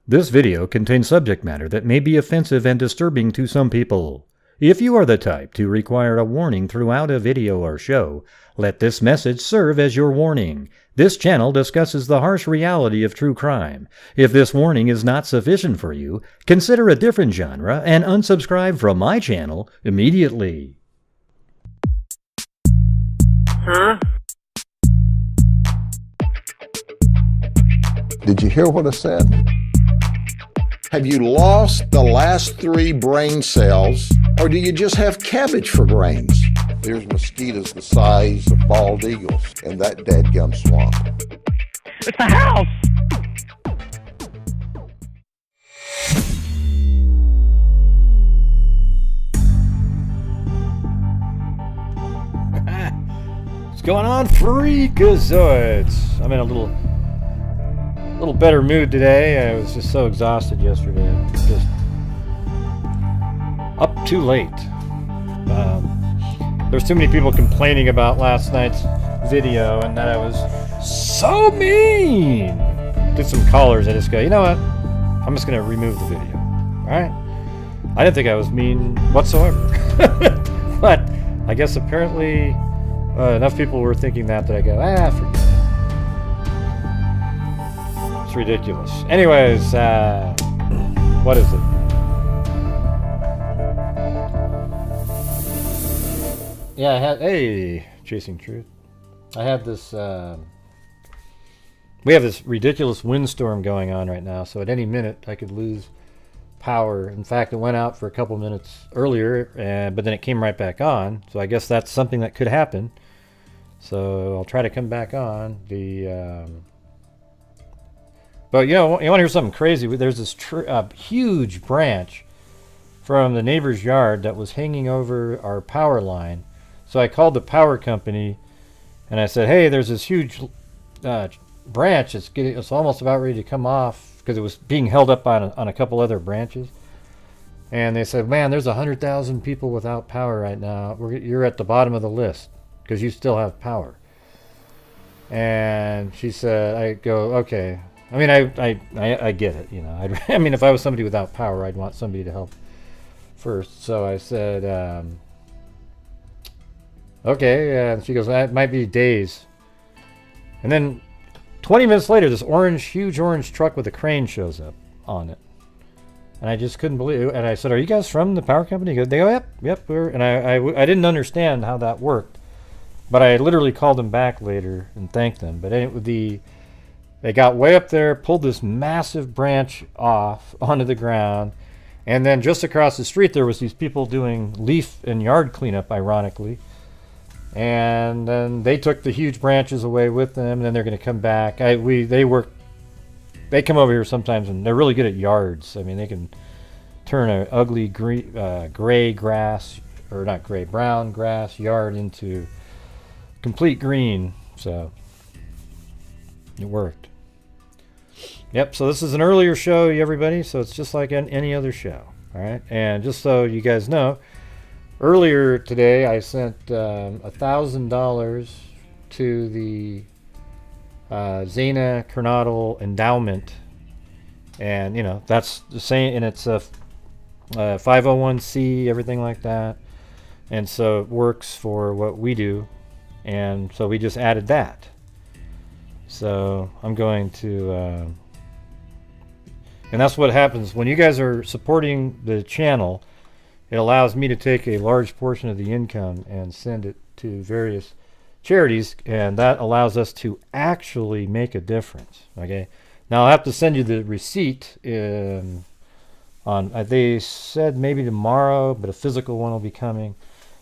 This video contains subject matter that may be offensive and disturbing to some people. If you are the type to require a warning throughout a video or show, let this message serve as your warning. This channel discusses the harsh reality of true crime. If this warning is not sufficient for you, consider a different genre and unsubscribe from my channel immediately. Huh? Did you hear what I said? Have you lost the last 3 brain cells, or do you just have cabbage for brains? There's mosquitoes the size of bald eagles in that dadgum swamp. It's a house! What's going on, freakazoids? I'm in a little better mood today. I was just so exhausted yesterday. Just up too late. There's too many people complaining about last night's video and that I was so mean. Did some callers. I just go, you know what? I'm just going to remove the video. Alright? I didn't think I was mean whatsoever. But I guess apparently enough people were thinking that I go, forget it. It's ridiculous. Anyways, what is it? Yeah, I had Chasing Truth. I had this we have this ridiculous windstorm going on right now, so at any minute I could lose power. In fact, it went out for a couple minutes earlier, but then it came right back on, so I guess that's something that could happen. So I'll try to come back on. But you want to hear something crazy? There's this huge branch from the neighbor's yard that was hanging over our power line. So I called the power company and I said, hey, there's this huge branch. It's almost about ready to come off because it was being held up on a couple other branches. And they said, man, there's 100,000 people without power right now. You're at the bottom of the list because you still have power. And she said, I go, okay. I mean, I get it, I mean, if I was somebody without power, I'd want somebody to help first. So I said, okay. And she goes, it might be days. And then 20 minutes later, this huge orange truck with a crane shows up on it. And I just couldn't believe it. And I said, are you guys from the power company? They go, yep. And I didn't understand how that worked. But I literally called them back later and thanked them. But they got way up there, pulled this massive branch off onto the ground, and then just across the street there was these people doing leaf and yard cleanup, ironically. And then they took the huge branches away with them, and then they're going to come back. They come over here sometimes, and they're really good at yards. I mean, they can turn an ugly gray grass, or not gray, brown grass yard into complete green. So it worked. Yep, so this is an earlier show, everybody, so it's just like any other show, all right? And just so you guys know, earlier today I sent $1,000 to the Xana Kernodle endowment, and, that's the same, and it's a 501c, everything like that, and so it works for what we do, and so we just added that. So I'm going to... and that's what happens when you guys are supporting the channel. It allows me to take a large portion of the income and send it to various charities, and that allows us to actually make a difference. Okay, now I'll have to send you the receipt they said maybe tomorrow, but a physical one will be coming,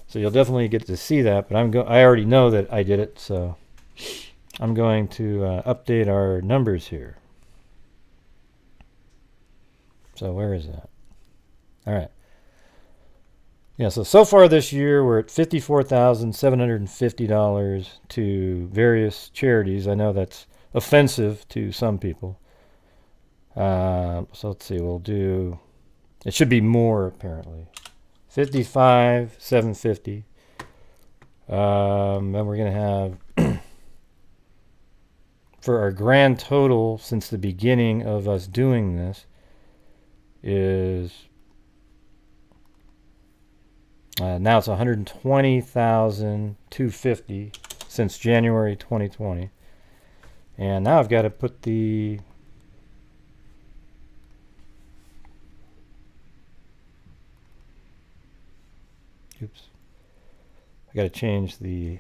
so you'll definitely get to see that. But I already know that I did it, so I'm going to update our numbers here. So where is that? All right. Yeah, so far this year we're at $54,750 to various charities. I know that's offensive to some people. So let's see, it should be more apparently. $55,750. And we're going to have for our grand total since the beginning of us doing this, is now it's 120,250 since January 2020. And now I've got to put the oops. I got to change the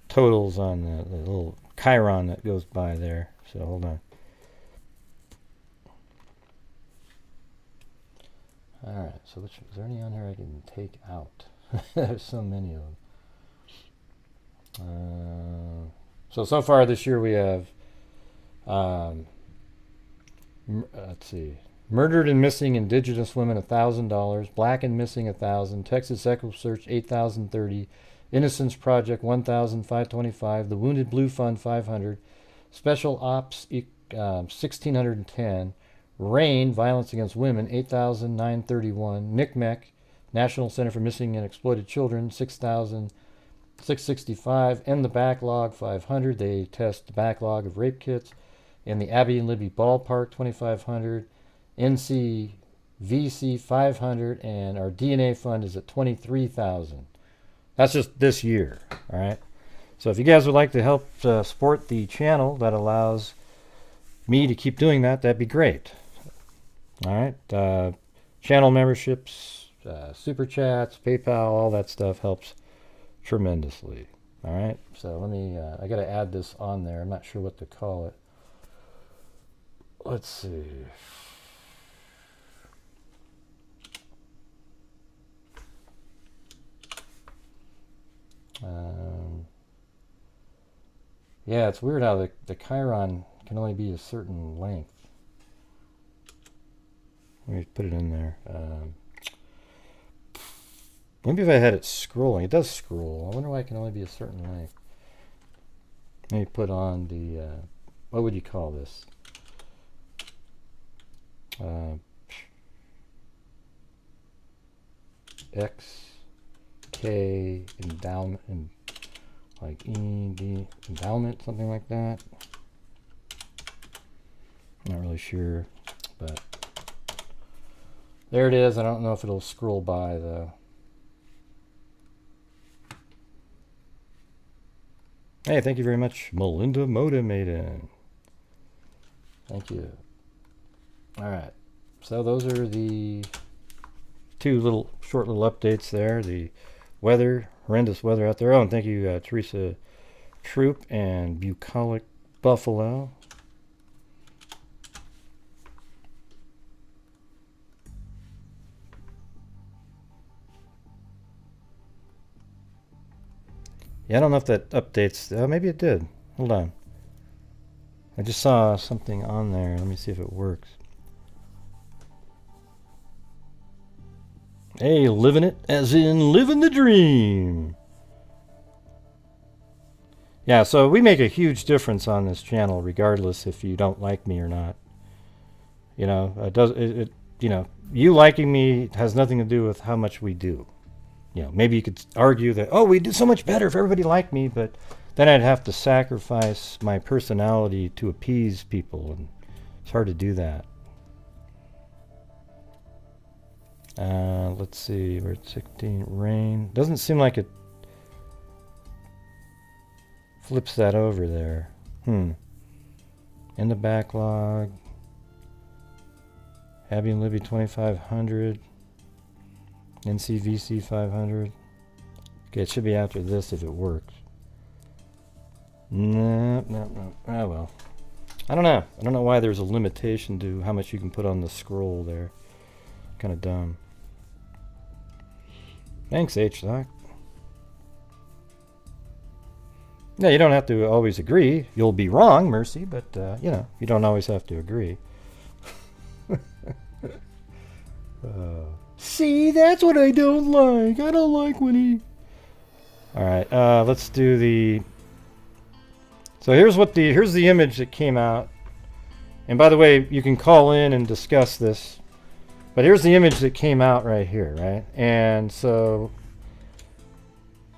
totals on the little chyron that goes by there. So hold on. Alright, so is there any on here I can take out? There's so many of them. So far this year we have, let's see, murdered and missing Indigenous women $1,000, black and missing $1,000, Texas Echo Search $8,030, Innocence Project $1,525, the Wounded Blue Fund $500, Special Ops $1,610, RAIN, Violence Against Women, $8,931. NCMEC, National Center for Missing and Exploited Children, $6,665. And the Backlog, $500. They test the backlog of rape kits. And the Abby and Libby Ballpark, $2,500. NCVC, $500. And our DNA fund is at $23,000. That's just this year, all right? So if you guys would like to help support the channel that allows me to keep doing that, that'd be great. All right, channel memberships, super chats, PayPal, all that stuff helps tremendously. All right, so let me, I got to add this on there. I'm not sure what to call it. Let's see. Yeah, it's weird how the chyron can only be a certain length. Let me put it in there. Maybe if I had it scrolling. It does scroll. I wonder why it can only be a certain length. Let me put on the, what would you call this? X, K, endowment, like ED, endowment, something like that. Not really sure, but there it is. I don't know if it'll scroll by though. Hey, thank you very much, Melinda Motimaiden. Thank you. All right, so those are the two short little updates there. The weather, horrendous weather out there. Oh, and thank you, Teresa Troop and Bucolic Buffalo. Yeah, I don't know if that updates. Maybe it did. Hold on. I just saw something on there. Let me see if it works. Hey, living it, as in living the dream. Yeah, so we make a huge difference on this channel, regardless if you don't like me or not. You know, you know, you liking me has nothing to do with how much we do. You know, maybe you could argue that, oh, we do so much better if everybody liked me, but then I'd have to sacrifice my personality to appease people, and it's hard to do that. Let's see, we're at 16, rain. Doesn't seem like it flips that over there. In the backlog, Abby and Libby 2,500. NCVC 500. Okay, it should be after this if it works. No. Ah, well. I don't know. I don't know why there's a limitation to how much you can put on the scroll there. Kind of dumb. Thanks, H-Doc. Yeah, you don't have to always agree. You'll be wrong, Mercy, but, you know, you don't always have to agree. See, that's what I don't like. I don't like when he... Alright, let's do the... So here's the image that came out. And by the way, you can call in and discuss this. But here's the image that came out right here, right? And so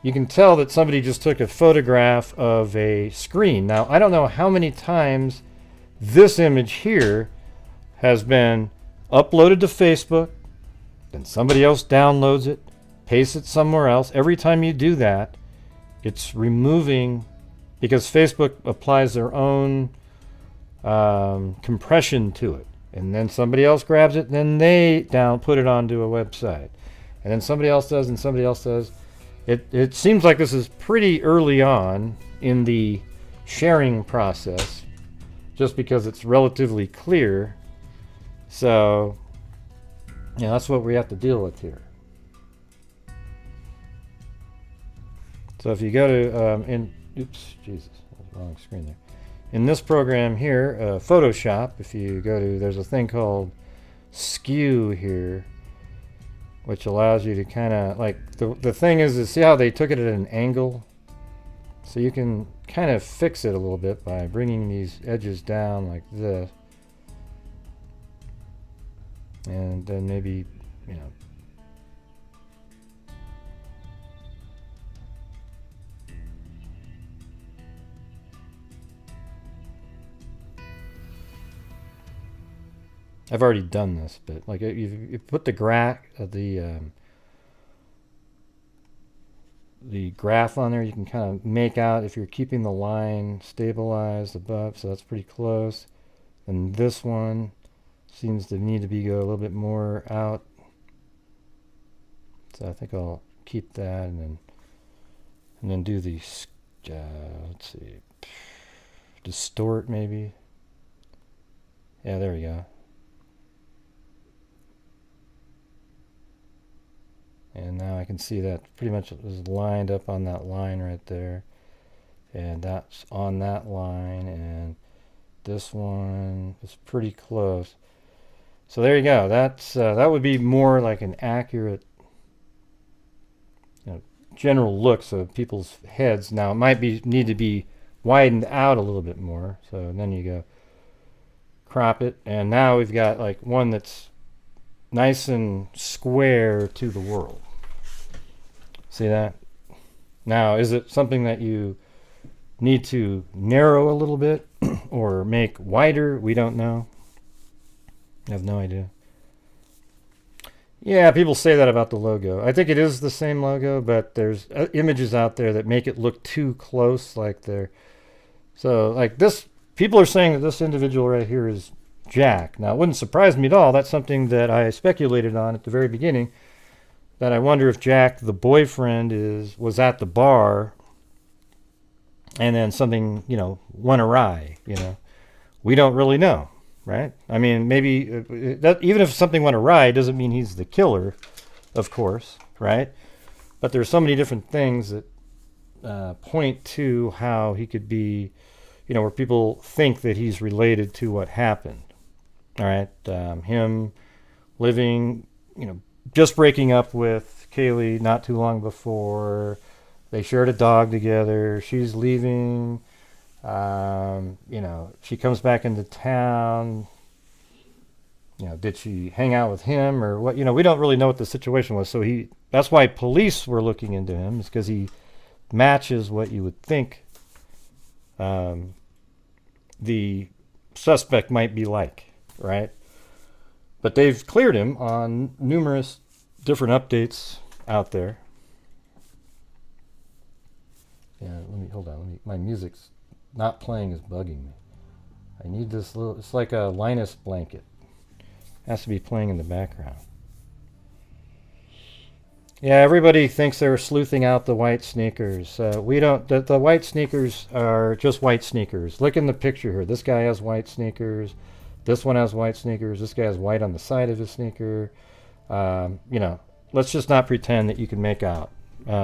you can tell that somebody just took a photograph of a screen. Now, I don't know how many times this image here has been uploaded to Facebook, then somebody else downloads it, pastes it somewhere else. Every time you do that, it's removing, because Facebook applies their own compression to it. And then somebody else grabs it, and then they put it onto a website. And then somebody else does, and somebody else does. It seems like this is pretty early on in the sharing process, just because it's relatively clear. So, yeah, that's what we have to deal with here. So if you go to, oops, Jesus, that was the wrong screen there. In this program here, Photoshop, if you go to, there's a thing called skew here, which allows you to kind of, like, the thing is see how they took it at an angle? So you can kind of fix it a little bit by bringing these edges down like this. And then maybe, you know, I've already done this, but like you put the graph on there, you can kind of make out if you're keeping the line stabilized above, so that's pretty close. And this one seems to need to go a little bit more out, so I think I'll keep that, and then do the let's see, distort maybe. Yeah, there we go. And now I can see that pretty much it was lined up on that line right there. And that's on that line. And this one is pretty close. So there you go. That's that would be more like an accurate, you know, general look of people's heads. Now it might need to be widened out a little bit more. So then you go crop it. And now we've got like one that's nice and square to the world. See that? Now, is it something that you need to narrow a little bit or make wider? We don't know. I have no idea. Yeah, people say that about the logo. I think it is the same logo, but there's images out there that make it look too close, like they're... So, like this, people are saying that this individual right here is Jack. Now, it wouldn't surprise me at all. That's something that I speculated on at the very beginning, that I wonder if Jack, the boyfriend, was at the bar and then something, you know, went awry, you know. We don't really know, right? I mean, maybe that, even if something went awry, doesn't mean he's the killer, of course, right? But there's so many different things that point to how he could be, you know, where people think that he's related to what happened. All right, him living, you know, just breaking up with Kaylee not too long before. They shared a dog together. She's leaving. You know, she comes back into town. You know, did she hang out with him or what? You know, we don't really know what the situation was. So that's why police were looking into him, is because he matches what you would think the suspect might be like, right? But they've cleared him on numerous different updates out there. Yeah, hold on. My music's not playing is bugging me. I need this little, it's like a Linus blanket. It has to be playing in the background. Yeah, everybody thinks they're sleuthing out the white sneakers. We don't, the white sneakers are just white sneakers. Look in the picture here. This guy has white sneakers. This one has white sneakers. This guy has white on the side of his sneaker. You know, let's just not pretend that you can make out.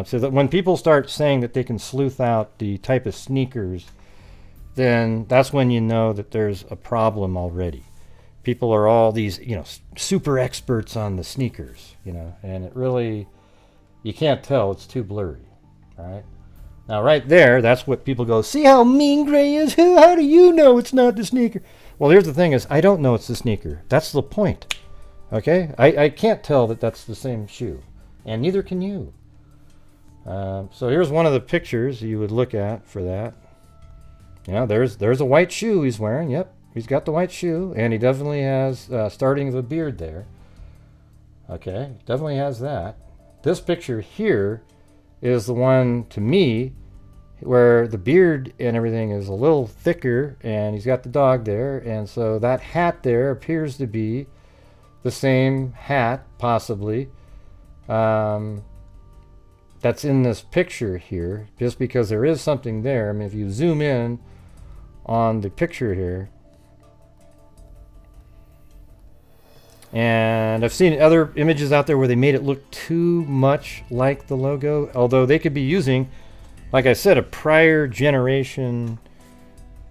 So that when people start saying that they can sleuth out the type of sneakers, then that's when you know that there's a problem already. People are all these, you know, super experts on the sneakers, you know, and it really, you can't tell. It's too blurry, right? Now, right there, that's what people go, see how mean Gray is? How do you know it's not the sneaker? Well, here's the thing is, I don't know it's the sneaker. That's the point, okay? I can't tell that that's the same shoe, and neither can you. So here's one of the pictures you would look at for that. You know, there's a white shoe he's wearing. Yep, He's got the white shoe, and he definitely has starting of a beard there. Okay, definitely has that. This picture here is the one, to me, where the beard and everything is a little thicker, and he's got the dog there, and so that hat there appears to be the same hat, possibly, that's in this picture here, just because there is something there. I mean, if you zoom in on the picture here, and I've seen other images out there where they made it look too much like the logo, although they could be using, like I said, a prior generation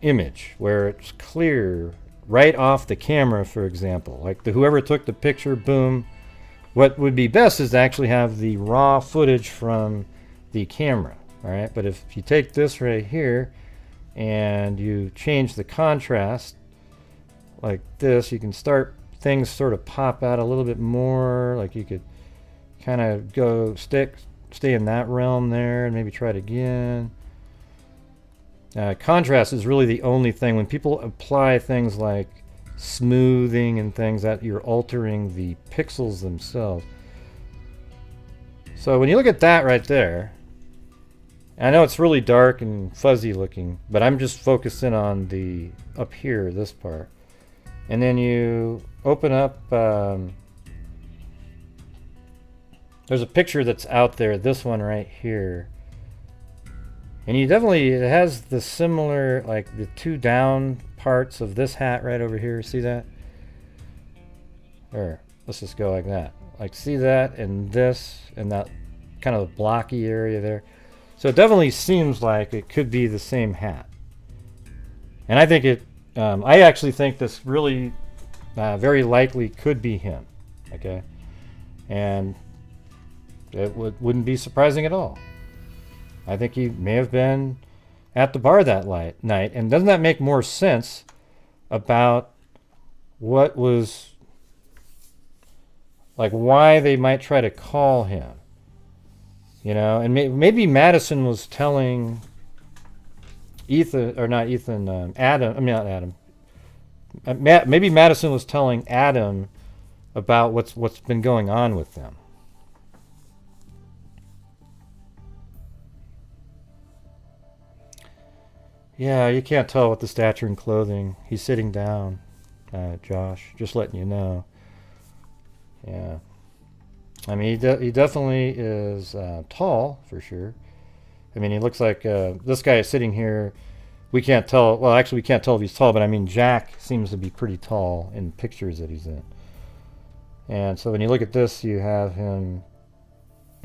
image where it's clear right off the camera, for example. Like whoever took the picture, boom. What would be best is to actually have the raw footage from the camera, all right? But if you take this right here and you change the contrast like this, you can start things sort of pop out a little bit more. Like you could kind of go stay in that realm there and maybe try it again. Contrast is really the only thing. When people apply things like smoothing and things, that you're altering the pixels themselves. So when you look at that right there, I know it's really dark and fuzzy looking, but I'm just focusing on the up here, this part. And then you open up, there's a picture that's out there, this one right here. And you definitely, it has the similar, like the two down parts of this hat right over here. See that? Or let's just go like that. Like see that and this and that kind of blocky area there. So it definitely seems like it could be the same hat. And I think it, I actually think this really very likely could be him. Okay? And it wouldn't be surprising at all. I think he may have been at the bar that night. And doesn't that make more sense about what was, like, why they might try to call him? You know, and maybe Madison was telling Ethan, or not Ethan, Adam, I mean, not Adam. Maybe Madison was telling Adam about what's been going on with them. Yeah, you can't tell with the stature and clothing. He's sitting down, Josh, just letting you know. Yeah. I mean, he definitely is tall, for sure. I mean, he looks like this guy is sitting here. We can't tell. Well, actually, we can't tell if he's tall, but I mean, Jack seems to be pretty tall in pictures that he's in. And so when you look at this, you have him.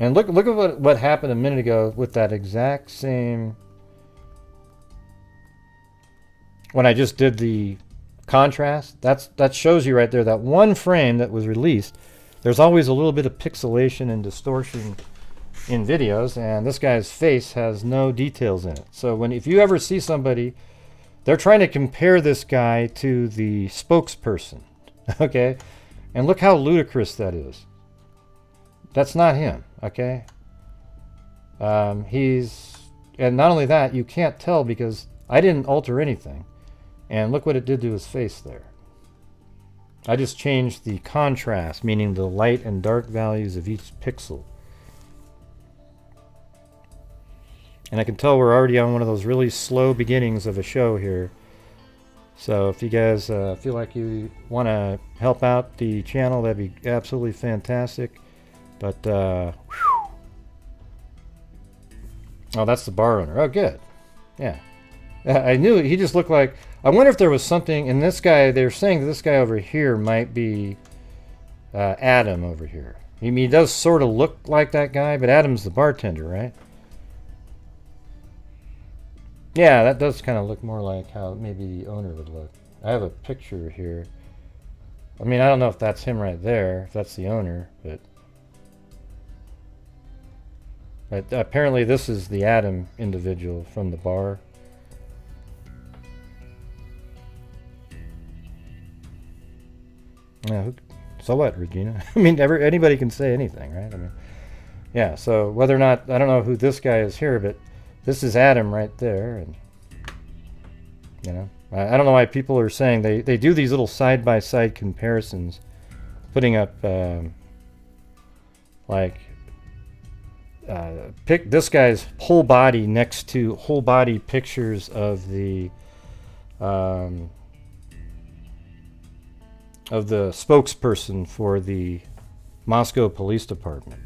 And look at what happened a minute ago with that exact same. When I just did the contrast, that shows you right there that one frame that was released. There's always a little bit of pixelation and distortion in videos, and this guy's face has no details in it. So if you ever see somebody, they're trying to compare this guy to the spokesperson, okay? And look how ludicrous that is. That's not him, okay? And not only that, you can't tell because I didn't alter anything. And look what it did to his face there. I just changed the contrast, meaning the light and dark values of each pixel. And I can tell we're already on one of those really slow beginnings of a show here. So if you guys feel like you want to help out the channel, that'd be absolutely fantastic. But, oh, that's the bar owner. Oh, good. Yeah. I knew he just looked like, I wonder if there was something in this guy. They're saying that this guy over here might be Adam over here. I mean, he does sort of look like that guy, but Adam's the bartender, right? Yeah, that does kind of look more like how maybe the owner would look. I have a picture here. I mean, I don't know if that's him right there, if that's the owner, but apparently this is the Adam individual from the bar. Yeah, so what, Regina? I mean, anybody can say anything, right? I mean, yeah, so whether or not, I don't know who this guy is here, but this is Adam right there, and, you know, I don't know why people are saying they do these little side-by-side comparisons, putting up pick this guy's whole body next to whole body pictures of the spokesperson for the Moscow Police Department.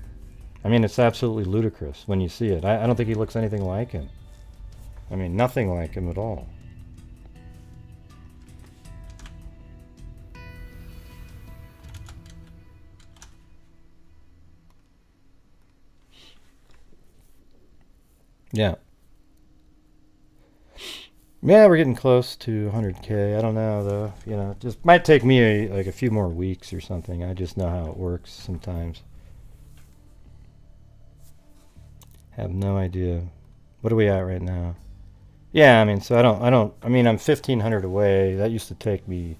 I mean, it's absolutely ludicrous when you see it. I don't think he looks anything like him. I mean, nothing like him at all. Yeah. Yeah, we're getting close to 100K. I don't know, though. You know, it just might take me like a few more weeks or something. I just know how it works sometimes. Have no idea. What are we at right now? Yeah, I mean, so I mean, I'm 1,500 away. That used to take me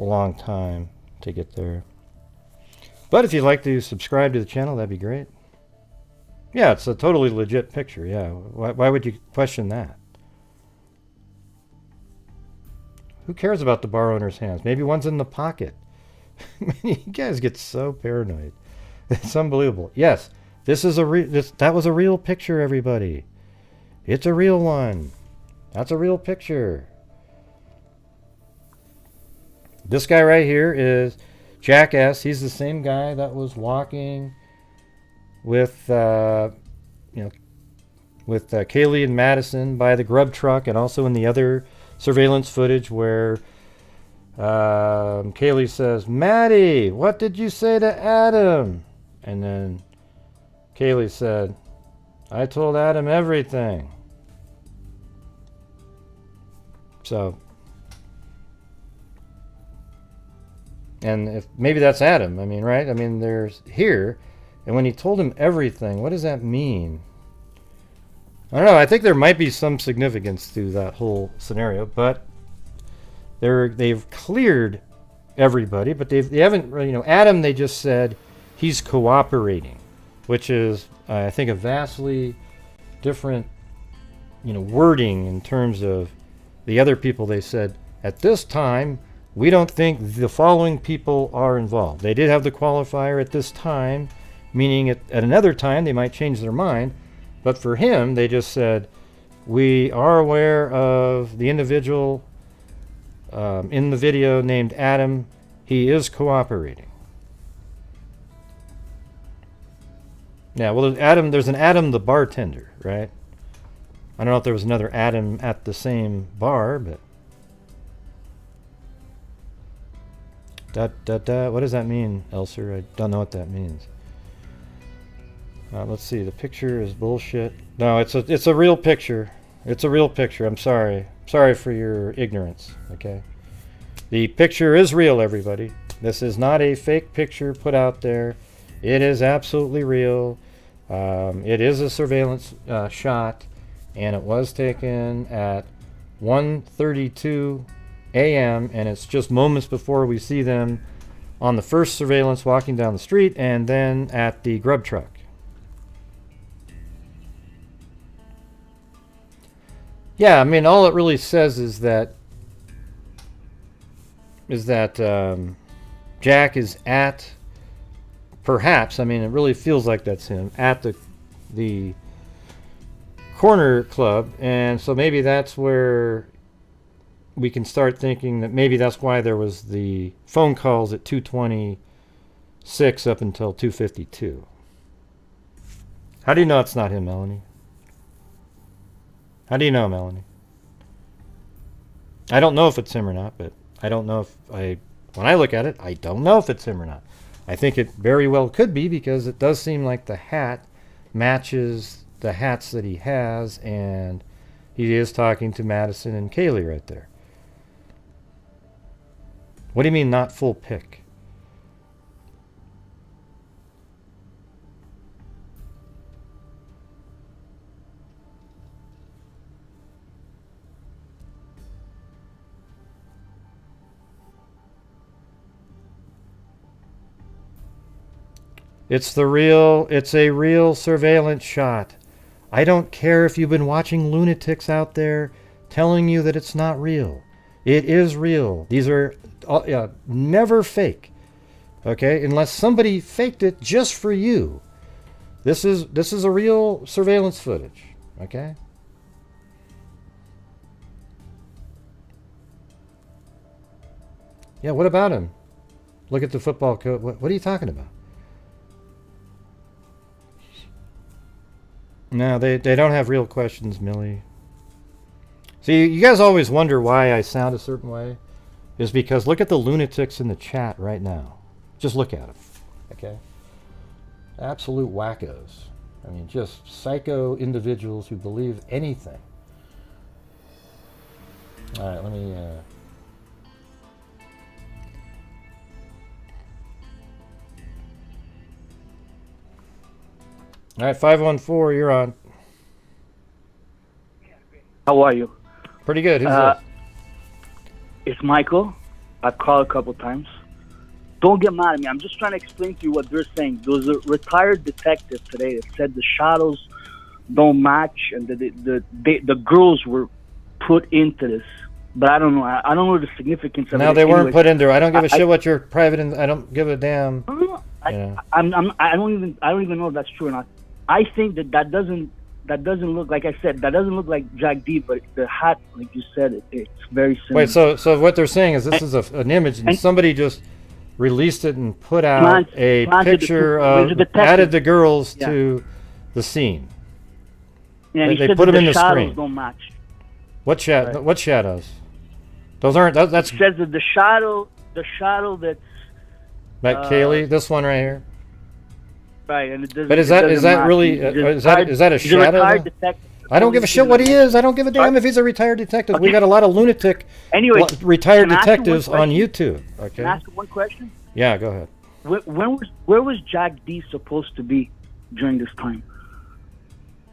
a long time to get there. But if you'd like to subscribe to the channel, that'd be great. Yeah, it's a totally legit picture, yeah. Why would you question that? Who cares about the bar owner's hands? Maybe one's in the pocket. You guys get so paranoid. It's unbelievable. Yes, this is that was a real picture, everybody. It's a real one. That's a real picture. This guy right here is Jackass. He's the same guy that was walking with Kaylee and Madison by the Grub Truck, and also in the other surveillance footage where Kaylee says, "Maddie, what did you say to Adam?" And then Kaylee said, "I told Adam everything." So, and if maybe that's Adam, I mean, right? I mean, there's here. And when he told him everything, what does that mean? I don't know. I think there might be some significance to that whole scenario, but they've cleared everybody, but they haven't, you know, Adam, they just said he's cooperating, which is, I think, a vastly different, you know, wording in terms of the other people. They said, at this time, we don't think the following people are involved. They did have the qualifier at this time, meaning at another time they might change their mind. But for him, they just said, we are aware of the individual in the video named Adam. He is cooperating. Yeah, well, there's an Adam the bartender, right? I don't know if there was another Adam at the same bar, but... What does that mean, Elser? I don't know what that means. Let's see. The picture is bullshit. No, it's a real picture. It's a real picture. I'm sorry. Sorry for your ignorance. Okay. The picture is real, everybody. This is not a fake picture put out there. It is absolutely real. It is a surveillance shot, and it was taken at 1:32 a.m. and it's just moments before we see them on the first surveillance walking down the street, and then at the Grub Truck. Yeah, I mean, all it really says is that Jack is at, perhaps, I mean, it really feels like that's him, at the corner club, and so maybe that's where we can start thinking that maybe that's why there was the phone calls at 2:26 up until 2:52. How do you know it's not him, Melanie? How do you know, Melanie? I don't know if it's him or not, but I don't know if when I look at it, I don't know if it's him or not. I think it very well could be, because it does seem like the hat matches the hats that he has, and he is talking to Madison and Kaylee right there. What do you mean not full pick? It's a real surveillance shot. I don't care if you've been watching lunatics out there telling you that it's not real. It is real. These are never fake. Okay, unless somebody faked it just for you. This is a real surveillance footage. Okay. Yeah, what about him? Look at the football coach. What are you talking about? No, they don't have real questions, Millie. See, you guys always wonder why I sound a certain way. Is because look at the lunatics in the chat right now. Just look at them. Okay? Absolute wackos. I mean, just psycho individuals who believe anything. All right, let me... All right, 514, you're on. How are you? Pretty good. Who's this? It's Michael. I've called a couple times. Don't get mad at me. I'm just trying to explain to you what they're saying. There was a retired detective today that said the shadows don't match and the girls were put into this. But I don't know. I don't know the significance of it. No, they weren't put in there. I don't give a shit what your private. I don't give a damn. I don't even know if that's true or not. I think that doesn't look, like I said, that doesn't look like Jack D, but the hat, like you said, it's very similar. Wait, so what they're saying is this is an image, and somebody just released it and put out a picture of, added the girls to the scene. Yeah, they put them in the screen. Shadows don't match. What shadows? Those aren't. That's. It says that the shadow that's. That Kaylee, this one right here. Right, and it doesn't. But is that really is that a shadow? I don't give a shit what he is. I don't give a damn if he's a retired detective. Okay. We got a lot of lunatic retired detectives on YouTube. Okay. Can I ask one question? Yeah, go ahead. Where was Jack D supposed to be during this time?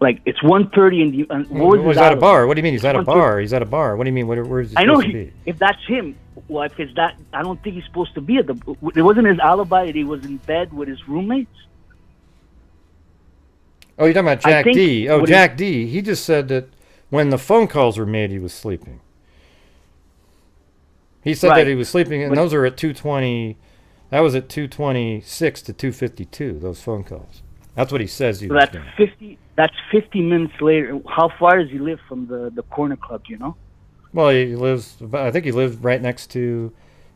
Like, it's 1:30 and he's at a bar. What do you mean he's at a bar? He's at a bar. What do you mean? Where is he supposed to be? If that's him, well, if it's that, I don't think he's supposed to be at the. It wasn't his alibi that he was in bed with his roommates. Oh, you're talking about Jack D. Oh, Jack D. He just said that when the phone calls were made, he was sleeping. He said that he was sleeping, and those are at 2:20. That was at 2:26 to 2:52. Those phone calls. That's what he says he was doing. 50. That's 50 minutes later. How far does he live from the corner club? You know. Well, he lives. I think he lived right next to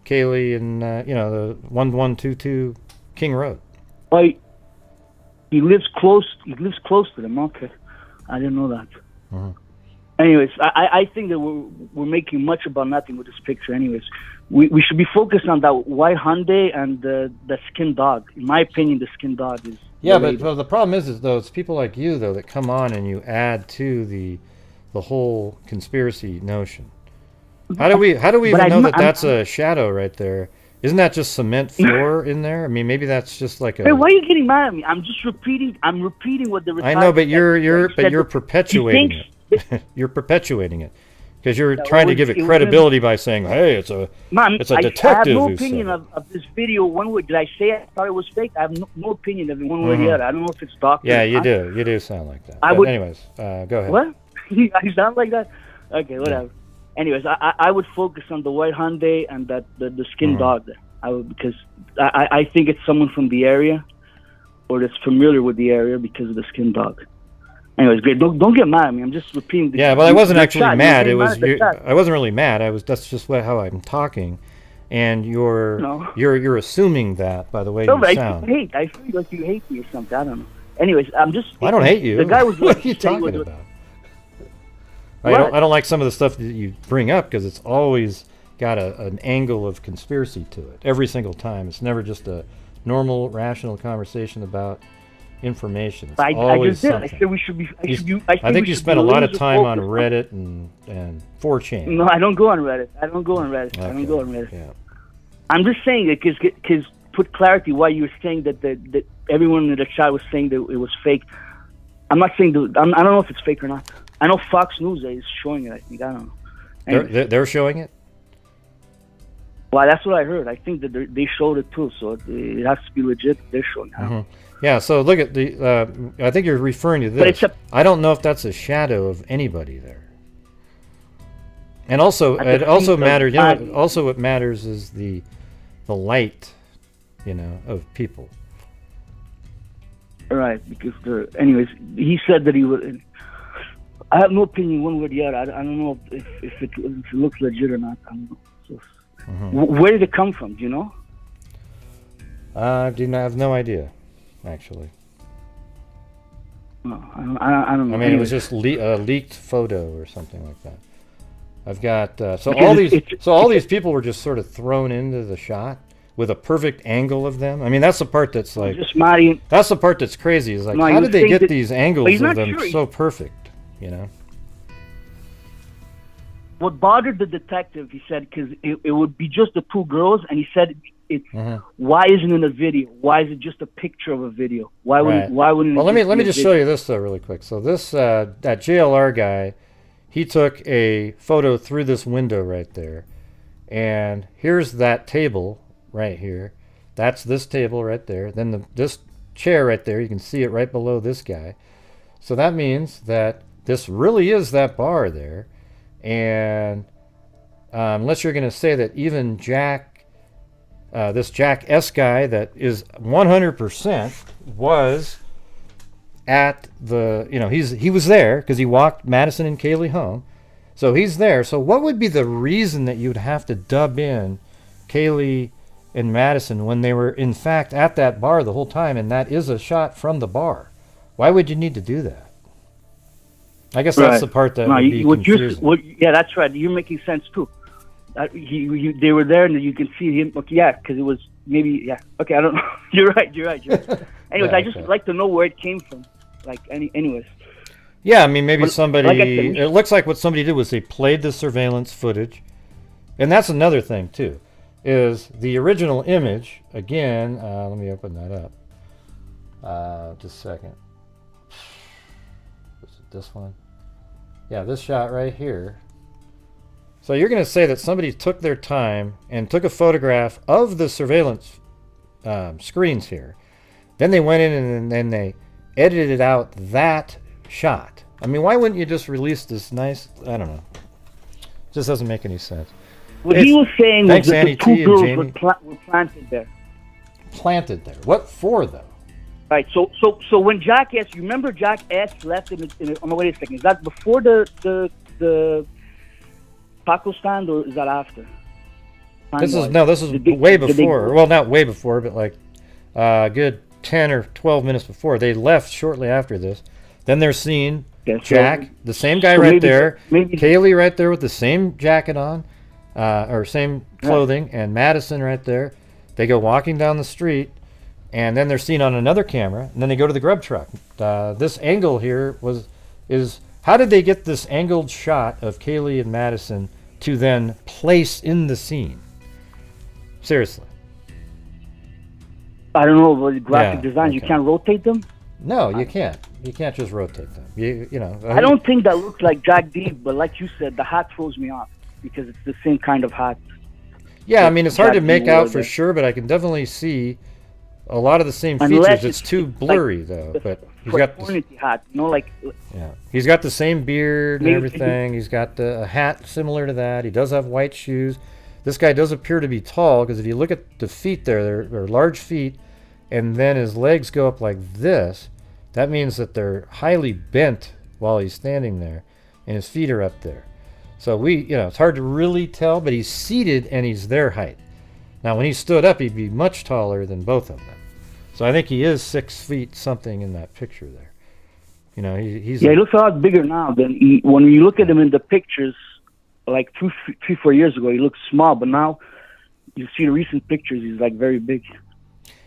Kaylee and the 1122 King Road. Well, he lives close. He lives close to them. Okay, I didn't know that. Mm-hmm. Anyways, I think that we're making much about nothing with this picture. Anyways, we should be focused on that white Hyundai and the skin dog. In my opinion, the skin dog is. Yeah, but the problem is though, it's people like you though that come on and you add to the whole conspiracy notion. How do we even know that that's a shadow right there? Isn't that just cement floor in there? I mean, maybe that's just like a. Hey, why are you getting mad at me? I'm just repeating. I'm repeating what the. I know, but you're perpetuating it. You're perpetuating it because you're trying to give it credibility by saying, "Hey, it's a detective." I have no opinion of this video. One way, did I say I thought it was fake? I have no opinion of it one way or the other. I don't know if it's doctor. Yeah, you do. You do sound like that. Anyways, go ahead. What? I sound like that? Okay, whatever. Yeah. Anyways, I would focus on the white Hyundai and the skin dog there. I would, because I think it's someone from the area or that's familiar with the area because of the skin dog. Anyways, great. Don't get mad at me. I'm just repeating. Yeah, but I wasn't actually mad. It was I wasn't really mad. That's just how I'm talking, and you're assuming that by the way you sound. I feel like you hate me or something. I don't know. Anyways, I'm just. I don't hate you. The guy was. What are you talking about? I don't like some of the stuff that you bring up because it's always got an angle of conspiracy to it every single time. It's never just a normal, rational conversation about information. It's always something. I said we should be. I think you spent a lot of time on Reddit and 4chan. No, I don't go on Reddit. Okay. I don't go on Reddit. Yeah. I'm just saying it because put clarity why you were saying that everyone in the chat was saying that it was fake. I'm not saying I don't know if it's fake or not. I know Fox News is showing it. I think I don't know. Anyways. They're showing it. Well, that's what I heard. I think that they showed it too, so it has to be legit. They're showing it. Mm-hmm. Yeah. So look at the. I think you're referring to this. I don't know if that's a shadow of anybody there. And also, At the it also feet of matters. You body. know, also what matters is the light, you know, of people. Right, because anyways, he said that he would. I have no opinion one way or the other. I don't know if it looks legit or not. I don't know. So, where did it come from? Do you know? I have no idea, actually. No, I don't know. I mean, it was Anyways. just a leaked photo or something like that. I've got so Because all these people were just sort of thrown into the shot with a perfect angle of them. I mean, that's the part that's like just Marty. that's the part that's crazy. Is like, No, how you did they think get that- these but angles he's of not them sure. so perfect? You know. What bothered the detective, he said, because it would be just the two girls, and he said it's why isn't it a video? Why is it just a picture of a video? Why Right. wouldn't? Well, it let me be a just video? show you this though, really quick. So this that JLR guy, he took a photo through this window right there, and here's that table right here. That's this table right there. Then this chair right there. You can see it right below this guy. So that means that this really is that bar there, and unless you're going to say that even Jack, this Jack S guy that is 100% was at the, you know, he was there because he walked Madison and Kaylee home. So he's there. So what would be the reason that you'd have to dub in Kaylee and Madison when they were in fact at that bar the whole time, and that is a shot from the bar? Why would you need to do that? I guess that's the part that would be confusing. Yeah, that's right. You're making sense too. They were there, and you can see him. Okay, yeah, because it was maybe. Yeah, okay, I don't know. You're right. Anyways, Yeah, I just like to know where it came from. Like, anyways. Yeah, I mean, maybe somebody. like I said, it looks like what somebody did was they played the surveillance footage, and that's another thing too, is the original image. Again, let me open that up. Just a second. Is it this one? Yeah, this shot right here. So you're going to say that somebody took their time and took a photograph of the surveillance screens here. Then they went in and then they edited out that shot. I mean, why wouldn't you just release this nice, I don't know. It just doesn't make any sense. What he was saying was Thanks, that Annie the two T and girls Jamie. were planted there. Planted there. What for, though? Right. So when Jack S, you remember Jack S left oh no, wait a second. Is that before the taco stand, or is that after? This is way before. Well, not way before, but like a good 10 or 12 minutes before. They left shortly after this. Then they're seeing Jack, the same guy right there, Kaylee right there with the same jacket on, or same clothing, and Madison right there. They go walking down the street, and then they're seen on another camera, and then they go to the Grub Truck. This angle here is how did they get this angled shot of Kaylee and Madison to then place in the scene? Seriously. I don't know, but graphic design, you can't rotate them? No, you can't. You can't just rotate them. You know. I don't think that looks like Jack D, but like you said, the hat throws me off because it's the same kind of hat. Yeah, I mean, it's hard to Jack make D out wore for there. sure, but I can definitely see a lot of the same Unless features. It's it's too like blurry though. But he's got this, fraternity hat, you know, like he's got the same beard and Maybe- everything. He's got a hat similar to that. He does have white shoes. This guy does appear to be tall because if you look at the feet there, they're large feet, and then his legs go up like this. That means that they're highly bent while he's standing there, and his feet are up there. So it's hard to really tell, but he's seated and he's their height. Now, when he stood up, he'd be much taller than both of them. So I think he is 6 feet something in that picture there. You know, he's he looks a lot bigger now than when you look at him in the pictures, like 3-4 years ago. He looked small, but now you see the recent pictures. He's like very big.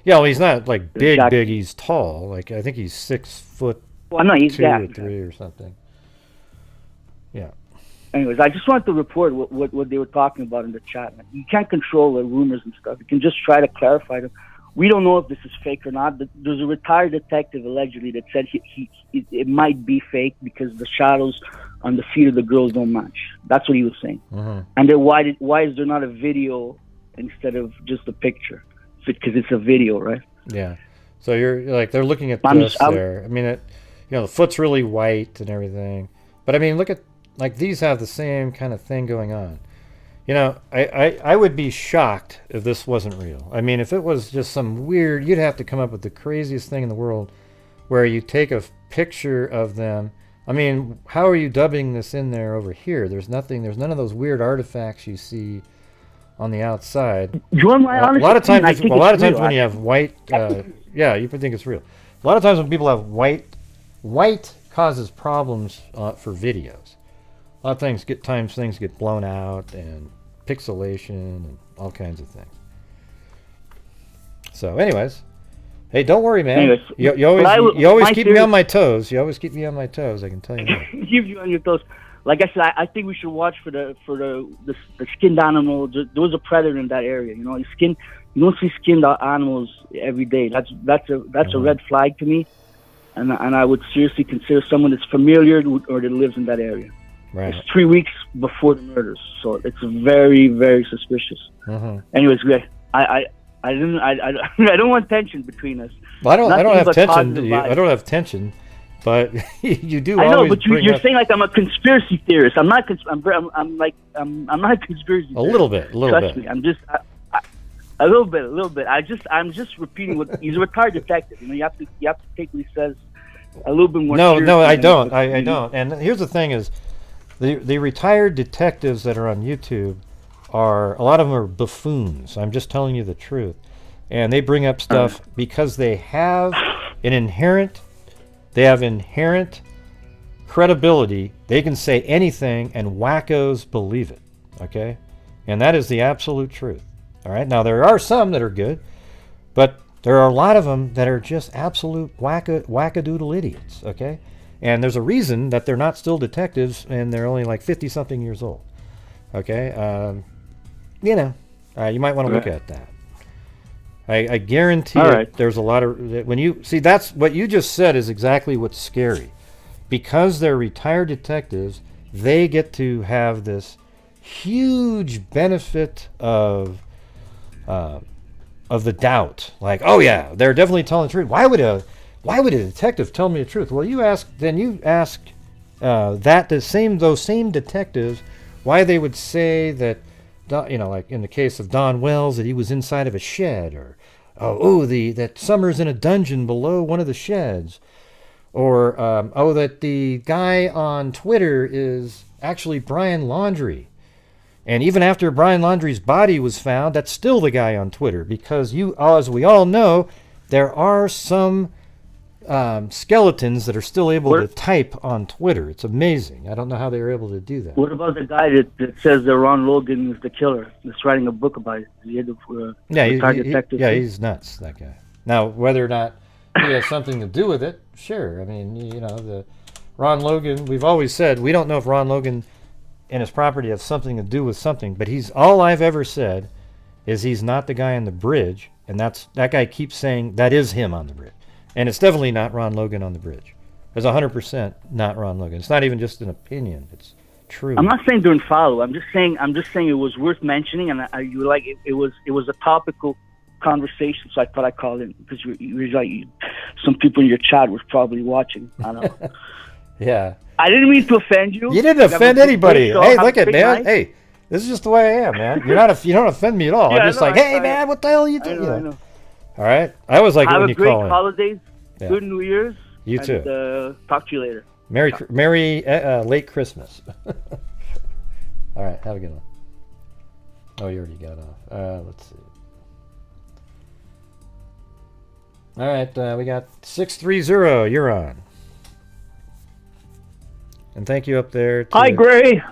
Yeah, well, he's not like big. Jack- He's tall. Like I think he's 6 foot Well, no, he's 2 or 3 or something. Yeah. Anyways, I just wanted to report what they were talking about in the chat. Man. You can't control the rumors and stuff. You can just try to clarify them. We don't know if this is fake or not. There's a retired detective allegedly that said it might be fake because the shadows on the feet of the girls don't match. That's what he was saying. Mm-hmm. And then why is there not a video instead of just a picture? Because it's a video, right? Yeah. So you're like they're looking at I'm this just- I'm- there. I mean, the foot's really white and everything. But I mean, look at like these have the same kind of thing going on. You know, I would be shocked if this wasn't real. I mean, if it was just some weird, you'd have to come up with the craziest thing in the world where you take a picture of them. I mean, how are you dubbing this in there over here? There's none of those weird artifacts you see on the outside. You want my honest a lot of opinion? times, I think a lot of it's times real, when you have white, yeah, you think it's real. A lot of times when people have white causes problems for videos. A lot of things get blown out and pixelation and all kinds of things. So, anyways, hey, don't worry, man. Anyways, you always keep me on my toes. You always keep me on my toes. I can tell you that. Keep you on your toes. Like I said, I think we should watch for the skinned animal. There was a predator in that area. You know, you don't see skinned animals every day. That's a red flag to me, and I would seriously consider someone that's familiar or that lives in that area. Right. It's 3 weeks before the murders, so it's very, very suspicious. Mm-hmm. Anyways, I don't want tension between us. Well, I don't have tension. positive I don't have tension, but you do. I know, always but bring you're up saying like I'm a conspiracy theorist. I'm not. I'm not a conspiracy theorist. a little bit. Trust me. I'm just a little bit. I'm just repeating what he's a retired detective. You know, you have to take what he says a little bit more. No, I don't. I don't. And here's the thing: is the retired detectives that are on YouTube a lot of them are buffoons. I'm just telling you the truth, and they bring up stuff because they have inherent credibility. They can say anything, and wackos believe it. Okay, and that is the absolute truth. All right. Now there are some that are good, but there are a lot of them that are just absolute wackadoodle idiots. Okay, and there's a reason that they're not still detectives and they're only like 50-something years old. Okay, you know, you might want to look at that. I guarantee there's a lot of when you see that's what you just said is exactly what's scary, because they're retired detectives. They get to have this huge benefit of the doubt. Like, oh yeah, they're definitely telling the truth. Why would a detective tell me the truth? Well, you ask those same detectives why they would say that, you know, like in the case of Don Wells, that he was inside of a shed, or that Summer's in a dungeon below one of the sheds, or that the guy on Twitter is actually Brian Laundrie. And even after Brian Laundrie's body was found, that's still the guy on Twitter, because as we all know, there are some skeletons that are still able to type on Twitter. It's amazing. I don't know how they were able to do that. What about the guy that says that Ron Logan is the killer? That's writing a book about it. Detective. He's nuts, that guy. Now, whether or not he has something to do with it, sure. I mean, you know, the Ron Logan, we've always said, we don't know if Ron Logan and his property have something to do with something, but all I've ever said is he's not the guy on the bridge, and that guy keeps saying that is him on the bridge. And it's definitely not Ron Logan on the bridge. It's 100% not Ron Logan. It's not even just an opinion. It's true. I'm not saying don't follow. I'm just saying it was worth mentioning, and it was a topical conversation, so I thought I'd call in, because you're like, some people in your chat were probably watching. I don't know. Yeah. I didn't mean to offend you. You didn't offend anybody. Hey, look at man. Hey, this is just the way I am, man. You don't offend me at all. Yeah, I'm just man, what the hell are you doing? I know. All right. I always like it when you call in. Have a great holidays. Yeah. Good New Year's. You too. And, talk to you later. Merry late Christmas. All right. Have a good one. Oh, you already got off. Let's see. All right. We got 630. You're on. And thank you up there to Hi, Gray.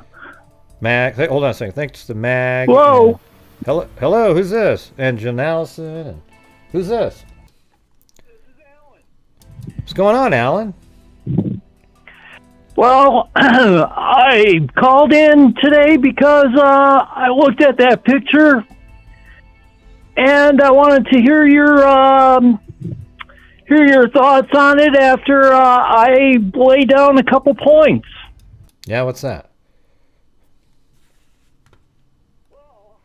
Mag. Hey, hold on a second. Thanks to Mag. Hello. Hello. Who's this? And Jan Allison. And who's this? This is Alan. What's going on, Alan? Well, I called in today because I looked at that picture, and I wanted to hear your thoughts on it after I lay down a couple points. Yeah, what's that? Well,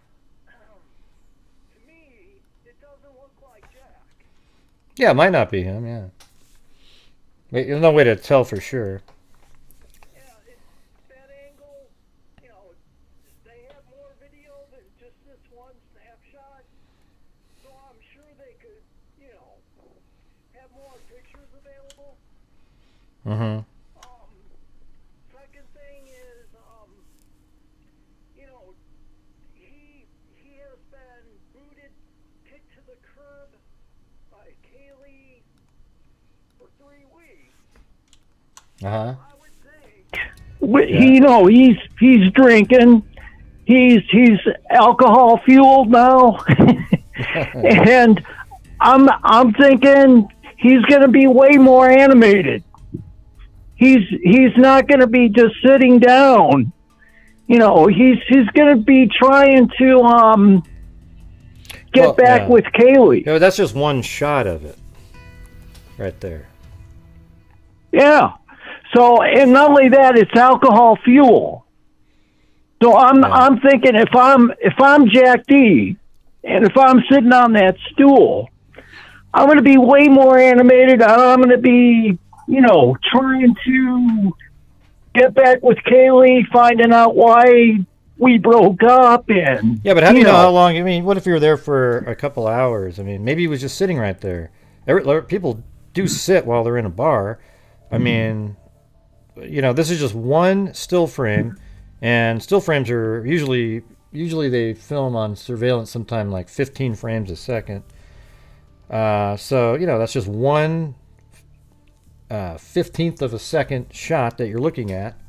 to me, it doesn't look like Jack. Yeah, it might not be him, yeah. There's no way to tell for sure. Yeah, that have more pictures available. Mm-hmm. Second thing is, you know, he has been booted, kicked to the curb by Kaylee for 3 weeks. Uh-huh. I would think. You know, he's drinking. He's alcohol fueled now, and I'm thinking he's going to be way more animated. He's not going to be just sitting down. You know, he's going to be trying to get back with Kaylee. You know, that's just one shot of it, right there. Yeah. So, and not only that, it's alcohol fuel. So I'm thinking if I'm Jack D, and if I'm sitting on that stool, I'm going to be way more animated. I'm going to be, you know, trying to get back with Kaylee, finding out why we broke up, and yeah. But how do you know how long? I mean, what if you were there for a couple hours? I mean, maybe he was just sitting right there. People do sit while they're in a bar. I mean, you know, this is just one still frame. And still frames are usually they film on surveillance sometime like 15 frames a second. So, you know, that's just one 15th of a second shot that you're looking at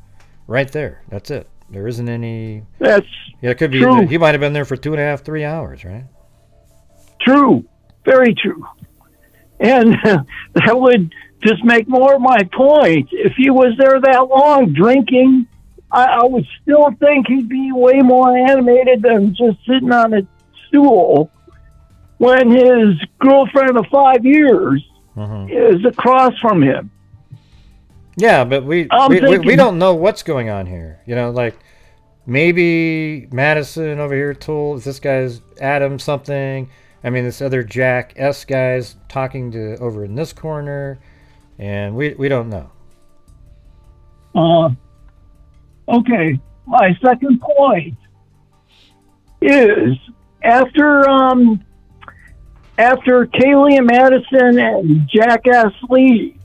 right there. That's it. There isn't any. That's it could be. true. He might have been there for 2.5, 3 hours, right? True. Very true. And that would just make more of my point. If he was there that long drinking, I would still think he'd be way more animated than just sitting on a stool when his girlfriend of 5 years is across from him. Yeah, but we don't know what's going on here. You know, like maybe Madison over here told this guy's Adam something. I mean, this other Jack S guy's talking to over in this corner, and we don't know. Okay, my second point is after Kaylee and Madison and Jackass leave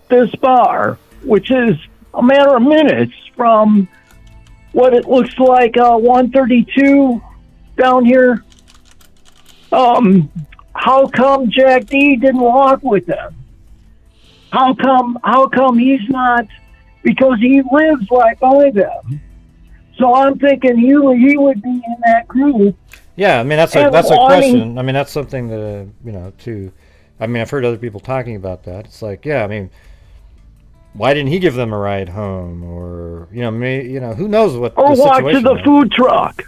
this bar, which is a matter of minutes from what it looks like 132 down here, how come Jack D didn't walk with them? How come he's not? Because he lives right by them. So I'm thinking he would be in that group. Yeah, I mean, that's a question. I mean, that's something that, you know, I mean, I've heard other people talking about that. It's like, yeah, I mean, why didn't he give them a ride home? Or, you know, who knows what the situation is. Or walk to the food truck.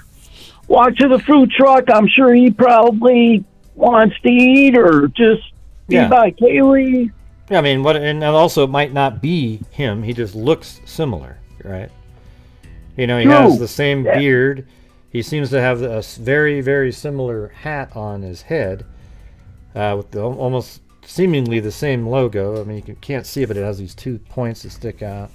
Walk to the food truck. I'm sure he probably wants to eat or just be by Kaylee. Yeah, I mean, and also it might not be him. He just looks similar, right? You know, he has the same beard. He seems to have a very, very similar hat on his head with almost seemingly the same logo. I mean, you can't see it, but it has these 2 points that stick out.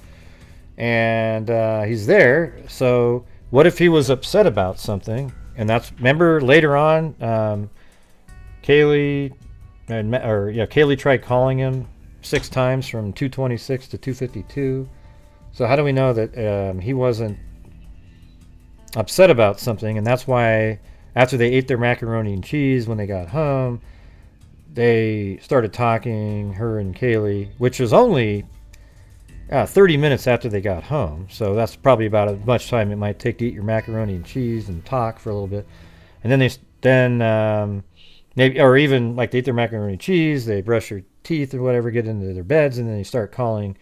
And he's there. So what if he was upset about something? And remember later on, Kaylee tried calling him 6 times from 226 to 252. So how do we know that he wasn't upset about something? And that's why after they ate their macaroni and cheese when they got home, they started talking, her and Kaylee, which was only 30 minutes after they got home. So that's probably about as much time it might take to eat your macaroni and cheese and talk for a little bit. And then maybe, or even like they eat their macaroni and cheese, they brush their teeth or whatever, get into their beds, and then they start calling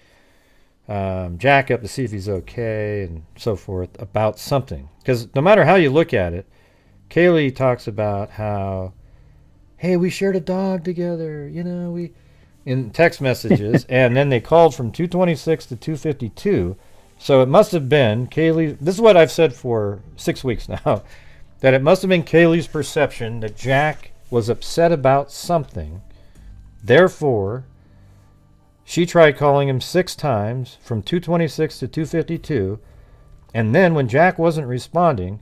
Jack up to see if he's okay and so forth about something. Because no matter how you look at it, Kaylee talks about how, hey, we shared a dog together, you know, in text messages, and then they called from 226 to 252. So it must have been Kaylee. This is what I've said for 6 weeks now, that it must have been Kaylee's perception that Jack was upset about something. Therefore, she tried calling him 6 times from 226 to 252, and then when Jack wasn't responding,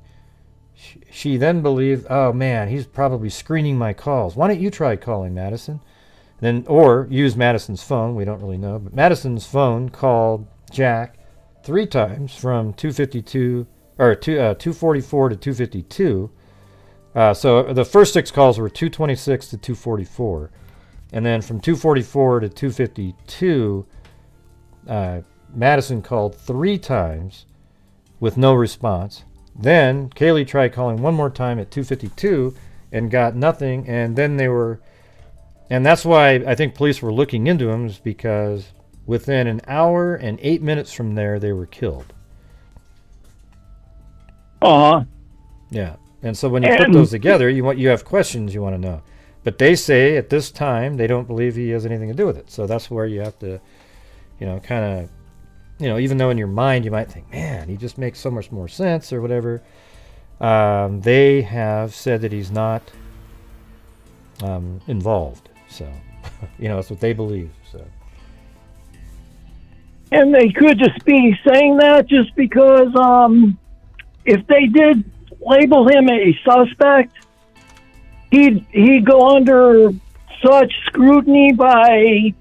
she then believed, oh man, he's probably screening my calls. Why don't you try calling, Madison? Then, or use Madison's phone. We don't really know, but Madison's phone called Jack 3 times from 244 to 252. So the first 6 calls were 226 to 244, and then from 244 to 252, Madison called 3 times with no response. Then Kaylee tried calling one more time at 252 and got nothing, and then and that's why I think police were looking into him, is because within an hour and 8 minutes from there, they were killed. Yeah. And so when you put those together, you have questions you want to know. But they say at this time they don't believe he has anything to do with it. So that's where you have to, kind of, even though in your mind you might think, man, he just makes so much more sense or whatever. They have said that he's not involved. So, that's what they believe. So. And they could just be saying that just because if they did label him a suspect, he'd go under such scrutiny by,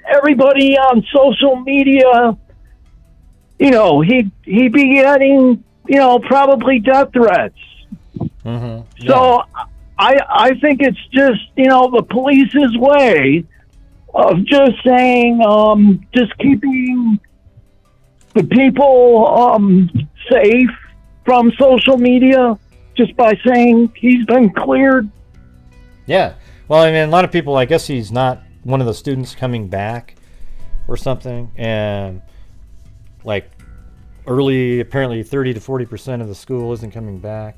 everybody on social media. He'd be getting, probably death threats. Mm-hmm. Yeah. So I think it's just, the police's way of just saying, just keeping the people safe from social media, just by saying he's been cleared. Yeah. Well, I mean, a lot of people, I guess he's not one of the students coming back or something. And like apparently 30 to 40% of the school isn't coming back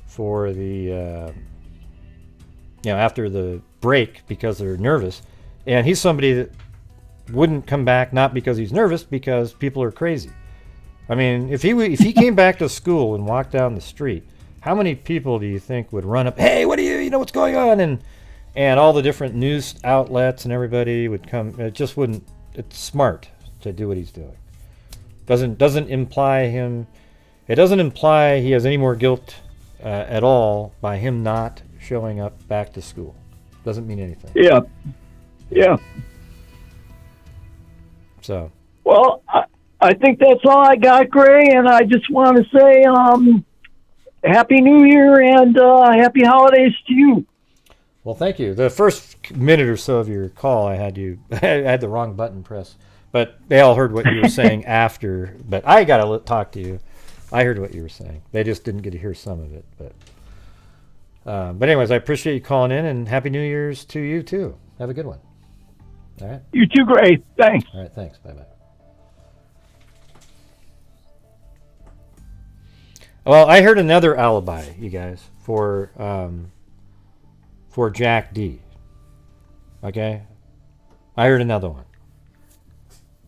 for the, after the break because they're nervous. And he's somebody that wouldn't come back, not because he's nervous, because people are crazy. I mean, if he came back to school and walked down the street, how many people do you think would run up? Hey, what do you know what's going on? And all the different news outlets and everybody would come. It just wouldn't. It's smart to do what he's doing. Doesn't imply him. It doesn't imply he has any more guilt at all by him not showing up back to school. Doesn't mean anything. Yeah. So. Well, I think that's all I got, Gray, and I just want to say Happy New Year and Happy Holidays to you. Well, thank you. The first minute or so of your call, I had the wrong button pressed, but they all heard what you were saying after. But I got to talk to you. I heard what you were saying. They just didn't get to hear some of it. But anyways, I appreciate you calling in, and Happy New Year's to you too. Have a good one. All right. You too, Gray. Thanks. All right. Thanks. Bye-bye. Well, I heard another alibi, you guys, for Jack D. Okay, I heard another one,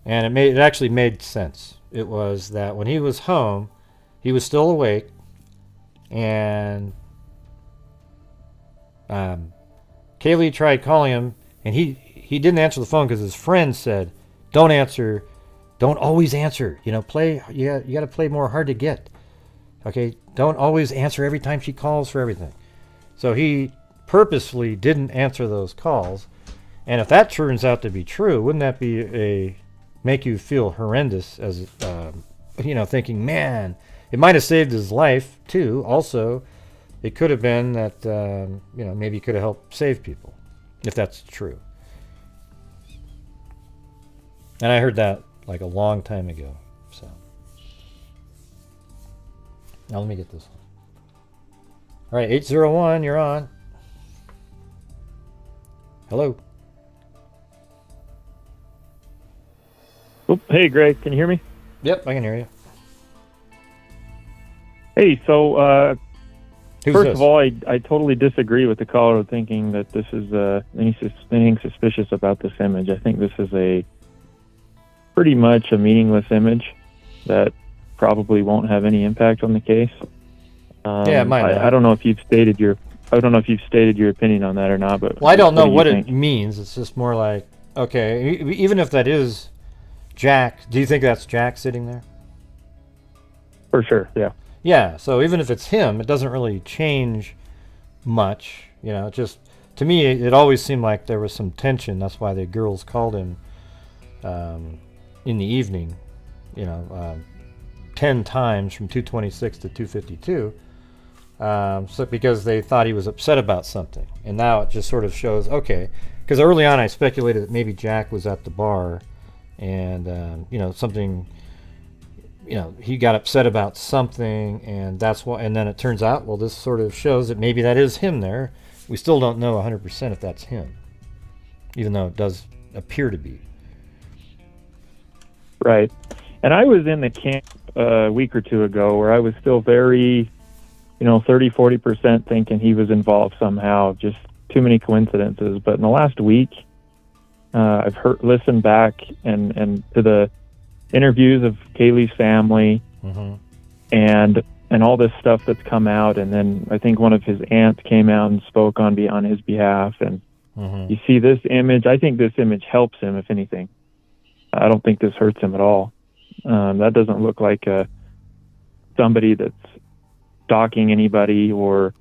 and it actually made sense. It was that when he was home, he was still awake, and Kaylee tried calling him, and he didn't answer the phone because his friend said, "Don't answer, don't always answer. You got to play more hard to get." Okay, don't always answer every time she calls for everything. So he purposefully didn't answer those calls. And if that turns out to be true, wouldn't that be make you feel horrendous as, thinking, man, it might have saved his life too. Also, it could have been that, maybe he could have helped save people, if that's true. And I heard that like a long time ago, so. Now let me get this one. All right, 801, you're on. Hello. Oh, hey, Greg, can you hear me? Yep, I can hear you. Hey, so Who's first this? of all, I totally disagree with the caller thinking that this is anything suspicious about this image. I think this is pretty much a meaningless image that probably won't have any impact on the case. Yeah, it might. I don't know if you've stated your opinion on that or not, but I don't know what think? it means. It's just more like, okay, even if that is Jack, do you think that's Jack sitting there? For sure, yeah. Yeah, so even if it's him, it doesn't really change much. Just to me, it always seemed like there was some tension. That's why the girls called him in the evening, 10 times from 226 to 252. So because they thought he was upset about something. And now it just sort of shows, okay, because early on I speculated that maybe Jack was at the bar and, something, he got upset about something, and that's why, and then it turns out, well, this sort of shows that maybe that is him there. We still don't know 100% if that's him, even though it does appear to be. Right. And I was in the camp a week or two ago where I was still very, 30-40% thinking he was involved somehow, just too many coincidences. But in the last week, I've listened back and to the interviews of Kaylee's family, and all this stuff that's come out. And then I think one of his aunts came out and spoke on his behalf. And you see this image. I think this image helps him, if anything. I don't think this hurts him at all. That doesn't look like somebody that's stalking anybody or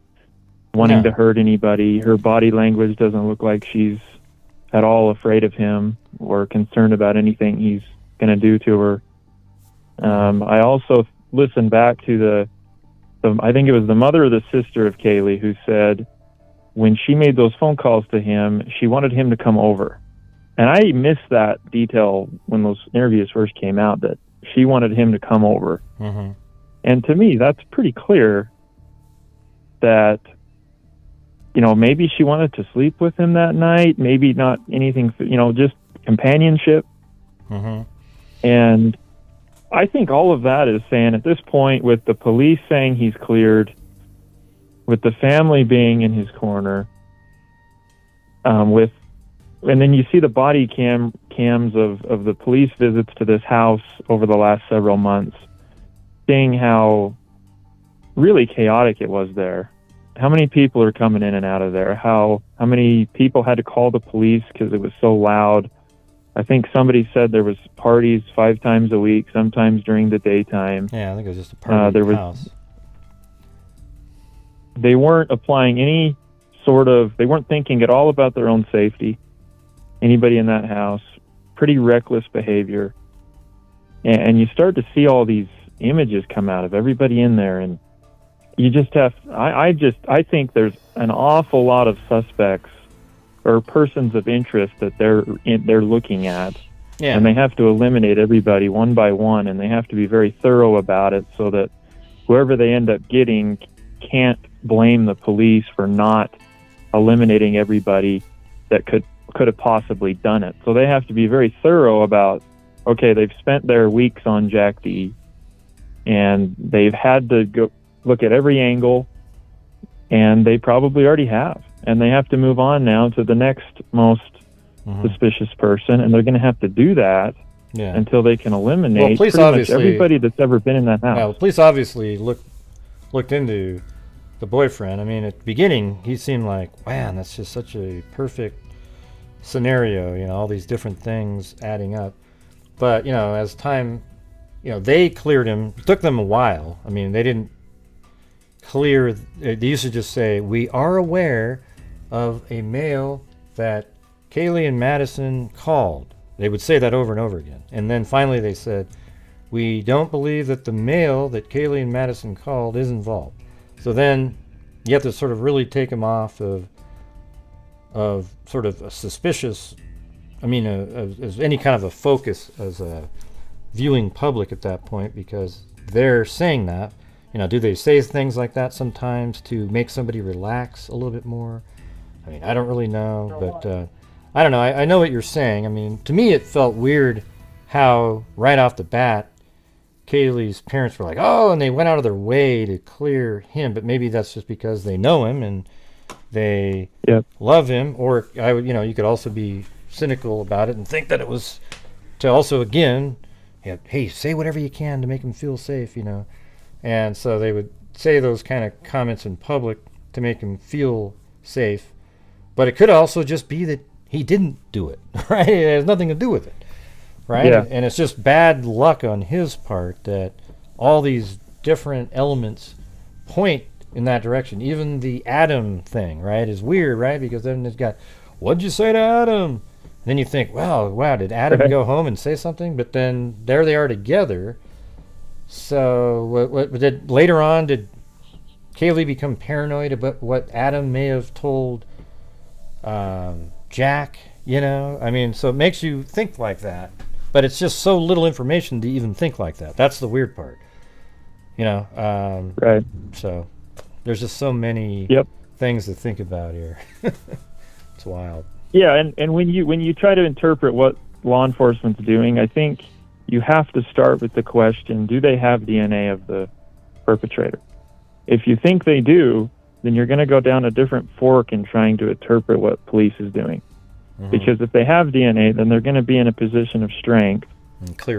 wanting to hurt anybody. Her body language doesn't look like she's at all afraid of him or concerned about anything he's going to do to her. I also listened back to I think it was the mother or the sister of Kaylee who said when she made those phone calls to him, she wanted him to come over. And I missed that detail when those interviews first came out, that she wanted him to come over. And to me, that's pretty clear that, maybe she wanted to sleep with him that night, maybe not anything, just companionship. And I think all of that is saying at this point, with the police saying he's cleared, with the family being in his corner, and then you see the body cams of the police visits to this house over the last several months, seeing how really chaotic it was there. How many people are coming in and out of there? How many people had to call the police because it was so loud? I think somebody said there was parties 5 times a week, sometimes during the daytime. Yeah, I think it was just a party house. They weren't applying they weren't thinking at all about their own safety. Anybody in that house, pretty reckless behavior. And you start to see all these images come out of everybody in there, and you just have, I think there's an awful lot of suspects or persons of interest that they're looking at. Yeah. And they have to eliminate everybody one by one, and they have to be very thorough about it so that whoever they end up getting can't blame the police for not eliminating everybody that could have possibly done it. So they have to be very thorough about, okay, they've spent their weeks on Jack D, and they've had to go look at every angle, and they probably already have. And they have to move on now to the next most suspicious person, and they're going to have to do that until they can eliminate pretty much everybody that's ever been in that house. Yeah, the police obviously looked into the boyfriend. I mean, at the beginning, he seemed like, man, that's just such a perfect scenario, all these different things adding up. But, as time, they cleared him. It took them a while. I mean, they didn't clear, they used to just say, we are aware of a male that Kaylee and Madison called. They would say that over and over again. And then finally they said, we don't believe that the male that Kaylee and Madison called is involved. So then you have to sort of really take him off of sort of a suspicious, as any kind of a focus as a viewing public at that point, because they're saying that. Do they say things like that sometimes to make somebody relax a little bit more? I mean, I don't really know, but I don't know. I know what you're saying. I mean, to me it felt weird how right off the bat Kaylee's parents were like, oh, and they went out of their way to clear him, but maybe that's just because they know him and they love him. Or you could also be cynical about it and think that it was to also, again, hey, say whatever you can to make him feel safe, And so they would say those kind of comments in public to make him feel safe. But it could also just be that he didn't do it, right? It has nothing to do with it, right? Yeah. And it's just bad luck on his part that all these different elements point in that direction. Even the Adam thing, right, is weird, right? Because then it's got, what'd you say to Adam? And then you think, well, wow, did Adam go home and say something? But then there they are together. So what did later on, did Kaylee become paranoid about what Adam may have told Jack? You know, I mean, so it makes you think like that. But it's just so little information to even think like that. That's the weird part. You know, right. So there's just so many things to think about here. It's wild. Yeah, and when you try to interpret what law enforcement's doing, I think you have to start with the question, do they have DNA of the perpetrator? If you think they do, then you're going to go down a different fork in trying to interpret what police is doing. Mm-hmm. Because if they have DNA, then they're going to be in a position of strength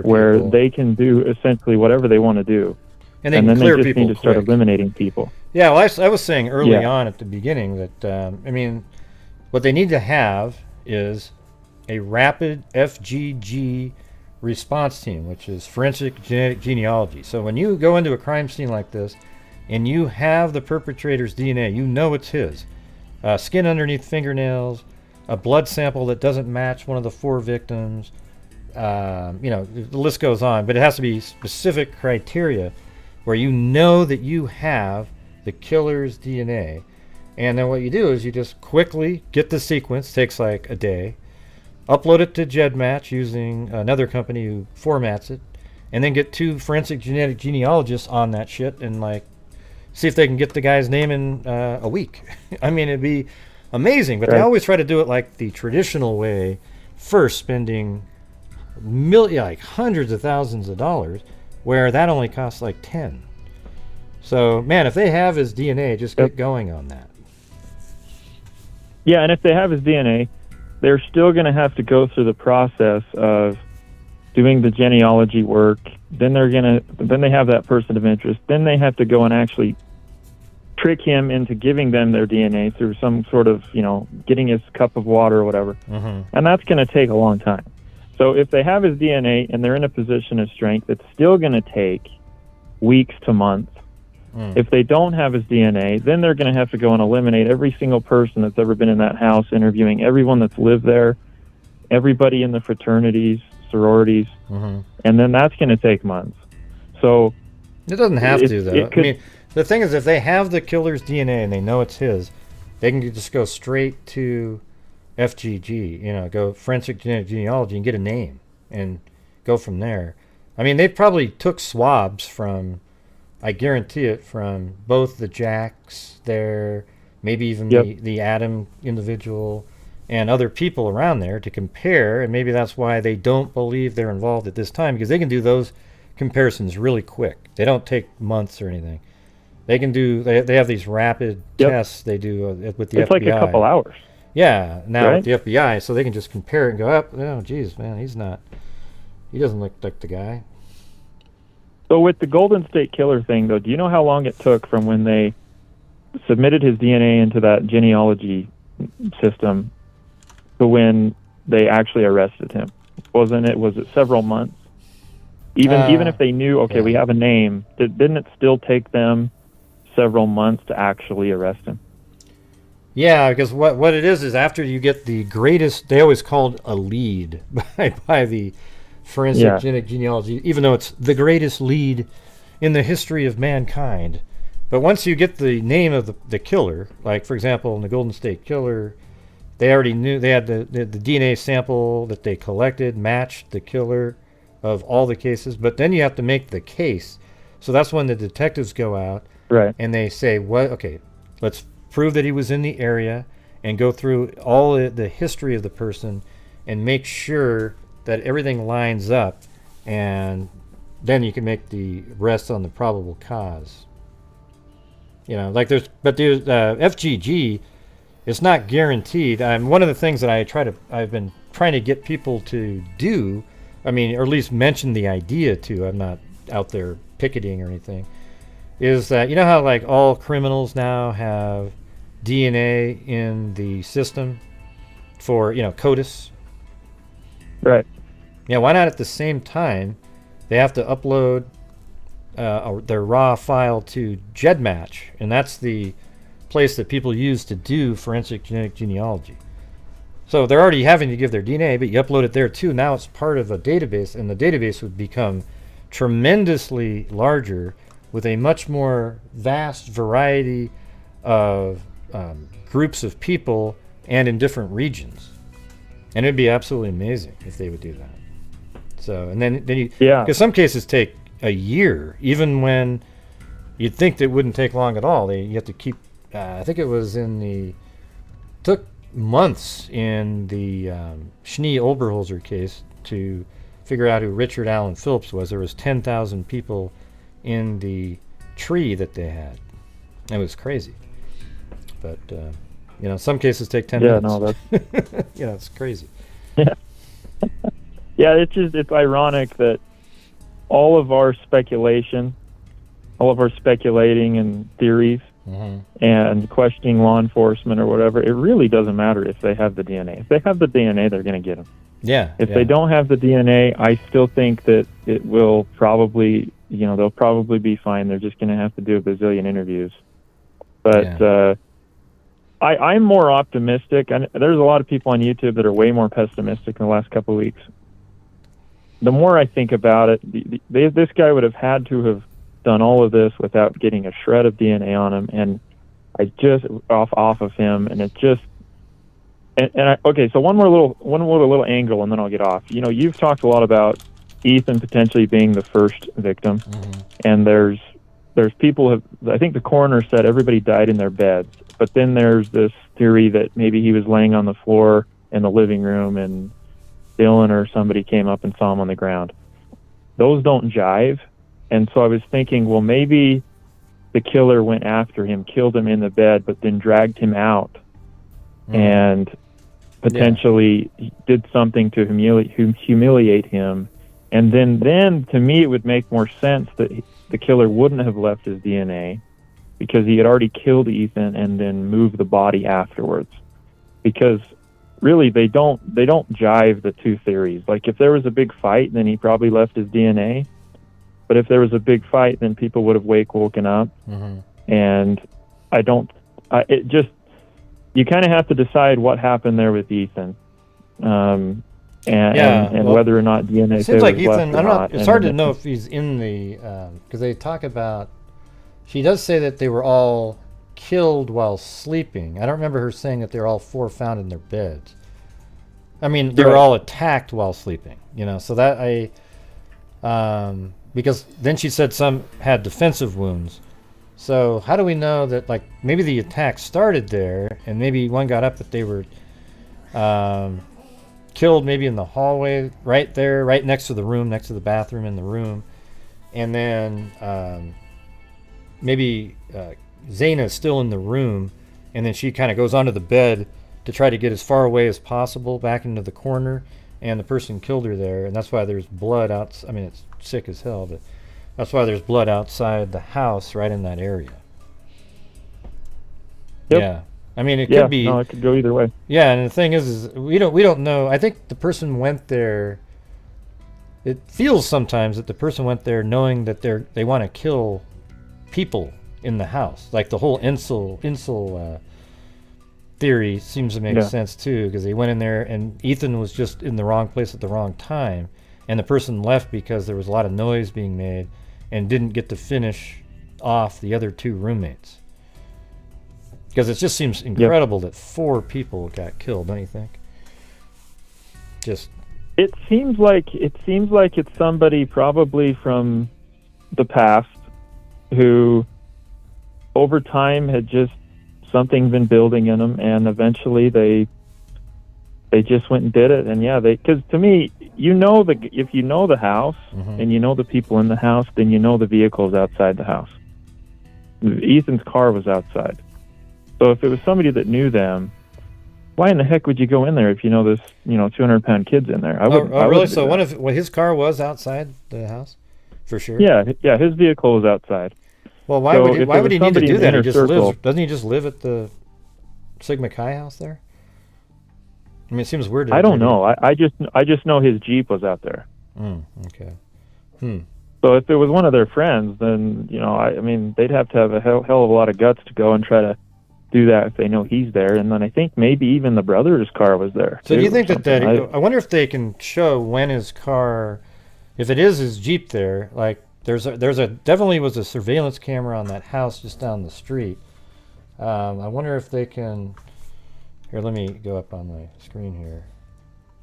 where they can do essentially whatever they want to do. And then they just need to start eliminating people. Yeah, well, I was saying early on at the beginning that, I mean, what they need to have is a rapid FGG response team, which is forensic genetic genealogy. So when you go into a crime scene like this and you have the perpetrator's DNA, you know it's his. Skin underneath fingernails, a blood sample that doesn't match one of the 4 victims. You know, the list goes on, but it has to be specific criteria where you know that you have the killer's DNA. And then what you do is you just quickly get the sequence, takes like a day, upload it to GEDmatch using another company who formats it, and then get 2 forensic genetic genealogists on that shit and like see if they can get the guy's name in a week. I mean, it'd be amazing, but they always try to do it like the traditional way first, spending like hundreds of thousands of dollars, where that only costs like 10. So, man, if they have his DNA, just get going on that. Yeah, and if they have his DNA, they're still going to have to go through the process of doing the genealogy work. Then they have that person of interest. Then they have to go and actually trick him into giving them their DNA through some sort of, you know, getting his cup of water or whatever. Mm-hmm. And that's going to take a long time. So if they have his DNA and they're in a position of strength, it's still going to take weeks to months. If they don't have his DNA, then they're going to have to go and eliminate every single person that's ever been in that house, interviewing everyone that's lived there, everybody in the fraternities, sororities, and then that's going to take months. So it doesn't have to, though. I mean, the thing is, if they have the killer's DNA and they know it's his, they can just go straight to FGG, you know, go forensic genetic genealogy and get a name and go from there. I mean, they probably took swabs from, I guarantee it, from both the Jacks there, maybe even the Adam individual, and other people around there to compare, and maybe that's why they don't believe they're involved at this time, because they can do those comparisons really quick. They don't take months or anything. They can do, they have these rapid tests they do with the FBI. It's like a couple hours. Yeah, now with the FBI, so they can just compare it and go, oh, geez, man, he doesn't look like the guy. So with the Golden State Killer thing, though, do you know how long it took from when they submitted his DNA into that genealogy system to when they actually arrested him? Was it several months? Even if they knew, we have a name, didn't it still take them several months to actually arrest him? Yeah, because what it is after you get the greatest, they always called a lead by the forensic genetic genealogy, even though it's the greatest lead in the history of mankind. But once you get the name of the killer, like for example in the Golden State Killer, they already knew, they had the DNA sample that they collected matched the killer of all the cases, but then you have to make the case. So that's when the detectives go out and they say, let's prove that he was in the area and go through all the history of the person and make sure that everything lines up, and then you can make the arrest on the probable cause. You know, like there's FGG, it's not guaranteed. One of the things that I've been trying to get people to do, I mean, or at least mention the idea to, I'm not out there picketing or anything, is that, you know how like all criminals now have DNA in the system for, CODIS? Right. Yeah, why not at the same time they have to upload their raw file to GEDmatch, and that's the place that people use to do forensic genetic genealogy. So they're already having to give their DNA, but you upload it there too. Now it's part of a database, and the database would become tremendously larger with a much more vast variety of groups of people and in different regions. And it'd be absolutely amazing if they would do that. So, and then you, because some cases take a year, even when you'd think that it wouldn't take long at all. You have to keep, I think it was took months in the Schnee Oberholzer case to figure out who Richard Allen Phillips was. There was 10,000 people in the tree that they had. It was crazy. But, some cases take 10 minutes. No, that's... it's crazy. Yeah. Yeah, it's ironic that all of our speculating and theories and questioning law enforcement or whatever, it really doesn't matter if they have the DNA. If they have the DNA, they're going to get them. Yeah. If they don't have the DNA, I still think that it will probably, they'll probably be fine. They're just going to have to do a bazillion interviews. But I'm more optimistic. And there's a lot of people on YouTube that are way more pessimistic in the last couple of weeks. The more I think about it, this guy would have had to have done all of this without getting a shred of DNA on him, and I just off of him, and it just okay. So one more little angle, and then I'll get off. You've talked a lot about Ethan potentially being the first victim, and there's people I think the coroner said everybody died in their beds, but then there's this theory that maybe he was laying on the floor in the living room and Dylan or somebody came up and saw him on the ground. Those don't jive. And so I was thinking, well, maybe the killer went after him, killed him in the bed, but then dragged him out and potentially did something to humiliate him. And then to me, it would make more sense that the killer wouldn't have left his DNA because he had already killed Ethan and then moved the body afterwards. Because really, they don't jive, the two theories. Like, if there was a big fight, then he probably left his DNA. But if there was a big fight, then people would have woken up. And you kind of have to decide what happened there with Ethan. And whether or not DNA it seems like was Ethan, left or not. It's hard to know if he's in the, because they talk about, she does say that they were all killed while sleeping. I don't remember her saying that they were all four found in their beds. I mean, they were all attacked while sleeping, so that because then she said some had defensive wounds. So how do we know that, like, maybe the attack started there and maybe one got up, but they were killed maybe in the hallway right there, right next to the room, next to the bathroom in the room. And then maybe Xana is still in the room, and then she kind of goes onto the bed to try to get as far away as possible back into the corner, and the person killed her there, and that's why there's blood out. I mean, it's sick as hell, but that's why there's blood outside the house right in that area. Yep. Yeah. I mean, it could be. No, it could go either way. Yeah, and the thing is we don't know. I think the person went there. It feels sometimes that the person went there knowing that they want to kill people in the house. Like the whole incel theory seems to make sense too, because they went in there and Ethan was just in the wrong place at the wrong time, and the person left because there was a lot of noise being made and didn't get to finish off the other two roommates. Because it just seems incredible that 4 people got killed, don't you think? It seems like it's somebody probably from the past who over time had just something been building in them, and eventually they just went and did it. And because to me, if you know the house and you know the people in the house, then you know the vehicles outside the house. Ethan's car was outside. So if it was somebody that knew them, why in the heck would you go in there if you know this, 200-pound kid's in there? Really? So his car was outside the house, for sure. Yeah, his vehicle was outside. Well, why would he need to do that? Doesn't he just live at the Sigma Chi house there? I mean, it seems weird. I don't know. I just know his Jeep was out there. Okay. So if it was one of their friends, then, I mean, they'd have to have a hell of a lot of guts to go and try to do that if they know he's there. And then I think maybe even the brother's car was there. So too, do you think or that something. I wonder if they can show when his car, if it is his Jeep there, like definitely was a surveillance camera on that house just down the street. I wonder if they can, here, let me go up on my screen here.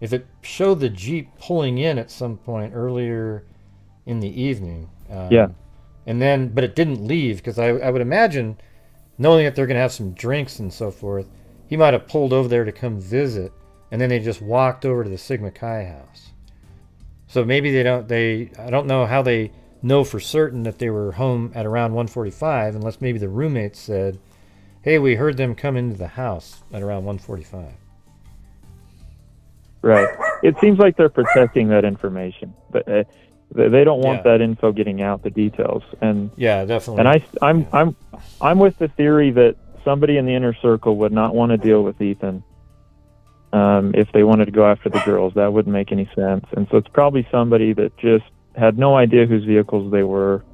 If it showed the Jeep pulling in at some point earlier in the evening. Yeah. And then, but it didn't leave, because I would imagine, knowing that they're going to have some drinks and so forth, he might have pulled over there to come visit, and then they just walked over to the Sigma Chi house. So maybe I don't know how they know for certain that they were home at around 1:45, unless maybe the roommates said, hey, we heard them come into the house at around 1:45. Right. It seems like they're protecting that information, but they don't want that info getting out, the details. And yeah, definitely. And I'm with the theory that somebody in the inner circle would not want to deal with Ethan if they wanted to go after the girls. That wouldn't make any sense. And so it's probably somebody that just had no idea whose vehicles they were,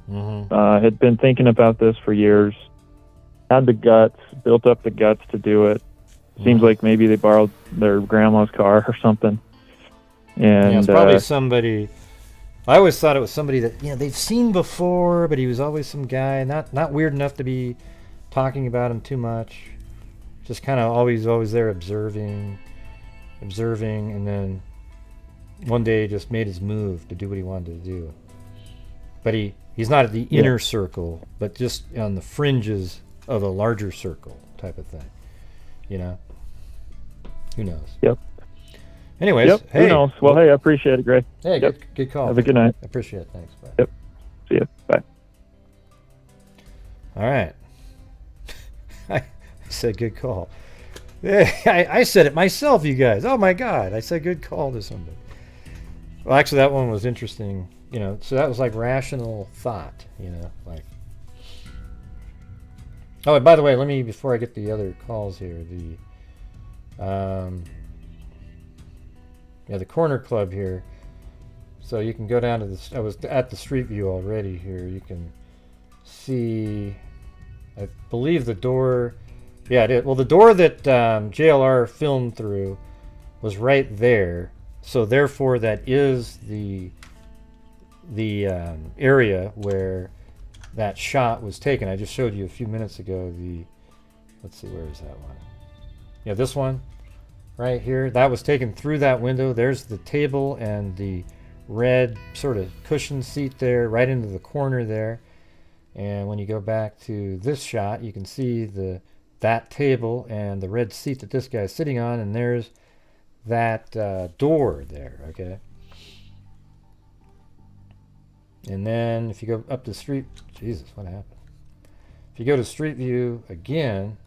had been thinking about this for years, had the guts, built up the guts to do it. Seems like maybe they borrowed their grandma's car or something. And yeah, it's probably somebody. I always thought it was somebody that they've seen before, but he was always some guy, not weird enough to be talking about him too much. Just kind of always there observing, and then one day just made his move to do what he wanted to do. But he's not at the inner circle, but just on the fringes of a larger circle type of thing. Who knows? Yep. Anyways, hey. Who knows? Well, hey, I appreciate it, Gray. Hey, good call. Have a good night. I appreciate it. Thanks. Bye. Yep. See ya. Bye. All right. I said good call. I said it myself, you guys. Oh my God. I said good call to somebody. Well, actually, that one was interesting. So that was like rational thought, like. Oh, and by the way, let me, before I get the other calls here, the Corner Club here. So you can go down to I was at the street view already here. You can see, I believe the door, yeah, it is. Well, the door that JLR filmed through was right there. So therefore that is the area where that shot was taken. I just showed you a few minutes ago let's see, where is that one? Yeah, this one right here. That was taken through that window. There's the table and the red sort of cushion seat there, right into the corner there. And when you go back to this shot, you can see that table and the red seat that this guy's sitting on, and there's that door there, okay? And then if you go up the street, Jesus, what happened? If you go to Street View again,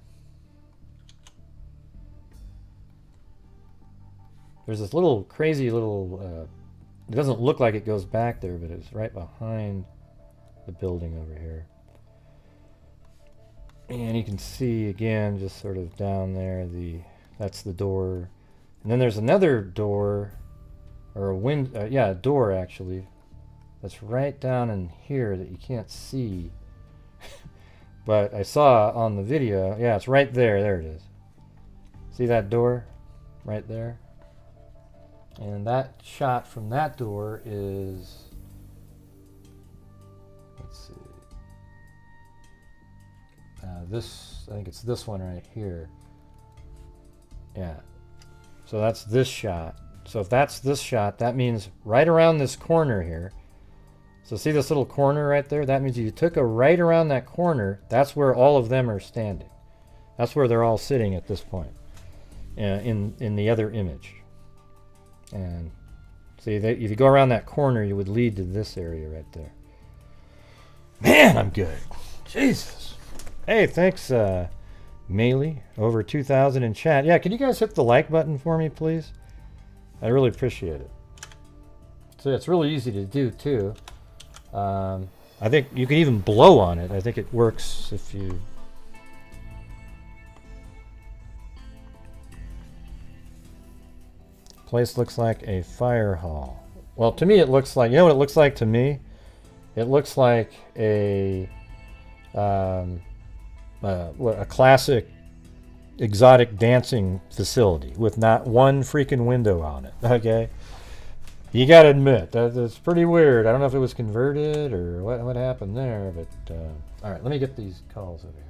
there's this little crazy little, it doesn't look like it goes back there, but it's right behind the building over here. And you can see again, just sort of down there, that's the door. And then there's another door, or a window, a door actually, that's right down in here that you can't see. But I saw on the video, yeah, it's right there. There it is. See that door right there? And that shot from that door is, let's see, I think it's this one right here. Yeah. So that's this shot. So if that's this shot, that means right around this corner here. So see this little corner right there? That means you took a right around that corner. That's where all of them are standing. That's where they're all sitting at this point in the other image. And see, if you go around that corner, you would lead to this area right there. Man, I'm good. Jesus. Hey, thanks, Maylee. Over 2,000 in chat. Yeah, can you guys hit the like button for me, please? I really appreciate it. So it's really easy to do, too. I think you can even blow on it. I think it works if you... Place looks like a fire hall. Well, to me, it looks like, you know what it looks like to me? It looks like a classic exotic dancing facility with not one freaking window on it. Okay, you got to admit that's pretty weird. I don't know if it was converted or what happened there, but all right, let me get these calls over here.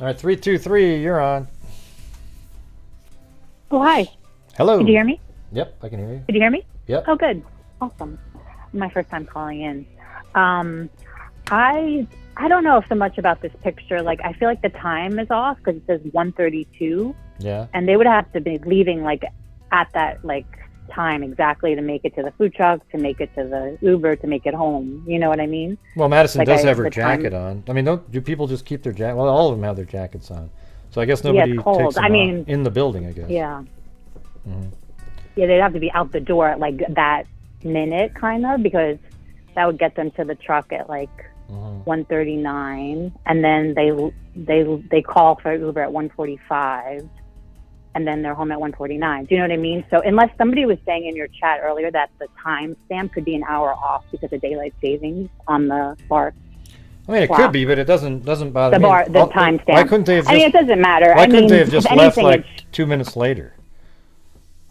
All right, 323, you're on. Oh, hi. Hello. Did you hear me? Yep, I can hear you. Did you hear me? Yep. Oh, good. Awesome. My first time calling in. I don't know so much about this picture. Like, I feel like the time is off because it says 1:32. Yeah. And they would have to be leaving like at that like time exactly to make it to the food truck, to make it to the Uber, to make it home. You know what I mean? Well, Madison Like does have her the time- jacket on. I mean, do people just keep their jacket? Well, all of them have their jackets on. So I guess nobody it's cold. takes them I off mean, in the building, I guess. Yeah. Mhm. Yeah, they'd have to be out the door at like that minute, kind of, because that would get them to the truck at like 1:39, and then they call for Uber at 1:45, and then they're home at 1:49. Do you know what I mean? So unless somebody was saying in your chat earlier that the time stamp could be an hour off because of daylight savings on the bar. I mean, it Wow. could be, but it doesn't bother me. The time stamp. Why couldn't they have just? I mean, it doesn't matter. Why couldn't they have if just left anything, like it's- 2 minutes later?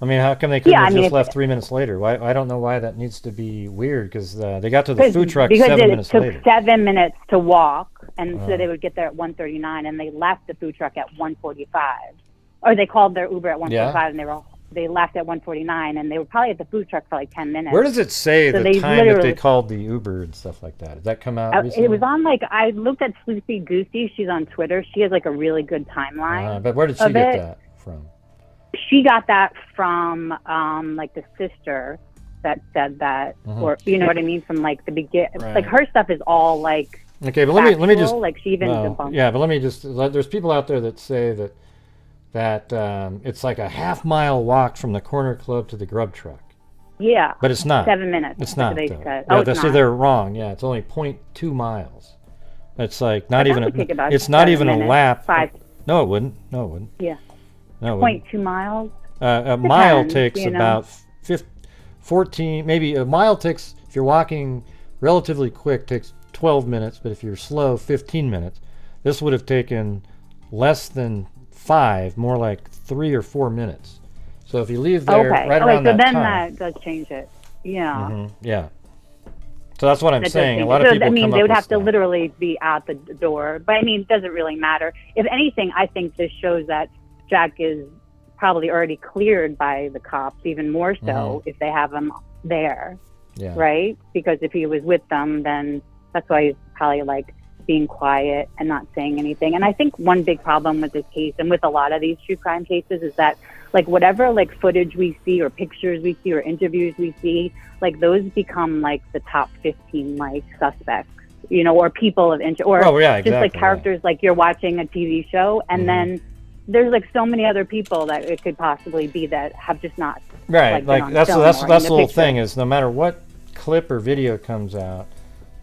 I mean, how come they couldn't Yeah, I have mean, just if- left 3 minutes later? Why? I don't know why that needs to be weird, because they got to the food truck because 7 minutes it took later. 7 minutes to walk, and so they would get there at 1:39, and they left the food truck at 1:45, or they called their Uber at 1:45, and they left at 1:49, and they were probably at the food truck for like 10 minutes. Where does it say So the they time that they literally- called the Uber and stuff like that? Did that come out recently? It was on like, I looked at Sleepy Goosey. She's on Twitter. She has like a really good timeline. But where did she of get it. that from? She got that from like the sister that said that, or you know what I mean, from like the begin. Right. Like her stuff is all like Okay, but let me just factual, like she even debunked. yeah, but let me just. There's people out there that say that it's like a half-mile walk from the corner club to the Grub Truck. Yeah, But it's not. 7 minutes. It's that's what not. They Though. said. Yeah, Oh, it's see, not. they're wrong. Yeah, it's only 0.2 miles. It's like not That even. would take about It's not 7 even a minutes, lap. 5. No, it wouldn't. No, it wouldn't. Yeah. No, it wouldn't. 0.2 miles. A mile Depends, takes you know. about 14, maybe a mile takes, if you're walking relatively quick, takes 12 minutes, but if you're slow, 15 minutes. This would have taken less than 5, more like 3 or 4 minutes. So if you leave there Okay. right So around then that time. that does change it. Yeah. Yeah. So that's what I'm That does saying. A change lot it. of So, people I mean, come they up would with have to stuff. literally be at the door. But I mean, it doesn't really matter. If anything, I think this shows that Jack is probably already cleared by the cops, even more so if they have him there. Yeah. Right? Because if he was with them, then that's why he's probably like being quiet and not saying anything. And I think one big problem with this case and with a lot of these true crime cases is that like whatever like footage we see or pictures we see or interviews we see, like those become like the top 15 like suspects, you know, or people of interest, or Oh, yeah, just like exactly, characters like you're watching a TV show and then there's like so many other people that it could possibly be that have just not Right, been like on that's film that's or that's in the a whole picture. thing is no matter what clip or video comes out,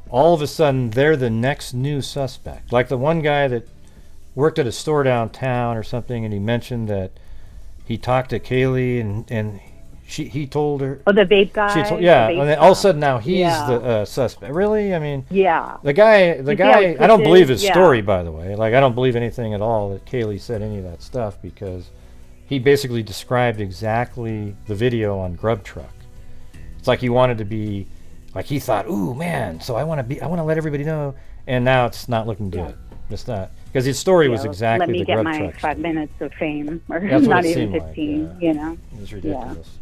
all of a sudden they're the next new suspect. Like the one guy that worked at a store downtown or something, and he mentioned that he talked to Kaylee and he told her. Oh, the vape guy. She told, the yeah, vape and then guy. all of a sudden now he's Yeah. the suspect. Really? I mean, Yeah. the guy. You see how it I don't switches? believe his Yeah. story, by the way. Like I don't believe anything at all that Kaylee said any of that stuff because he basically described exactly the video on Grub Truck. It's like he wanted to be, like he thought, ooh man, so I want to let everybody know, and now it's not looking good. It's not because his story was Yeah, exactly let me the get Grub my Truck. 5 minutes of fame, or That's what not it even seemed like, 15. yeah. You know. It was ridiculous.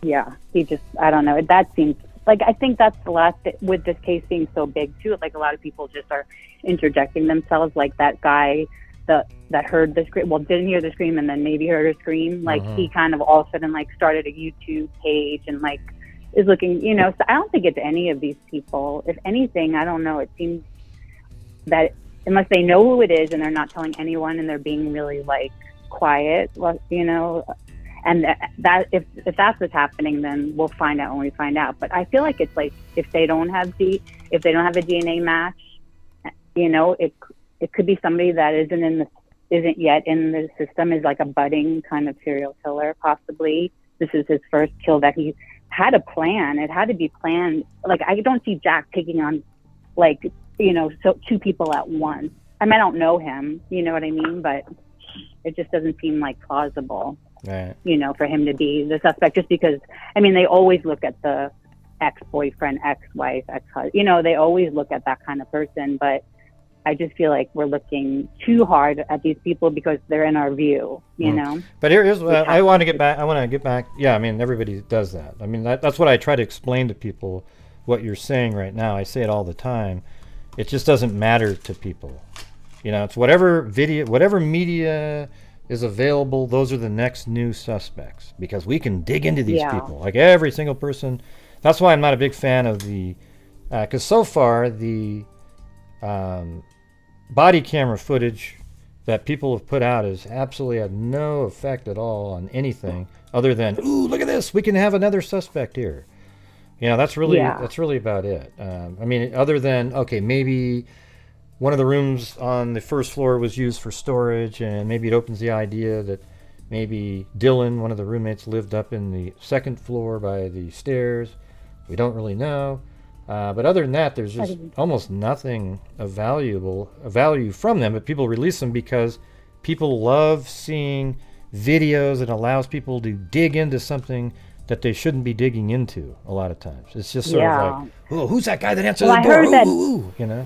Yeah, he just, I don't know. That seems like, I think that's the last with this case being so big too. Like a lot of people just are interjecting themselves. Like that guy that heard the scream, well, didn't hear the scream and then maybe heard her scream. Like he kind of all of a sudden like started a YouTube page and like is looking, you know. So I don't think it's any of these people. If anything, I don't know. It seems that unless they know who it is and they're not telling anyone and they're being really like quiet, you know. And that if that's what's happening, then we'll find out when we find out. But I feel like it's like if they don't have a DNA match, you know, it could be somebody that isn't yet in the system, is like a budding kind of serial killer possibly, this is his first kill, that he had a plan. It had to be planned. Like, I don't see Jack taking on, like, you know, so 2 people at once. I mean, I don't know him, you know what I mean? But it just doesn't seem like plausible, Right. you know, for him to be the suspect, just because, I mean, they always look at the ex-boyfriend, ex-wife, ex-husband, you know, they always look at that kind of person. But I just feel like we're looking too hard at these people because they're in our view, you know? But here's what I want to get back. Yeah, I mean, everybody does that. I mean, that's what I try to explain to people, what you're saying right now. I say it all the time. It just doesn't matter to people. You know, it's whatever media is available, those are the next new suspects, because we can dig into these people, like every single person. That's why I'm not a big fan of the, because so far the body camera footage that people have put out has absolutely had no effect at all on anything other than, ooh, look at this, we can have another suspect here. You know, that's really about it. I mean, other than, okay, maybe one of the rooms on the first floor was used for storage, and maybe it opens the idea that maybe Dylan, one of the roommates, lived up in the second floor by the stairs. We don't really know. But other than that, there's just almost nothing of value from them. But people release them because people love seeing videos that allows people to dig into something that they shouldn't be digging into a lot of times. It's just sort of like, oh, who's that guy that answered the door? Ooh, you know?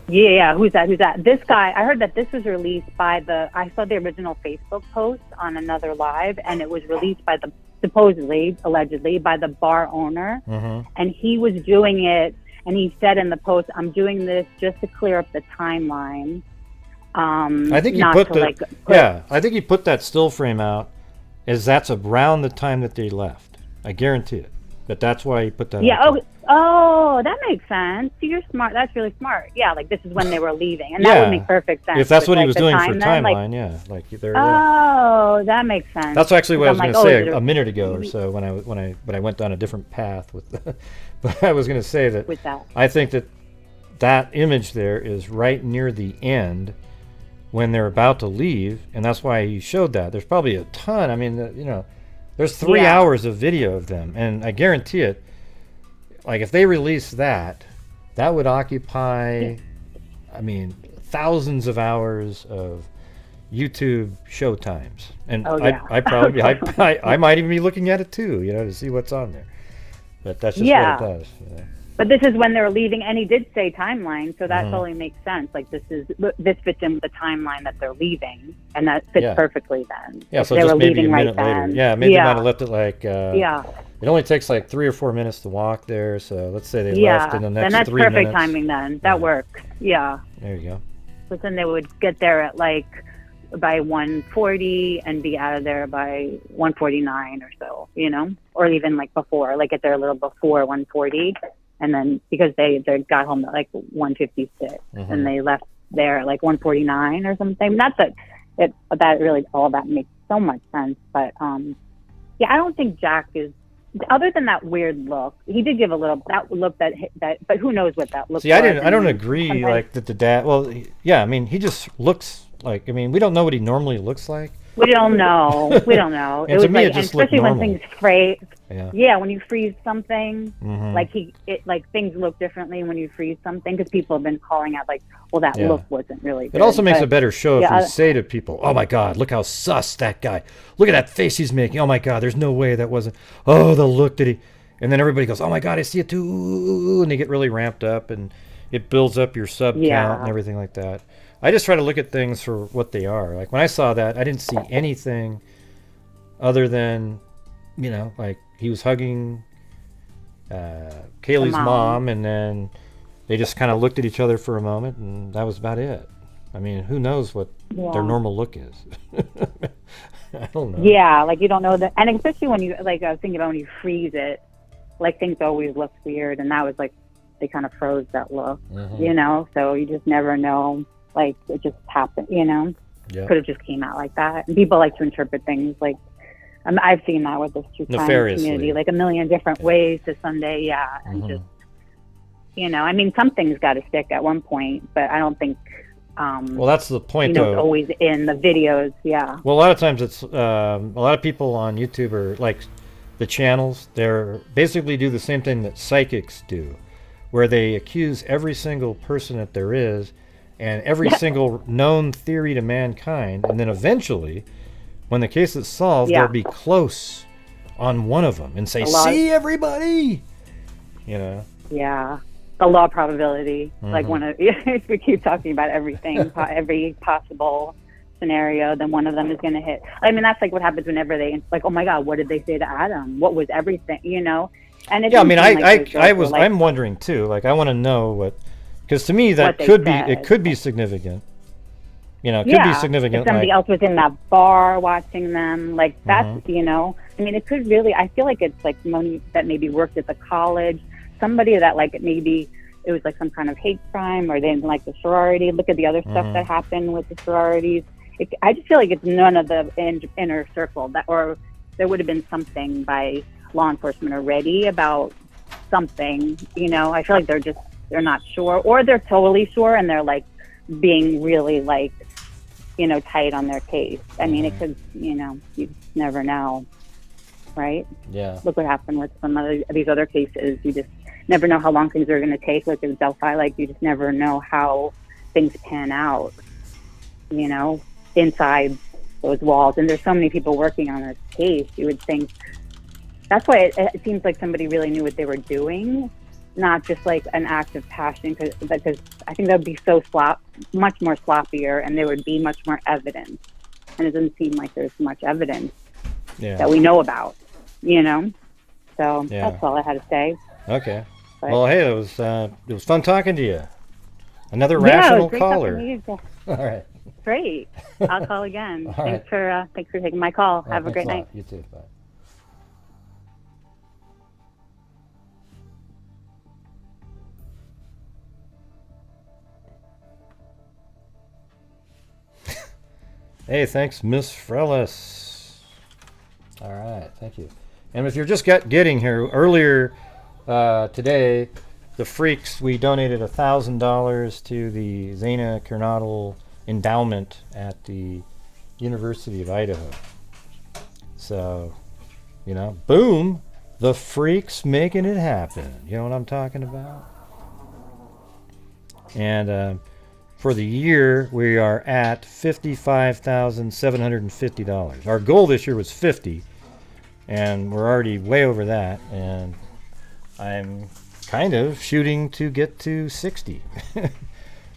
Yeah, who's that? This guy, I heard that this was released by I saw the original Facebook post on another live, and it was released by allegedly, by the bar owner. Mm-hmm. And he was doing it, and he said in the post, I'm doing this just to clear up the timeline. I think I think he put that still frame out as that's around the time that they left. I guarantee it. But that's why he put that out. Oh, that makes sense. So you're smart. That's really smart. Yeah, like this is when they were leaving, and that would make perfect sense. If that's what he was doing for timeline, like that makes sense. That's actually what I was going to say a minute ago or so when I went down a different path with. But I was going to say that, I think that image there is right near the end when they're about to leave, and that's why he showed that. There's probably a ton. I mean, you know, there's 3 hours of video of them, and I guarantee it. Like, if they release that would occupy, I mean, thousands of hours of YouTube show times. And I probably, I might even be looking at it too, you know, to see what's on there. But that's just what it does. You know? But this is when they're leaving, and he did say timeline, so that totally makes sense. Like, this fits in with the timeline that they're leaving, and that fits perfectly then. Yeah, so just maybe a minute later. Yeah, maybe they might have left it like, it only takes like 3 or 4 minutes to walk there, so let's say they left in the next 3 minutes. Then that's perfect timing then. That works. Yeah. There you go. But then they would get there at like by 1:40 and be out of there by 1:49 or so, you know? Or even like before, like get there a little before 1:40. And then because they got home at like 1:56 and they left there at like 1:49 or something. Not that that really all that makes so much sense, but I don't think Jack is, other than that weird look. He did give a little that look that but who knows what that looks. See, I don't agree like that the dad. Well, I mean, he just looks like. I mean, we don't know what he normally looks like. We don't know. And it was to me, like, it just especially looked when normal. things freeze. Yeah, when you freeze something, like things look differently when you freeze something, because people have been calling out like, well, that look wasn't really good. It also makes a better show if you say to people, oh my God, look how sus that guy. Look at that face he's making. Oh my God, there's no way that wasn't. Oh, the look that he. And then everybody goes, oh my God, I see it too. And they get really ramped up, and it builds up your sub count and everything like that. I just try to look at things for what they are. Like when I saw that, I didn't see anything other than, you know, like he was hugging Kaylee's mom, and then they just kind of looked at each other for a moment, and that was about it. I mean, who knows what their normal look is? I don't know. Yeah, like you don't know that. And especially when you, like I was thinking about when you freeze it, like things always look weird, and that was like, they kind of froze that look, you know? So you just never know. Like, it just happened, you know? Could have just came out like that. And people like to interpret things like, I've seen that with this true crime community, like a million different ways to Sunday, and just, you know, I mean, something's got to stick at one point, but I don't think, well, that's the point, you know, it's always in the videos, Well, a lot of times it's, a lot of people on YouTube are like, the channels, they're basically do the same thing that psychics do, where they accuse every single person that there is and every single known theory to mankind, and then eventually, when the case is solved, they'll be close on one of them and say, "See, everybody," you know. Yeah, the law of probability. Like if we keep talking about everything, every possible scenario, then one of them is going to hit. I mean, that's like what happens whenever they like, oh my God, what did they say to Adam? What was everything? You know. And I mean, I'm wondering too. Like, I want to know what, because to me that could be significant. You know, it could be significant. If somebody else was in that bar watching them, like that's, you know, I mean, it could really, I feel like it's like someone that maybe worked at the college, somebody that like maybe it was like some kind of hate crime, or they didn't like the sorority. Look at the other stuff that happened with the sororities. I just feel like it's none of the inner circle, that, or there would have been something by law enforcement already about something, you know. I feel like they're not sure, or they're totally sure and they're like being really like, you know, tight on their case. I mean, it could, you know, you never know, right? Yeah. Look what happened with some of these other cases. You just never know how long things are going to take. Like in Delphi, like you just never know how things pan out, you know, inside those walls. And there's so many people working on this case. You would think that's why it seems like somebody really knew what they were doing, not just like an act of passion, because I think that would be so much more sloppier, and there would be much more evidence. And it doesn't seem like there's much evidence that we know about, you know? So that's all I had to say. Okay. But, well, hey, it was fun talking to you. Another rational caller. All right. Great. I'll call again. Thanks for taking my call. Have a great night. You too. Bye. Hey, thanks, Miss Frellis. All right, thank you. And if you're just getting here, earlier today, the Freaks, we donated $1,000 to the Xana Kernodle endowment at the University of Idaho. So, you know, boom, the Freaks making it happen. You know what I'm talking about? And for the year, we are at $55,750. Our goal this year was $50, and we're already way over that. And I'm kind of shooting to get to $60.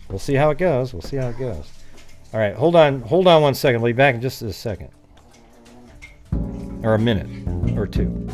We'll see how it goes. All right, hold on 1 second. I'll be back in just a second, or a minute, or two.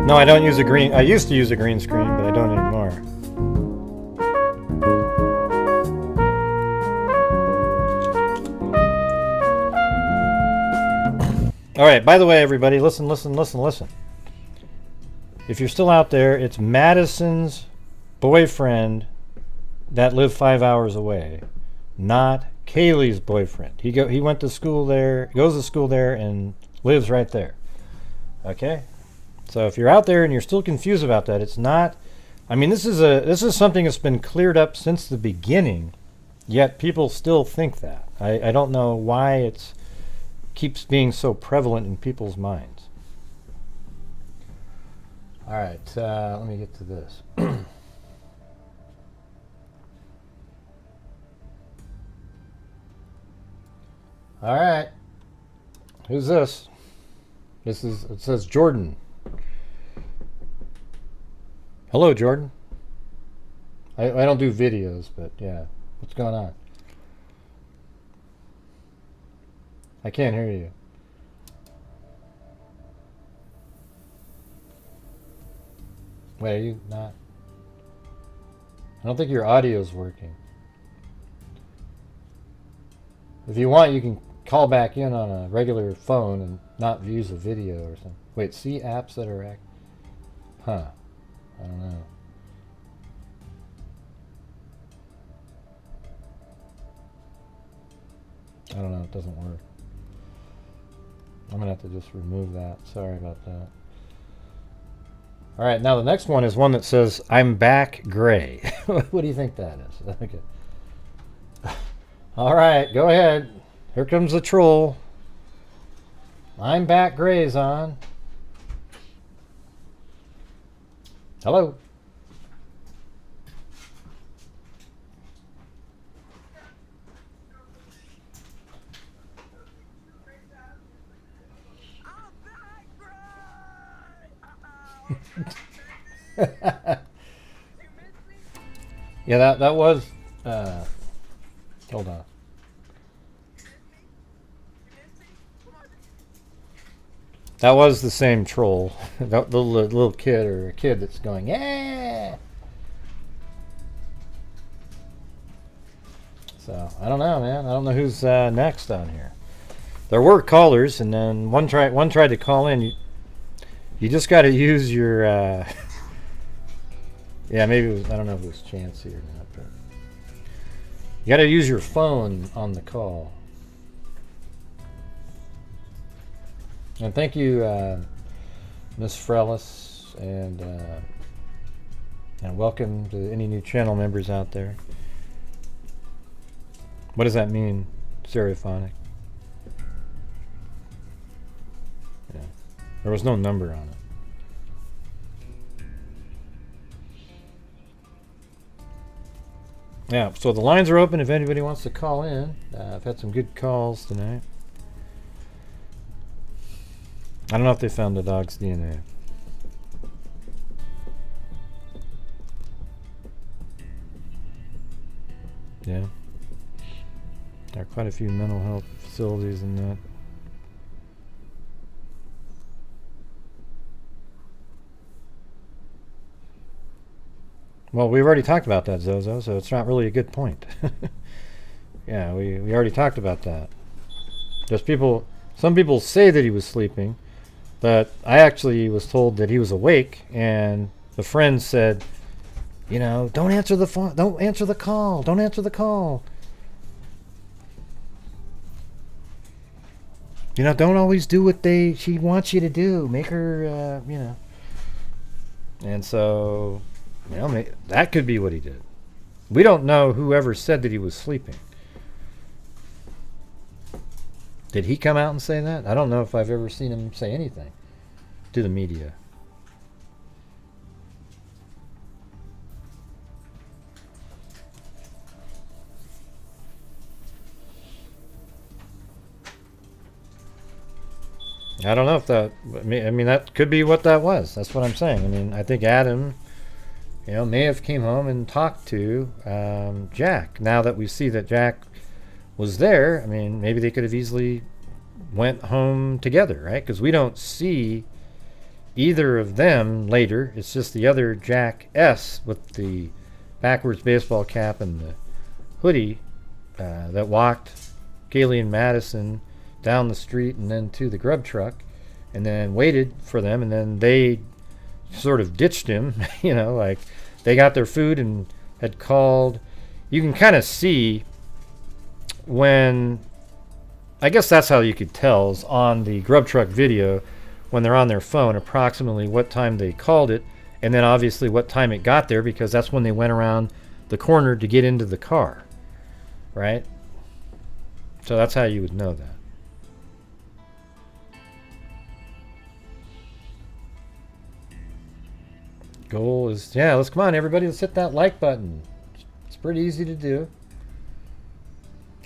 No, I don't use a green. I used to use a green screen, but I don't anymore. All right, by the way, everybody, listen. If you're still out there, it's Madison's boyfriend that lived 5 hours away, not Kaylee's boyfriend. He went to school there, goes to school there, and lives right there. Okay? So if you're out there and you're still confused about that, it's not. I mean, this is something that's been cleared up since the beginning, yet people still think that. I don't know why it keeps being so prevalent in people's minds. All right, let me get to this. All right, who's this? It says Jordan. Hello, Jordan. I don't do videos, but yeah. What's going on? I can't hear you. Wait, are you not? I don't think your audio's working. If you want, you can call back in on a regular phone and not use a video or something. Wait, see apps that are Huh. I don't know. I don't know, it doesn't work. I'm gonna have to just remove that. Sorry about that. Alright, now the next one is one that says, I'm back gray. What do you think that is? Okay. Alright, go ahead. Here comes the troll. I'm back gray's on. Hello. Yeah, that was hold on. That was the same troll. The little kid or a kid that's going, yeah. So I don't know, man. I don't know who's next on here. There were callers, and then one tried to call in. You just got to use your. Yeah, maybe it was, I don't know if it was Chancey or not, but you got to use your phone on the call. And thank you, Miss Frellis, and welcome to any new channel members out there. What does that mean, stereophonic? Yeah, there was no number on it. Yeah, so the lines are open if anybody wants to call in. I've had some good calls tonight. I don't know if they found the dog's DNA. Yeah. There are quite a few mental health facilities in that. Well, we've already talked about that, Zozo, so it's not really a good point. Yeah, we already talked about that. Some people say that he was sleeping, but I actually was told that he was awake, and the friend said, don't answer the phone, don't answer the call, don't answer the call. Don't always do what she wants you to do. Make her, And so, that could be what he did. We don't know whoever said that he was sleeping. Did he come out and say that? I don't know if I've ever seen him say anything to the media. I don't know if that. I mean, that could be what that was. That's what I'm saying. I mean, I think Adam, may have came home and talked to Jack. Now that we see that Jack was there, I mean, maybe they could have easily went home together, right? Because we don't see either of them later. It's just the other Jack S. with the backwards baseball cap and the hoodie that walked Kaylee and Madison down the street and then to the Grub Truck and then waited for them, and then they sort of ditched him, like they got their food and had called. You can kind of see when, I guess that's how you could tell, is on the Grub Truck video, when they're on their phone, approximately what time they called it, and then obviously what time it got there, because that's when they went around the corner to get into the car, right? So that's how you would know that. Goal is, yeah, let's come on everybody, let's hit that like button. It's pretty easy to do.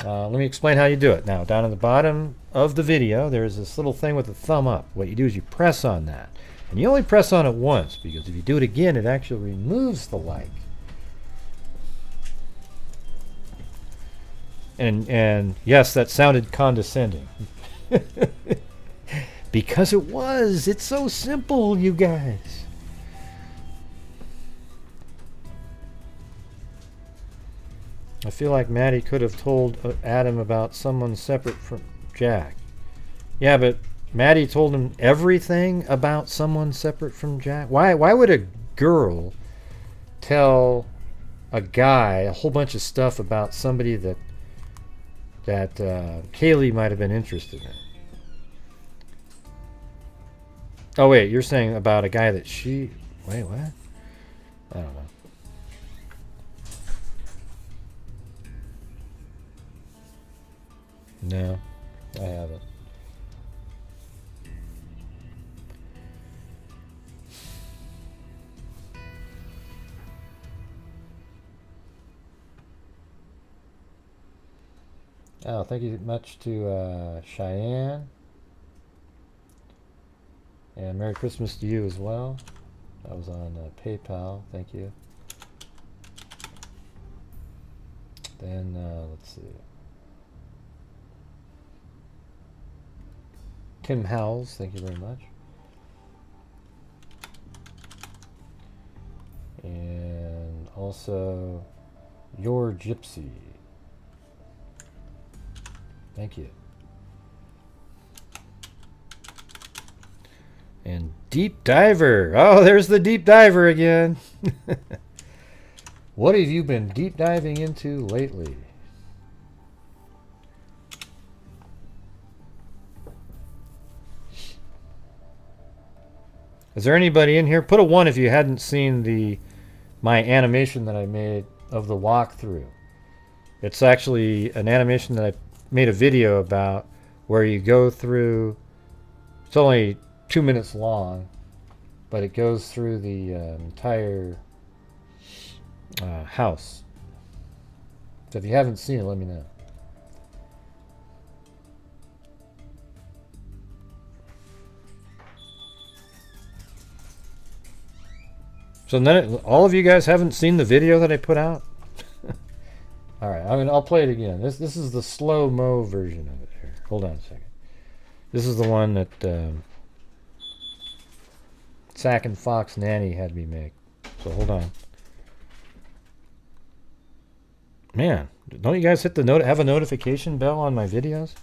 Let me explain how you do it. Now, down at the bottom of the video, there's this little thing with a thumb up. What you do is you press on that. And you only press on it once, because if you do it again, it actually removes the like. And yes, that sounded condescending. Because it was. It's so simple, you guys. I feel like Maddie could have told Adam about someone separate from Jack. Yeah, but Maddie told him everything about someone separate from Jack. Why would a girl tell a guy a whole bunch of stuff about somebody that Kaylee might have been interested in? Oh wait, you're saying about a guy that she... Wait, what? I don't know. No, I haven't. Oh, thank you much to Cheyenne. And Merry Christmas to you as well. That was on PayPal. Thank you. Then, let's see. Kim Howells, thank you very much. And also, Your Gypsy. Thank you. And Deep Diver. Oh, there's the Deep Diver again. What have you been deep diving into lately? Is there anybody in here? Put a 1 if you hadn't seen my animation that I made of the walkthrough. It's actually an animation that I made a video about, where you go through. It's only 2 minutes long, but it goes through the entire house. So if you haven't seen it, let me know. So then, all of you guys haven't seen the video that I put out? All right, I'll play it again. This is the slow-mo version of it here. Hold on a second. This is the one that Sack and Fox Nanny had me make. So hold on. Man, don't you guys hit the have a notification bell on my videos?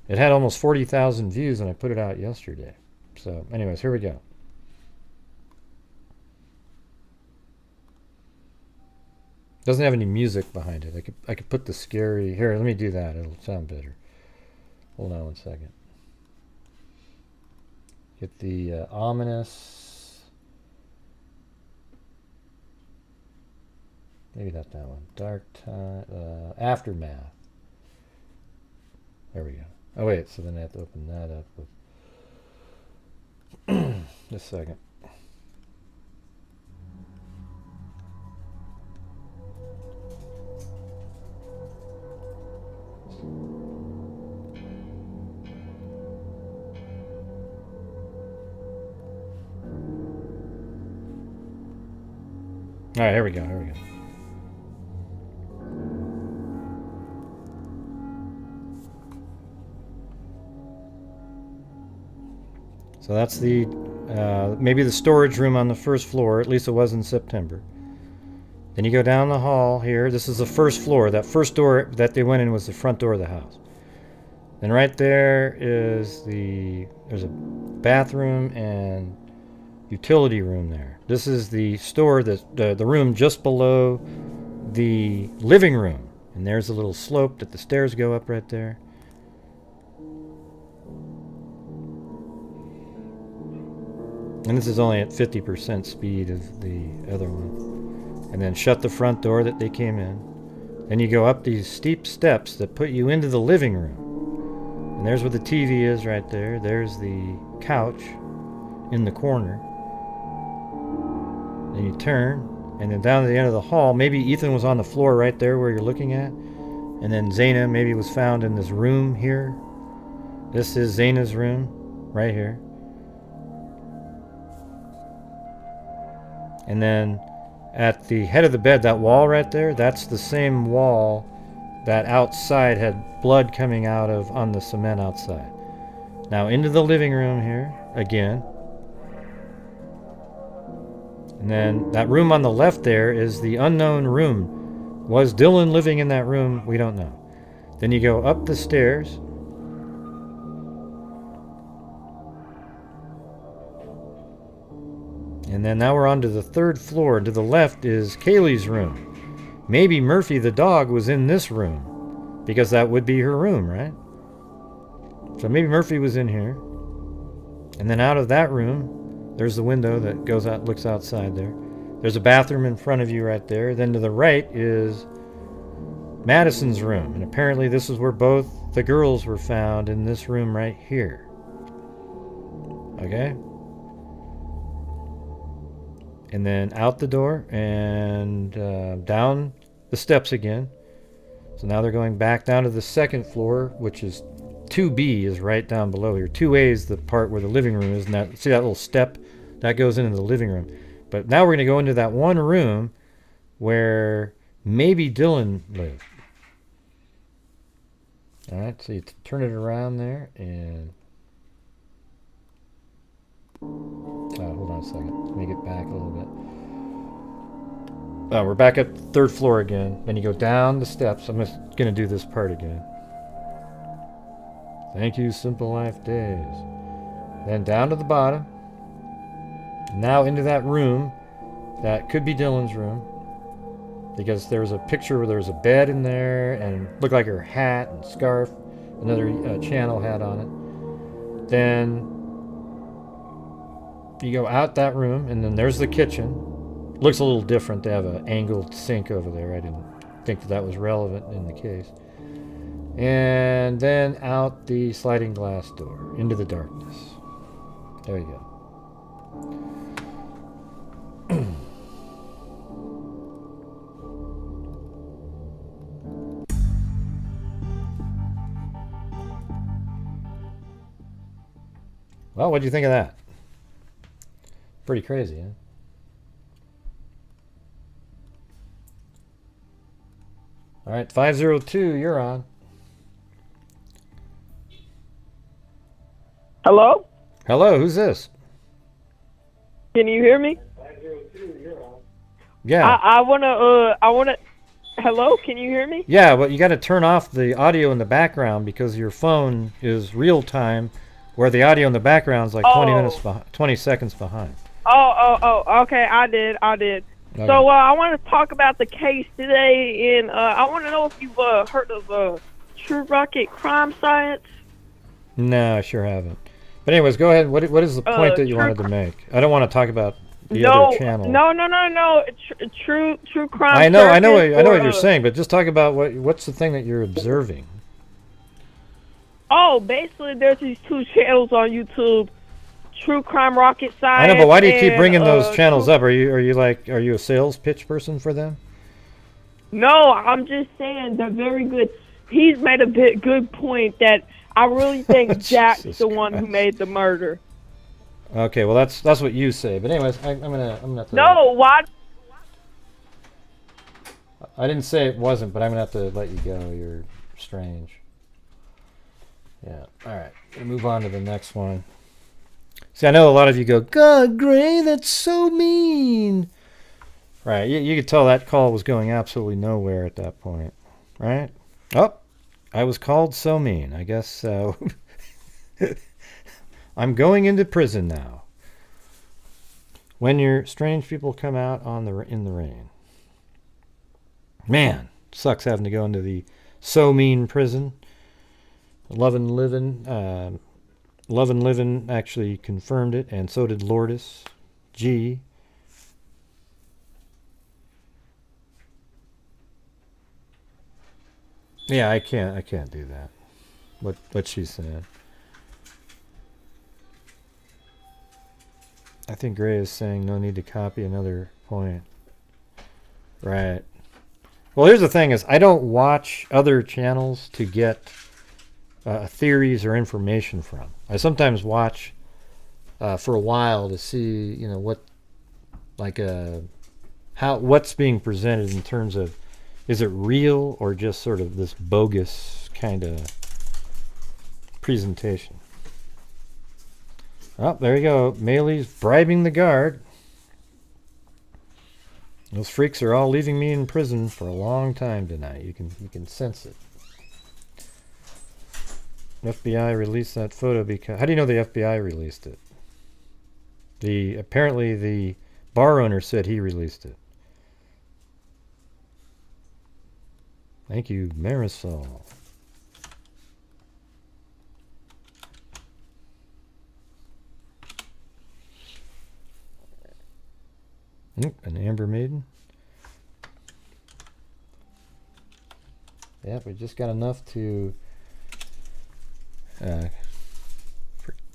It had almost 40,000 views, and I put it out yesterday. So, anyways, here we go. Doesn't have any music behind it. I could put the scary... Here, let me do that. It'll sound better. Hold on one second. Get the ominous... Maybe not that one. Dark time... Aftermath. There we go. Oh, wait. So then I have to open that up with... Just a second. All right, here we go. So that's the maybe the storage room on the first floor. At least it was in September. Then you go down the hall here. This is the first floor. That first door that they went in was the front door of the house. Then right there is there's a bathroom and utility room there. This is the store, the room just below the living room. And there's a little slope that the stairs go up right there. And this is only at 50% speed of the other one. And then shut the front door that they came in. Then you go up these steep steps that put you into the living room. And there's where the TV is right there. There's the couch in the corner. Then you turn, and then down to the end of the hall. Maybe Ethan was on the floor right there where you're looking at. And then Xana maybe was found in this room here. This is Xana's room right here. And then at the head of the bed, that wall right there, that's the same wall that outside had blood coming out of on the cement outside. Now into the living room here again. And then that room on the left there is the unknown room. Was Dylan living in that room? We don't know. Then you go up the stairs. And then now we're on to the third floor. To the left is Kaylee's room. Maybe Murphy the dog was in this room, because that would be her room, right? So maybe Murphy was in here. And then out of that room, there's the window that goes out, looks outside there. There's a bathroom in front of you right there. Then to the right is Madison's room. And apparently this is where both the girls were found, in this room right here. Okay? And then out the door and down the steps again. So now they're going back down to the second floor, which is 2B is right down below here. 2A is the part where the living room is. And that, see that little step? That goes into the living room. But now we're going to go into that one room where maybe Dylan lived. All right, so you turn it around there and... hold on a second. Let me get back a little bit. We're back at the third floor again. Then you go down the steps. I'm just going to do this part again. Thank you, Simple Life Days. Then down to the bottom. Now into that room. That could be Dylan's room. Because there's a picture where there's a bed in there and looked like her hat and scarf. Another channel hat on it. Then you go out that room, and then there's the kitchen. Looks a little different. They have an angled sink over there. I didn't think that was relevant in the case. And then out the sliding glass door into the darkness. There you go. Well, what do you think of that? Pretty crazy, huh? All right, 502, you're on. Hello? Hello, who's this? Can you hear me? 502, you're on. Yeah. I wanna, hello, can you hear me? Yeah, but you got to turn off the audio in the background because your phone is real time, where the audio in the background is like 20 seconds behind. Oh, okay, I did. Okay. So I want to talk about the case today, and I want to know if you've heard of True Rocket Crime Science. No, I sure haven't. But anyways, go ahead. What is the point that you wanted to make? I don't want to talk about the other channel. No. True Crime. I know what you're saying, but just talk about what's the thing that you're observing. Oh, basically, there's these two channels on YouTube. True Crime Rocket Science. I know, but why do you keep bringing those channels up? Are you a sales pitch person for them? No, I'm just saying they're very good. He's made a good point that I really think Jack's the one who made the murder. Okay, well that's what you say. But anyways, I'm gonna have to. No, why? I didn't say it wasn't, but I'm gonna have to let you go. You're strange. Yeah. All right. We'll move on to the next one. See, I know a lot of you go, God, Gray, that's so mean. Right. You could tell that call was going absolutely nowhere at that point. Right? Oh, I was called so mean. I guess so. I'm going into prison now. When your strange people come out in the rain. Man, sucks having to go into the so mean prison. Love and Livin' actually confirmed it, and so did Lourdes G. Yeah, I can't do that. What she said. I think Gray is saying no need to copy another point. Right. Well, here's the thing: is I don't watch other channels to get theories or information from. I sometimes watch for a while to see, what, like, what's being presented in terms of, is it real or just sort of this bogus kind of presentation. Oh, there you go. Maley's bribing the guard. Those freaks are all leaving me in prison for a long time tonight. You can sense it. FBI released that photo because... How do you know the FBI released it? Apparently the bar owner said he released it. Thank you, Marisol. An Amber Maiden. Yep, we just got enough to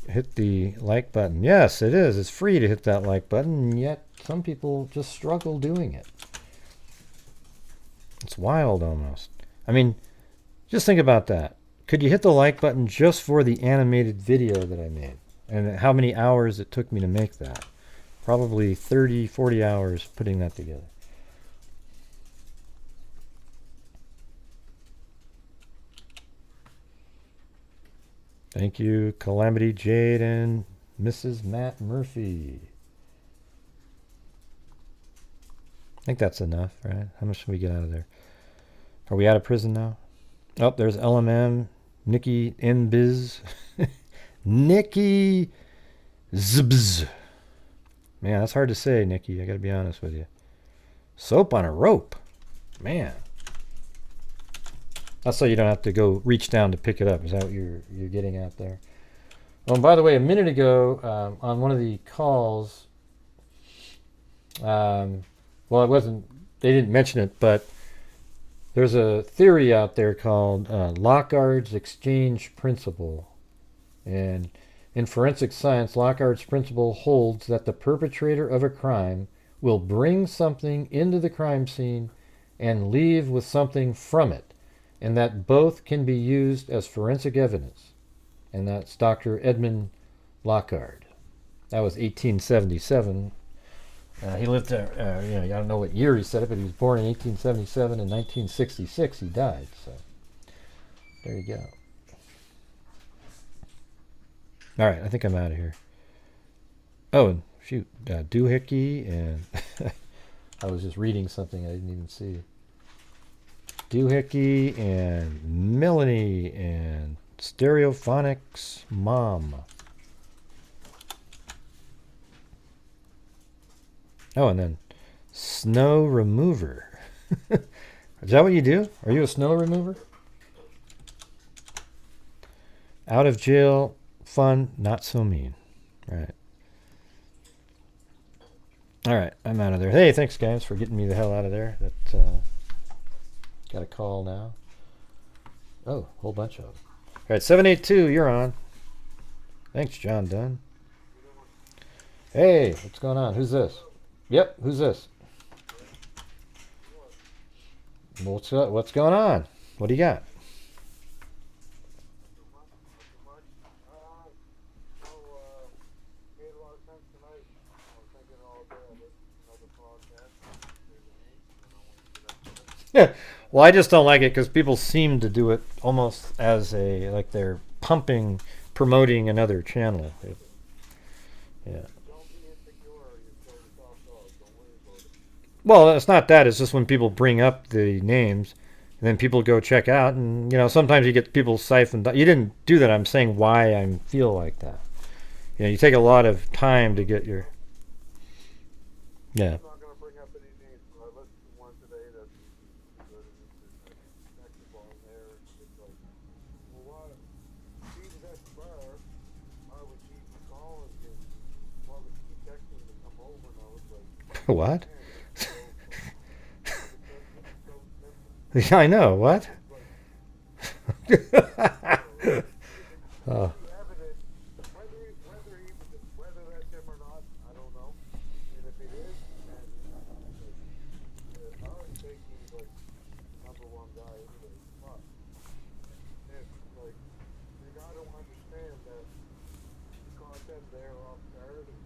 hit the like button. Yes, it is. It's free to hit that like button, and yet some people just struggle doing it. It's wild almost. I mean, just think about that. Could you hit the like button just for the animated video that I made? And how many hours it took me to make that? Probably 30, 40 hours putting that together. Thank you, Calamity Jade and Mrs. Matt Murphy. I think that's enough, right? How much should we get out of there? Are we out of prison now? Oh, there's LMM, Nikki Nbiz. Nikki Zbz. Man, that's hard to say, Nikki. I got to be honest with you. Soap on a rope. Man. That's so you don't have to go reach down to pick it up. Is that what you're getting at there? Oh, and by the way, a minute ago, on one of the calls, well, it wasn't, they didn't mention it, but there's a theory out there called Locard's exchange principle. And in forensic science, Locard's principle holds that the perpetrator of a crime will bring something into the crime scene and leave with something from it, and that both can be used as forensic evidence. And that's Dr. Edmund Locard. That was 1877. He lived there, I don't know what year he said it, but he was born in 1877. In 1966, he died. So there you go. All right, I think I'm out of here. Oh, and shoot, Doohickey, and I was just reading something I didn't even see. Doohickey and Melanie and Stereophonics Mom. Oh, and then Snow Remover. Is that what you do? Are you a snow remover? Out of jail, fun, not so mean. Right. All right, I'm out of there. Hey, thanks, guys, for getting me the hell out of there. That got a call now. Oh, a whole bunch of them. All right, 782, you're on. Thanks, John Dunn. Hey, what's going on? Who's this? Yep, who's this? What's going on? What do you got? Yeah, well, I just don't like it because people seem to do it almost as like they're promoting another channel. Yeah. Well, it's not that. It's just when people bring up the names, and then people go check out, and sometimes you get people siphoned. You didn't do that. I'm saying why I feel like that. You take a lot of time to get your. Yeah. I'm not going to bring up any names, but I listened to one today that's good, and it's detective on there. It's like, well, why? She was at the bar. Why would she be calling him? Why would she be texting him to come over? And I was like, What? man, it's so simple. Yeah, I know. What? Oh. Evidence, whether that's him or not, I don't know. And if it is, then I already think he's like number one guy anyway. But if like the guy don't understand that the content there off guard, and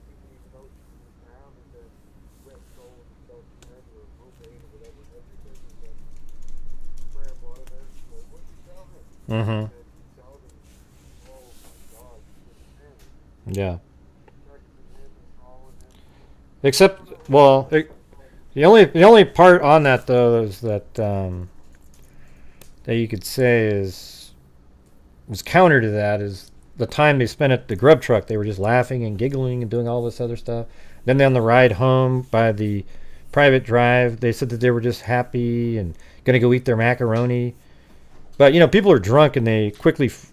he didn't even know she was in town, and then Rick Soul and his best friend or roommate or whatever, everything, and then grab one of them, like, what you tell him? Mm-hmm. And you tell them, oh my God, Yeah. texting him and calling him. Except, well, the only part on that though is that that you could say is counter to that is the time they spent at the Grub Truck. They were just laughing and giggling and doing all this other stuff. Then on the ride home by the private drive, they said that they were just happy and gonna go eat their macaroni. But you know, people are drunk and they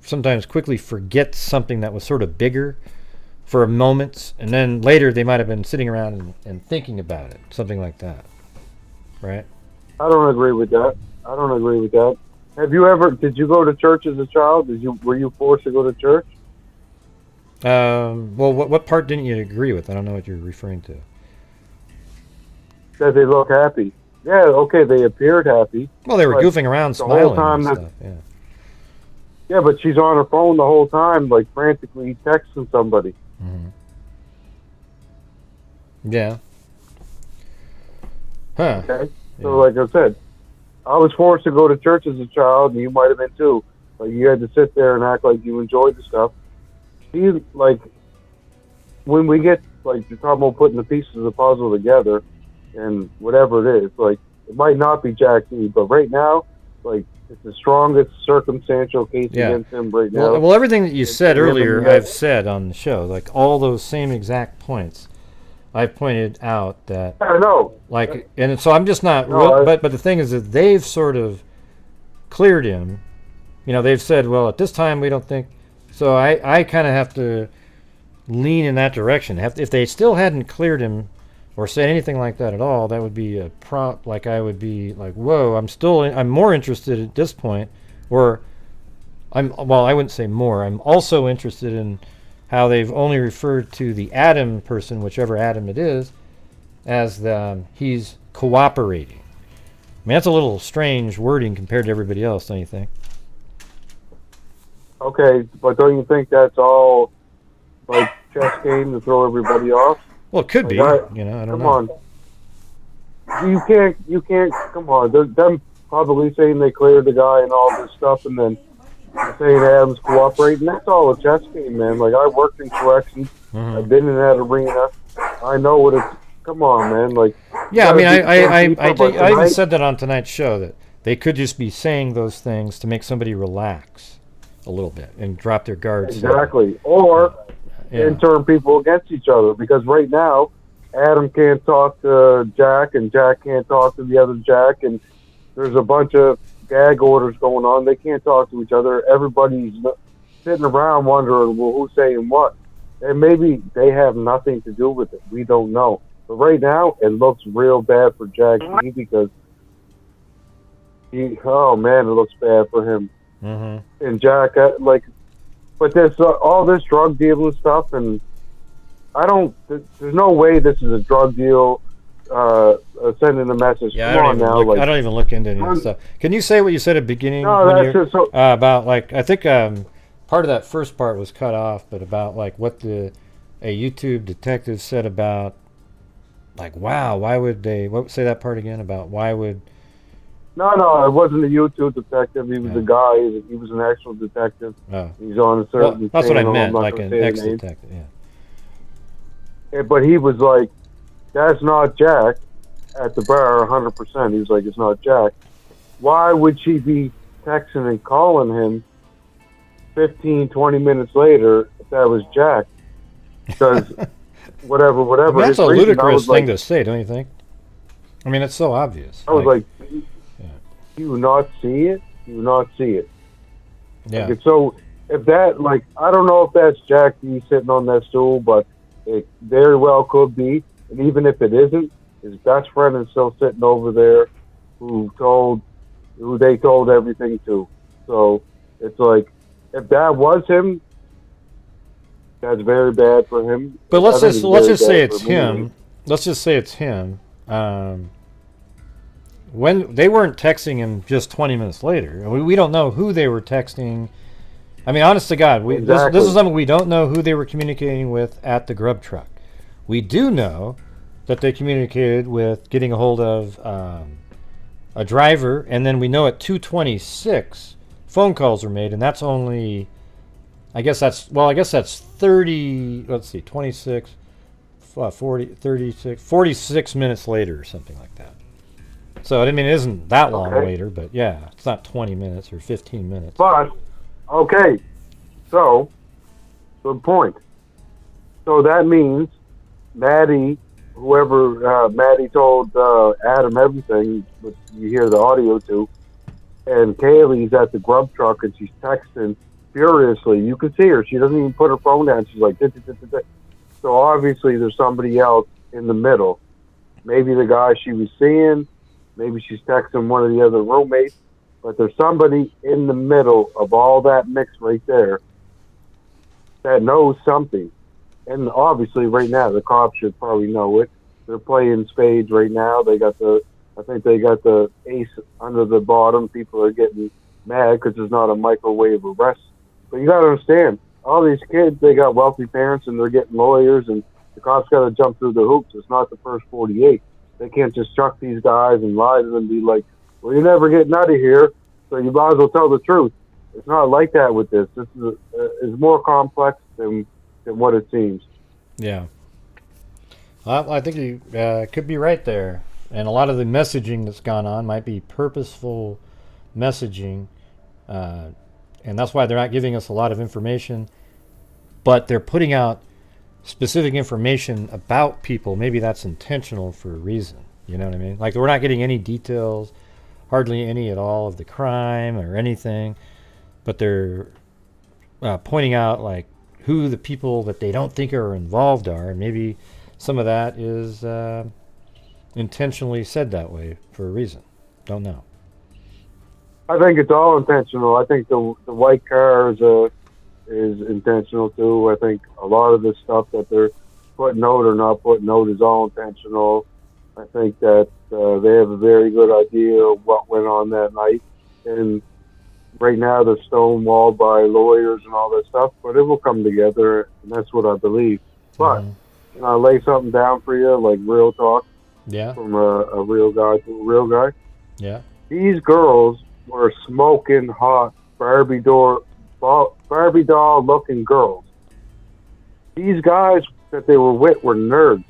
sometimes quickly forget something that was sort of bigger for a moment, and then later they might have been sitting around and thinking about it, something like that, right? I don't agree with that. Did you go to church as a child? Were you forced to go to church? Well, what part didn't you agree with? I don't know what you're referring to. That they look happy. Yeah, okay, they appeared happy. Well, they were goofing around, the whole smiling time and stuff. Yeah. Yeah, but she's on her phone the whole time, like frantically texting somebody. Mm-hmm. Yeah. Huh. Okay? So, like I said, I was forced to go to church as a child, and you might have been too. Like, you had to sit there and act like you enjoyed the stuff. She, like, when we get, like, you're talking about putting the pieces of the puzzle together, and whatever it is, like, it might not be Jack D, but right now, like, it's the strongest circumstantial case against him right now. Well, everything that you said earlier, I've said on the show, like all those same exact points. I've pointed out that. I know. Like, and so I'm just not. But the thing is that they've sort of cleared him. You know, they've said, well, at this time we don't think. So I kind of have to lean in that direction. If they still hadn't cleared him or said anything like that at all, that would be a prompt. Like I would be like, whoa, I'm more interested at this point, or I wouldn't say more. I'm also interested in how they've only referred to the Adam person, whichever Adam it is, as he's cooperating. I mean, that's a little strange wording compared to everybody else, don't you think? Okay, but don't you think that's all like chess game to throw everybody off? Well, it could be. I don't know. Come on. You can't, come on. Them probably saying they cleared the guy and all this stuff, and then saying Adam's cooperating. That's all a chess game, man. Like, I worked in corrections. Mm-hmm. I've been in that arena. I know what it's, come on, man. Like, yeah, I mean, I even said that on tonight's show, that they could just be saying those things to make somebody relax a little bit and drop their guards. Exactly. Or and turn people against each other, because right now Adam can't talk to Jack and Jack can't talk to the other Jack, and there's a bunch of gag orders going on. They can't talk to each other. Everybody's sitting around wondering, well, who's saying what? And maybe they have nothing to do with it. We don't know. But right now it looks real bad for Jack D, because oh man, it looks bad for him. Mm-hmm. And Jack, but there's all this drug dealing stuff, and there's no way this is a drug deal sending a message. Yeah, I don't even look into any of that stuff. Can you say what you said at the beginning? No, that's just so, about, like, I think part of that first part was cut off, but about, like, what a YouTube detective said about, like, wow, why would they, say that part again, about why would... No, it wasn't a YouTube detective. He was a guy. He was an actual detective. Oh. He's on a certain. Well, that's what I meant, like an ex-detective. Yeah. But he was like, "That's not Jack." At the bar, 100%. He was like, "It's not Jack." Why would she be texting and calling him 15, 20 minutes later if that was Jack? Because whatever. I mean, that's His a reason, I ludicrous was thing like, to say, don't you think? I mean, it's so obvious. I was like, you not see it? You not see it? yeah. Like, so if that, like, I don't know if that's Jack D sitting on that stool, but it very well could be. And even if it isn't, his best friend is still sitting over there, who they told everything to. So it's like, if that was him, that's very bad for him. But let's I think just say very bad it's for me. him. Let's just say it's him. When they weren't texting him just 20 minutes later, we don't know who they were texting. I mean, honest to God, Exactly. this is something we don't know who they were communicating with at the Grub Truck. We do know that they communicated with getting a hold of a driver, and then we know at 2:26 phone calls were made, and that's only, I guess that's 30, let's see, 26, 40, 36, 46 minutes later or something like that. So, I mean, it isn't that long later, but yeah, it's not 20 minutes or 15 minutes. But, okay, so, good point. So that means Maddie, whoever Maddie told Adam everything, but you hear the audio too, and Kaylee's at the Grub Truck and she's texting furiously. You can see her. She doesn't even put her phone down. She's like, so obviously there's somebody else in the middle. Maybe the guy she was seeing, maybe she's texting one of the other roommates, but there's somebody in the middle of all that mix right there that knows something. And obviously right now the cops should probably know it. They're playing spades right now. I think they got the ace under the bottom. People are getting mad because there's not a microwave arrest. But you got to understand, all these kids, they got wealthy parents and they're getting lawyers, and the cops got to jump through the hoops. It's not the first 48. They can't just chuck these guys and lie to them and be like, well, you're never getting out of here, so you might as well tell the truth. It's not like that with this. This is more complex than what it seems. Yeah. Well, I think you could be right there. And a lot of the messaging that's gone on might be purposeful messaging. And that's why they're not giving us a lot of information. But they're putting out specific information about people. Maybe that's intentional for a reason. You know what I mean? Like, we're not getting any details, hardly any at all, of the crime or anything. But they're pointing out, like, who the people that they don't think are involved are. And maybe some of that is intentionally said that way for a reason. Don't know. I think it's all intentional. I think the white car is intentional too. I think a lot of the stuff that they're putting out or not putting out is all intentional. I think that they have a very good idea of what went on that night, and right now they're stonewalled by lawyers and all that stuff. But it will come together, and that's what I believe. But can I lay something down for you, like real talk? Yeah. From a real guy to a real guy. Yeah. These girls were smoking hot Barbie doll looking girls. These guys that they were with were nerds.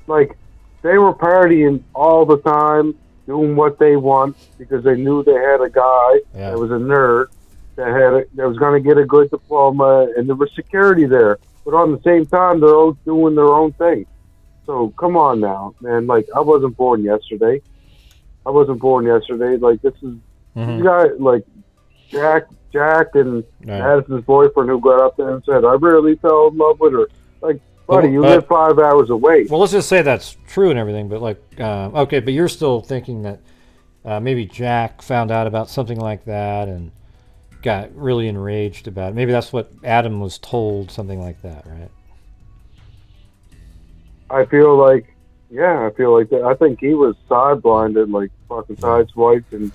Like, they were partying all the time, doing what they want because they knew they had a guy that was a nerd that was going to get a good diploma, and there was security there. But on the same time, they're all doing their own thing. So come on now, man. Like, I wasn't born yesterday. Like, this is these guys, like Jack and Madison's boyfriend, who got up there and said, "I really fell in love with her." Like, buddy, you live 5 hours away. Well, let's just say that's true and everything, but like, okay, but you're still thinking that maybe Jack found out about something like that and got really enraged about it. Maybe that's what Adam was told, something like that, right? I feel like that. I think he was side-blinded, like fucking sideswiped, and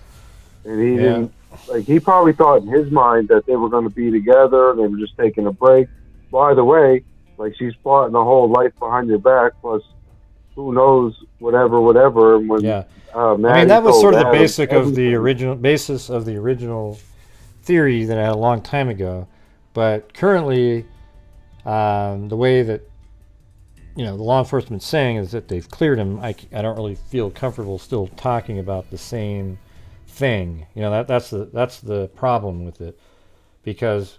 he didn't, like, he probably thought in his mind that they were going to be together, and they were just taking a break. By the way, like, she's plotting a whole life behind your back, plus who knows, whatever. And when, I mean, that was sort of the basis of the original theory that I had a long time ago. But currently, the way that, you know, the law enforcement's saying is that they've cleared him. I don't really feel comfortable still talking about the same thing. You know, that's the problem with it, because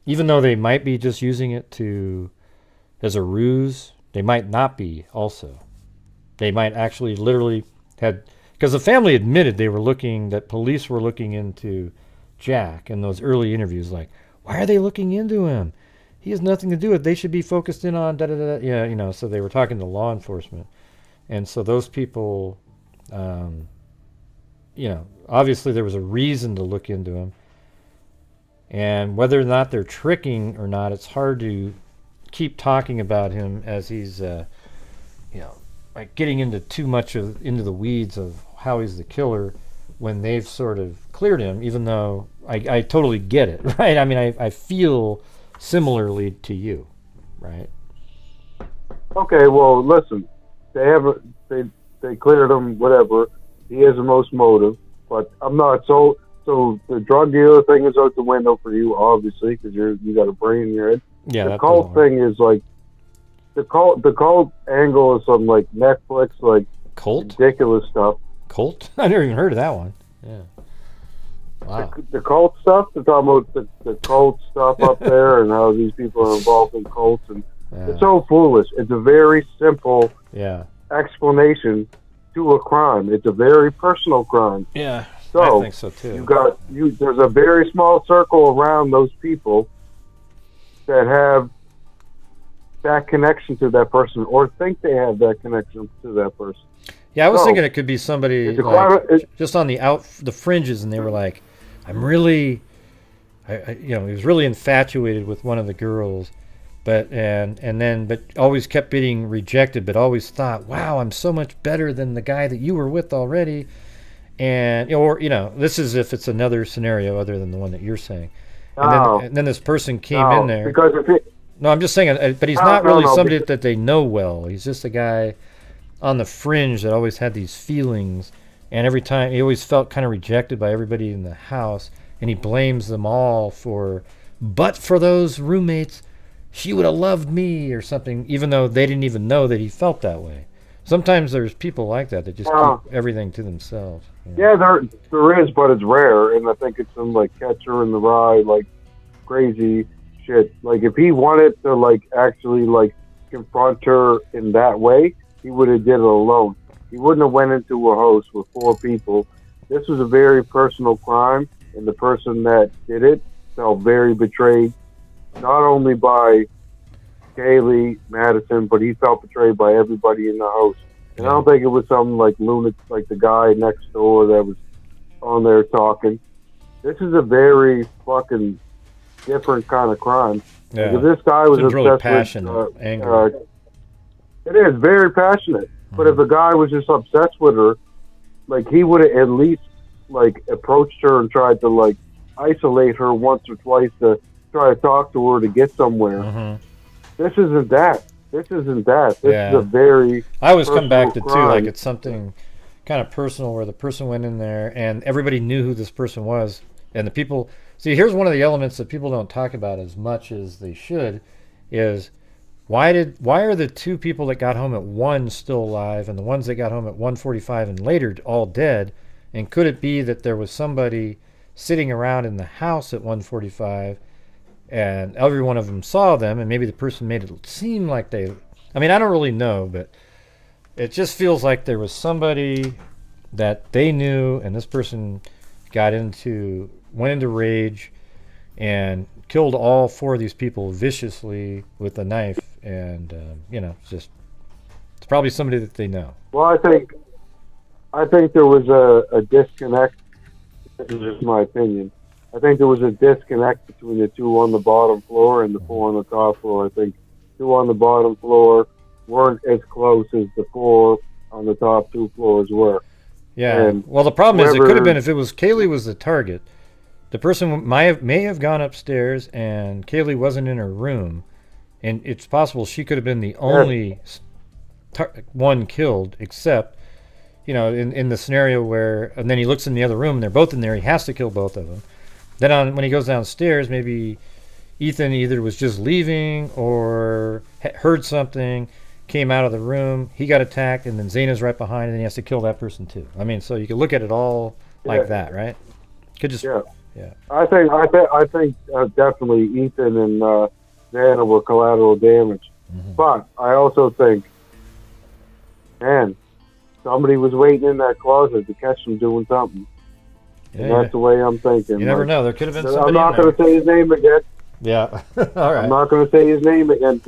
even though they might be just using it to as a ruse. They might not be also. They might actually literally had, because the family admitted that police were looking into Jack in those early interviews, like, why are they looking into him? He has nothing to do with it. They should be focused in on da-da-da. Yeah, you know, so they were talking to law enforcement. And so those people, you know, obviously there was a reason to look into him. And whether or not they're tricking or not, it's hard to keep talking about him as he's, you know, like getting into too much into the weeds of how he's the killer when they've sort of cleared him, even though I totally get it, right? I mean, I feel similarly to you, right? Okay, well, listen, they cleared him, whatever. He has the most motive, but I'm not so the drug dealer thing is out the window for you, obviously, because you got a brain in your head. Yeah, the cult thing is like the cult angle is some like Netflix like cult ridiculous stuff. Cult? I never even heard of that one. Yeah. Wow. The cult stuff. They're talking about the cult stuff up there and how these people are involved in cults, and it's so foolish. It's a very simple explanation to a crime. It's a very personal crime. Yeah. So I think so too. There's a very small circle around those people that have that connection to that person, or think they have that connection to that person. Yeah, I was thinking it could be somebody just on the fringes, and they were like, "I'm really," he was really infatuated with one of the girls, but always kept getting rejected, but always thought, "Wow, I'm so much better than the guy that you were with already." And this is if it's another scenario other than the one that you're saying. And then this person came in there. Because no, I'm just saying, but he's not really somebody that they know well. He's just a guy on the fringe that always had these feelings, and every time he always felt kind of rejected by everybody in the house, and he blames them all but for those roommates, she would have loved me or something, even though they didn't even know that he felt that way. Sometimes there's people like that just keep everything to themselves. Yeah, there is, but it's rare, and I think it's some like Catcher in the Rye, like crazy shit. Like if he wanted to like actually like confront her in that way, he would have did it alone. He wouldn't have went into a house with 4 people. This was a very personal crime, and the person that did it felt very betrayed, not only by Kaylee, Madison, but he felt betrayed by everybody in the house. And I don't think it was some like lunatic, like the guy next door that was on there talking. This is a very fucking different kind of crime. Yeah. Like if this guy was really passionate, angry. It is very passionate. But if the guy was just obsessed with her, like he would have at least like approached her and tried to like isolate her once or twice to try to talk to her to get somewhere. Mm-hmm. This isn't that. This is a very. I always come back to crime. too, like it's something kind of personal where the person went in there and everybody knew who this person was, and the people. See, here's one of the elements that people don't talk about as much as they should, is why are the 2 people that got home at 1 still alive and the ones that got home at 1:45 and later all dead? And could it be that there was somebody sitting around in the house at 1:45? And every one of them saw them, and maybe the person made it seem like I don't really know, but it just feels like there was somebody that they knew, and this person went into rage and killed all 4 of these people viciously with a knife, and it's probably somebody that they know. Well, I think there was a disconnect. This is just my opinion. I think there was a disconnect between the 2 on the bottom floor and the 4 on the top floor. I think 2 on the bottom floor weren't as close as the 4 on the top 2 floors were. Yeah. And well, the problem is it could have been if it was Kaylee was the target, the person may have gone upstairs and Kaylee wasn't in her room, and it's possible she could have been the only one killed, except, in the scenario where, and then he looks in the other room and they're both in there, he has to kill both of them. Then when he goes downstairs, maybe Ethan either was just leaving or heard something, came out of the room, he got attacked, and then Xana's right behind, and then he has to kill that person too. I mean, so you can look at it all like that, right? Could just yeah. I think definitely Ethan and Xana were collateral damage. But I also think, man, somebody was waiting in that closet to catch him doing something. And that's the way I'm thinking. You never know. There could have been I'm somebody not in going to say his name again. Yeah. All right. I'm not going to say his name again.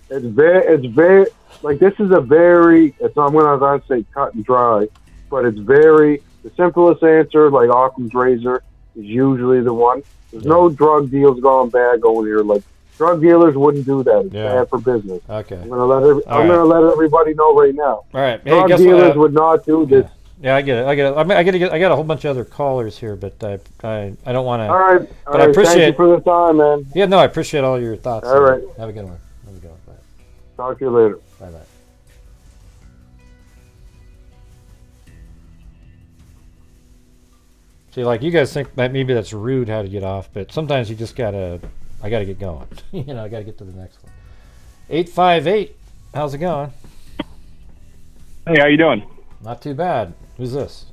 It's very, like, this is a very, I'm going to say cut and dry, but it's very, the simplest answer, like Occam's razor, is usually the one. There's no drug deals going bad going here. Like, drug dealers wouldn't do that. It's bad for business. Okay. I'm going to let everybody know right now. All right. Hey, Drug dealers would not do this. Yeah, I get it. I got a whole bunch of other callers here, but I don't want to. All right. But I appreciate. Thank you for the time, man. Yeah, no, I appreciate all your thoughts. All right. Have a good one. Bye. Talk to you later. Bye. See, like, you guys think that maybe that's rude how to get off, but sometimes you just gotta. I gotta get going. I gotta get to the next one. 858. How's it going? Hey, how you doing? Not too bad. Who's this?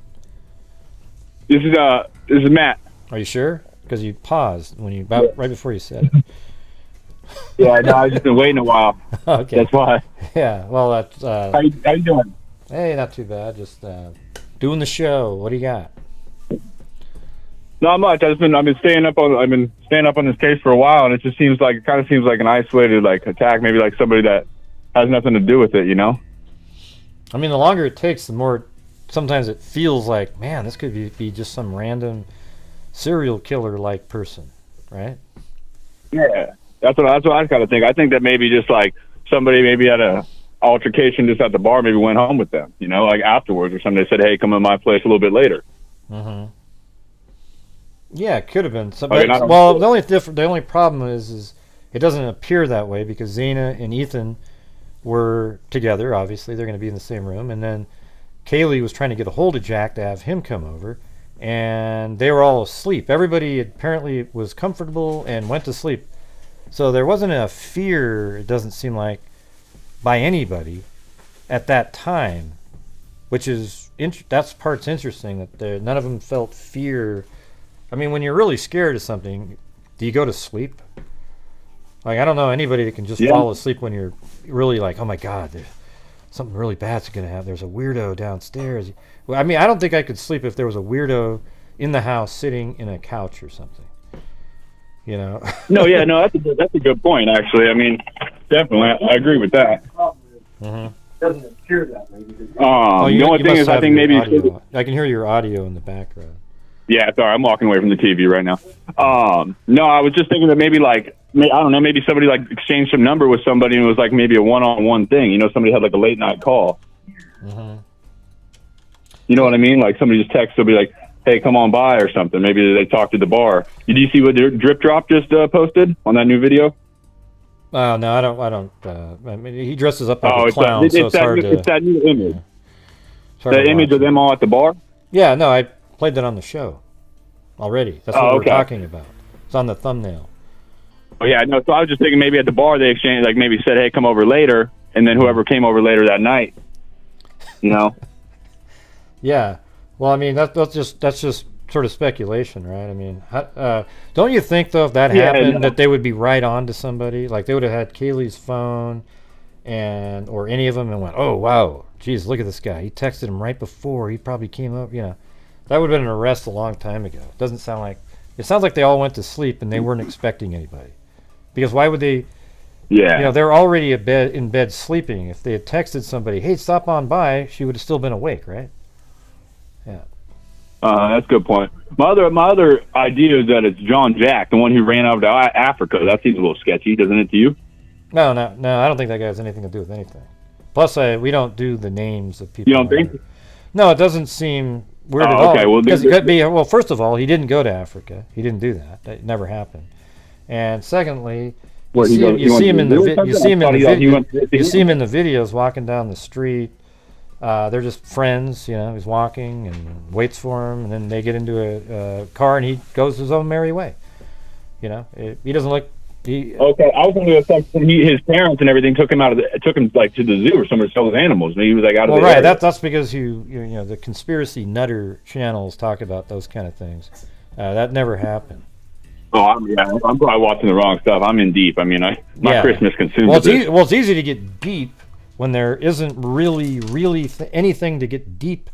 This is Matt. Are you sure? Because you paused when right before you said it. Yeah, no, I've just been waiting a while. Okay. That's why. Yeah, well, that's... how you doing? Hey, not too bad. Just doing the show. What do you got? Not much. I've been staying up on this case for a while, and it kind of seems like an isolated attack, maybe like somebody that has nothing to do with it, you know? I mean, the longer it takes, the more sometimes it feels like, man, this could be just some random serial killer-like person, right? Yeah, that's what I kind of think. I think that maybe just like somebody maybe had a altercation just at the bar, maybe went home with them, like afterwards or something. They said, hey, come to my place a little bit later. Mm-hmm. Yeah, it could have been. The only problem is it doesn't appear that way because Xana and Ethan were together. Obviously, they're going to be in the same room, and then Kaylee was trying to get a hold of Jack to have him come over, and they were all asleep. Everybody apparently was comfortable and went to sleep, so there wasn't a fear. It doesn't seem like by anybody at that time, which is that's part's interesting that none of them felt fear. I mean, when you're really scared of something, do you go to sleep? Like, I don't know anybody that can just fall asleep when you're really like, oh my God, there's something really bad's going to happen. There's a weirdo downstairs. Well, I mean, I don't think I could sleep if there was a weirdo in the house sitting in a couch or something. No, that's a good point, actually. I mean, definitely, I agree with that. Mm-hmm. Doesn't appear that way. The only thing is, I think maybe I can hear your audio in the background. Yeah, sorry, I'm walking away from the TV right now. No, I was just thinking that maybe I don't know, maybe somebody exchanged some number with somebody and it was maybe a one-on-one thing. Somebody had a late night call. Mm-hmm. You know what I mean? Like somebody just texts, they'll be like, hey, come on by or something. Maybe they talked at the bar. Did you see what Drip Drop just posted on that new video? No, I don't. I mean, he dresses up like a clown, so it's hard to... It's that new image. The image of them all at the bar? Yeah, no, I played that on the show already. That's what we're talking about. It's on the thumbnail. Oh, yeah, no, so I was just thinking maybe at the bar they exchanged, maybe said, hey, come over later, and then whoever came over later that night, Yeah. Well, I mean, that's just sort of speculation, right? I mean, don't you think, though, if that happened, that they would be right on to somebody? Like, they would have had Kaylee's phone or any of them and went, oh, wow, geez, look at this guy. He texted him right before. He probably came up, That would have been an arrest a long time ago. It sounds like they all went to sleep and they weren't expecting anybody. Because why would they... Yeah. They're already in bed sleeping. If they had texted somebody, hey, stop on by, she would have still been awake, right? Yeah. That's a good point. My other idea is that it's John Jack, the one who ran over to Africa. That seems a little sketchy, doesn't it to you? No, I don't think that guy has anything to do with anything. Plus, we don't do the names of people. You don't think? No, it doesn't seem weird at all. Okay, well, because it could be, well, first of all, he didn't go to Africa. He didn't do that. That never happened. And secondly, you see him in the videos walking down the street. They're just friends, He's walking and waits for him, and then they get into a car and he goes his own merry way. He doesn't look. Okay, I was going to his parents and everything took him to the zoo or somewhere to sell his animals. Maybe he was out of the area. That's because the conspiracy nutter channels talk about those kind of things. That never happened. Oh, I'm probably watching the wrong stuff. I'm in deep. I mean, my Christmas consumes well, this. Well, it's easy to get deep when there isn't really anything to get deep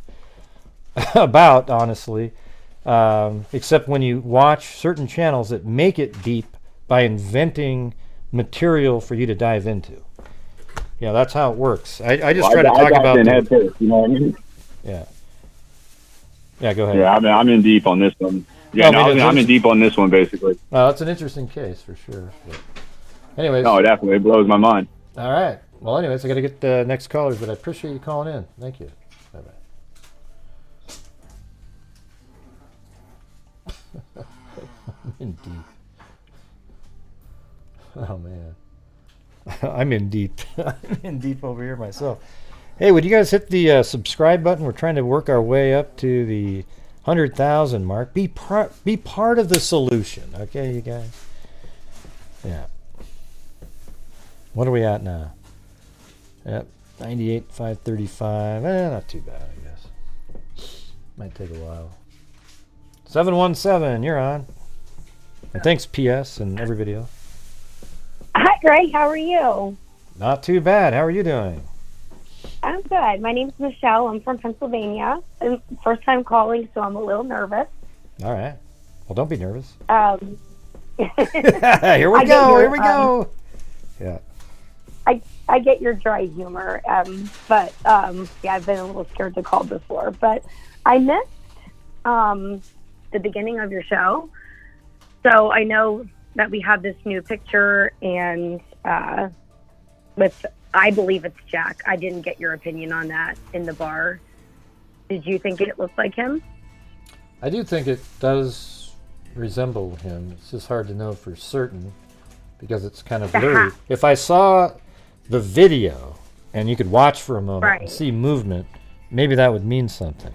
about, honestly, except when you watch certain channels that make it deep by inventing material for you to dive into. Yeah, that's how it works. I just try to talk about head first, you know what I mean? Yeah. Yeah, go ahead. Yeah, I'm in deep on this one. Yeah, I'm in deep on this one, basically. Well, it's an interesting case for sure. But anyways. No, definitely. It blows my mind. All right. Well, anyways, I got to get the next callers, but I appreciate you calling in. Thank you. Bye-bye. I'm in deep. Oh, man. I'm in deep. I'm in deep over here myself. Hey, would you guys hit the subscribe button? We're trying to work our way up to the 100,000 mark. Be part of the solution, okay, you guys? Yeah. What are we at now? Yep, 98,535. Not too bad, I guess. Might take a while. 717, you're on. And thanks, PS, and everybody else. Hi, Greg. How are you? Not too bad. How are you doing? I'm good. My name's Michelle. I'm from Pennsylvania. I'm first time calling, so I'm a little nervous. All right. Well, don't be nervous. Here we go. Here we go. Yeah. I get your dry humor, but yeah, I've been a little scared to call before. But I missed the beginning of your show, so I know that we have this new picture, and with I believe it's Jack. I didn't get your opinion on that in the bar. Did you think it looked like him? I do think it does resemble him. It's just hard to know for certain because it's kind of blurry. If I saw the video and you could watch for a moment and see movement, maybe that would mean something.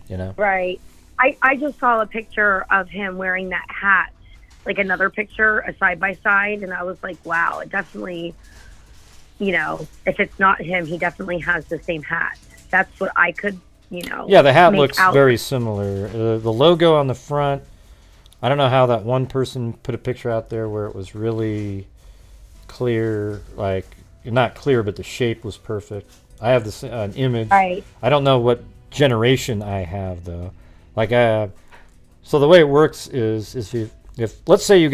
You know? Right. I just saw a picture of him wearing that hat, like another picture, a side by side, and I was like, wow, it definitely, you know, if it's not him, he definitely has the same hat. That's what I could, you know. Yeah, the hat looks very similar. The logo on the front, I don't know how that one person put a picture out there where it was really clear, like, not clear, but the shape was perfect. I have this an image. Right. I don't know what generation I have, though. Like, so the way it works is if let's say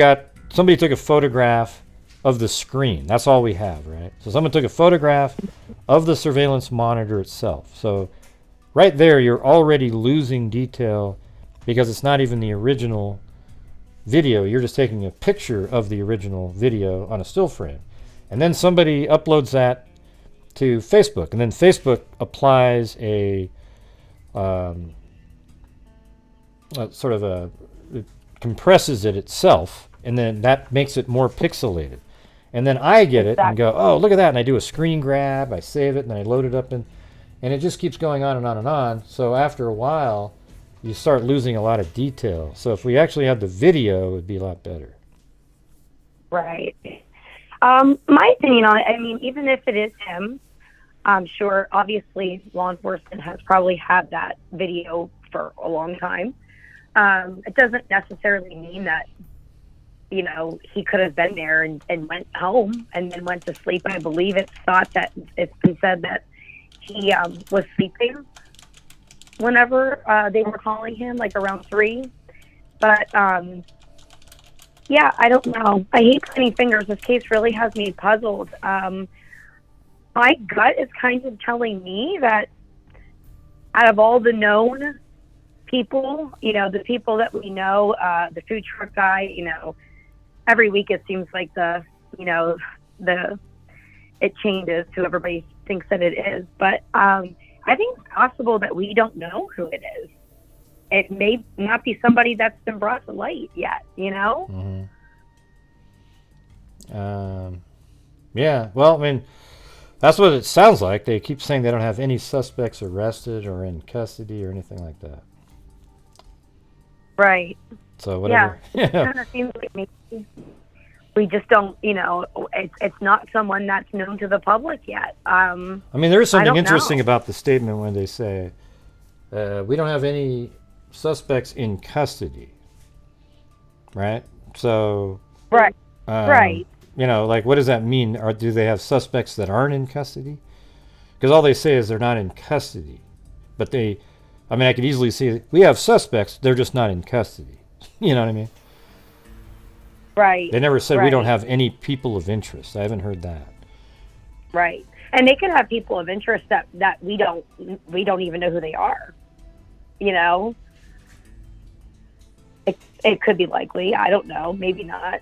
somebody took a photograph of the screen. That's all we have, right? So someone took a photograph of the surveillance monitor itself. So right there, you're already losing detail because it's not even the original video. You're just taking a picture of the original video on a still frame. And then somebody uploads that to Facebook. And then Facebook applies it compresses it itself. And then that makes it more pixelated. And then I get it and go, oh, look at that. And I do a screen grab, I save it, and I load it up. And it just keeps going on and on and on. So after a while, you start losing a lot of detail. So if we actually had the video, it would be a lot better. Right. My opinion on it, I mean, even if it is him, I'm sure, obviously, law enforcement has probably had that video for a long time. It doesn't necessarily mean that, you know, he could have been there and went home and then went to sleep. I believe it's been said that he was sleeping whenever they were calling him, like around 3. But, yeah, I don't know. I hate pointing fingers. This case really has me puzzled. My gut is kind of telling me that out of all the known people, you know, the people that we know, the food truck guy, you know, every week it seems like it changes to everybody thinks that it is. But I think it's possible that we don't know who it is. It may not be somebody that's been brought to light yet, you know? Mm-hmm. Yeah, well, I mean, that's what it sounds like. They keep saying they don't have any suspects arrested or in custody or anything like that. Right. So whatever. Yeah. It kind of seems like maybe we just don't, you know, it's not someone that's known to the public yet. I mean, there is something interesting about the statement when they say, we don't have any suspects in custody. right? So, Right. um, Right. you know, like, what does that mean? Or do they have suspects that aren't in custody? Because all they say is they're not in custody. But they, I mean, I could easily see we have suspects, they're just not in custody. You know what I mean? Right. They never said we right. don't have any people of interest. I haven't heard that. Right. And they can have people of interest that we don't even know who they are. You know? It could be likely. I don't know. Maybe not.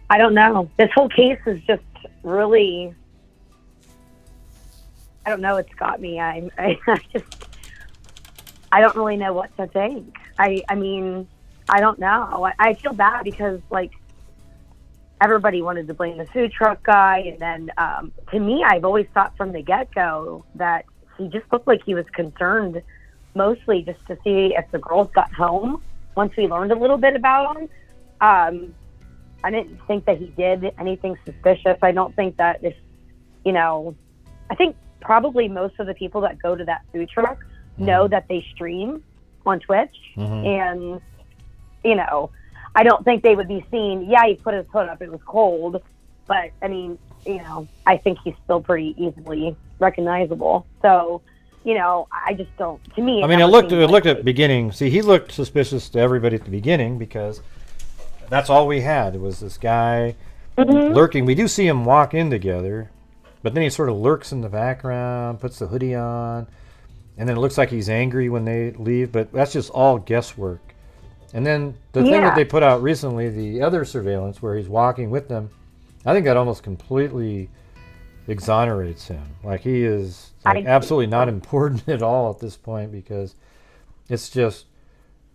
I don't know. This whole case is just really, I don't know. It's got me. I don't really know what to think. I mean, I don't know. I feel bad because, like, everybody wanted to blame the food truck guy. And then, to me, I've always thought from the get-go that he just looked like he was concerned mostly just to see if the girls got home once we learned a little bit about him. I didn't think that he did anything suspicious. I don't think that if, you know, I think probably most of the people that go to that food truck know that they stream on Twitch. And, you know, I don't think they would be seen. Yeah, he put his hood up. It was cold. But, I mean, you know, I think he's still pretty easily recognizable. So, you know, I just don't, to me. I mean, it looked at the beginning. See, he looked suspicious to everybody at the beginning because that's all we had. It was this guy lurking. We do see him walk in together, but then he sort of lurks in the background, puts the hoodie on, and then it looks like he's angry when they leave, but that's just all guesswork. And then the thing that they put out recently, the other surveillance where he's walking with them, I think that almost completely exonerates him. Like, he is absolutely not important at all at this point because it's just,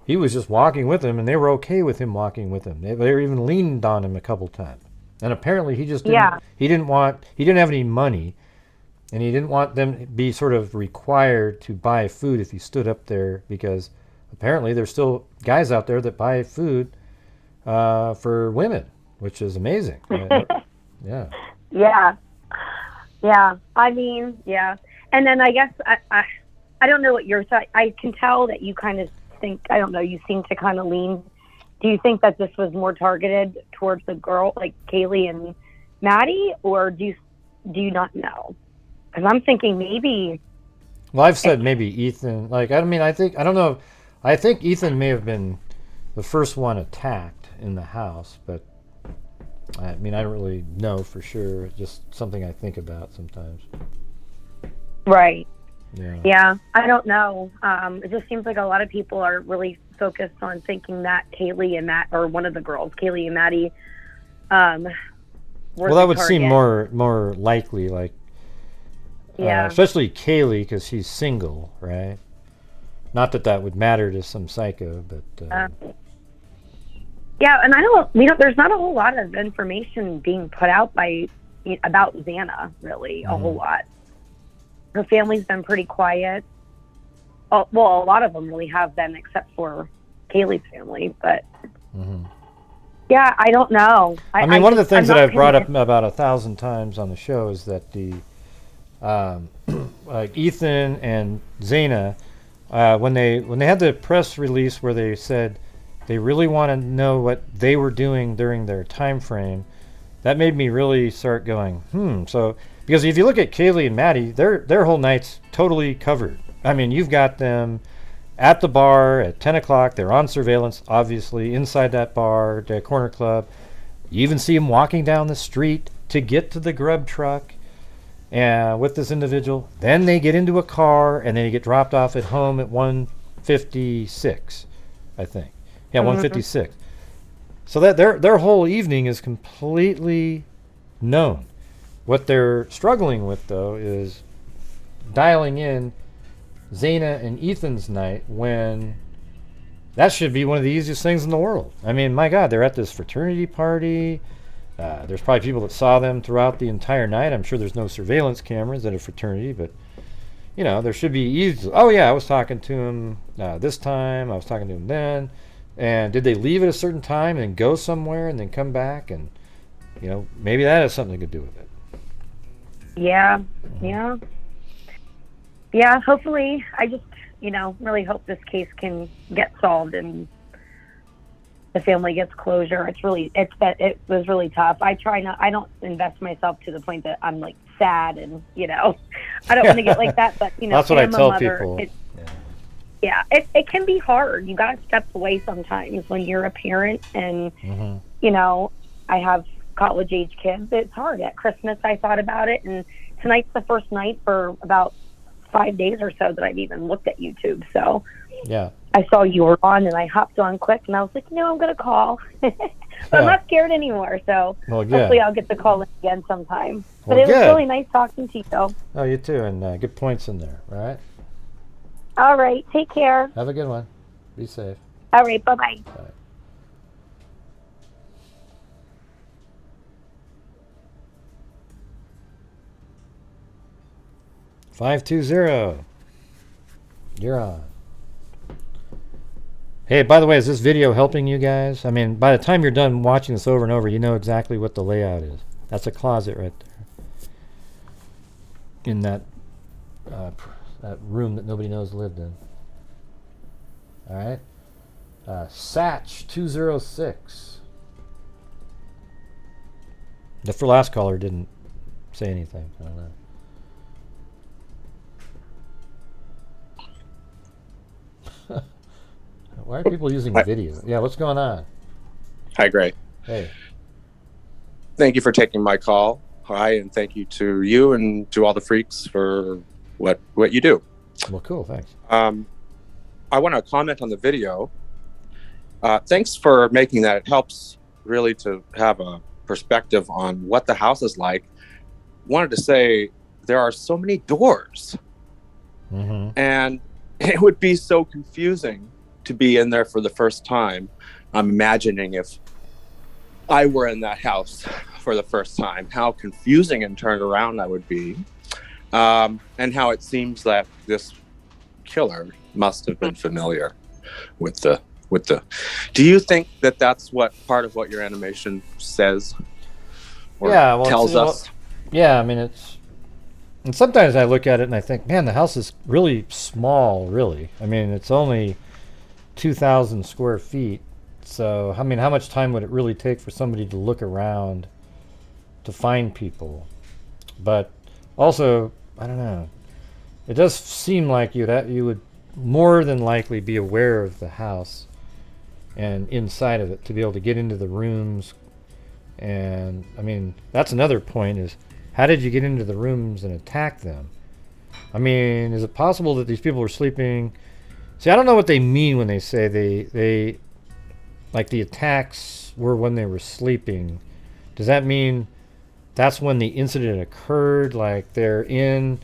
he was just walking with him and they were okay with him walking with him. They were even leaned on him a couple times. And apparently he just didn't, he didn't have any money, and he didn't want them to be sort of required to buy food if he stood up there, because apparently there's still guys out there that buy food for women, which is amazing. Yeah. I mean, yeah. And then I guess I don't know what your thought. I can tell that you kind of think, I don't know, you seem to kind of lean. Do you think that this was more targeted towards the girl, like Kaylee and Maddie, or do you not know? Because I'm thinking maybe. Well, I've said maybe Ethan. Like, I mean, I don't know. I think Ethan may have been the first one attacked in the house, but I mean, I don't really know for sure. It's just something I think about sometimes. Right. Yeah. I don't know. It just seems like a lot of people are really focused on thinking that Kaylee and Matt, or one of the girls, Kaylee and Maddie, were well, that would target. seem more likely, like, especially Kaylee, because she's single, right? Not that that would matter to some psycho, but yeah, and there's not a whole lot of information being put out about Xana, really, a whole lot. Her family's been pretty quiet. Oh, well, a lot of them really have been, except for Kaylee's family, but yeah, I don't know. I mean, one of the things that I've brought up about 1,000 times on the show is that the like Ethan and Xana, when they had the press release where they said they really want to know what they were doing during their time frame, that made me really start going, so, because if you look at Kaylee and Maddie, their whole night's totally covered. I mean, you've got them at the bar at 10 o'clock. They're on surveillance, obviously, inside that bar, the corner club. You even see them walking down the street to get to the Grub Truck with this individual. Then they get into a car, and then they get dropped off at home at 1:56, I think. Yeah, 1:56. So that their whole evening is completely known. What they're struggling with, though, is dialing in Xana and Ethan's night, when that should be one of the easiest things in the world. I mean, my God, they're at this fraternity party. There's probably people that saw them throughout the entire night. I'm sure there's no surveillance cameras at a fraternity, but, you know, there should be easy. Oh, yeah, I was talking to him this time. I was talking to him then. And did they leave at a certain time and go somewhere and then come back? And, you know, maybe that has something to do with it. Yeah. Hopefully, I just, really hope this case can get solved, and the family gets closure. It was really tough. I don't invest myself to the point that I'm like sad and, you know, I don't want to get like that, but you know, that's what I I'm a tell mother. people. Yeah, it can be hard. You got to step away sometimes when you're a parent, and you know, I have college age kids. It's hard. At Christmas, I thought about it, and tonight's the first night for about 5 days or so that I've even looked at YouTube. So yeah, I saw you were on, and I hopped on quick, and I was like, I'm going to call. But I'm not scared anymore, so hopefully I'll get the call in again sometime. But it was really nice talking to you, though. Oh, you too, and good points in there, all right? All right, take care. Have a good one. Be safe. All right, bye-bye. Bye. $520. You're on. Hey, by the way, is this video helping you guys? I mean, by the time you're done watching this over and over, you know exactly what the layout is. That's a closet right there. In that room that nobody knows lived in. All right. Satch 206. The last caller didn't say anything. I don't know. Why are people using video? Yeah, what's going on? Hi, Gray. Hey. Thank you for taking my call. Hi, and thank you to you and to all the freaks for what you do. Well, cool. Thanks. I want to comment on the video. Thanks for making that. It helps really to have a perspective on what the house is like. Wanted to say there are so many doors, and it would be so confusing to be in there for the first time. I'm imagining if I were in that house for the first time, how confusing and turned around I would be, and how it seems that this killer must have been familiar with the. Do you think that that's what part of what your animation says or tells us? Yeah, I mean it's. And sometimes I look at it and I think, man, the house is really small. Really, I mean it's only 2,000 square feet. So, I mean, how much time would it really take for somebody to look around to find people? But also, I don't know. It does seem like you would more than likely be aware of the house and inside of it to be able to get into the rooms. And, I mean, that's another point is, how did you get into the rooms and attack them? I mean, is it possible that these people were sleeping? See, I don't know what they mean when they say they like the attacks were when they were sleeping. Does that mean that's when the incident occurred? Like they're in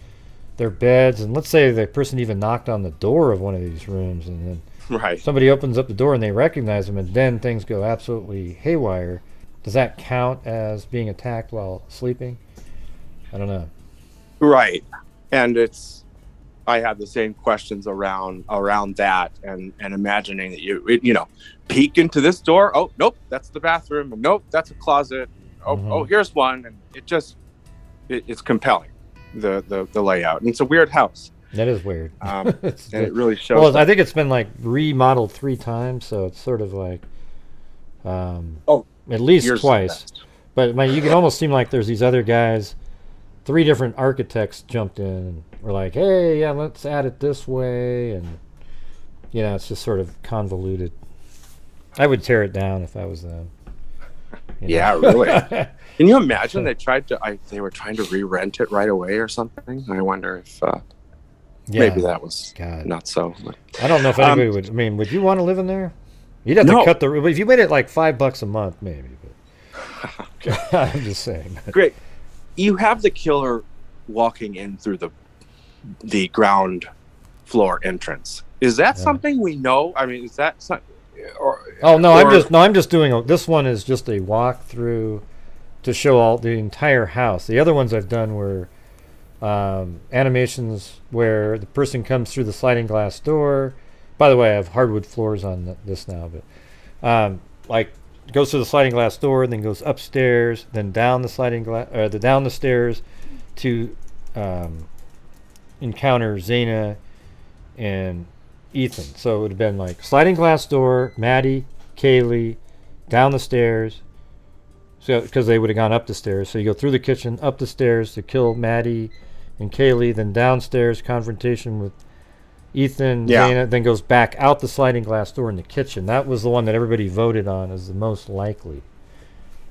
their beds, and let's say the person even knocked on the door of one of these rooms, and then somebody opens up the door and they recognize them, and then things go absolutely haywire. Does that count as being attacked while sleeping? I don't know. Right, and I have the same questions around that, and imagining that you peek into this door. Oh, nope, that's the bathroom. And nope, that's a closet. Oh, here's one, and it's compelling, the layout, and it's a weird house. That is weird. And it really shows. Well, I think it's been like remodeled 3 times, so it's sort of like at least twice. But you can almost seem like there's these other guys. 3 different architects jumped in and were like, hey, yeah, let's add it this way. And, it's just sort of convoluted. I would tear it down if I was them. Yeah, really. Can you imagine they were trying to re-rent it right away or something? I wonder if maybe that was not so. But, I don't know if anybody would. I mean, would you want to live in there? You'd have to cut the roof. If you made it like $5 a month, maybe. But okay. I'm just saying. Great. You have the killer walking in through the ground floor entrance. Is that something we know? I mean, is that something? I'm just doing this one is just a walkthrough to show the entire house. The other ones I've done were animations where the person comes through the sliding glass door. By the way, I have hardwood floors on this now, but like goes through the sliding glass door, and then goes upstairs, then down the down the stairs to encounter Xana and Ethan. So it would have been like sliding glass door, Maddie, Kaylee, down the stairs. So because they would have gone up the stairs. So you go through the kitchen, up the stairs to kill Maddie and Kaylee, then downstairs confrontation with Ethan, Xana, then goes back out the sliding glass door in the kitchen. That was the one that everybody voted on as the most likely.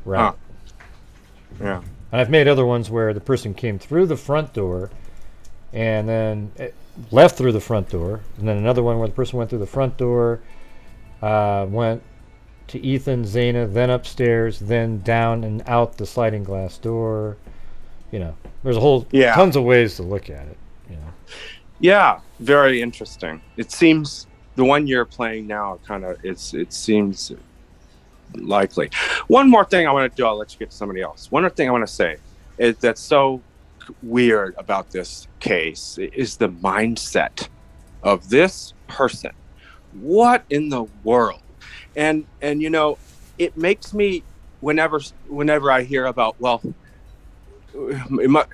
Right. Yeah. And I've made other ones where the person came through the front door and then left through the front door. And then another one where the person went through the front door, went to Ethan, Xana, then upstairs, then down and out the sliding glass door. You know, there's a whole tons of ways to look at it. You know. Yeah, very interesting. It seems the one you're playing now it seems likely. One more thing I want to do, I'll let you get to somebody else. One more thing I want to say is that's so weird about this case is the mindset of this person. What in the world? And you know, it makes me whenever I hear about, well,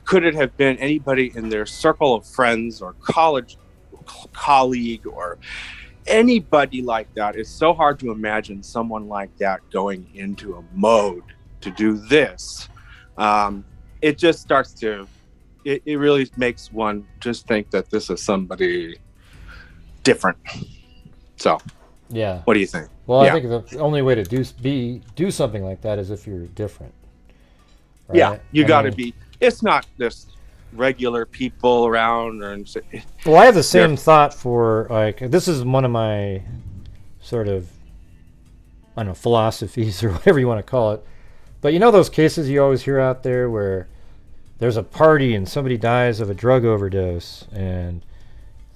could it have been anybody in their circle of friends or college colleague or anybody like that? It's so hard to imagine someone like that going into a mode to do this. It just starts to, it really makes one just think that this is somebody different. So, yeah. What do you think? Well, I think the only way to do something like that is if you're different. Right? Yeah, you got to be. It's not just regular people around. Well, I have the same thought for, like, this is one of my sort of, I don't know, philosophies or whatever you want to call it. But you know those cases you always hear out there where there's a party and somebody dies of a drug overdose, and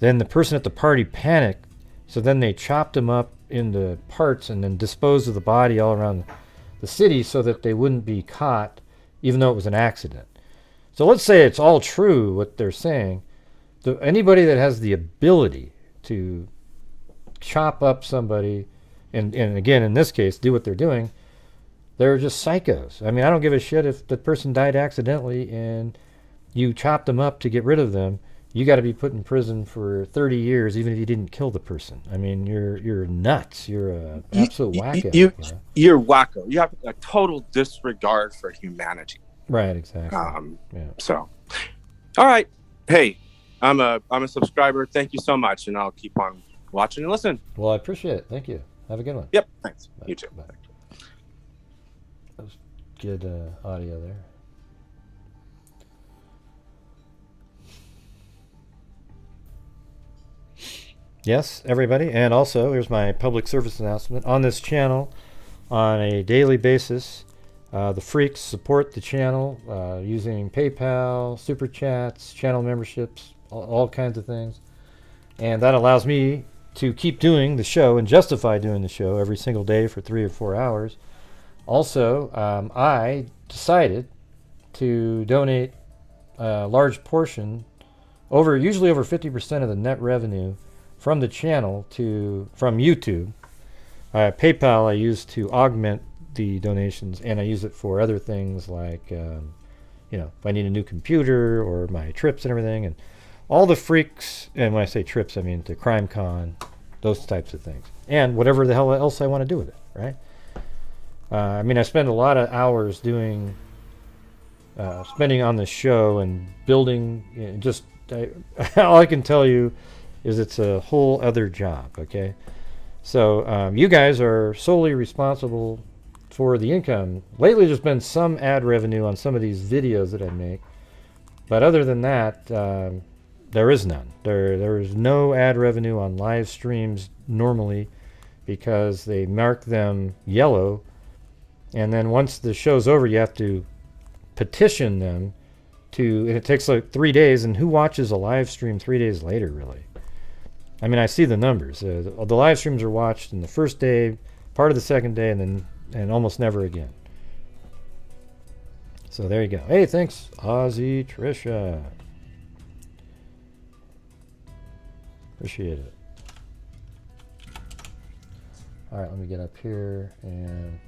then the person at the party panicked, so then they chopped them up into parts and then disposed of the body all around the city so that they wouldn't be caught, even though it was an accident. So let's say it's all true what they're saying. Anybody that has the ability to chop up somebody, and again in this case do what they're doing, they're just psychos. I mean, I don't give a shit if the person died accidentally and you chopped them up to get rid of them. You got to be put in prison for 30 years, even if you didn't kill the person. I mean, you're nuts. You're an absolute wacko. You're wacko. You have a total disregard for humanity. Right, exactly. So, all right. Hey, I'm a subscriber. Thank you so much, and I'll keep on watching and listening. Well, I appreciate it. Thank you. Have a good one. Yep. Thanks. Bye. You too. Bye. That was good audio there. Yes, everybody. And also, here's my public service announcement. On this channel, on a daily basis, the freaks support the channel using PayPal, Super Chats, channel memberships, all kinds of things. And that allows me to keep doing the show and justify doing the show every single day for 3 or 4 hours. Also, I decided to donate a large portion, usually over 50% of the net revenue from the channel from YouTube. PayPal I use to augment the donations, and I use it for other things like, if I need a new computer or my trips and everything, and all the freaks, and when I say trips, I mean to CrimeCon, those types of things, and whatever the hell else I want to do with it, right? I mean, I spend a lot of hours spending on the show and building, all I can tell you is it's a whole other job, okay? So you guys are solely responsible for the income. Lately there's been some ad revenue on some of these videos that I make, but other than that, there is none. There is no ad revenue on live streams normally because they mark them yellow, and then once the show's over you have to petition them and it takes like 3 days, and who watches a live stream 3 days later, really? I mean, I see the numbers. The live streams are watched in the first day, part of the second day, and almost never again. So there you go. Hey, thanks, Ozzy Trisha. Appreciate it. All right, let me get up here and.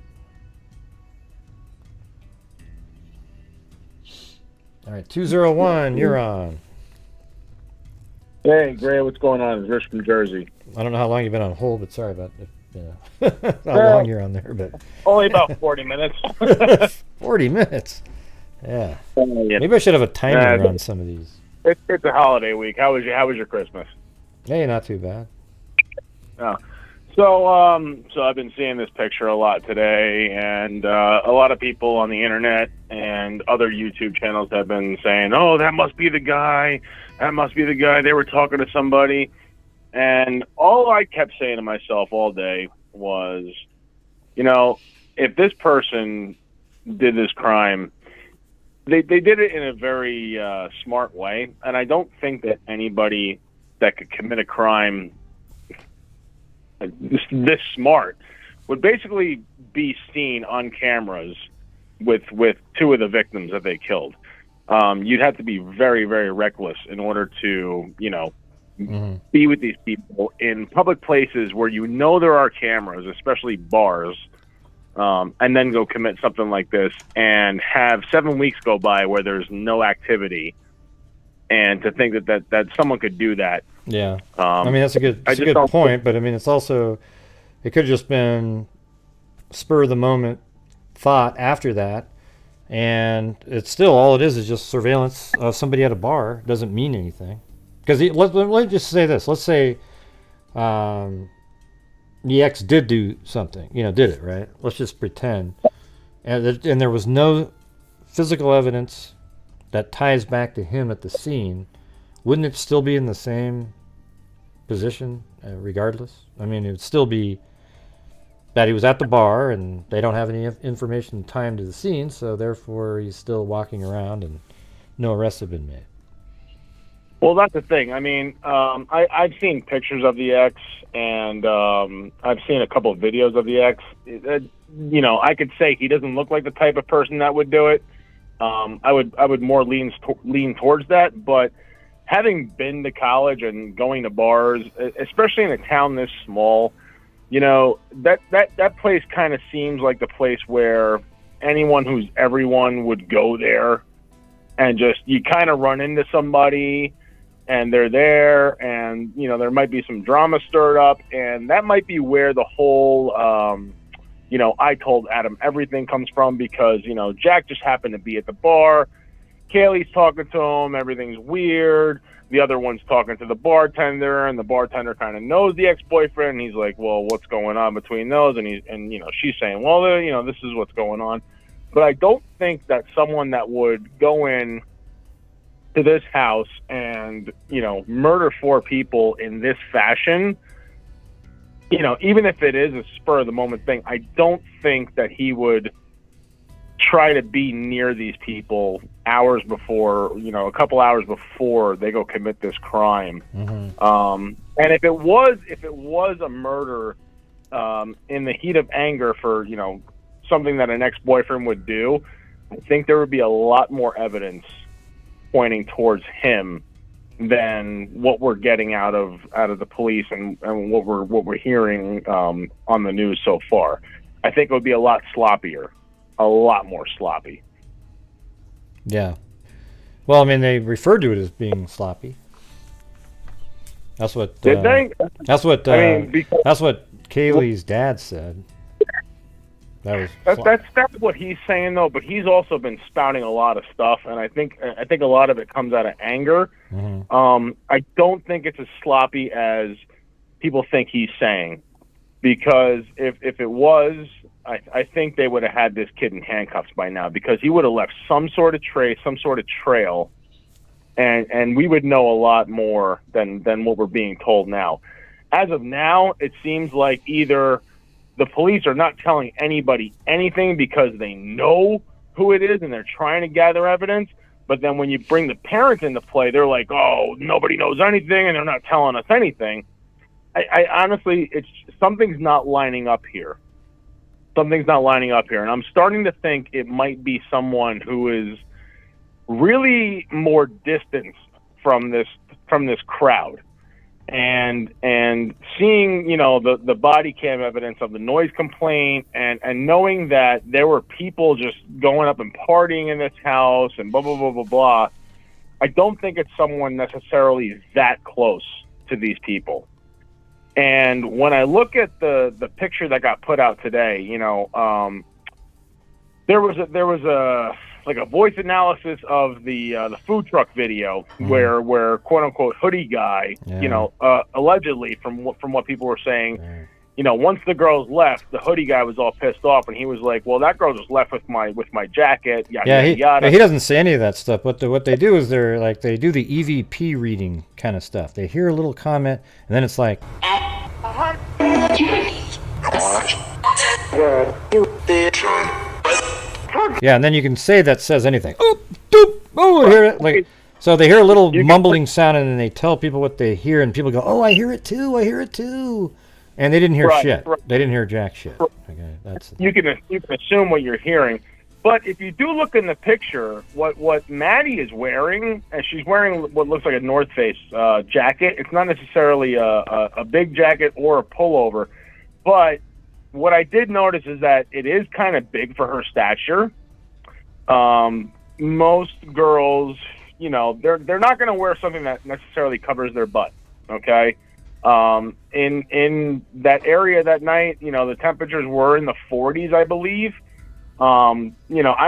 All right, 201, you're on. Hey, Gray, what's going on? It's Rich from Jersey. I don't know how long you've been on hold, but sorry about it. Yeah. How long you're on there, but Only about 40 minutes. 40 minutes. Yeah. Maybe I should have a timer on some of these. It's a holiday week. How was your Christmas? Hey, not too bad. Oh. So I've been seeing this picture a lot today, and a lot of people on the internet and other YouTube channels have been saying, "Oh, that must be the guy. That must be the guy." They were talking to somebody, and all I kept saying to myself all day was, if this person did this crime, they did it in a very smart way, and I don't think that anybody that could commit a crime this smart would basically be seen on cameras with two of the victims that they killed. You'd have to be very, very reckless in order to, be with these people in public places where there are cameras, especially bars, and then go commit something like this and have 7 weeks go by where there's no activity, and to think that someone could do that. Yeah. I mean, that's a good point, but I mean, it's also, it could have just been spur of the moment thought after that, and it's still, all it is just surveillance of somebody at a bar. It doesn't mean anything. Because let's just say this. Let's say the ex did do something, did it, right? Let's just pretend. And there was no physical evidence that ties back to him at the scene. Wouldn't it still be in the same position regardless? I mean, it would still be that he was at the bar and they don't have any information tied to the scene, so therefore he's still walking around and no arrests have been made. Well, that's the thing. I mean, I've seen pictures of the ex, and I've seen a couple of videos of the ex. I could say he doesn't look like the type of person that would do it. I would more lean towards that, but having been to college and going to bars, especially in a town this small, that place kind of seems like the place where anyone who's everyone would go there, and just you kind of run into somebody and they're there, and there might be some drama stirred up, and that might be where the whole I told Adam everything comes from, because Jack just happened to be at the bar, Kaylee's talking to him, everything's weird, the other one's talking to the bartender, and the bartender kind of knows the ex-boyfriend, and he's like, well, what's going on between those? And she's saying, well, this is what's going on. But I don't think that someone that would go in to this house and murder 4 people in this fashion, even if it is a spur of the moment thing, I don't think that he would try to be near these people hours before, a couple hours before they go commit this crime. And if it was a murder in the heat of anger for, something that an ex-boyfriend would do, I think there would be a lot more evidence pointing towards him than what we're getting out of the police and what we're hearing on the news so far. I think it would be a lot sloppier, a lot more sloppy. Yeah. Well, I mean, they referred to it as being sloppy. That's what. Did they? That's what. That's what Kaylee's dad said. That's what he's saying, though. But he's also been spouting a lot of stuff, and I think a lot of it comes out of anger. I don't think it's as sloppy as people think he's saying, because if it was, I think they would have had this kid in handcuffs by now, because he would have left some sort of trace, some sort of trail, and we would know a lot more than what we're being told now. As of now, it seems like either the police are not telling anybody anything because they know who it is and they're trying to gather evidence. But then when you bring the parents into play, they're like, oh, nobody knows anything and they're not telling us anything. I honestly, something's not lining up here. Something's not lining up here. And I'm starting to think it might be someone who is really more distanced from this crowd. And seeing, the body cam evidence of the noise complaint, and knowing that there were people just going up and partying in this house and blah, blah, blah, blah, blah, I don't think it's someone necessarily that close to these people. And when I look at the picture that got put out today, there was a like a voice analysis of the food truck video where quote unquote hoodie guy, allegedly from what people were saying, once the girls left, the hoodie guy was all pissed off, and he was like, "Well, that girl just left with my jacket." Yada. He doesn't say any of that stuff. What they do is they do the EVP reading kind of stuff. They hear a little comment, and then it's like, yeah, and then you can say that says anything. Oh, doop, oh, I hear it. Like, so they hear a little mumbling sound, and then they tell people what they hear, and people go, "Oh, I hear it too. I hear it too." And they didn't hear shit. Right. They didn't hear jack shit. Okay, that's you can assume what you're hearing. But if you do look in the picture, what Maddie is wearing, and she's wearing what looks like a North Face jacket. It's not necessarily a big jacket or a pullover, but what I did notice is that it is kind of big for her stature. Most girls, they're not going to wear something that necessarily covers their butt. Okay. In that area that night, the temperatures were in the 40s, I believe. I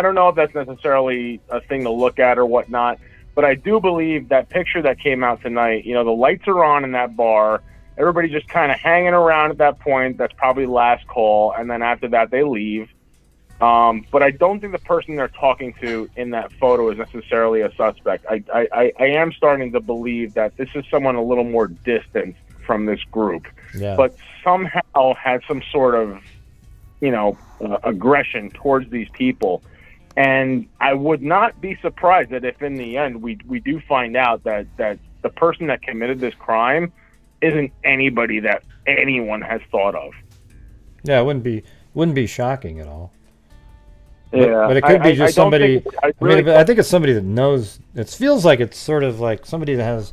don't know if that's necessarily a thing to look at or whatnot, but I do believe that picture that came out tonight, the lights are on in that bar. Everybody just kind of hanging around at that point. That's probably last call. And then after that, they leave. But I don't think the person they're talking to in that photo is necessarily a suspect. I am starting to believe that this is someone a little more distant from this group, but somehow had some sort of, aggression towards these people. And I would not be surprised that if in the end we do find out that the person that committed this crime isn't anybody that anyone has thought of. Yeah, it wouldn't be shocking at all. Yeah, but it could be just somebody. I think it's somebody that knows. It feels like it's sort of like somebody that has.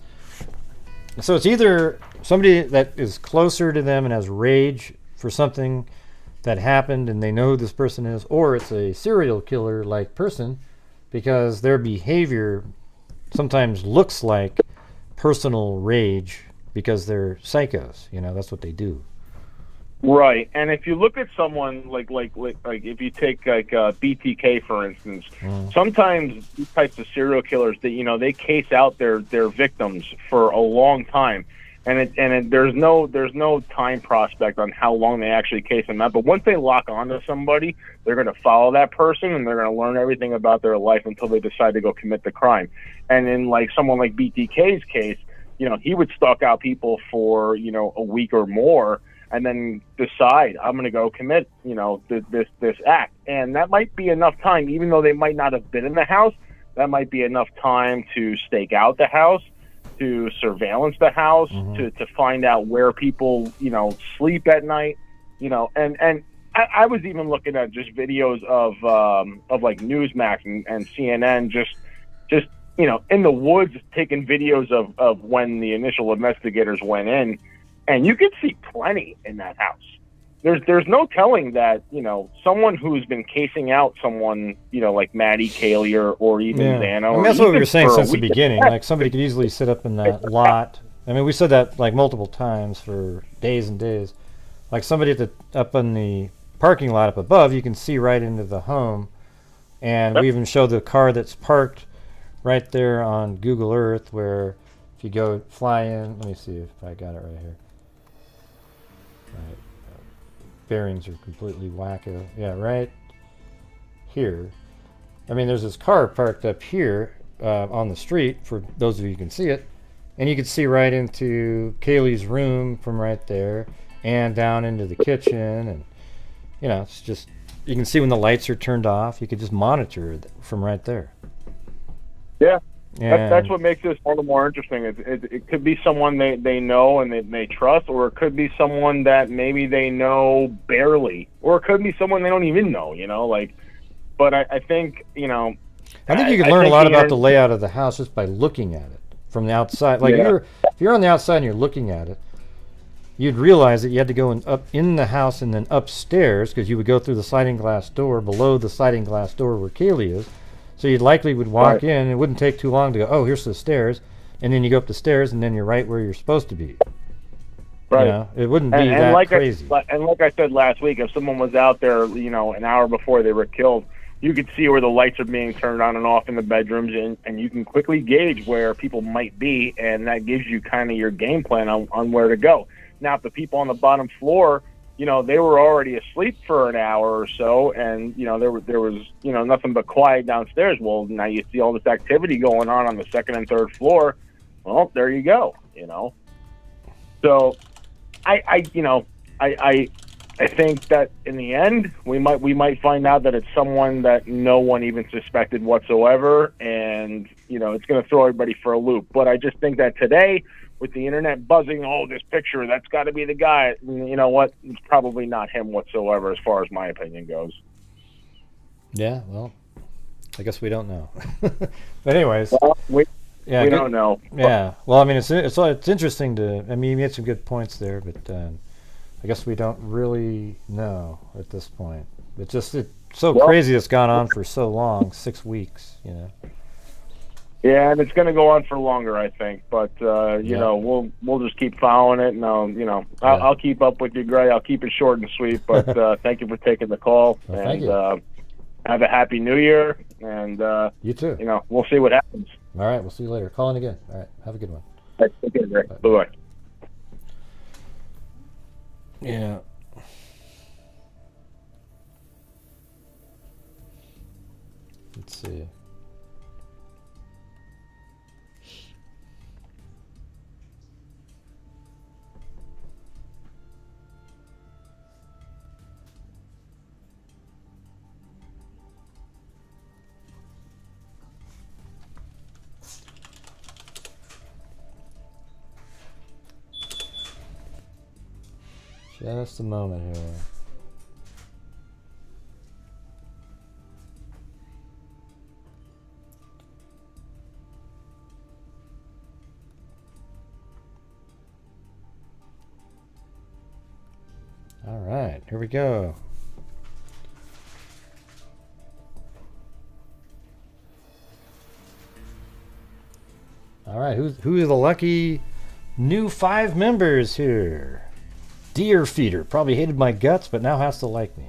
So it's either somebody that is closer to them and has rage for something that happened and they know who this person is, or it's a serial killer like person because their behavior sometimes looks like personal rage because they're psychos. That's what they do. Right, and if you look at someone like if you take BTK for instance, sometimes these types of serial killers that they case out their victims for a long time, and there's no time prospect on how long they actually case them out. But once they lock onto somebody, they're going to follow that person and they're going to learn everything about their life until they decide to go commit the crime. And in someone like BTK's case, he would stalk out people for a week or more, and then decide I'm going to go commit, this act. And that might be enough time, even though they might not have been in the house, that might be enough time to stake out the house, to surveillance the house, to find out where people, sleep at night, and I was even looking at just videos of like Newsmax and CNN, just in the woods, taking videos of when the initial investigators went in. And you could see plenty in that house. There's no telling that, someone who's been casing out someone, like Maddie, Kaylee, or even Xana. I mean, that's what we were saying since the beginning. Like, somebody could easily sit up in that lot. I mean, we said that multiple times for days and days. Like somebody up in the parking lot up above, you can see right into the home. And we even show the car that's parked right there on Google Earth, where if you go fly in, let me see if I got it right here. Right. Bearings are completely wacko. Yeah, right here. I mean, there's this car parked up here on the street, for those of you who can see it. And you can see right into Kaylee's room from right there and down into the kitchen. And, it's just, you can see when the lights are turned off. You can just monitor it from right there. Yeah. That's what makes this all the more interesting. It could be someone they know and they trust, or it could be someone that maybe they know barely, or it could be someone they don't even know, But I think, I think you can learn a lot about the layout of the house just by looking at it from the outside. Like, if you're on the outside and you're looking at it, you'd realize that you had to go up in the house and then upstairs, because you would go through the sliding glass door below the sliding glass door where Kaylee is. So you likely would walk in. It wouldn't take too long to go, oh, here's the stairs. And then you go up the stairs, and then you're right where you're supposed to be. Right. You know, it wouldn't be and that like crazy. And like I said last week, if someone was out there, you know, an hour before they were killed, you could see where the lights are being turned on and off in the bedrooms, and you can quickly gauge where people might be, and that gives you kind of your game plan on where to go. Now, if the people on the bottom floor, you know, they were already asleep for an hour or so, and, you know, there was, you know, nothing but quiet downstairs. Well, now you see all this activity going on the second and third floor. Well, there you go, you know. So I think that in the end we might find out that it's someone that no one even suspected whatsoever, and you know it's going to throw everybody for a loop. But I just think that today, with the internet buzzing, oh, this picture, that's got to be the guy. You know what? It's probably not him whatsoever, as far as my opinion goes. Yeah, well, I guess we don't know. But anyways, well, we good. don't know. Yeah, well, I mean, it's interesting to. I mean, you made some good points there, but I guess we don't really know at this point. It's so crazy. It's gone on for so long, 6 weeks. You know. Yeah, and it's going to go on for longer, I think. But you know, we'll just keep following it, and I'll keep up with you, Gray. I'll keep it short and sweet. But thank you for taking the call, well, and thank you. Have a happy New Year. And you too. You know, we'll see what happens. All right, we'll see you later. Call in again. All right, have a good one. All right, okay, Gray. Bye-bye. Yeah. Let's see. Just a moment here. All right, here we go. All right, who are the lucky new 5 members here? Deer feeder probably hated my guts, but now has to like me.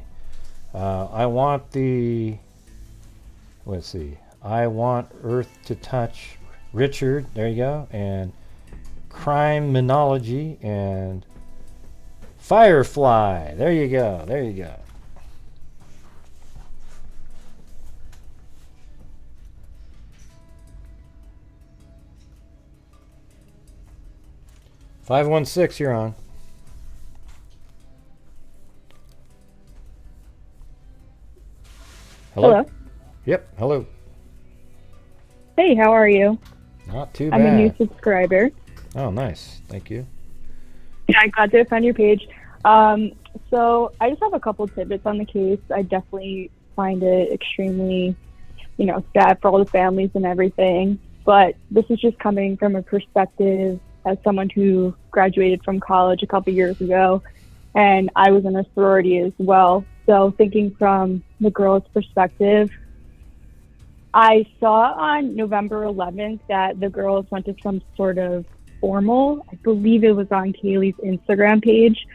I want let's see. I want Earth to touch Richard. There you go. And Criminology and Firefly. There you go. There you go. "516, you're on." Hello? Yep, hello. Hey, how are you? Not too bad. I'm a new subscriber. Oh, nice. Thank you. Yeah, I'm glad to find your page. So I just have a couple tidbits on the case. I definitely find it extremely, sad for all the families and everything. But this is just coming from a perspective as someone who graduated from college a couple years ago, and I was in a sorority as well. So thinking from the girls' perspective, I saw on November 11th that the girls went to some sort of formal. I believe it was on Kaylee's Instagram page.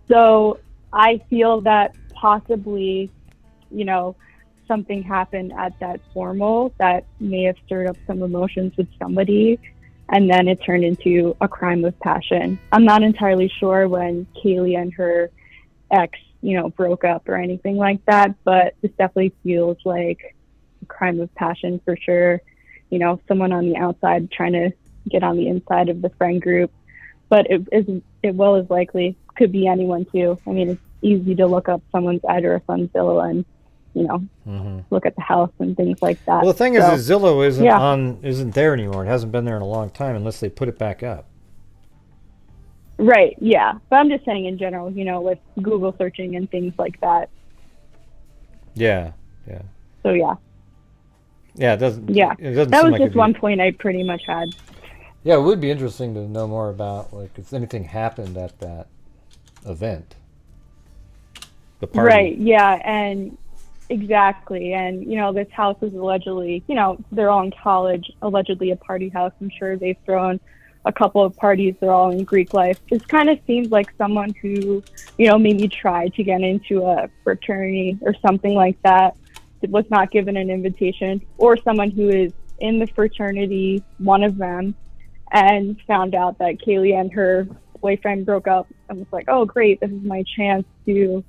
So I feel that possibly, something happened at that formal that may have stirred up some emotions with somebody, and then it turned into a crime of passion. I'm not entirely sure when Kaylee and her ex, broke up or anything like that, but this definitely feels like a crime of passion for sure. Someone on the outside trying to get on the inside of the friend group, but it well as likely could be anyone too. I mean, it's easy to look up someone's address on Zillow and look at the house and things like that. Well, the thing is Zillow isn't there anymore. It hasn't been there in a long time unless they put it back up. Right, yeah. But I'm just saying in general, with Google searching and things like that. Yeah. So yeah. Yeah, it doesn't. Yeah, it doesn't that seem was like just one point I pretty much had. Yeah, it would be interesting to know more about if anything happened at that event. The party. Right, yeah, and exactly. And, this house is allegedly, they're all in college, allegedly a party house. I'm sure they've thrown a couple of parties. They're all in Greek life. This kind of seems like someone who, you know, maybe tried to get into a fraternity or something like that, was not given an invitation, or someone who is in the fraternity, one of them, and found out that Kaylee and her boyfriend broke up and was like, oh, great, this is my chance to,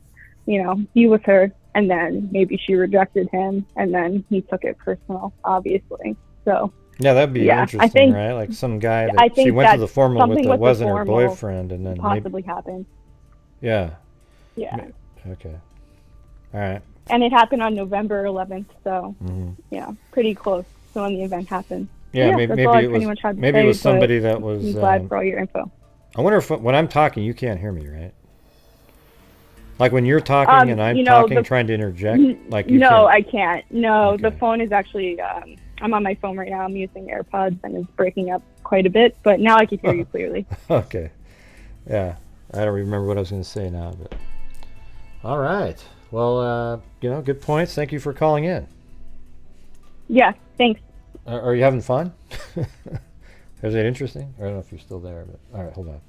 you know, be with her. And then maybe she rejected him, and then he took it personal, obviously. So yeah, that'd be interesting, I think, right? Like some guy I that think she went to that the formal with something that the wasn't her formal boyfriend, and then possibly happened. Yeah. Yeah. Okay. All right. And it happened on November 11th, so yeah, pretty close to when the event happened. Yeah, That's maybe all I it pretty was much had to maybe say, it was somebody but that was. I'm glad for all your info. I wonder if when I'm talking, you can't hear me, right? Like when you're talking and I'm you know, talking, trying to interject, like you no, can't. I can't. No, the phone is actually. I'm on my phone right now. I'm using AirPods, and it's breaking up quite a bit. But now I can hear you clearly. Okay. Yeah, I don't remember what I was going to say now, but. All right. Well, you know, good points. Thank you for calling in. Yeah, thanks. Are you having fun? Is it interesting? I don't know if you're still there, but all right, hold on.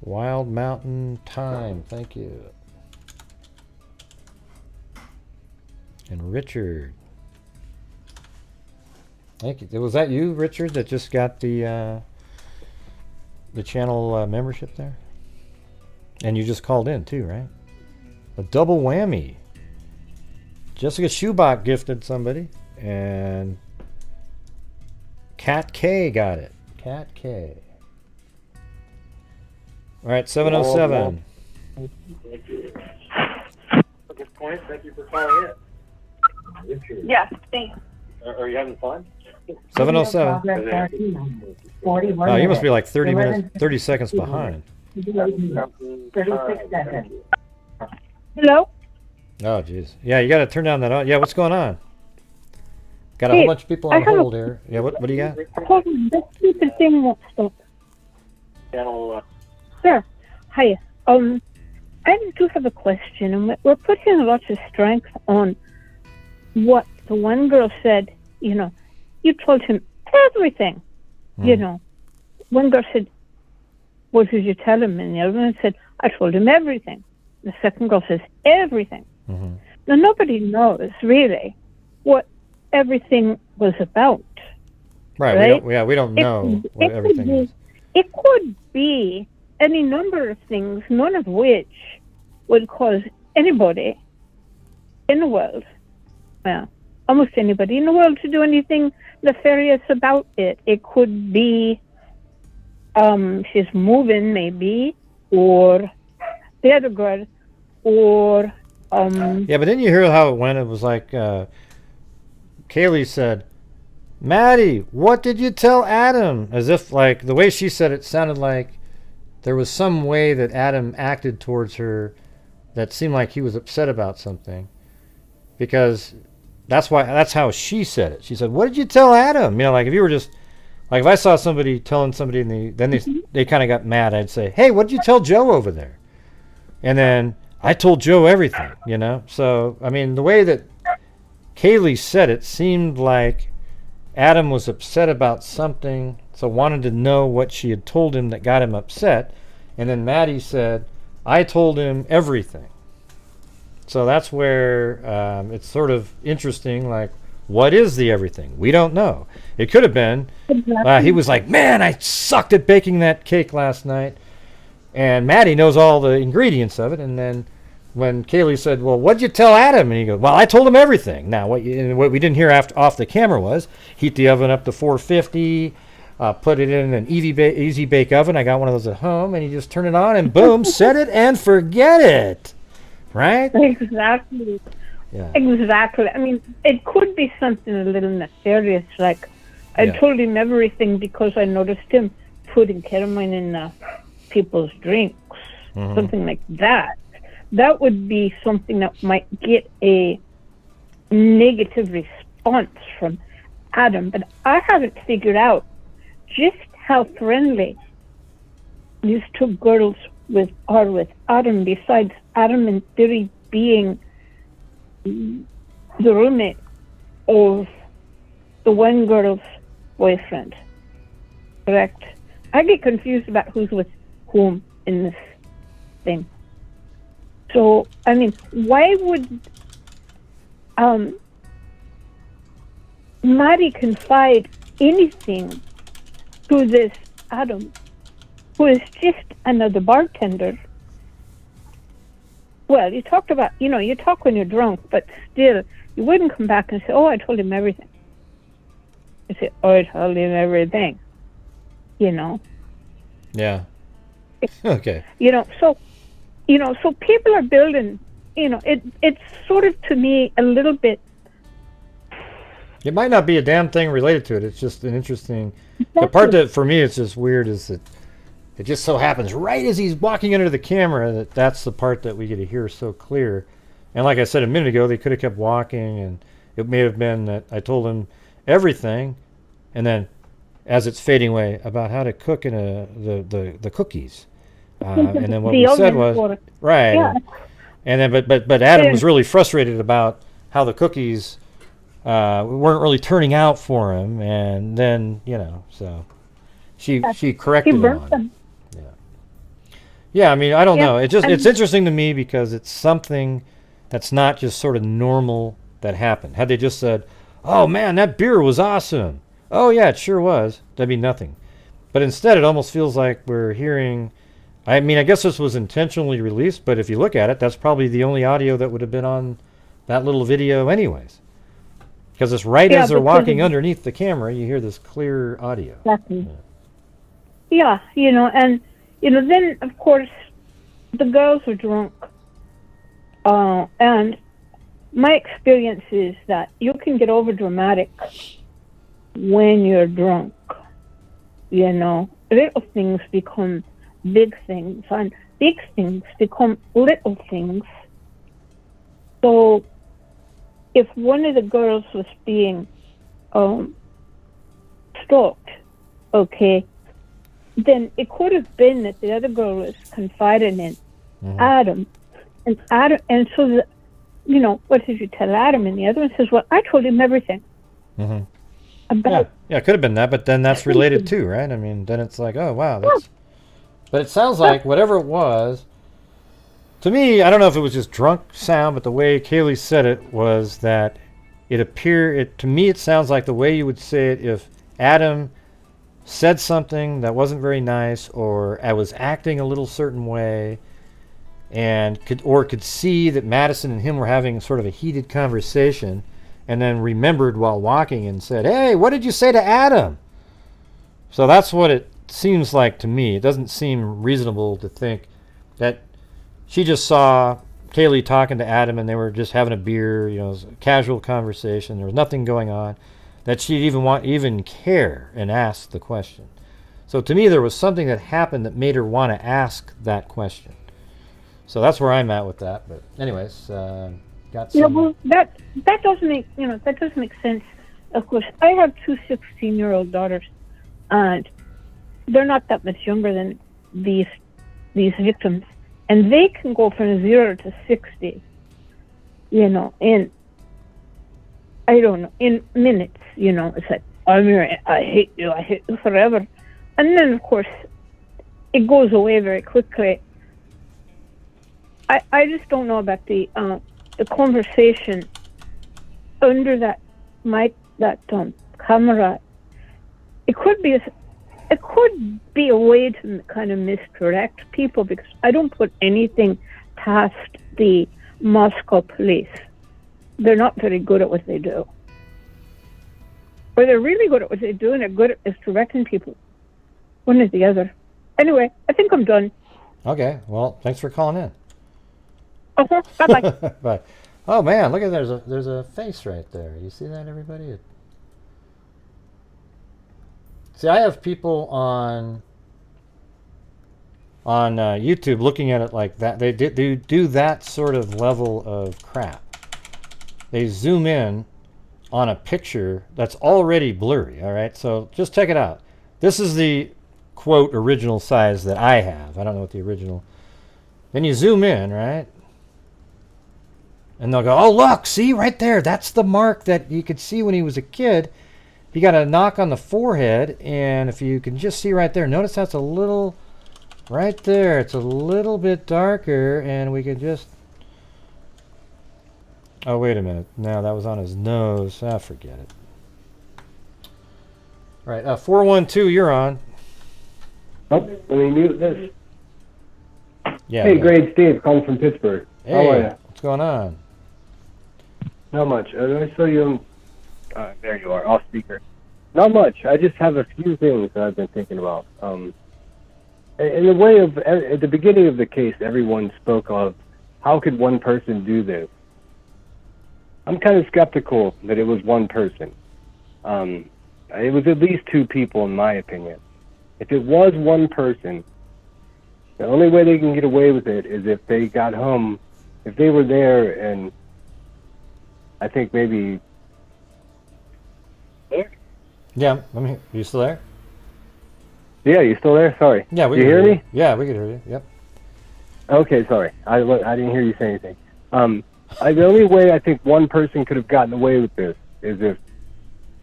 Wild Mountain Time, thank you. And Richard. Thank you. Was that you, Richard, that just got the channel membership there? And you just called in too, right? A double whammy. Jessica Schubach gifted somebody, and Cat K got it. Cat K. All right, 707. Good point. Thank you for calling in. Yeah, thanks. Are you having fun? 707. Oh, you must be like 30 seconds behind. 36 seconds. Hello? Oh, jeez. Yeah, you got to turn down that. Yeah, what's going on? Got a whole bunch of people on hold here. Yeah, what do you got? Hold on, this stupid thing won't stop. Sir, hi. I do have a question, and we're putting a lot of strength on what the one girl said. You know, you told him everything. You know, one girl said, "What did you tell him?" And the other one said, "I told him everything." The second girl says, "Everything." Now nobody knows really what everything was about. Right? We don't know what everything is. It could be any number of things, none of which would cause anybody in the world, well, almost anybody in the world, to do anything nefarious about it. It could be she's moving, maybe, or the other girl, or yeah, but didn't you hear how it went? It was like Kaylee said, "Maddie, what did you tell Adam?" As if, like, the way she said it sounded like there was some way that Adam acted towards her that seemed like he was upset about something, because that's how she said it. She said, "What did you tell Adam?" You know, like if you were just like, if I saw somebody telling somebody and then they kind of got mad, I'd say, "Hey, what did you tell Joe over there?" And then I told Joe everything, you know? So, I mean, the way that Kaylee said it seemed like Adam was upset about something, so wanted to know what she had told him that got him upset. And then Maddie said, "I told him everything." So that's where it's sort of interesting, like, what is the everything? We don't know. It could have been, he was like, "Man, I sucked at baking that cake last night." And Maddie knows all the ingredients of it. And then when Kaylee said, "Well, what'd you tell Adam?" And he goes, "Well, I told him everything." Now, what we didn't hear off the camera was heat the oven up to 450, put it in an easy bake oven. I got one of those at home, and you just turn it on and boom, set it and forget it. Right? Exactly. Yeah. Exactly. I mean, it could be something a little nefarious, like I told him everything because I noticed him putting ketamine in people's drinks, something like that. That would be something that might get a negative response from Adam. But I haven't figured out just how friendly these two girls are with Adam, besides Adam in theory being the roommate of the one girl's boyfriend. Correct. I get confused about who's with whom in this thing. So, I mean, why would Maddie confide anything to this Adam, who is just another bartender? Well, you talked about, you talk when you're drunk, but still, you wouldn't come back and say, oh, I told him everything. You say, oh, I told him everything. Yeah. Okay. So people are building, it's sort of, to me, a little bit. It might not be a damn thing related to it. It's just an interesting. The part that for me is just weird is that it just so happens right as he's walking under the camera that's the part that we get to hear so clear. And like I said a minute ago, they could have kept walking, and it may have been that I told him everything, and then as it's fading away about how to cook the cookies, and then what we said was right, Yeah. and then but Adam was really frustrated about how the cookies weren't really turning out for him, and then so she corrected him on it. Yeah, I mean, I don't know. It's interesting to me because it's something that's not just sort of normal that happened. Had they just said, "Oh man, that beer was awesome," "Oh yeah, it sure was," that'd be nothing. But instead, it almost feels like we're hearing. I mean, I guess this was intentionally released, but if you look at it, that's probably the only audio that would have been on that little video, anyways. Because it's right as they're walking underneath the camera, you hear this clear audio. Exactly. Yeah, and then of course the girls were drunk, and my experience is that you can get over dramatic when you're drunk. Little things become big things, and big things become little things. So if one of the girls was being stalked, okay, then it could have been that the other girl was confiding in Adam, and so what did you tell Adam? And the other one says, well, I told him everything. About yeah, it could have been that, but then that's related too, right? I mean, then it's like, oh wow, that's. But it sounds like whatever it was. To me, I don't know if it was just drunk sound, but the way Kaylee said it was that to me it sounds like the way you would say it if Adam said something that wasn't very nice, or I was acting a little certain way, and could see that Madison and him were having sort of a heated conversation, and then remembered while walking and said, "Hey, what did you say to Adam?" So that's what it seems like to me. It doesn't seem reasonable to think that she just saw Kaylee talking to Adam and they were just having a beer, it was a casual conversation, there was nothing going on, that she'd even care and ask the question. So to me, there was something that happened that made her want to ask that question. So that's where I'm at with that. But anyways, got some. Yeah, well, that doesn't make sense. Of course, I have two 16-year-old daughters, and they're not that much younger than these victims, and they can go from 0 to 60, in I don't know, in minutes. It's like, I hate you forever, and then of course it goes away very quickly. I just don't know about the conversation under that mic, that camera. It could be a way to kind of misdirect people, because I don't put anything past the Moscow police. They're not very good at what they do. Or they're really good at what they do, and they're good at misdirecting people. One or the other. Anyway, I think I'm done. Okay, well, thanks for calling in. Bye-bye. Bye. Oh man, look at there's a face right there. You see that, everybody? See, I have people on YouTube looking at it like that. They do that sort of level of crap. They zoom in on a picture that's already blurry, all right? So just check it out. This is the, quote, original size that I have. I don't know what the original. Then you zoom in, right? And they'll go, oh, look, see, right there. That's the mark that you could see when he was a kid. he got a knock on the forehead, and if you can just see right there, notice that's a little, right there, it's a little bit darker, and we can just, oh, wait a minute. No, that was on his nose. Ah, forget it. All right, 412, you're on. Oh, let me mute this. Yeah. Hey, Grade Steve, calling from Pittsburgh. Hey, how are you? What's going on? Not much. I saw you. There you are, off speaker. Not much. I just have a few things that I've been thinking about. In the way of, at the beginning of the case, everyone spoke of how could one person do this. I'm kind of skeptical that it was one person. It was at least two people, in my opinion. If it was one person, the only way they can get away with it is if they got home, if they were there, and I think maybe. Yeah, I'm here. You still there? Yeah, you still there? Sorry. Yeah, we you can hear me? Yeah, we can hear you. Yep. Okay, sorry. I didn't hear you say anything. The only way I think one person could have gotten away with this is if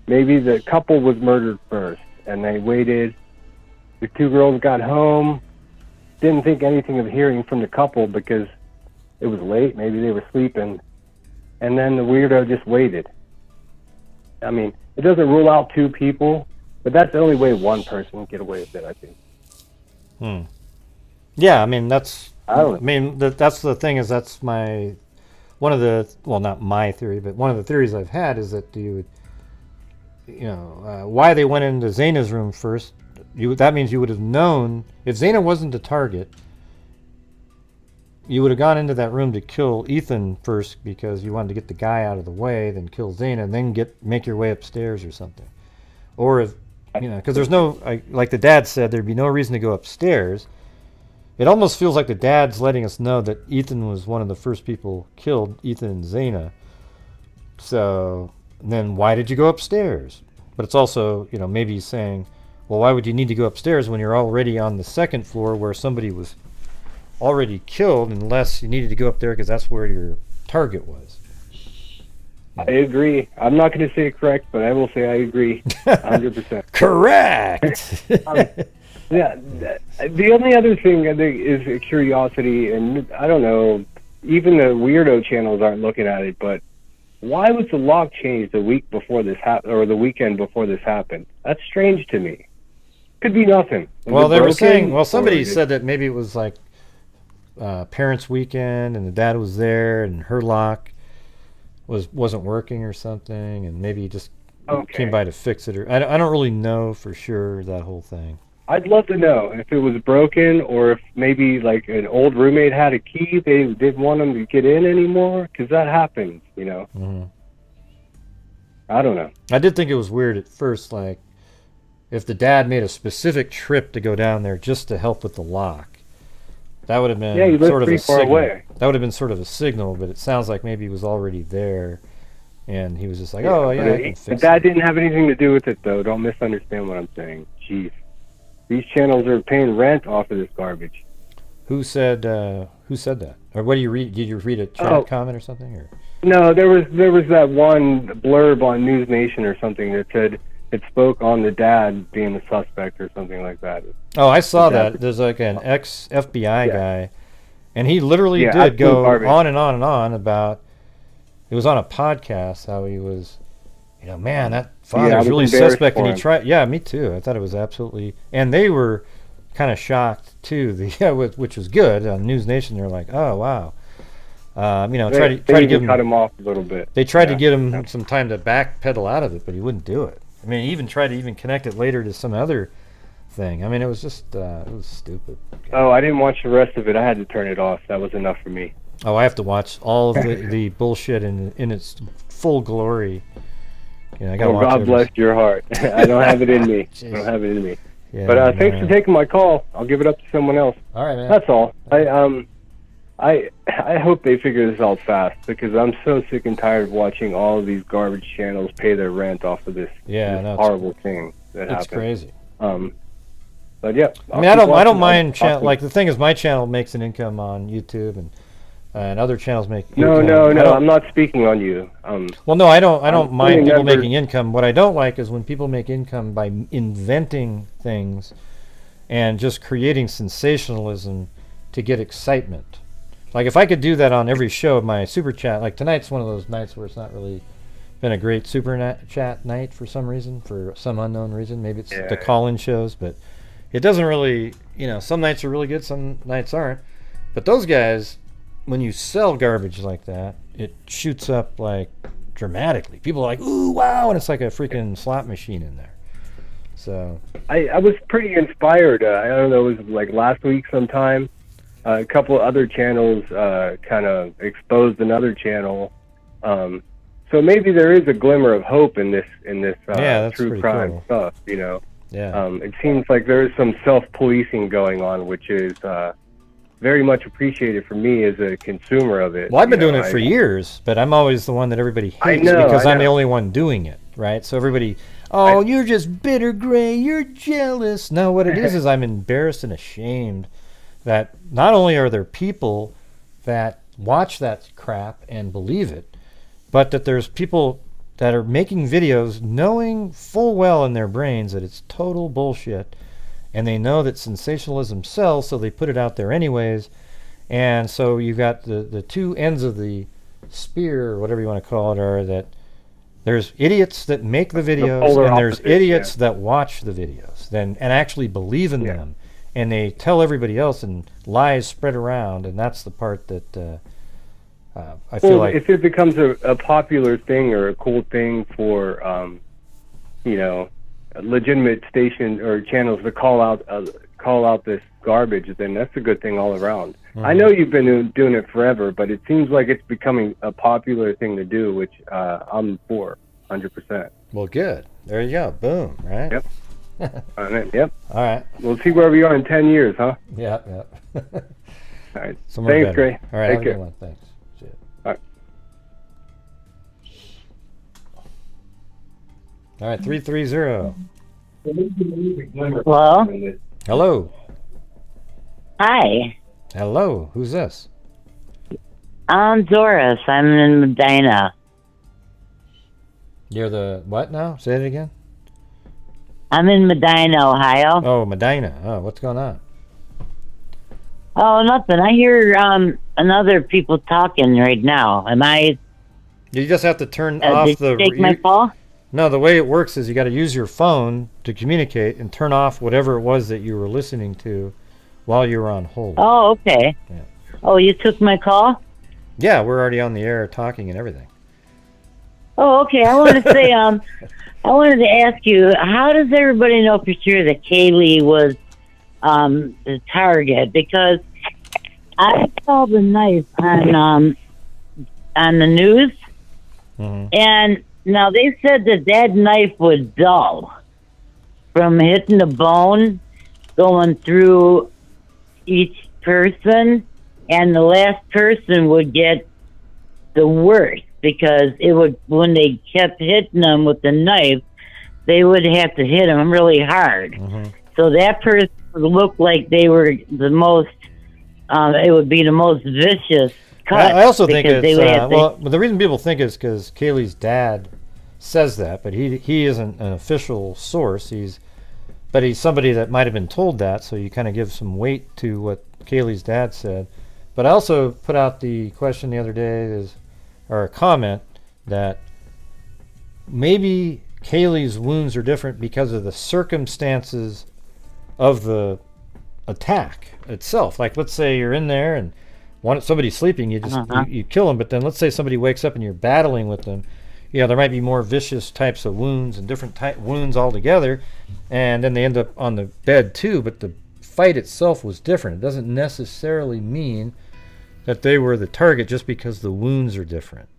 maybe the couple was murdered first, and they waited. The two girls got home, didn't think anything of hearing from the couple because it was late. Maybe they were sleeping, and then the weirdo just waited. I mean, it doesn't rule out two people, but that's the only way one person can get away with it, I think. Yeah, I mean, that's. I mean, that's the thing is that's my one of the, well, not my theory, but one of the theories I've had is that why they went into Xana's room first. That means you would have known if Xana wasn't the target. You would have gone into that room to kill Ethan first because you wanted to get the guy out of the way, then kill Xana, and then make your way upstairs or something. Or if because there's no, like the dad said, there'd be no reason to go upstairs. It almost feels like the dad's letting us know that Ethan was one of the first people killed, Ethan and Xana. So then why did you go upstairs? But it's also, maybe he's saying, well, why would you need to go upstairs when you're already on the second floor where somebody was already killed, unless you needed to go up there because that's where your target was. I agree. I'm not going to say correct, but I will say I agree 100%. Correct! Yeah, the only other thing I think is a curiosity, and I don't know, even the weirdo channels aren't looking at it, but why was the lock changed the week before this happened, or the weekend before this happened? That's strange to me. Could be nothing. Well, they were saying, somebody said that maybe it was like parents' weekend, and the dad was there, and her lock wasn't working or something, and maybe he just came by to fix it. Or I don't really know for sure that whole thing. I'd love to know if it was broken or if maybe like an old roommate had a key. They didn't want them to get in anymore because that happens, Mm-hmm. I don't know. I did think it was weird at first, like if the dad made a specific trip to go down there just to help with the lock. That would have been sort of a signal. Away. That would have been sort of a signal, but it sounds like maybe he was already there, and he was just like, I can fix it. That didn't have anything to do with it, though. Don't misunderstand what I'm saying. Jeez. These channels are paying rent off of this garbage. Who said that? Or what do you read? Did you read a chat comment or something? Or no, there was that one blurb on News Nation or something that said it spoke on the dad being the suspect or something like that. Oh, I saw that. There's like an ex-FBI guy, and he literally did go on and on and on about. It was on a podcast how he was. Man, that father was really suspect, and he tried. Yeah, me too. I thought it was absolutely, and they were kind of shocked too. Which was good on News Nation. They're like, "Oh wow," try to give him cut him off a little bit. They tried to get him some time to backpedal out of it, but he wouldn't do it. I mean, he even tried to connect it later to some other thing. I mean, it was just it was stupid. Oh, I didn't watch the rest of it. I had to turn it off. That was enough for me. Oh, I have to watch all of the bullshit in its full glory. I gotta watch God bless your heart. I don't have it in me. I don't have it in me. Yeah, but thanks for taking my call. I'll give it up to someone else. All right, man. That's all. I hope they figure this out fast because I'm so sick and tired of watching all of these garbage channels pay their rent off of this horrible thing that happened. It's crazy. But yeah. I mean, I don't mind like the thing is my channel makes an income on YouTube, and and other channels make No, income. I'm not speaking on you. Well, no, I don't mind people members- making income. What I don't like is when people make income by inventing things and just creating sensationalism to get excitement. Like if I could do that on every show of my super chat, like tonight's one of those nights where it's not really been a great super chat night for some reason, for some unknown reason. Maybe it's the call-in shows, but it doesn't really, some nights are really good, some nights aren't. But those guys, when you sell garbage like that, it shoots up like dramatically. People are like, ooh, wow, and it's like a freaking slot machine in there. So I was pretty inspired. I don't know, it was like last week sometime. A couple of other channels kind of exposed another channel. So maybe there is a glimmer of hope in this that's true pretty crime cool. stuff. Yeah. It seems like there is some self-policing going on, which is very much appreciated for me as a consumer of it. Well, I've been doing it for years, but I'm always the one that everybody hates because I'm the only one doing it, right? So everybody, you're just bitter, Gray, you're jealous. No, what it is I'm embarrassed and ashamed that not only are there people that watch that crap and believe it, but that there's people that are making videos knowing full well in their brains that it's total bullshit, and they know that sensationalism sells, so they put it out there anyways. And so you've got the two ends of the spear, or whatever you want to call it, are that there's idiots that make the videos, and there's idiots that watch the videos and actually believe in them, and they tell everybody else, and lies spread around, and that's the part that I feel like if it becomes a popular thing or a cool thing for legitimate station or channels to call out this garbage, then that's a good thing all around. I know you've been doing it forever, but it seems like it's becoming a popular thing to do, which I'm for 100%. Well, good. There you go. Boom. Right. Yep. Yep. All right. We'll see where we are in 10 years, huh? Yeah. All right. Somewhere Thanks, better. Gray. All right. Take Have a care. good one. Thanks. See ya. All right. All right. 330. Hello? Hello. Hi. Hello. Who's this? I'm Doris. I'm in Medina. You're the what now? Say it again. I'm in Medina, Ohio. Oh, Medina. Oh, what's going on? Oh, nothing. I hear another people talking right now. Am I? You just have to turn off did the. you take my call? No, the way it works is you got to use your phone to communicate and turn off whatever it was that you were listening to while you were on hold. Oh, okay. Yeah. Oh, you took my call? Yeah, we're already on the air talking and everything. Oh, okay. I wanted to say, I wanted to ask you, how does everybody know for sure that Kaylee was the target? Because I saw the knife on the news, and now they said that knife was dull from hitting the bone, going through each person, and the last person would get the worst because it would, when they kept hitting them with the knife, they would have to hit them really hard. So that person would look like they were the most, it would be the most vicious cut. I also think because it's, they would have to- well, the reason people think is because Kaylee's dad says that, but he isn't an official source. But he's somebody that might have been told that, so you kind of give some weight to what Kaylee's dad said. But I also put out the question the other day, or a comment, that maybe Kaylee's wounds are different because of the circumstances of the attack itself. Like, let's say you're in there and somebody's sleeping, you just you kill them. But then let's say somebody wakes up and you're battling with them. There might be more vicious types of wounds and different wounds altogether, and then they end up on the bed too, but the fight itself was different. It doesn't necessarily mean that they were the target just because the wounds are different.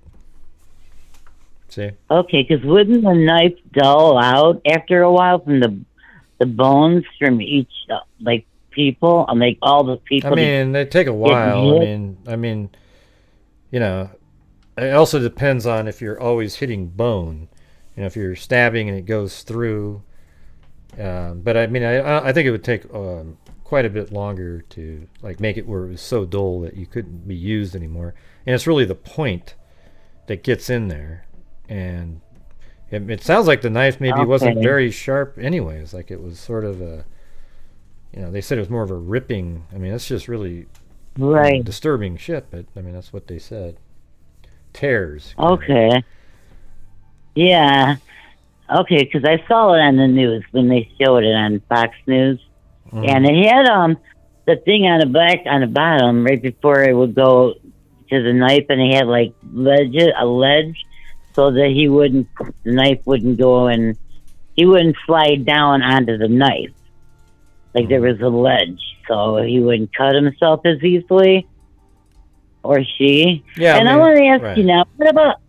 See? Okay, because wouldn't the knife dull out after a while from the bones from each people, like all the people? I mean, they take a while. I mean, it also depends on if you're always hitting bone. If you're stabbing and it goes through, But I mean, I think it would take quite a bit longer to like make it where it was so dull that you couldn't be used anymore. And it's really the point that gets in there, and it sounds like the knife maybe wasn't very sharp anyways. Like it was sort of a, they said it was more of a ripping. I mean, that's just really disturbing shit. But I mean, that's what they said. Tears. Okay. Yeah. Okay, because I saw it on the news when they showed it on Fox News, and it had the thing on the bottom right before it would go to the knife, and it had like a ledge, so that the knife wouldn't go and he wouldn't slide down onto the knife. Like there was a ledge, so he wouldn't cut himself as easily, or she. Yeah. And I want to ask you now,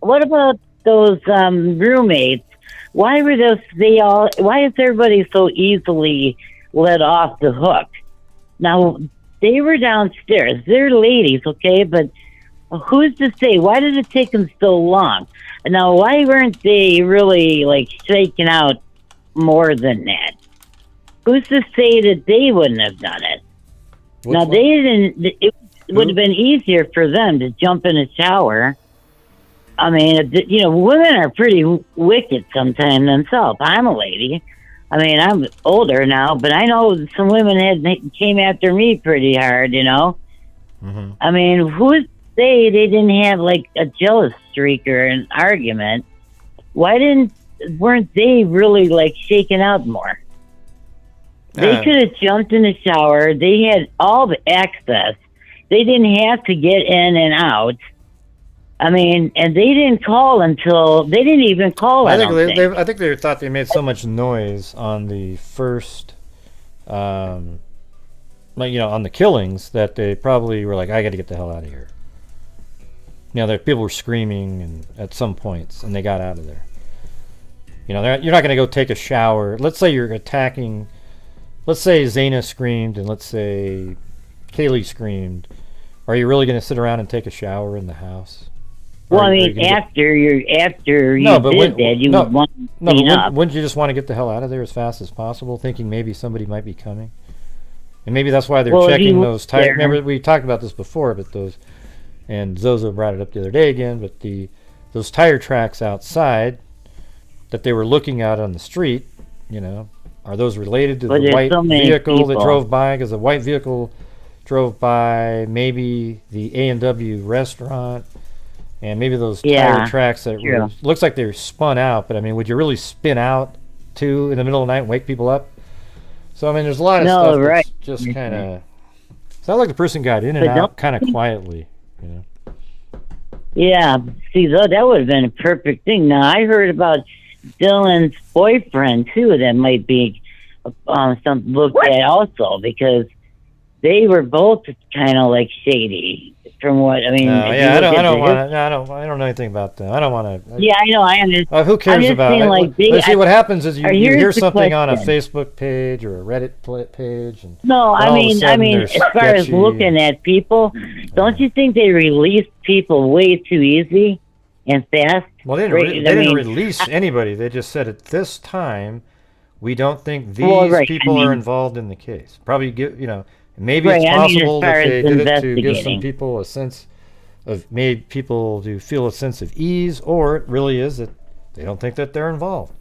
what about those roommates? Why is everybody so easily let off the hook? Now, they were downstairs. They're ladies, okay, but who's to say? Why did it take them so long? Now, why weren't they really, like, shaken out more than that? Who's to say that they wouldn't have done it? Now, they didn't. It would have been easier for them to jump in a shower. I mean, women are pretty wicked sometimes themselves. I'm a lady. I mean, I'm older now, but I know some women came after me pretty hard, Mm-hmm. I mean, who's to say they didn't have, like, a jealous streak or an argument? Why weren't they really, like, shaken out more? They could have jumped in the shower. They had all the access. They didn't have to get in and out. I mean, and they didn't even call. I think they thought they made so much noise on the first, on the killings that they probably were like, I got to get the hell out of here. People were screaming and at some points, and they got out of there. You're not going to go take a shower. Let's say you're attacking. Let's say Xana screamed, and let's say Kaylee screamed. Are you really going to sit around and take a shower in the house? Well, I mean, after you did that, you would want to clean up. Wouldn't you just want to get the hell out of there as fast as possible, thinking maybe somebody might be coming? And maybe that's why they're checking those tires. Remember, we talked about this before, but and Zozo brought it up the other day again, but those tire tracks outside that they were looking at on the street, are those related to the white vehicle that drove by? Because the white vehicle drove by maybe the A&W restaurant, and maybe those tire tracks that looks like they're spun out, but I mean, would you really spin out too in the middle of the night and wake people up? So I mean, there's a lot of stuff that's just kind of sounds like the person got in and out kind of quietly, Yeah, see, that would have been a perfect thing. Now I heard about Dylan's boyfriend too. That might be something looked at also, because they were both kind of like shady. From what I mean, I don't know anything about them. I don't want to. Yeah, I know. I understand. Who cares about it? See, what happens is you hear something on a Facebook page or a Reddit page, and I mean, as far as looking at people, don't you think they release people way too easy and fast? Well, they didn't release anybody. They just said at this time, we don't think these people are involved in the case. Probably maybe it's possible that they did it to give some people a sense of, made people to feel a sense of ease, or it really is that they don't think that they're involved.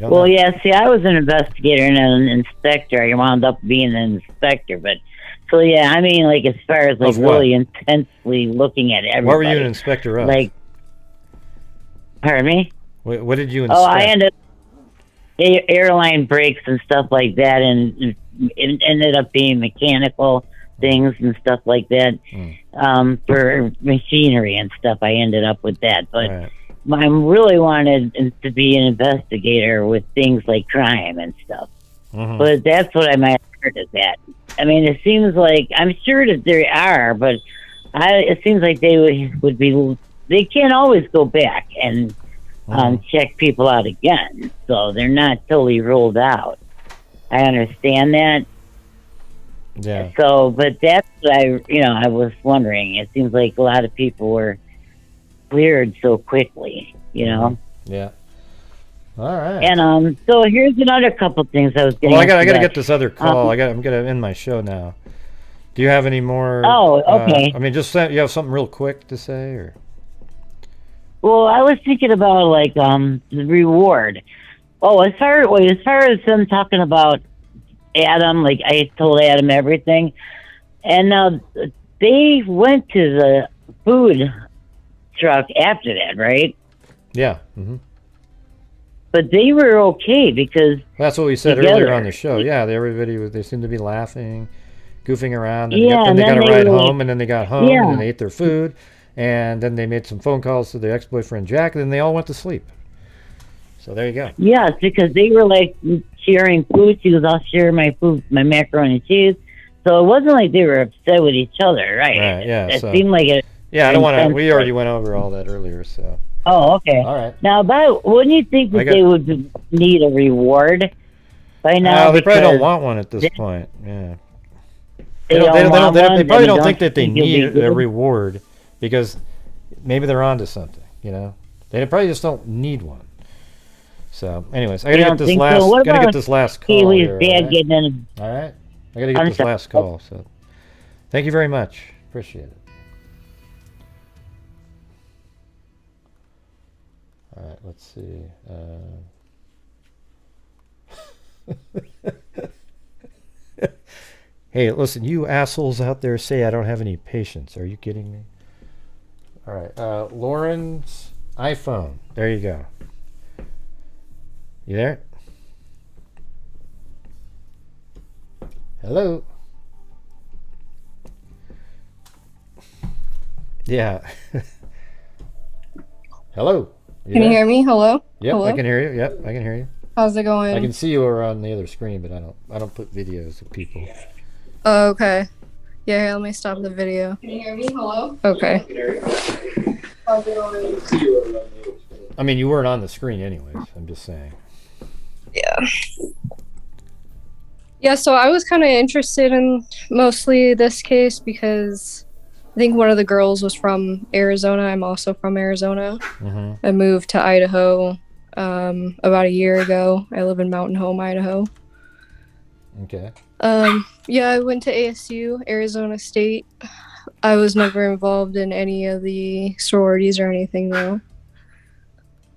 Well, yeah, see, I was an investigator and an inspector. I wound up being an inspector, but so yeah, I mean, like as far as like really intensely looking at everybody. What were you an inspector of? Like, pardon me? What did you inspect? Oh, I ended airline brakes and stuff like that, and it ended up being mechanical things and stuff like that. For machinery and stuff. I ended up with that, but I really wanted to be an investigator with things like crime and stuff. But that's what I might have heard of that. I mean, it seems like, I'm sure that there are, but it seems like they would be, they can't always go back and check people out again, so they're not totally ruled out. I understand that. Yeah. So, but that's what I was wondering. It seems like a lot of people were cleared so quickly, Yeah. All right. And so here's another couple things I was getting. Well, I got to get this other call. I'm gonna end my show now. Do you have any more? Oh, okay. I mean, you have something real quick to say, or? Well, I was thinking about like the reward. Oh, as far as them talking about Adam, like I told Adam everything, and now they went to the food truck after that, right? Yeah. Mm-hmm. But they were okay because that's what we said earlier on the show. Yeah, they seemed to be laughing, goofing around. And then they got a ride home, and then they got home, and then they ate their food, and then they made some phone calls to their ex-boyfriend Jack, and then they all went to sleep. So there you go. Yes, because they were like sharing food. She goes, "I'll share my food, my macaroni and cheese." So it wasn't like they were upset with each other, right? Right. Yeah. It seemed like it. Yeah, I don't want to. We already went over all that earlier, so. Oh, okay. All right. Now, wouldn't you think that they would need a reward by now? They probably don't want one at this point. Yeah. They probably don't think that they need a reward because maybe they're onto something. You know, they probably just don't need one. So, anyways, I gotta get this last call here. All right. I gotta get this last call. So, thank you very much. Appreciate it. All right, let's see. Hey, listen, you assholes out there say I don't have any patience. Are you kidding me? All right, Lauren's iPhone. There you go. You there? Hello? Yeah. Hello? Can you hear me? Hello? Yep, Hello? I can hear you. Yep, I can hear you. How's it going? I can see you are on the other screen, but I don't put videos of people. Oh, okay. Yeah, here, let me stop the video. Can you hear me? Hello? Okay. How's it going? I mean, you weren't on the screen anyways. I'm just saying. Yeah. Yeah, so I was kind of interested in mostly this case because I think one of the girls was from Arizona. I'm also from Arizona. Mm-hmm. I moved to Idaho about a year ago. I live in Mountain Home, Idaho. Okay. Yeah, I went to ASU, Arizona State. I was never involved in any of the sororities or anything, though.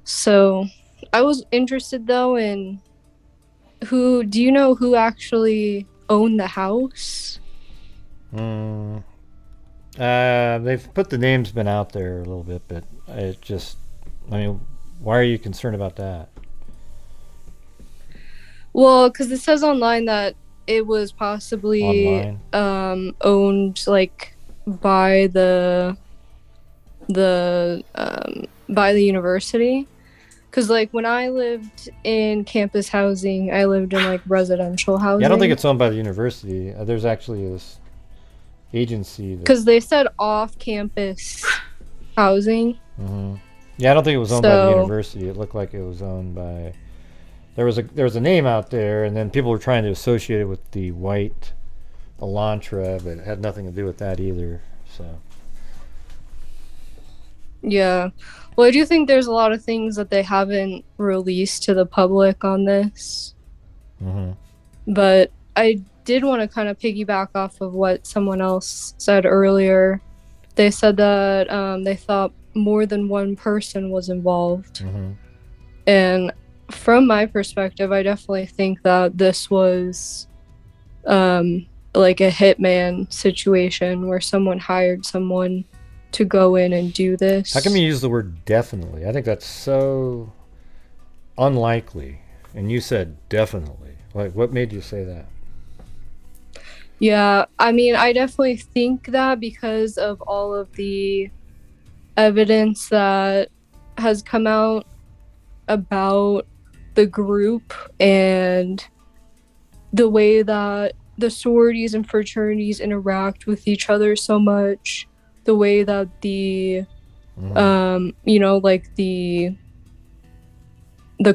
So I was interested, though, in do you know who actually owned the house? They've put the names been out there a little bit, but why are you concerned about that? Well, because it says online that it was possibly owned like by the university. Because like when I lived in campus housing, I lived in like residential housing. Yeah, I don't think it's owned by the university. There's actually this agency. Because they said off-campus housing. Mm-hmm. Yeah, I don't think it was owned by the university. It looked like it was owned by. There was a name out there, and then people were trying to associate it with the white Elantra, but it had nothing to do with that either. So. Yeah. Well, I do think there's a lot of things that they haven't released to the public on this. Mm-hmm. But I did want to kind of piggyback off of what someone else said earlier. They said that they thought more than one person was involved. Mm-hmm. And from my perspective, I definitely think that this was like a hitman situation where someone hired someone to go in and do this. How come you use the word definitely? I think that's so unlikely. And you said definitely. Like, what made you say that? Yeah, I mean, I definitely think that because of all of the evidence that has come out about the group and the way that the sororities and fraternities interact with each other so much, the way that the like the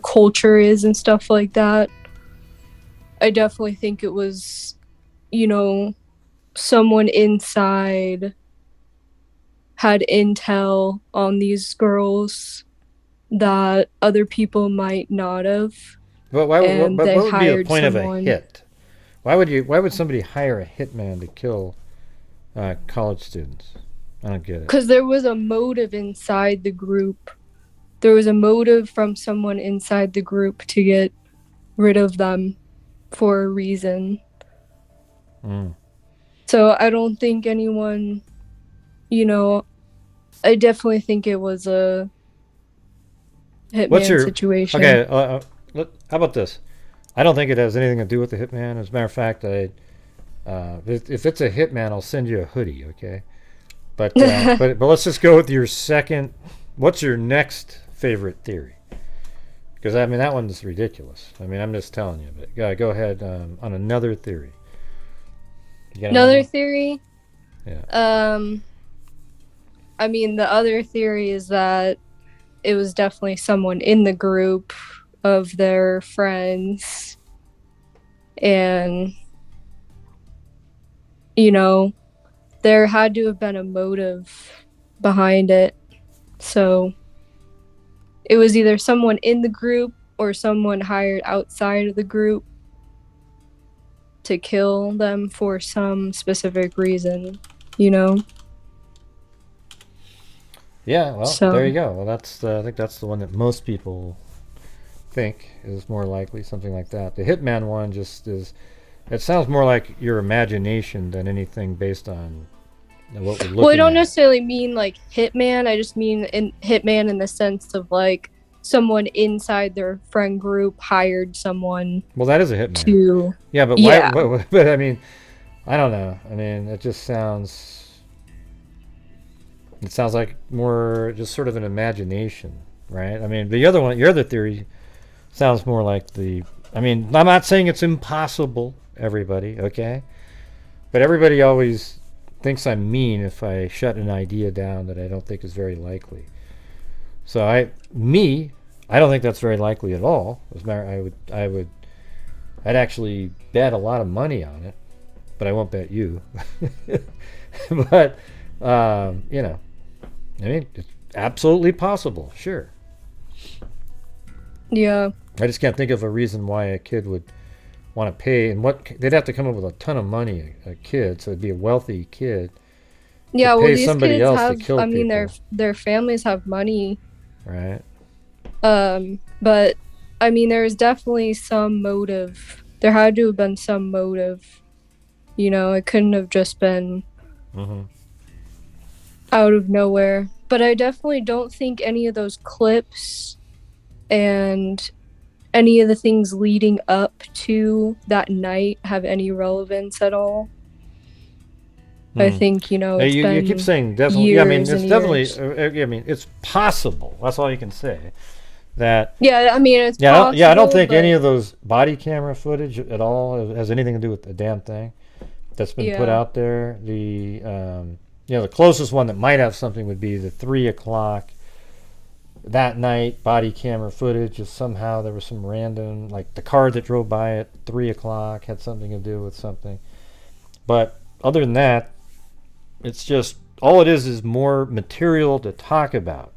culture is and stuff like that. I definitely think it was, someone inside had intel on these girls that other people might not have. But what they would be the hired point of a someone. hit? Why would somebody hire a hitman to kill college students? I don't get it. Because there was a motive inside the group. There was a motive from someone inside the group to get rid of them for a reason. So I don't think anyone, I definitely think it was a hitman situation. Okay, how about this? I don't think it has anything to do with the hitman. As a matter of fact, if it's a hitman, I'll send you a hoodie, okay? But but let's just go with your second. What's your next favorite theory? Because I mean that one's ridiculous. I mean I'm just telling you. But go ahead on another theory. Another theory? Yeah. I mean the other theory is that it was definitely someone in the group of their friends, and there had to have been a motive behind it. So it was either someone in the group or someone hired outside of the group to kill them for some specific reason, Yeah, well, there you go. Well, I think that's the one that most people think is more likely, something like that. The hitman one just is. It sounds more like your imagination than anything based on what we're looking Well, I don't at. necessarily mean like hitman. I just mean hitman in the sense of like someone inside their friend group hired someone. Well, that is a hitman. To yeah, but yeah. why? But I mean, I don't know. I mean, it just sounds. It sounds like more just sort of an imagination, right? I mean, the other one, your other theory, sounds more like the. I mean, I'm not saying it's impossible, everybody, okay? But everybody always thinks I'm mean if I shut an idea down that I don't think is very likely. So I don't think that's very likely at all. As a matter, I'd actually bet a lot of money on it, but I won't bet you. But I mean, it's absolutely possible, sure. Yeah. I just can't think of a reason why a kid would want to pay, and they'd have to come up with a ton of money. A kid, so it'd be a wealthy kid. Yeah, well, these somebody kids else have. to kill I mean, people. their families have money. Right. But I mean, there's definitely some motive. There had to have been some motive. It couldn't have just been out of nowhere. But I definitely don't think any of those clips and any of the things leading up to that night have any relevance at all. I think, it's you been keep saying definitely. years Yeah, I mean, it's and definitely. years. I mean, it's possible. That's all you can say. That. Yeah, I mean, it's yeah, possible. I don't think but any of those body camera footage at all has anything to do with the damn thing that's been put Yeah. out there. The the closest one that might have something would be the 3:00 that night body camera footage. Just somehow there was some random, like the car that drove by at 3:00 had something to do with something. But other than that, it's just all it is more material to talk about,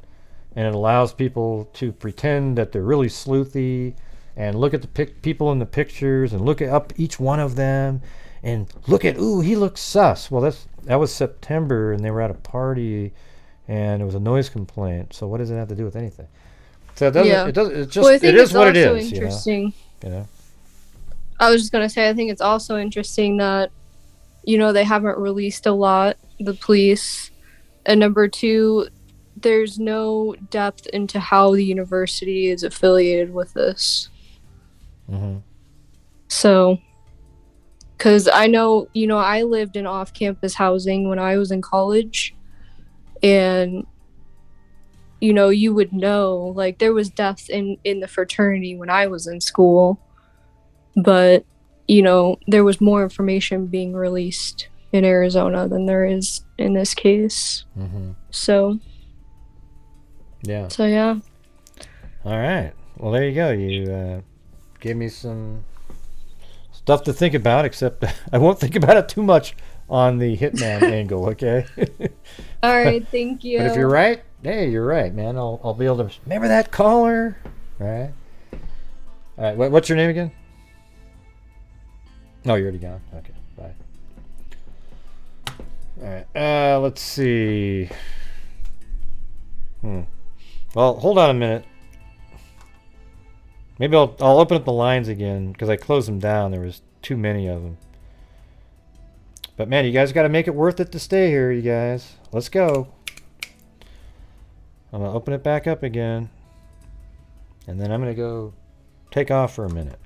and it allows people to pretend that they're really sleuthy and look at the people in the pictures and look up each one of them and look at, ooh, he looks sus. Well, that was September and they were at a party and it was a noise complaint. So what does it have to do with anything? So it doesn't. It's just. Well, I think it is what it also is. Interesting. You know. I was just gonna say, I think it's also interesting that, they haven't released a lot, the police, and number two, there's no depth into how the university is affiliated with this. Mm-hmm. So, because I know, I lived in off-campus housing when I was in college, and you would know, like, there was deaths in the fraternity when I was in school, but there was more information being released in Arizona than there is in this case. Mm-hmm. So yeah. All right. Well, there you go. You gave me some stuff to think about, except I won't think about it too much on the hitman angle, okay? All right, thank you. But if you're right, hey, you're right, man. I'll be able to remember that caller, right? All right, what's your name again? Oh, you're already gone. Okay, bye. All right, let's see. Well, hold on a minute. Maybe I'll open up the lines again because I closed them down. There was too many of them. But man, you guys got to make it worth it to stay here, you guys. Let's go. I'm going to open it back up again. And then I'm going to go take off for a minute.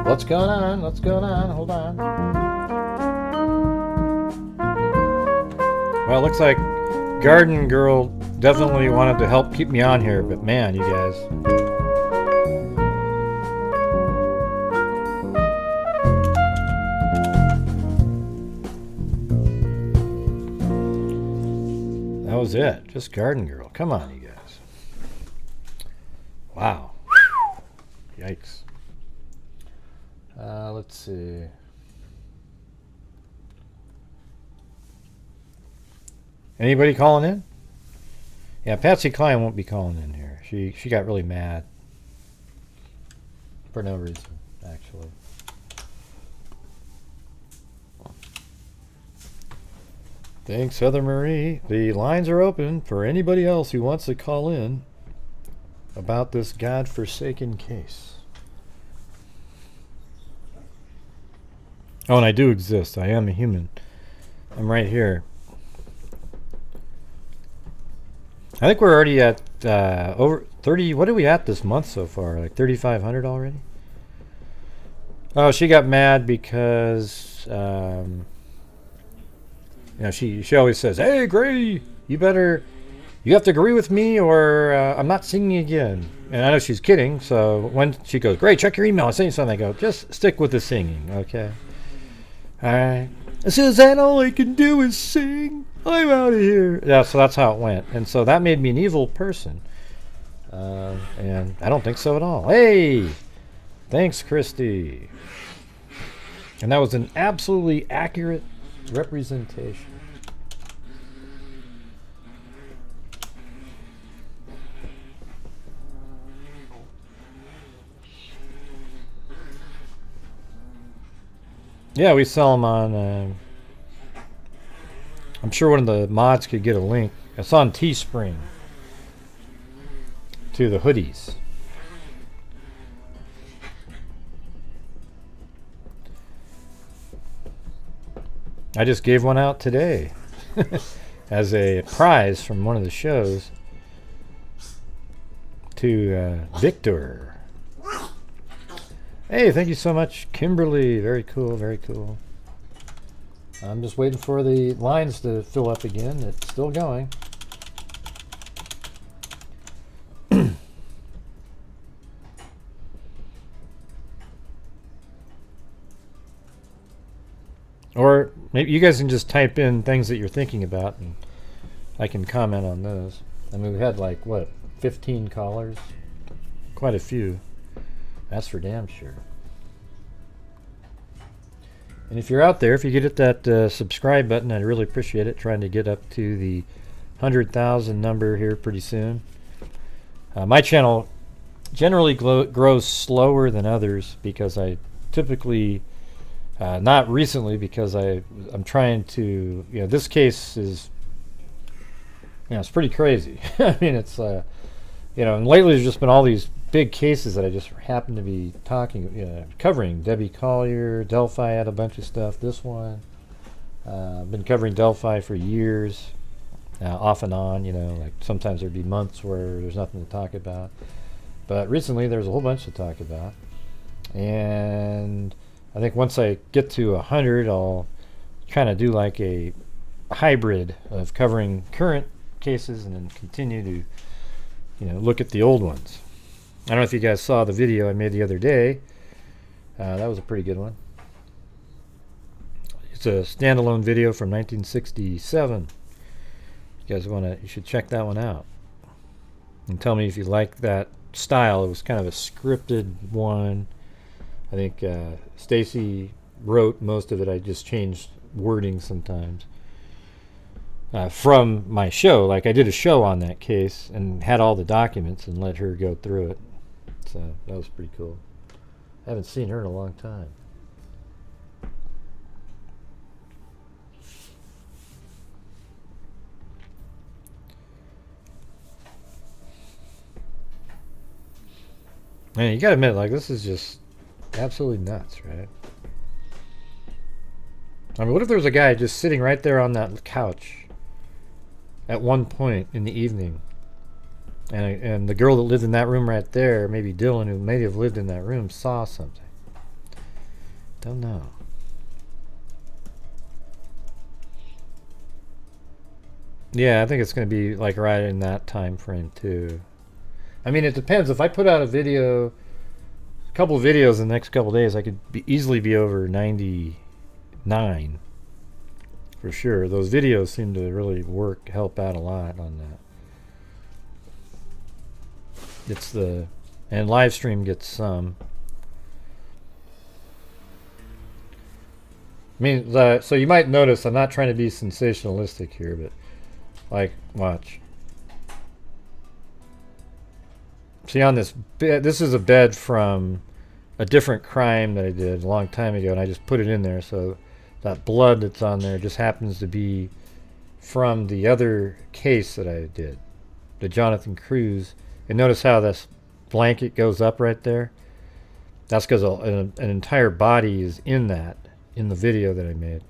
What's going on? What's going on? Hold on. Well, it looks like Garden Girl definitely wanted to help keep me on here, but man, you guys. was it. Just Garden Girl. Come on, you guys. Wow. Yikes. Let's see. Anybody calling in? Yeah, Patsy Cline won't be calling in here. She got really mad. For no reason, actually. Thanks, Heather Marie. The lines are open for anybody else who wants to call in about this godforsaken case. Oh, and I do exist. I am a human. I'm right here. I think we're already at over 30. What are we at this month so far? Like 3,500 already? Oh, she got mad because she always says, "Hey, Gray, you have to agree with me or I'm not singing again." And I know she's kidding, so when she goes, "Gray, check your email, I sent you something," I go, "Just stick with the singing, okay?" Alright. Says that all I can do is sing. I'm out of here. Yeah, so that's how it went. And so that made me an evil person. And I don't think so at all. Hey! Thanks, Christy. And that was an absolutely accurate representation. Yeah, we sell them on... I'm sure one of the mods could get a link. It's on Teespring. To the hoodies. I just gave one out today. As a prize from one of the shows. To Victor. Hey, thank you so much, Kimberly. Very cool, very cool. I'm just waiting for the lines to fill up again. It's still going. Or maybe you guys can just type in things that you're thinking about and I can comment on those. I mean, we had like, what, 15 callers? Quite a few. That's for damn sure. And if you're out there, if you could hit that subscribe button, I'd really appreciate it. Trying to get up to the 100,000 number here pretty soon. My channel generally grows slower than others because I typically, not recently, because I'm trying to, this case is, it's pretty crazy. I mean, it's, and lately there's just been all these big cases that I just happen to be covering. Debbie Collier, Delphi had a bunch of stuff. This one, I've been covering Delphi for years, off and on. Like sometimes there'd be months where there's nothing to talk about, but recently there's a whole bunch to talk about. And I think once I get to 100, I'll kind of do like a hybrid of covering current cases and then continue to, look at the old ones. I don't know if you guys saw the video I made the other day. That was a pretty good one. It's a standalone video from 1967. If you guys you should check that one out. And tell me if you like that style. It was kind of a scripted one. I think Stacy wrote most of it. I just changed wording sometimes. From my show. Like I did a show on that case and had all the documents and let her go through it. So that was pretty cool. I haven't seen her in a long time. Man, you gotta admit, like, this is just absolutely nuts, right? I mean, what if there was a guy just sitting right there on that couch at one point in the evening, and the girl that lived in that room right there, maybe Dylan, who may have lived in that room, saw something. Don't know. Yeah, I think it's going to be like right in that time frame too. I mean, it depends. If I put out a couple of videos in the next couple of days, I could easily be over 99. for sure. Those videos seem to really help out a lot on that. And live stream gets some. I mean, so you might notice I'm not trying to be sensationalistic here, but like, watch. See on this bed, this is a bed from a different crime that I did a long time ago, and I just put it in there, so that blood that's on there just happens to be from the other case that I did, the Jonathan Cruz. And notice how this blanket goes up right there? That's because an entire body is in the video that I made.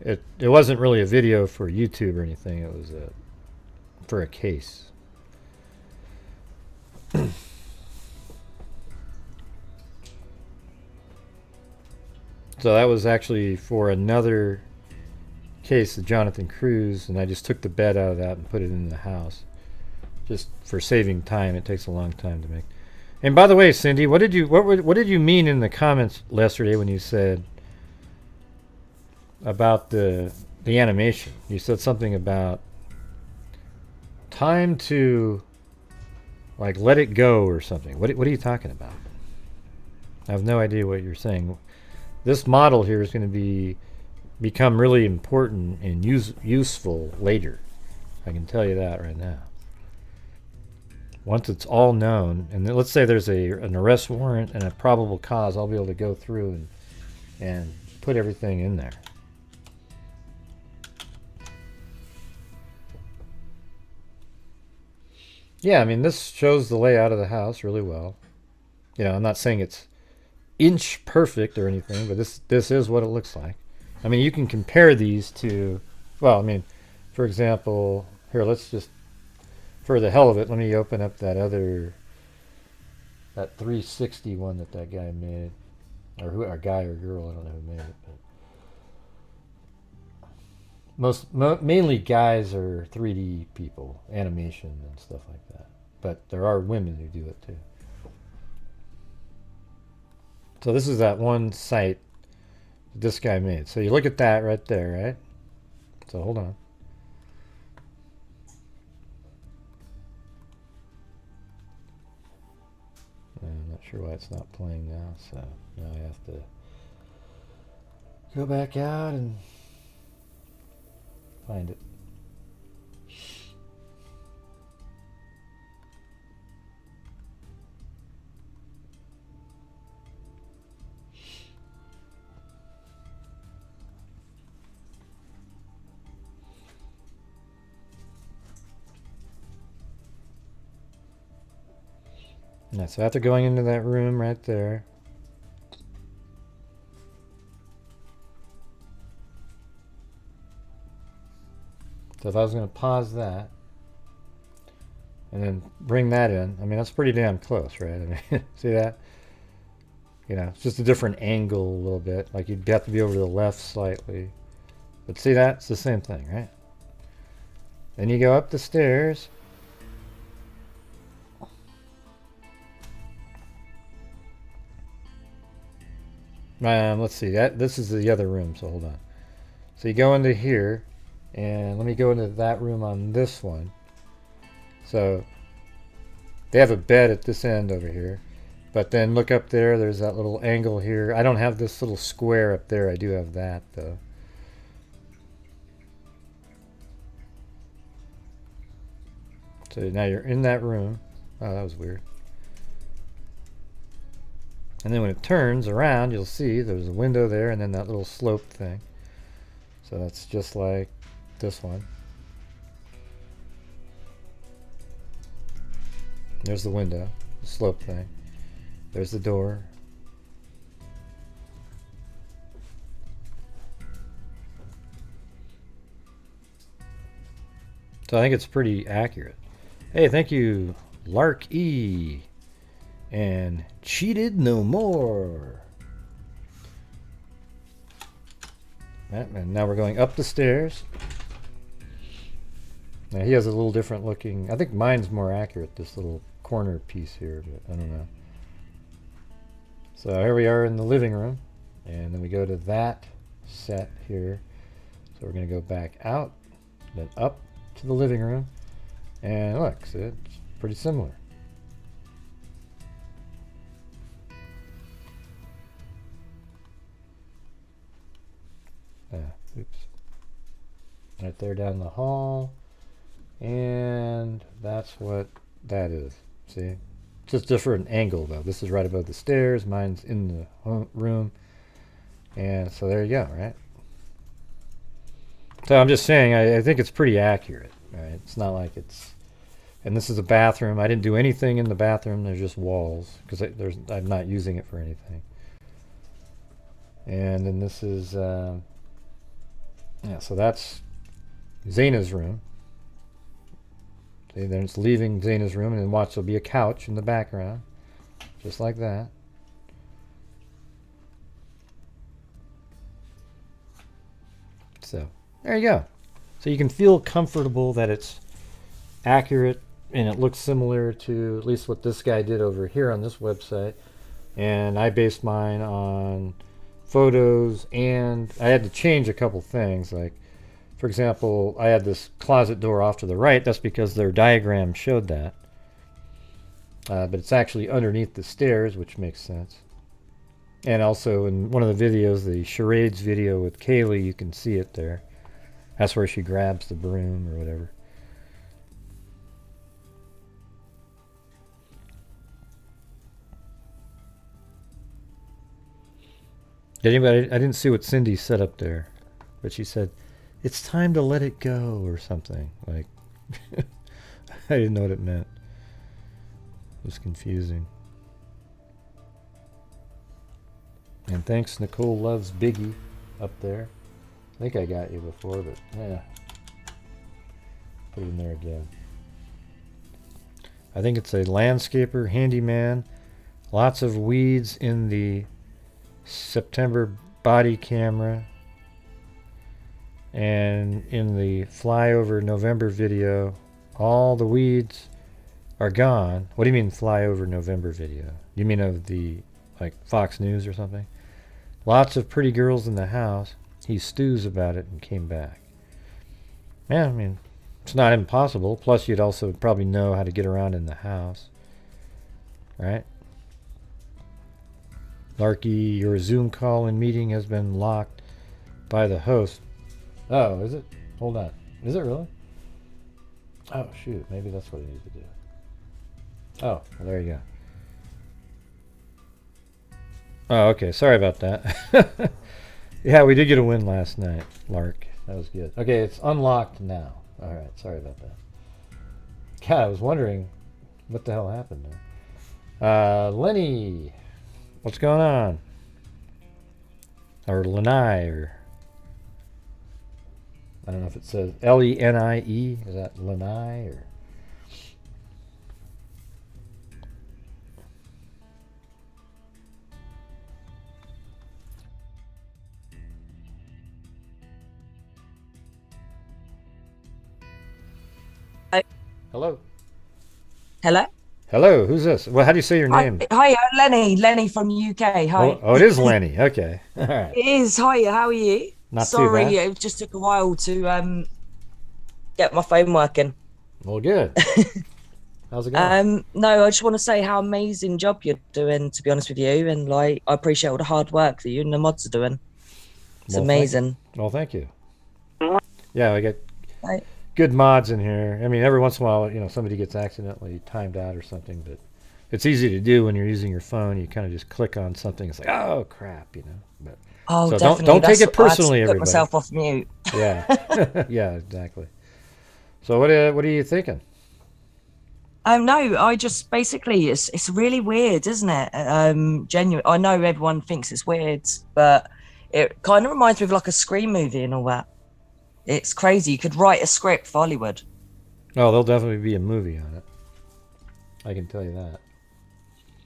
It wasn't really a video for YouTube or anything. It was for a case. So that was actually for another case of Jonathan Cruz, and I just took the bed out of that and put it in the house, just for saving time. It takes a long time to make. And by the way, Cindy, what did you mean in the comments yesterday when you said about the animation? You said something about time to like let it go or something. What are you talking about? I have no idea what you're saying. This model here is going to become really important and useful later. I can tell you that right now. Once it's all known, and then let's say there's an arrest warrant and a probable cause, I'll be able to go through and put everything in there. Yeah, I mean, this shows the layout of the house really well. You know, I'm not saying it's inch perfect or anything, but this is what it looks like. I mean, you can compare these to, well, I mean, for example, here, let's just, for the hell of it, let me open up that 360 one that guy made, or a guy or girl, I don't know who made it, but mainly guys are 3D people, animation and stuff like that, but there are women who do it too. So this is that one site this guy made. So you look at that right there, right? So hold on. I'm not sure why it's not playing now, so now I have to go back out and find it. Yeah, so after going into that room right there, so if I was going to pause that and then bring that in, I mean, that's pretty damn close, right? I mean, see that? You know, it's just a different angle a little bit. Like you'd have to be over to the left slightly. But see that? It's the same thing, right? Then you go up the stairs. Let's see, this is the other room, so hold on. So you go into here, and let me go into that room on this one. So they have a bed at this end over here, but then look up there, there's that little angle here. I don't have this little square up there, I do have that though. So now you're in that room. Oh, that was weird. And then when it turns around, you'll see there's a window there and then that little slope thing. So that's just like this one. There's the window, the slope thing. There's the door. So I think it's pretty accurate. Hey, thank you, Lark E. And Cheated No More. Right, and now we're going up the stairs. Now he has a little different looking, I think mine's more accurate, this little corner piece here, but I don't know. So here we are in the living room, and then we go to that set here. So So we're going to go back out, then up to the living room. And look, see, it's pretty similar. Oops. Right there down the hall. And that's what that is. See? Just different angle though. This is right above the stairs. Mine's in the room. And so there you go, right? So I'm just saying, I think it's pretty accurate, right? It's not like it's... And this is a bathroom. I didn't do anything in the bathroom. There's just walls because I'm not using it for anything. And then this is... yeah, so that's Xana's room. See, then it's leaving Xana's room, and then watch, there'll be a couch in the background. Just like that. So, there you go. So you can feel comfortable that it's accurate, and it looks similar to at least what this guy did over here on this website. And I based mine on photos, and I had to change a couple things. Like, for example, I had this closet door off to the right. That's because their diagram showed that. But it's actually underneath the stairs, which makes sense. And also in one of the videos, the charades video with Kaylee, you can see it there. That's where she grabs the broom or whatever. Did anybody? I didn't see what Cindy said up there, but she said, "It's time to let it go" or something. Like, I didn't know what it meant. It was confusing. And thanks, Nicole Loves Biggie up there. I think I got you before, but yeah. Put it in there again. I think it's a landscaper, handyman. Lots of weeds in the September body camera. And in the flyover November video, all the weeds are gone. What do you mean flyover November video? You mean of the, like, Fox News or something? Lots of pretty girls in the house. He stews about it and came back. Yeah, I mean, it's not impossible. Plus, you'd also probably know how to get around in the house. Right? Larky, your Zoom call and meeting has been locked by the host. Oh, is it? Hold on. Is it really? Oh, shoot. Maybe that's what I need to do. Oh, well, there you go. Oh, okay. Sorry about that. Yeah, we did get a win last night, Lark. That was good. Okay, it's unlocked now. All right. Sorry about that. God, I was wondering what the hell happened there. Lenny, what's going on? Or Lenai, or I don't know if it says L-E-N-I-E. Is that Lenai or? Hello. Hello. Hello. Who's this? Well, how do you say your name? Hi, Lenny. Lenny from UK. Hi. Oh, it is Lenny. Okay. All right. It is. Hi. How are you? Not Sorry, too bad. it just took a while to get my phone working. Well, good. How's it going? No, I just want to say how amazing job you're doing. To be honest with you, and like I appreciate all the hard work that you and the mods are doing. It's amazing. Thank you. Yeah, I get good mods in here. I mean, every once in a while, you know, somebody gets accidentally timed out or something, but it's easy to do when you're using your phone. You kind of just click on something. It's like, oh crap, you know. But so definitely. don't take it personally, I had to everybody. put myself off mute. Yeah, yeah, exactly. So what are you thinking? No, I just basically it's really weird, isn't it? Genuine. I know everyone thinks it's weird, but it kind of reminds me of like a Scream movie and all that. It's crazy. You could write a script for Hollywood. Oh, there'll definitely be a movie on it. I can tell you that.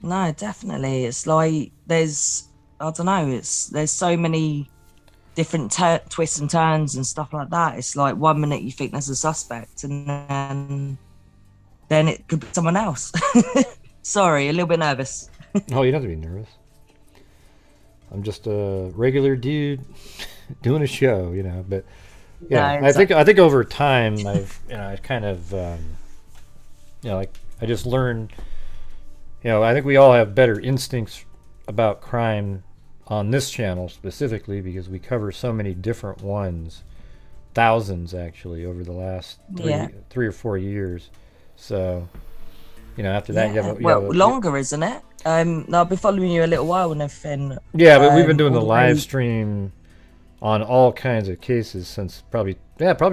No, definitely. It's like there's so many different twists and turns and stuff like that. It's like 1 minute you think there's a suspect, and then it could be someone else. Sorry, a little bit nervous. Oh, you don't have to be nervous. I'm just a regular dude doing a show, you know. But Yeah, No, I think over time I kind of like I just learned. I think we all have better instincts about crime on this channel specifically because we cover so many different ones, thousands actually over the last three or 4 years. So, after that you have longer, isn't it? No, I've been following you a little while and everything. Yeah, but we've been doing the all live stream on all kinds of cases since probably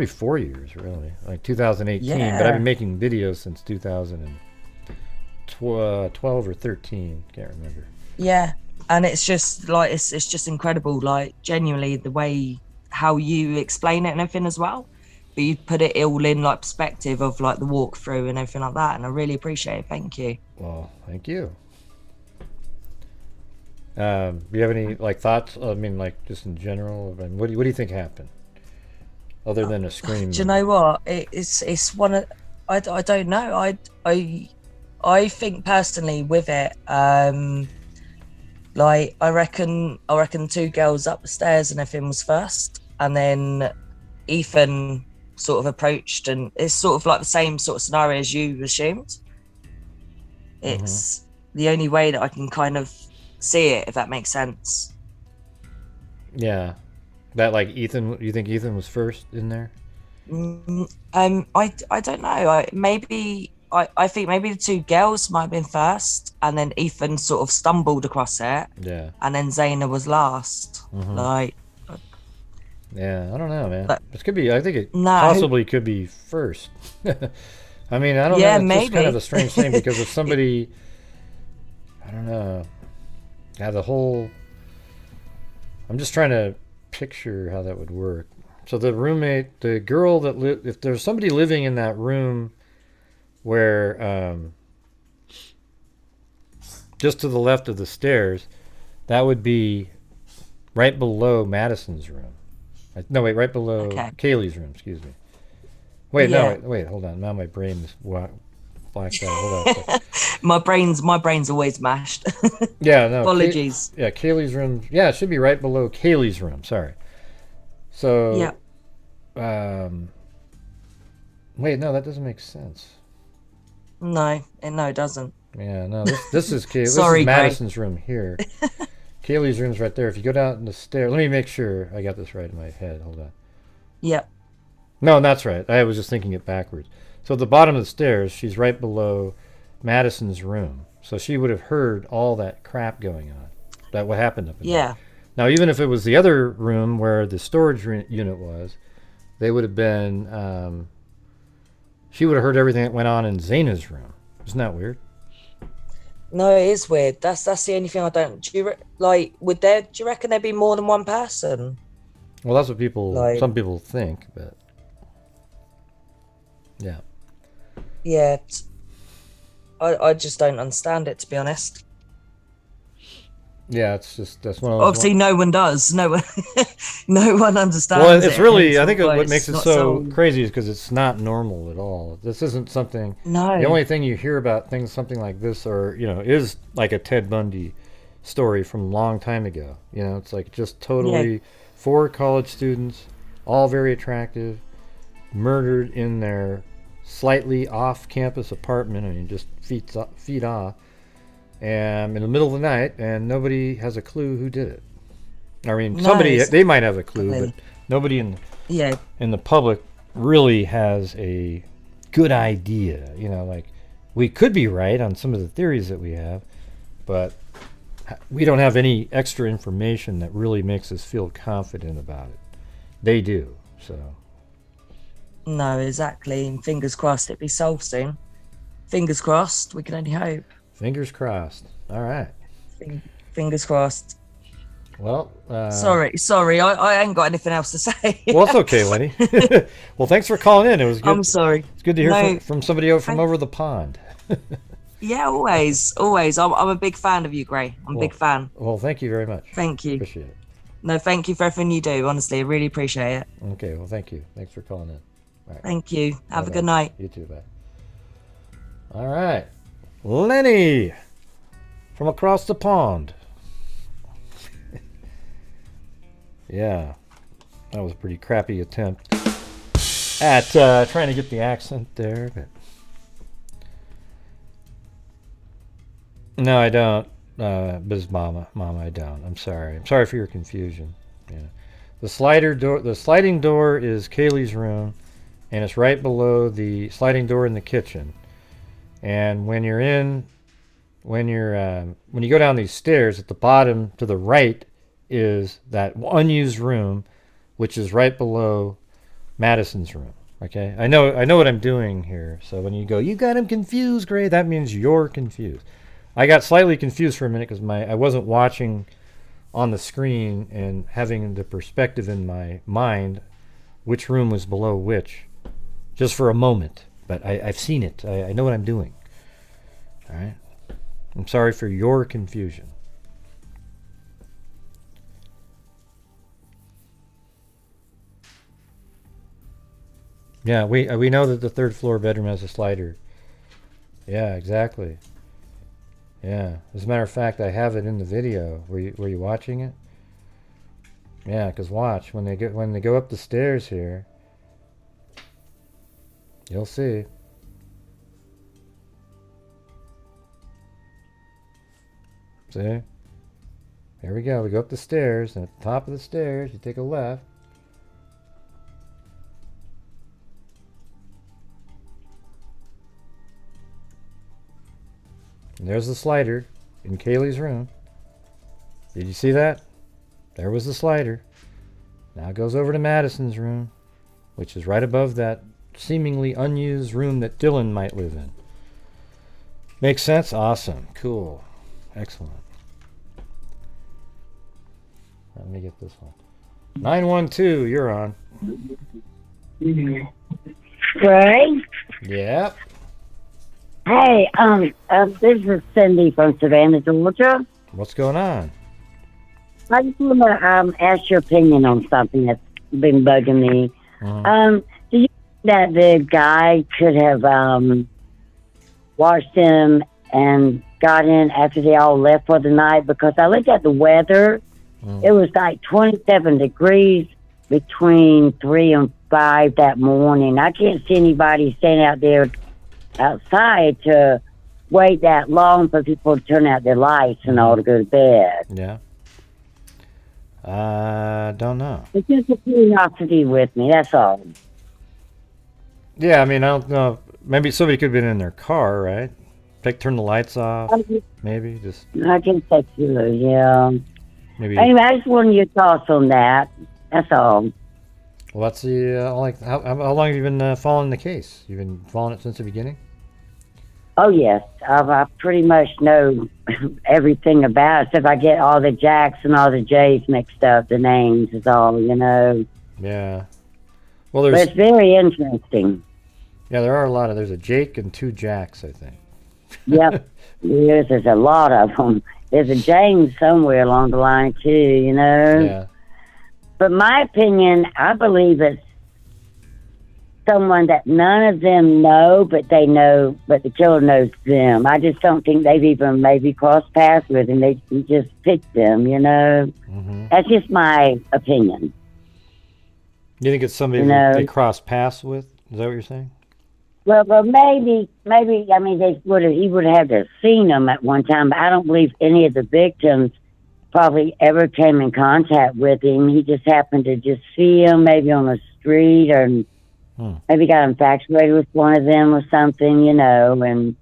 4 years really, like 2018. Yeah. But I've been making videos since 2012 or 13. Can't remember. Yeah, and it's just like it's just incredible, like genuinely the way how you explain it and everything as well. But you put it all in like perspective of like the walkthrough and everything like that, and I really appreciate it. Thank you. Well, thank you. Do you have any like thoughts? I mean, like just in general. I mean, what do you think happened, other than a scream? Do you know what? It's one of I don't know. I think personally with it, like I reckon 2 girls up the stairs and everything was first, and then Ethan sort of approached, and it's sort of like the same sort of scenario as you assumed. It's the only way that I can kind of see it, if that makes sense. Yeah, that like Ethan. You think Ethan was first in there? I don't know. I think maybe the 2 girls might have been first, and then Ethan sort of stumbled across it. Yeah. And then Xana was last. Like. Yeah, I don't know, man. It could be. I think it No. possibly could be first. I mean, I don't know. It's just kind of a strange thing because if somebody, I don't know. Yeah, I'm just trying to picture how that would work. So the roommate, the girl that if there's somebody living in that room where just to the left of the stairs, that would be right below Madison's room. No, wait, right below Kaylee's room, excuse me. Wait, no, wait, hold on. Now my brain is blacked out. Hold on a second. my brain's always mashed. Yeah, no. Apologies. Kaylee's room. Yeah, it should be right below Kaylee's room. Sorry. So. Yeah. Wait, no, that doesn't make sense. No, it doesn't. Yeah, no. This is Kaylee. Sorry, this is Madison's room here. Kaylee's room's right there. If you go down the stairs, let me make sure I got this right in my head. Hold on. Yep. No, that's right. I was just thinking it backwards. So at the bottom of the stairs, she's right below Madison's room. So she would have heard all that crap going on. That what happened up in there. Now, even if it was the other room where the storage unit was, they would have been. She would have heard everything that went on in Xana's room. Isn't that weird? No, it is weird. That's the only thing I don't. Do you reckon there'd be more than one person? Well, that's what some people think, but yeah. Yeah, I just don't understand it, to be honest. Yeah, it's just that's one of those. Obviously, no one does. No one understands. Well, it's really. I think what makes it so crazy is because it's not normal at all. This isn't something. No. The only thing you hear about something like this, or is like a Ted Bundy story from a long time ago. It's like just totally 4 college students, all very attractive, murdered in their slightly off-campus apartment. I mean, just feet off. And in the middle of the night, and nobody has a clue who did it. I mean, they might have a clue, but nobody in the public really has a good idea. Like we could be right on some of the theories that we have, but we don't have any extra information that really makes us feel confident about it. They do, so. No, exactly. And fingers crossed it be solved soon. Fingers crossed. We can only hope. Fingers crossed. All right. Fingers crossed. Well, sorry. I ain't got anything else to say. Well, it's okay, Lenny. Well, thanks for calling in. It was good. I'm sorry. It's good to hear from somebody from over the pond. Yeah, always. I'm a big fan of you, Gray. I'm a big fan. Well, thank you very much. Thank you. Appreciate it. No, thank you for everything you do. Honestly, I really appreciate it. Okay, well, thank you. Thanks for calling in. All right. Thank you. Have a good night. You too, bye. All right. Lenny from across the pond. Yeah. That was a pretty crappy attempt at trying to get the accent there, but no, I don't. Biz Mama, I don't. I'm sorry. I'm sorry for your confusion. Yeah. The sliding door is Kaylee's room, and it's right below the sliding door in the kitchen. And when you go down these stairs, at the bottom to the right is that unused room, which is right below Madison's room. Okay, I know what I'm doing here. So when you go, you got him confused, Gray, that means you're confused. I got slightly confused for a minute because I wasn't watching on the screen and having the perspective in my mind which room was below which, just for a moment. But I've seen it. I know what I'm doing. All right. I'm sorry for your confusion. Yeah, we know that the third floor bedroom has a slider. Yeah, exactly. Yeah. As a matter of fact, I have it in the video. Were you watching it? Yeah, because watch when they go up the stairs here, you'll see. See? Here we go. We go up the stairs, and at the top of the stairs, you take a left. And there's the slider in Kaylee's room. Did you see that? There was the slider. Now it goes over to Madison's room, which is right above that seemingly unused room that Dylan might live in. Makes sense? Awesome. Cool. Excellent. Let me get this one. 912, you're on. Ray? Yep. Hey, this is Cindy from Savannah, Georgia. What's going on? I just want to ask your opinion on something that's been bugging me. Do you think that the guy could have watched them and got in after they all left for the night? Because I looked at the weather. It was like 27 degrees between 3 and 5 that morning. I can't see anybody standing out there outside to wait that long for people to turn out their lights and all to go to bed. Yeah. Don't know. It's just a curiosity with me, that's all. Yeah, I mean, I don't know. Maybe somebody could have been in their car, right? Turn the lights off, maybe. Just. I can say too, yeah. Maybe. Anyway, I just wanted your thoughts on that. That's all. Well, let's see. How long have you been following the case? You've been following it since the beginning? Oh, yes. I pretty much know everything about it. So if I get all the Jacks and all the J's mixed up, the names is all, you know. Yeah. Well, But it's very interesting. Yeah, there are a lot of. There's a Jake and 2 Jacks, I think. Yep. There's a lot of them. There's a James somewhere along the line, too, you know. Yeah. But my opinion, I believe it's someone that none of them know, but they know, but the killer knows them. I just don't think they've even maybe crossed paths with him. He just picked them, you know. That's just my opinion. You think it's somebody that they crossed paths with? Is that what you're saying? Well, maybe. I mean, he would have to have seen them at one time, but I don't believe any of the victims probably ever came in contact with him. He just happened to just see him, maybe on the street, or maybe got infatuated with one of them or something, you know. And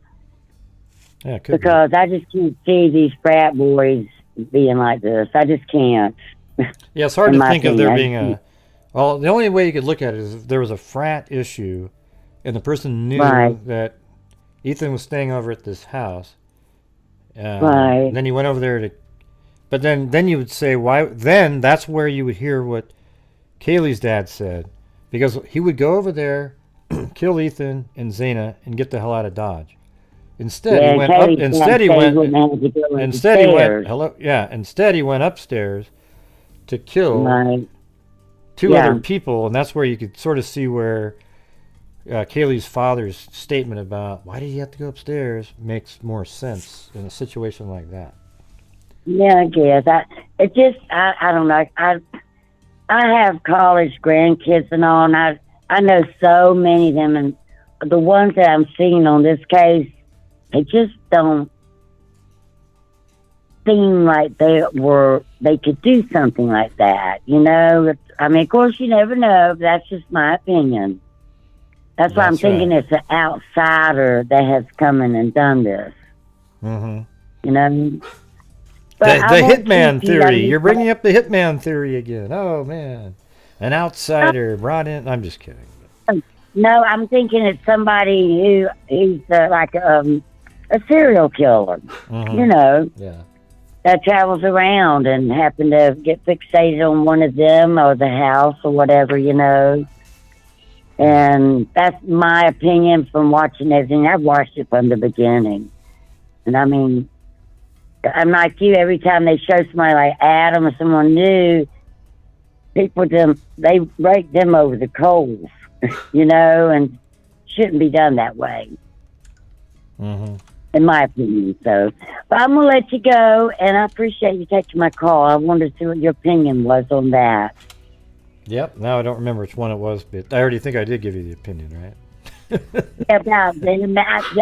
yeah, because I just can't see these frat boys being like this. I just can't. Yeah, it's hard to think of there being a. Well, the only way you could look at it is if there was a frat issue, and the person knew that Ethan was staying over at this house. Right. Then he went over there to. But then you would say why? Then that's where you would hear what Kaylee's dad said, because he would go over there, kill Ethan and Xana, and get the hell out of Dodge. Instead, he went up. Instead, he went. Hello. Yeah. Instead, he went upstairs to kill 2 other people, and that's where you could sort of see where Kaylee's father's statement about why did he have to go upstairs makes more sense in a situation like that. Yeah, I guess. I don't know. I have college grandkids and all, and I know so many of them, and the ones that I'm seeing on this case, they just don't seem like they could do something like that. You know, I mean, of course, you never know. But that's just my opinion. That's why I'm thinking it's an outsider that has come in and done this. Mm-hmm. You know? The But I won't hitman keep you. theory. You're bringing up the hitman theory again. Oh, man. An outsider brought in. I'm just kidding. No, I'm thinking it's somebody who's like a serial killer. Mhm. You know? Yeah. That travels around and happen to get fixated on one of them or the house or whatever, you know. And that's my opinion from watching everything. I've watched it from the beginning. And I mean, I'm like you, every time they show somebody like Adam or someone new, people, they rake them over the coals, you know, and shouldn't be done that way. Mm-hmm. In my opinion, so. But I'm going to let you go, and I appreciate you taking my call. I wanted to see what your opinion was on that. Yep. Now I don't remember which one it was, but I already think I did give you the opinion, right? Yeah,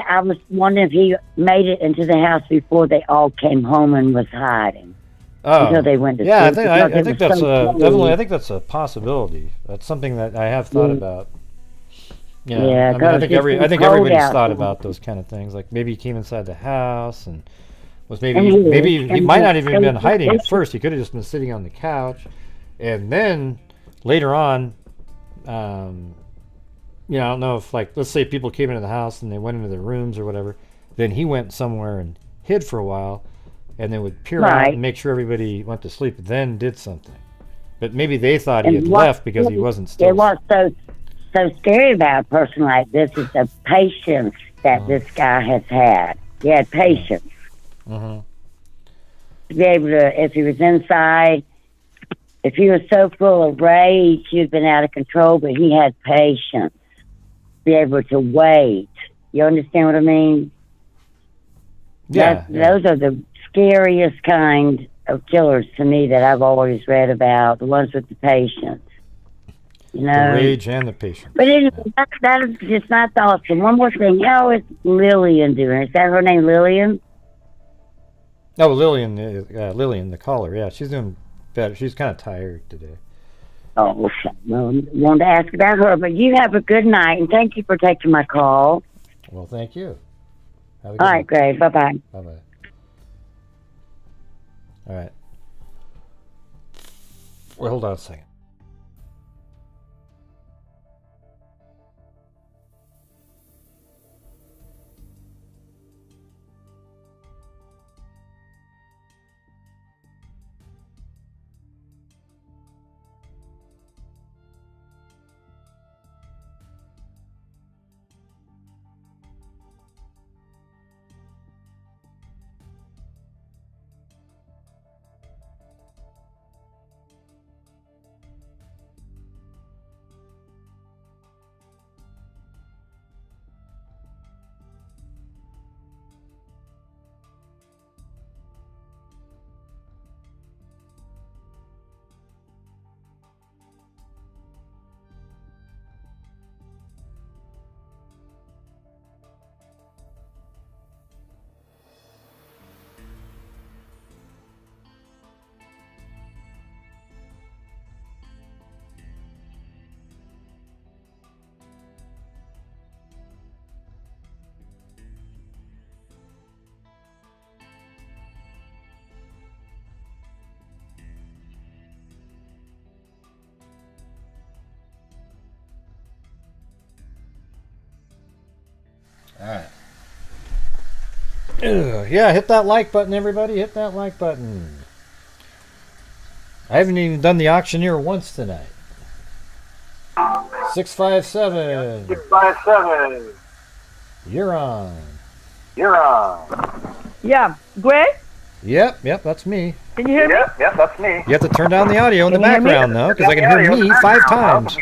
I was wondering if he made it into the house before they all came home and was hiding. Oh, Until they went to yeah. sleep, I because it think was that's so cold. definitely. I think that's a possibility. That's something that I have thought about. You know, Yeah, I mean, I think it's been cold everybody's out thought there. about those kind of things. Like maybe he came inside the house and was And maybe he might not even been hiding at it's- first. He could have just been sitting on the couch, and then later on, you know, I don't know if, like, let's say people came into the house and they went into their rooms or whatever. Then he went somewhere and hid for a while, and then would peer out Right. and make sure everybody went to sleep. Then did something, but maybe they thought he And had what- left because he wasn't still. It was so scary about a person like this is the patience that this guy has had. He had patience Mm-hmm. to be able to, if he was inside, if he was so full of rage, he'd been out of control, but he had patience to be able to wait. You understand what I mean? Yeah, Those are the scariest kind of killers to me that I've always read about, the ones with the patience. You know? The rage and the patience. But anyway, that is just my thoughts. And one more thing, how is Lillian doing? Is that her name, Lillian? Oh, Lillian, the caller. Yeah, she's doing better. She's kind of tired today. Oh, okay. Well, I wanted to ask about her, but you have a good night, and thank you for taking my call. Well, thank you. Have a All good right, one. great. Bye-bye. Bye-bye. All right. Well, hold on a second. All right. Yeah, hit that like button, everybody. Hit that like button. I haven't even done the auctioneer once tonight. 657. 657. You're on. You're on. Yeah, Greg, Yep, that's me. can you hear me? Yep, that's me. You have to turn down the audio in the Can you hear me? background, though, because I can hear me 5 times.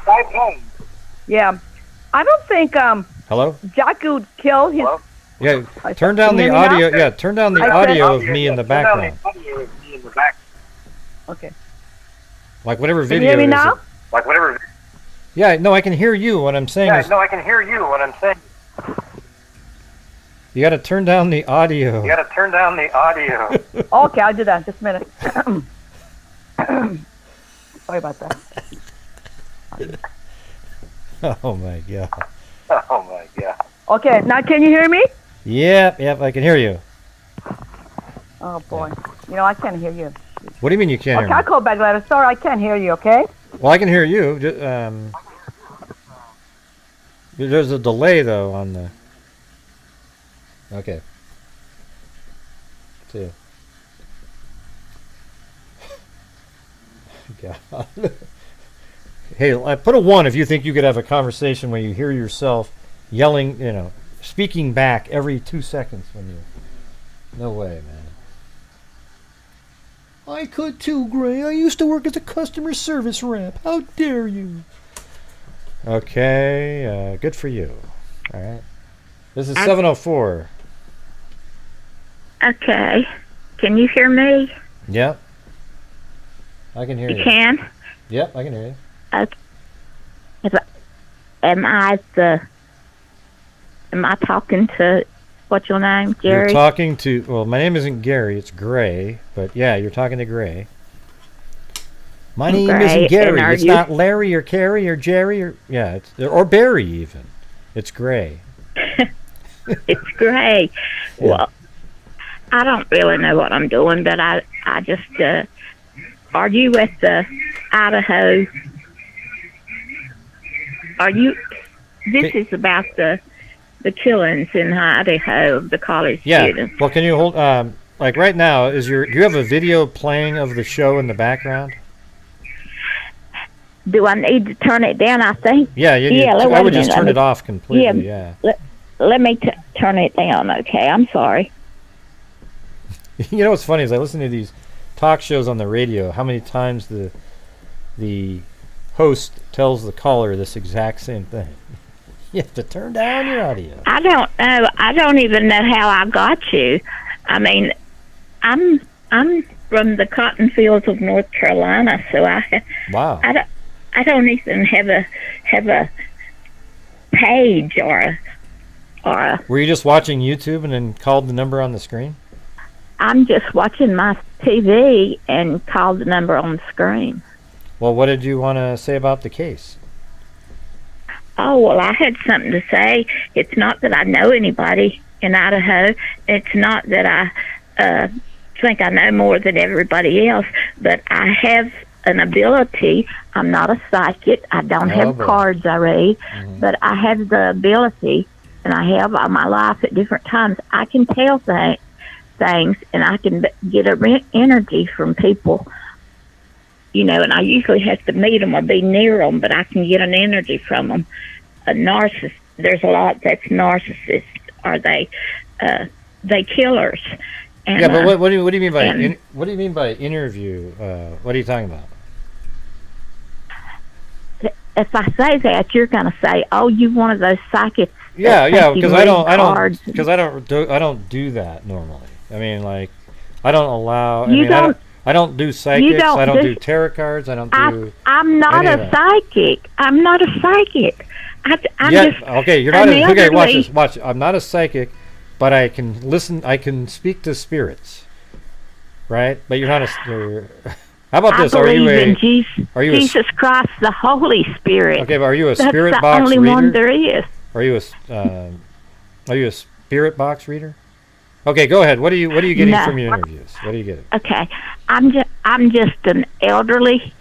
5 times. Yeah, I don't think Hello? Jackie would kill his. Yeah, turn down Can the you hear me audio. now? Yeah, turn down the I said- audio of me in the background. Okay. Like whatever Can you video hear me it is. now? Like whatever. Yeah, no, I can hear you. What I'm saying is I can hear you. What I'm saying. you got to turn down the audio. You got to turn down the audio. Okay, I'll do that. Just a minute. Sorry about that. Oh my god. Oh my god. Okay, now can you hear me? Yep, I can hear you. Oh boy. You know, I can't hear you. What do you mean you can't Okay, hear I'll me? call back later. Sorry, I can't hear you, okay? Well, I can hear you. There's a delay though on the. Okay. See. God. Hey, I put a 1 if you think you could have a conversation where you hear yourself yelling, speaking back every 2 seconds when you. No way, man. I could too, Gray. I used to work as a customer service rep. How dare you? Okay, good for you. All right. This is 704. Okay. Can you hear me? Yep. I can hear you. You can? Yep, I can hear you. Okay. Am I talking to, what's your name, Jerry? You're talking to, well, my name isn't Gary, it's Gray, but yeah, you're talking to Gray. My name Gray, isn't Gary, and it's you- not Larry or Carrie or Jerry or, yeah, or Barry even. It's Gray. It's Gray. Well, I don't really know what I'm doing, but I just, are you at the Idaho? This is about the killings in Idaho of the college students. Well, can you hold, like right now, do you have a video playing of the show in the background? Do I need to turn it down? I think. Yeah, I would just turn it off completely, Yeah. Let me turn it down, okay? I'm sorry. You know what's funny is I listen to these talk shows on the radio, how many times the host tells the caller this exact same thing. You have to turn down your audio. I don't know. I don't even know how I got you. I mean, I'm from the cotton fields of North Carolina, so Wow. I don't even have a page or a. Were you just watching YouTube and then called the number on the screen? I'm just watching my TV and called the number on the screen. Well, what did you want to say about the case? Oh, well, I had something to say. It's not that I know anybody in Idaho. It's not that I think I know more than everybody else, but I have an ability. I'm not a psychic. I don't have cards I read, but I have the ability, and I have all my life at different times. I can tell things, and I can get a energy from people. And I usually have to meet them or be near them, but I can get an energy from them. A narcissist, there's a lot that's narcissists. Are they killers? And, yeah, but what do you mean by what do you mean by interview? What are you talking about? If I say that, you're going to say, "Oh, you one of those psychics." Yeah, because I don't do that normally. I mean, like, I don't allow. I don't do psychics. I don't do tarot cards. I don't do. I'm not a psychic. I'm not a psychic. I'm just. Okay, you're not. Okay, watch this. Watch. I'm not a psychic, but I can listen. I can speak to spirits, right? But you're not a. How about this? I believe in Jesus Christ, the Holy Spirit. Okay, but are you a That's spirit the box only reader? one there is. Are you a spirit box reader? Okay, go ahead. What are you getting from your interviews? What are you getting? Okay, I'm just an elderly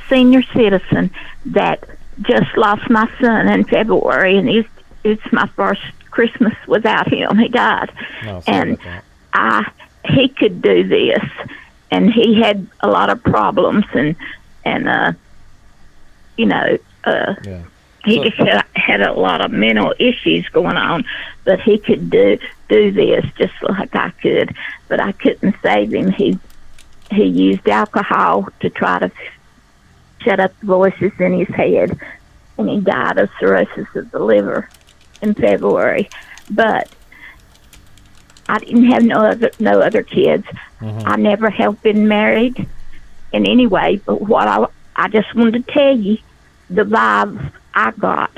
senior citizen that just lost my son in February, and it's my first Christmas without him. He died, and he could do this, and he had a lot of problems, and he just had a lot of mental issues going on, but he could do this just like I could, but I couldn't save him. He used alcohol to try to shut up the voices in his head, and he died of cirrhosis of the liver in February. But I didn't have no other kids. I never have been married in any way, but what I just wanted to tell you the vibes I got.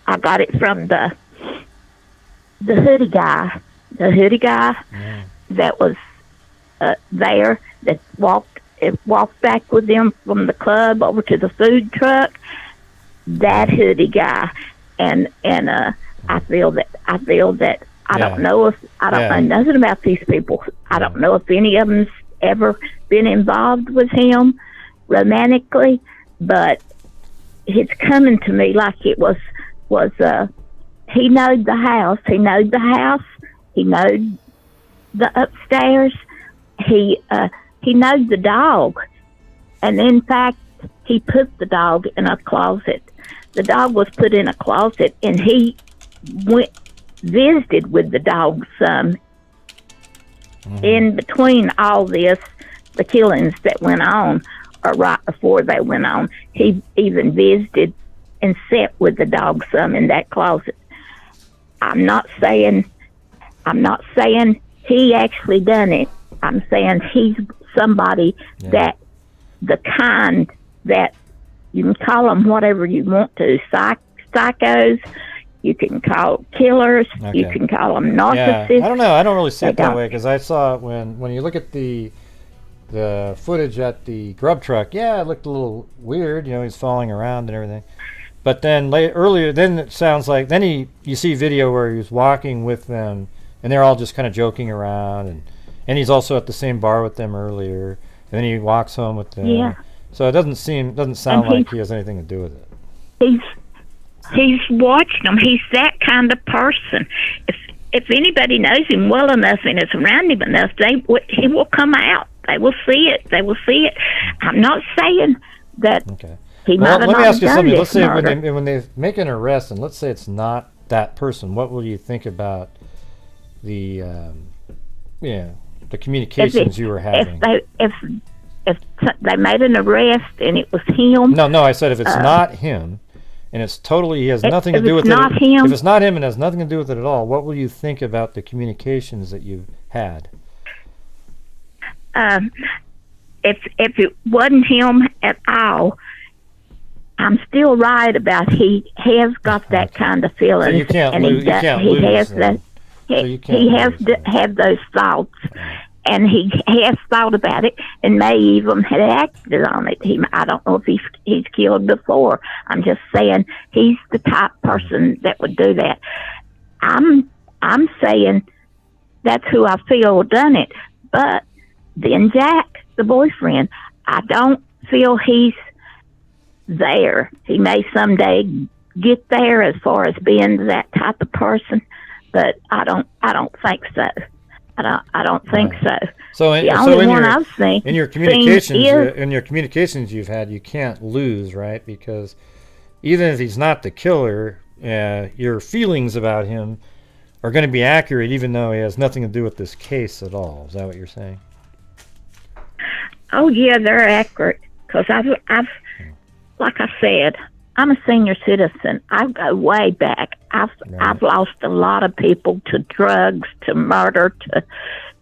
I got it from the hoodie guy. The hoodie guy that was there that walked back with them from the club over to the food truck. That hoodie guy, and I feel that I don't know know nothing about these people. I don't know if any of them's ever been involved with him romantically, but it's coming to me like it was he knowed the house. He knowed the house. He knowed the upstairs. He knowed the dog, and in fact, he put the dog in a closet. The dog was put in a closet, and he visited with the dog some. In between all this, the killings that went on, or right before they went on, he even visited and sat with the dog some in that closet. I'm not saying he actually done it. I'm saying he's somebody that the kind that you can call them whatever you want to, psychos. You can call killers. Okay. You can call them narcissists. Yeah, I don't know. I don't really see it that way because I saw when you look at the footage at the Grub Truck. Yeah, it looked a little weird. You know, he's falling around and everything. But then then it sounds like you see video where he was walking with them and they're all just kind of joking around and he's also at the same bar with them earlier and then he walks home with them. Yeah. So it doesn't sound like he has anything to do with it. He's watching them. He's that kind of person. If anybody knows him well enough and is around him enough, he will come out. They will see it. They will see it. I'm not saying that he might have not done this. Let me ask you something. Let's say when they make an arrest, and let's say it's not that person, what will you think about the communications you were having? If they made an arrest and it was him. No, I said if it's not him. And it's totally, he has nothing to do with it. If it's not him and has nothing to do with it at all, what will you think about the communications that you've had? If it wasn't him at all, I'm still right about he has got that kind of feeling. So you can't lose. He has had those thoughts. And he has thought about it and may even have acted on it. I don't know if he's killed before. I'm just saying he's the type person that would do that. I'm saying that's who I feel done it. But then Jack, the boyfriend, I don't feel he's there. He may someday get there as far as being that type of person, but I don't think so. I don't think so. So in your communications you've had, you can't lose, right? Because even if he's not the killer, your feelings about him are going to be accurate, even though he has nothing to do with this case at all. Is that what you're saying? Oh yeah, they're accurate. Because I've, like I said, I'm a senior citizen. I go way back. I've lost a lot of people to drugs, to murder,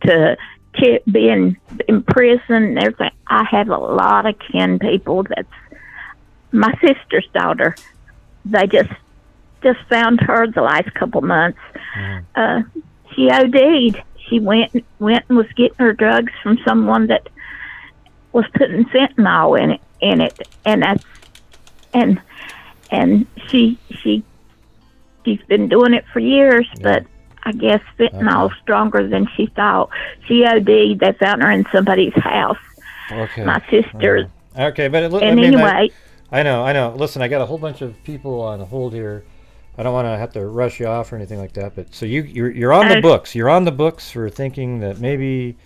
to being in prison and everything. I have a lot of kin people. That's my sister's daughter. They just found her the last couple months. She OD'd. She went and was getting her drugs from someone that was putting fentanyl in it, and that's and she's been doing it for years, but I guess fentanyl's stronger than she thought. She OD'd. They found her in somebody's house. Okay. My sister. Okay, but anyway. I know. Listen, I got a whole bunch of people on hold here. I don't want to have to rush you off or anything like that. But so you're on the books. You're on the books for thinking that maybe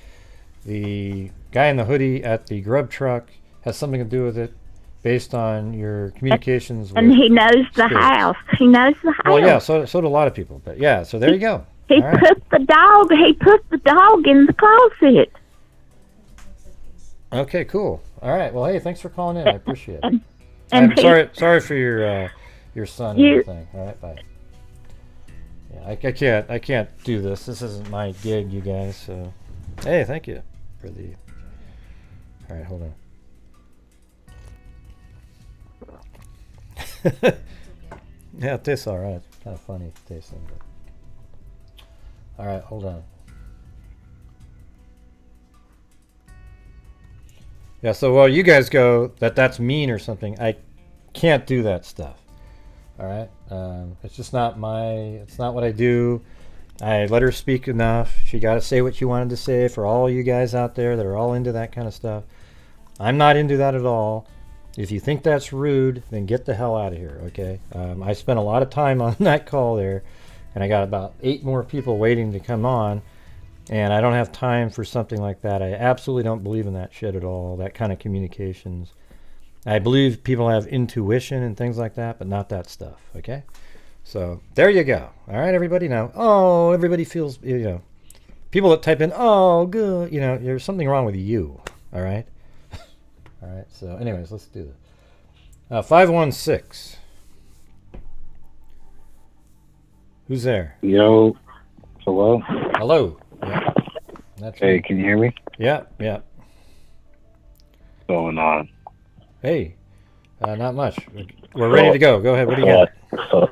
the guy in the hoodie at the Grub Truck has something to do with it. Based on your communications and he knows the house. He knows the house. Well, yeah, so do a lot of people. But yeah, so there you go. He put the dog in the closet. Okay, cool. All right. Well, hey, thanks for calling in. I appreciate it. I'm sorry for your son and everything. All right, bye. Yeah, I can't do this. This isn't my gig, you guys. So, hey, thank you for the. All right, hold on. Yeah, it tastes all right. It's kind of funny tasting. But... All right, hold on. Yeah, so while you guys go that's mean or something, I can't do that stuff. All right, it's just not it's not what I do. I let her speak enough. She got to say what she wanted to say. For all you guys out there that are all into that kind of stuff, I'm not into that at all. If you think that's rude, then get the hell out of here, okay? I spent a lot of time on that call there, and I got about 8 more people waiting to come on, and I don't have time for something like that. I absolutely don't believe in that shit at all, that kind of communications. I believe people have intuition and things like that, but not that stuff, okay? So there you go. All right, everybody. Now, everybody feels, people that type in, oh, good, there's something wrong with you, all right? All right, so anyways, let's do this. 516. Who's there? Yo. Hello? Hello. Yeah. That's hey, me. Can you hear me? Yeah. What's going on? Hey. Not much. We're ready to go. Go ahead. What do you got? So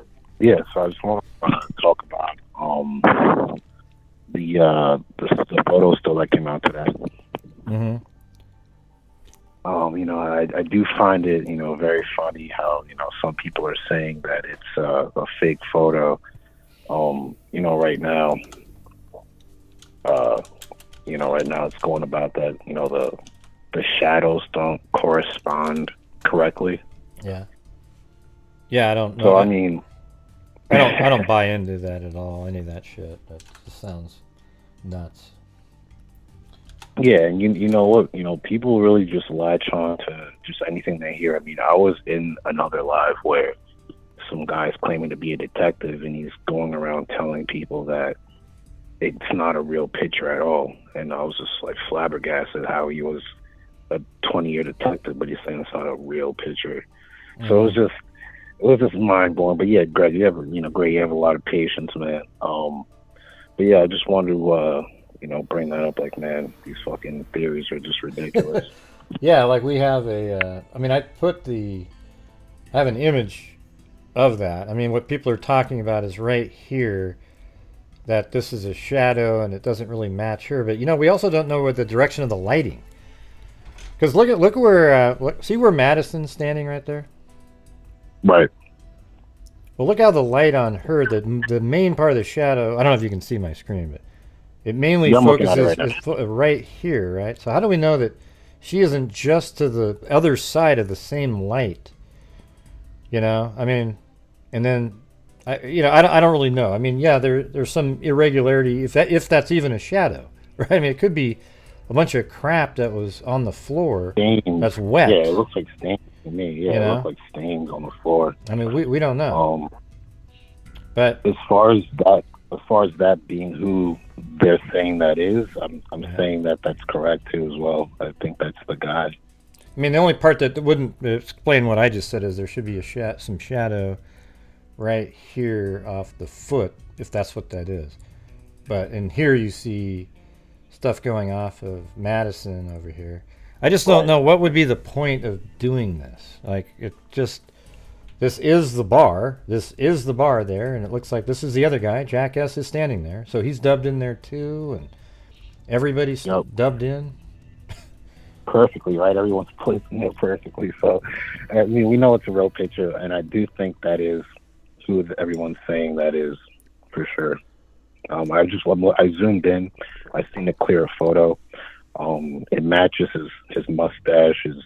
I just want to talk about the photo still that came out today. Mm-hmm. I do find it, very funny how, some people are saying that it's a fake photo. Right now, right now it's going about that, the shadows don't correspond correctly. Yeah. Yeah, I don't know. So, I don't buy into that at all, any of that shit. That just sounds nuts. Yeah, and you know what? People really just latch on to just anything they hear. I mean, I was in another live where some guy's claiming to be a detective, and he's going around telling people that it's not a real picture at all. And I was just like flabbergasted how he was a 20-year detective, but he's saying it's not a real picture. Mm-hmm. So it was just mind blowing. But yeah, Greg, you have a lot of patience, man. But yeah, I just wanted to bring that up. Like, man, these fucking theories are just ridiculous. Yeah, like we have I have an image of that. I mean, what people are talking about is right here, that this is a shadow and it doesn't really match her. But we also don't know what the direction of the lighting. Because look where see where Madison's standing right there. Right. Well, look how the light on her, the main part of the shadow. I don't know if you can see my screen, but it mainly focuses right here, right? So how do we know that she isn't just to the other side of the same light? I mean, and then I don't really know. I mean, yeah, there's some irregularity if that's even a shadow, right? I mean, it could be a bunch of crap that was on the floor that's wet. Yeah, it looks like stains to me. Yeah, it looks like stains on the floor. I mean, we don't know. But as far as that being who they're saying that is, I'm saying that that's correct too as well. I think that's the guy. I mean, the only part that wouldn't explain what I just said is there should be some shadow right here off the foot, if that's what that is. But in here you see stuff going off of Madison over here. I just don't know what would be the point of doing this. Like, this is the bar. This is the bar there, and it looks like this is the other guy. Jack S. is standing there. So he's dubbed in there too, and everybody's dubbed in. Perfectly, right? Everyone's placing it perfectly. So, I mean, we know it's a real picture, and I do think that is who everyone's saying that is for sure. I zoomed in. I seen a clearer photo. It matches his mustache, his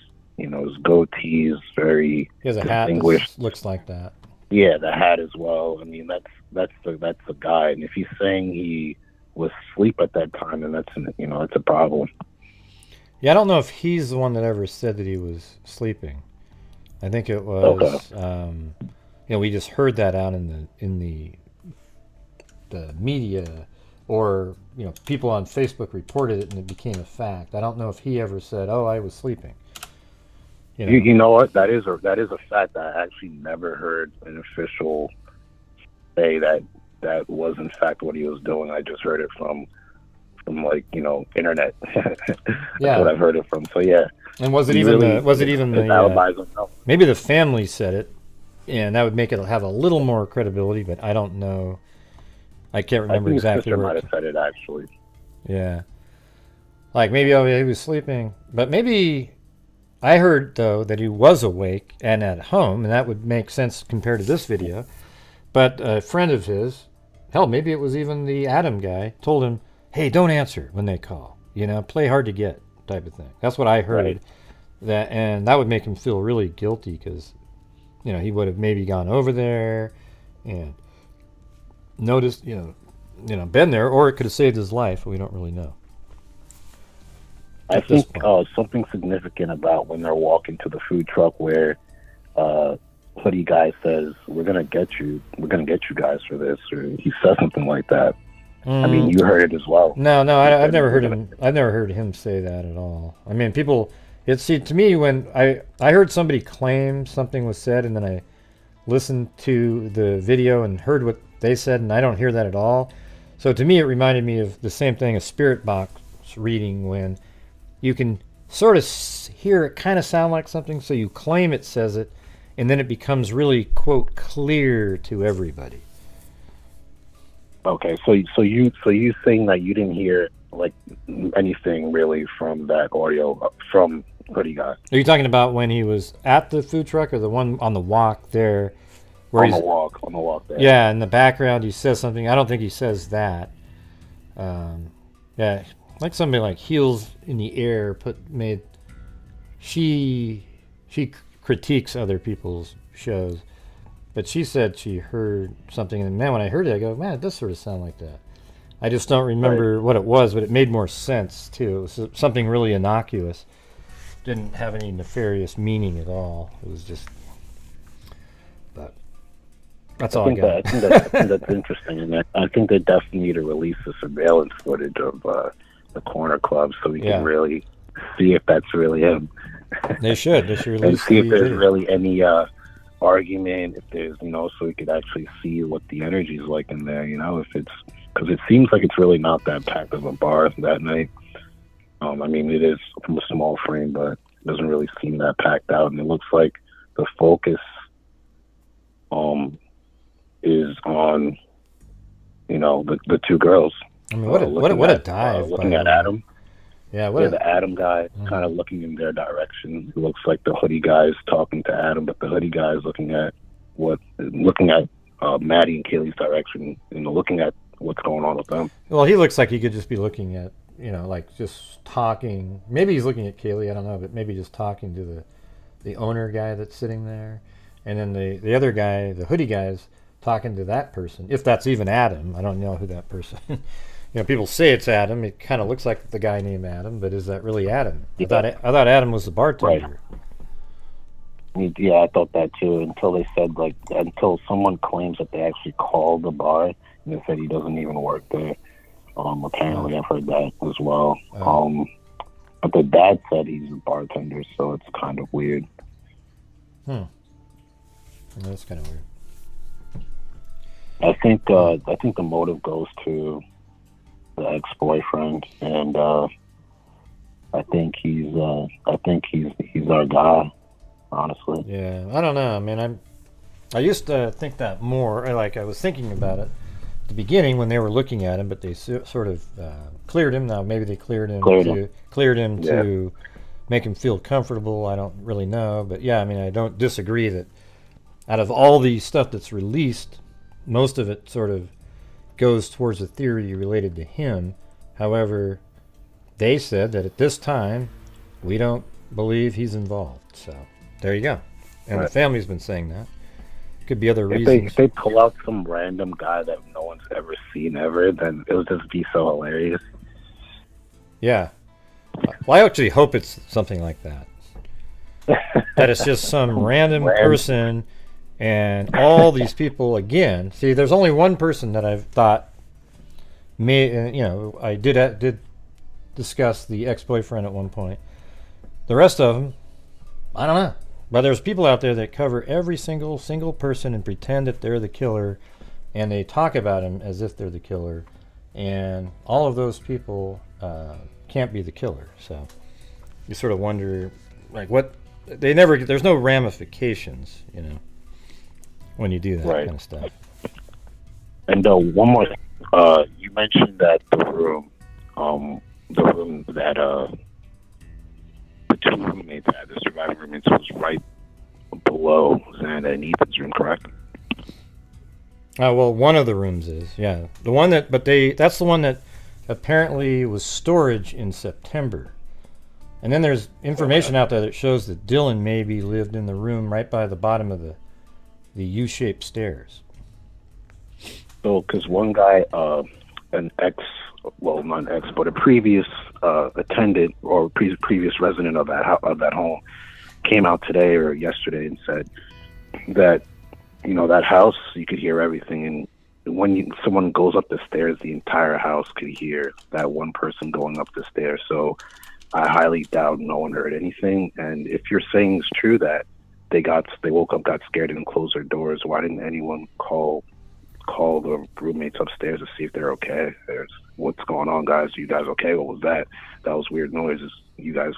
goatee is very distinguished. Looks like that. Yeah, the hat as well. I mean, that's the guy. And if he's saying he was asleep at that time, then that's a problem. Yeah, I don't know if he's the one that ever said that he was sleeping. I think it was. Okay. We just heard that out in the media, or people on Facebook reported it and it became a fact. I don't know if he ever said, "Oh, I was sleeping." You know what? That is a fact. I actually never heard an official say that was in fact what he was doing. I just heard it from internet. That's what I've heard it from. So yeah. And was it even the alibis? maybe the family said it, and that would make it have a little more credibility, but I don't know. I can't remember I think exactly his sister where. might have said it actually. Yeah. Like maybe he was sleeping, but maybe I heard though that he was awake and at home, and that would make sense compared to this video. But a friend of his, hell, maybe it was even the Adam guy, told him, "Hey, don't answer when they call. You know, play hard to get type of thing." That's what I heard. Right. And that would make him feel really guilty because, you know, he would have maybe gone over there and noticed, been there, or it could have saved his life. We don't really know. I think something significant about when they're walking to the food truck where hoodie guy says, "We're gonna get you guys for this," or he says something like that. I mean, you heard it as well. No, I've never heard him. I've never heard him say that at all. I mean, people. To me, when I heard somebody claim something was said, and then I listened to the video and heard what they said, and I don't hear that at all. So to me, it reminded me of the same thing, a spirit box reading, when you can sort of hear it kind of sound like something, so you claim it says it, and then it becomes really, quote, clear to everybody. Okay, so you saying that you didn't hear like anything really from that audio from hoodie guy? Are you talking about when he was at the food truck, or the one on the walk there? On the walk there. Yeah, in the background he says something. I don't think he says that. Yeah, like somebody like heels in the air she critiques other people's shows, but she said she heard something, and man, when I heard it, I go, man, it does sort of sound like that. I just don't remember what it was, but it made more sense too. It was something really innocuous. Didn't have any nefarious meaning at all. It was just, but that's all I got. I think that's interesting, and I think they definitely need to release the surveillance footage of the corner club so we can really see if that's really him. They should release and see if there's video. really any argument, if there's, so we could actually see what the energy is like in there, if it's, because it seems like it's really not that packed of a bar that night. I mean, it is from a small frame, but it doesn't really seem that packed out, and it looks like the focus is on, the two girls. I mean, what a dive! Looking at Adam. Yeah, the Adam guy kind of looking in their direction. It looks like the hoodie guy is talking to Adam, but the hoodie guy is looking at Maddie and Kaylee's direction, looking at what's going on with them. Well, he looks like he could just be looking at, like just talking. Maybe he's looking at Kaylee, I don't know, but maybe just talking to the owner guy that's sitting there. And then the other guy, the hoodie guy, is talking to that person. If that's even Adam. I don't know who that person people say it's Adam. It kind of looks like the guy named Adam, but is that really Adam? I thought Adam was the bartender. Right. Yeah, I thought that too, until someone claims that they actually called the bar and they said he doesn't even work there. Apparently I've heard that as well. But the dad said he's a bartender, so it's kind of weird. That's kind of weird. I think the motive goes to the ex-boyfriend, and I think he's our guy, honestly. Yeah, I don't know. I mean, I used to think that more. I was thinking about it at the beginning when they were looking at him, but they sort of cleared him. Now maybe they cleared him to make him feel comfortable. I don't really know, but yeah, I mean, I don't disagree that out of all the stuff that's released, most of it sort of goes towards a theory related to him. However, they said that at this time, we don't believe he's involved. So there you go. And the family's been saying that. Could be other reasons. If they pull out some random guy that no one's ever seen ever, then it'll just be so hilarious. Yeah. Well, I actually hope it's something like that. That it's just some random person. And all these people, again, see, there's only one person that I've thought I did discuss the ex-boyfriend at one point. The rest of them, I don't know. But there's people out there that cover every single person and pretend that they're the killer, and they talk about him as if they're the killer. And all of those people can't be the killer. So you sort of wonder, there's no ramifications, when you do that Right. kind of stuff. And one more, you mentioned that the room that the two roommates had, the surviving roommates, was right below Xana and Ethan's room, correct? Well, one of the rooms is, yeah. The one that, that's the one that apparently was storage in September. And then there's information out there that shows that Dylan maybe lived in the room right by the bottom of the U-shaped stairs. So, because one guy, an ex, well, not an ex, but a previous attendant or previous resident of that home, came out today or yesterday and said that, you know, that house, you could hear everything, and when someone goes up the stairs, the entire house could hear that one person going up the stairs. So I highly doubt no one heard anything. And if you're saying it's true that they woke up, got scared, and closed their doors, why didn't anyone call the roommates upstairs to see if they're okay? What's going on, guys? Are you guys okay? What was that? That was weird noises. Are you guys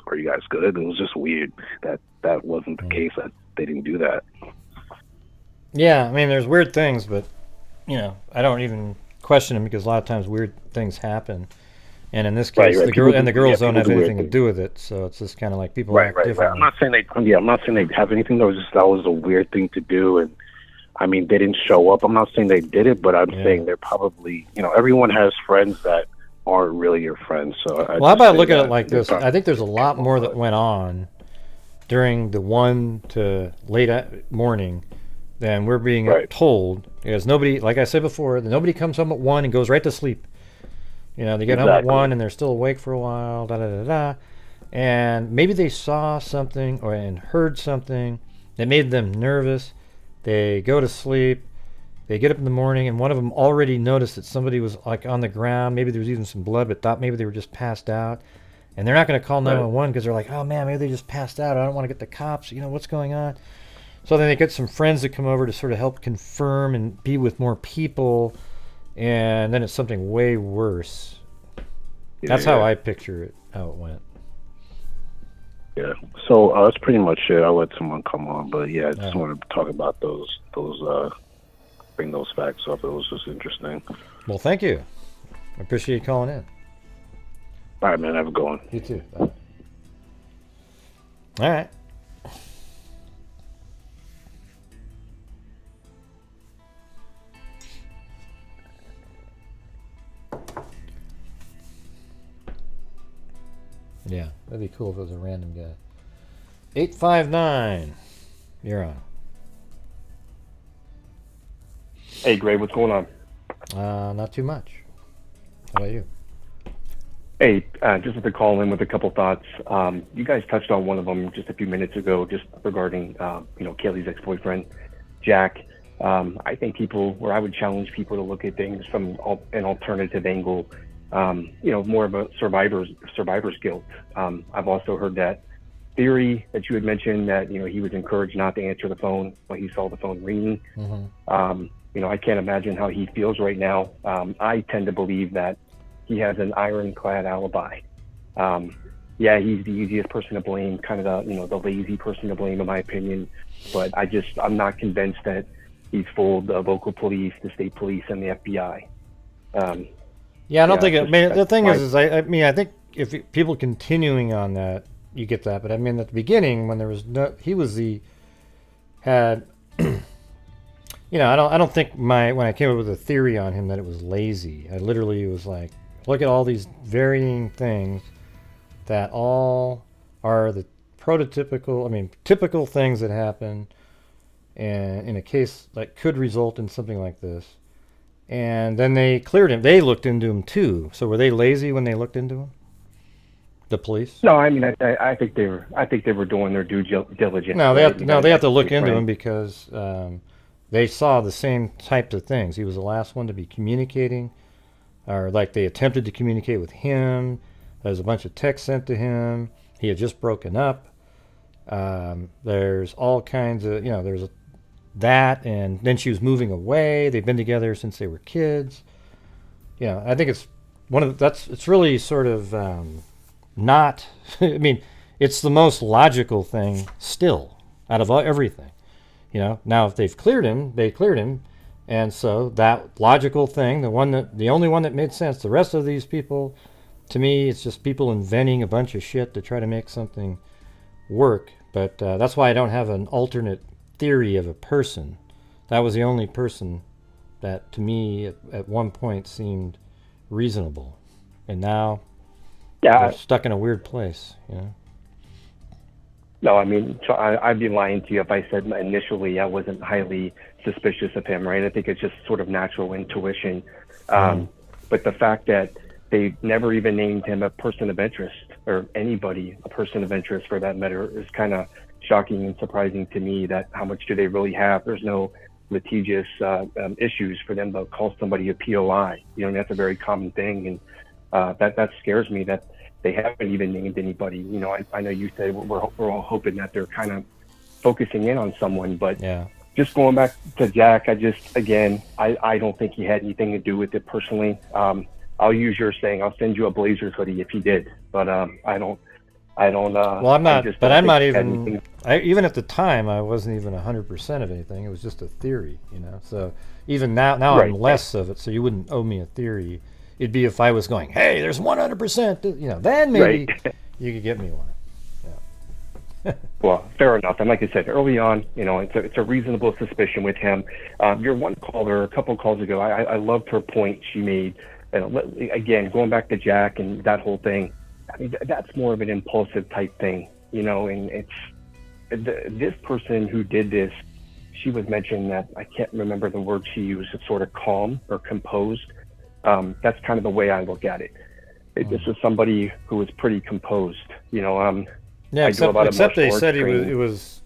good? It was just weird that wasn't the case, that they didn't do that. Yeah, I mean, there's weird things, but, you know, I don't even question them because a lot of times weird things happen. And in this case, Right. the girls don't have do anything to weird do with it, so it's just kind of like people Right. act differently. I'm not saying they have anything. That was a weird thing to do, and I mean, they didn't show up. I'm not saying they did it, but I'm saying they're probably, you know, everyone has friends that aren't really your friends. So Well, how about look at it like this? I think there's a lot more that went on during the 1 to late morning than we're being told. Because nobody, like I said before, nobody comes home at 1 and goes right to sleep. You know, they get home at 1 and they're still awake for a while, and maybe they saw something and heard something that made them nervous. They go to sleep. They get up in the morning, and one of them already noticed that somebody was like on the ground. Maybe there was even some blood, but thought maybe they were just passed out. And they're not going to call 911 because they're like, oh man, maybe they just passed out. I don't want to get the cops. You know, what's going on? So then they get some friends to come over to sort of help confirm and be with more people. And then it's something way worse. That's how I picture it, how it went. Yeah. So that's pretty much it. I'll let someone come on, but yeah, I just wanted to talk about those bring those facts up. It was just interesting. Well, thank you. I appreciate you calling in. All right, man. Have a good one. You too. Bye. All right. Yeah, that'd be cool if it was a random guy. 859, you're on. Hey, Gray, what's going on? Not too much. How about you? Hey, just to call in with a couple thoughts. You guys touched on one of them just a few minutes ago, just regarding, Kaylee's ex-boyfriend, Jack. I think I would challenge people to look at things from an alternative angle. More of a survivor's guilt. I've also heard that theory that you had mentioned that, he was encouraged not to answer the phone when he saw the phone ringing. I can't imagine how he feels right now. I tend to believe that he has an ironclad alibi. He's the easiest person to blame, kind of the lazy person to blame in my opinion. But I'm not convinced that he's fooled the local police, the state police, and the FBI. Yeah, I don't think. The thing is, I think if people continuing on that, you get that. But I mean, at the beginning, when there was had. I don't think when I came up with a theory on him that it was lazy. I literally was like, look at all these varying things that all are the typical things that happen, and in a case that could result in something like this. And then they cleared him. They looked into him too. So were they lazy when they looked into him? The police? No, I mean, I think they were doing their due diligence. No, they have to look into him because they saw the same types of things. He was the last one to be communicating, or like they attempted to communicate with him. There was a bunch of texts sent to him. He had just broken up. There's all kinds of, there's that, and then she was moving away. They've been together since they were kids. I think it's it's really sort of not, I mean, it's the most logical thing still out of everything. You know, now if they've cleared him, they cleared him. And so that logical thing, the only one that made sense, the rest of these people, to me, it's just people inventing a bunch of shit to try to make something work. But that's why I don't have an alternate theory of a person. That was the only person that, to me, at one point seemed reasonable. And now we're stuck in a weird place, you know? No, I mean, so I'd be lying to you if I said initially I wasn't highly suspicious of him, right? I think it's just sort of natural intuition. But the fact that they never even named him a person of interest, or anybody a person of interest for that matter, is kind of shocking and surprising to me. That how much do they really have? There's no litigious issues for them to call somebody a POI. You know, and that's a very common thing, and that scares me that they haven't even named anybody. You know, I know you said we're all hoping that they're kind of focusing in on someone, but just going back to Jack, I don't think he had anything to do with it personally. I'll use your saying, I'll send you a Blazers hoodie if he did, but I don't. Well, I'm not, but I'm not even. Even at the time, I wasn't even 100% of anything. It was just a theory, you know. So even now I'm less of it. So you wouldn't owe me a theory. It'd be if I was going, hey, there's 100%, you know, then maybe you could get me one. Yeah. Well, fair enough. And like I said, early on, you know, it's a reasonable suspicion with him. Your one caller, a couple of calls ago, I loved her point she made. And again, going back to Jack and that whole thing, I mean, that's more of an impulsive type thing, you know, and this person who did this, she was mentioning that, I can't remember the word she used, it's sort of calm or composed. That's kind of the way I look at it. This was somebody who was pretty composed, you know. Yeah, except they said it was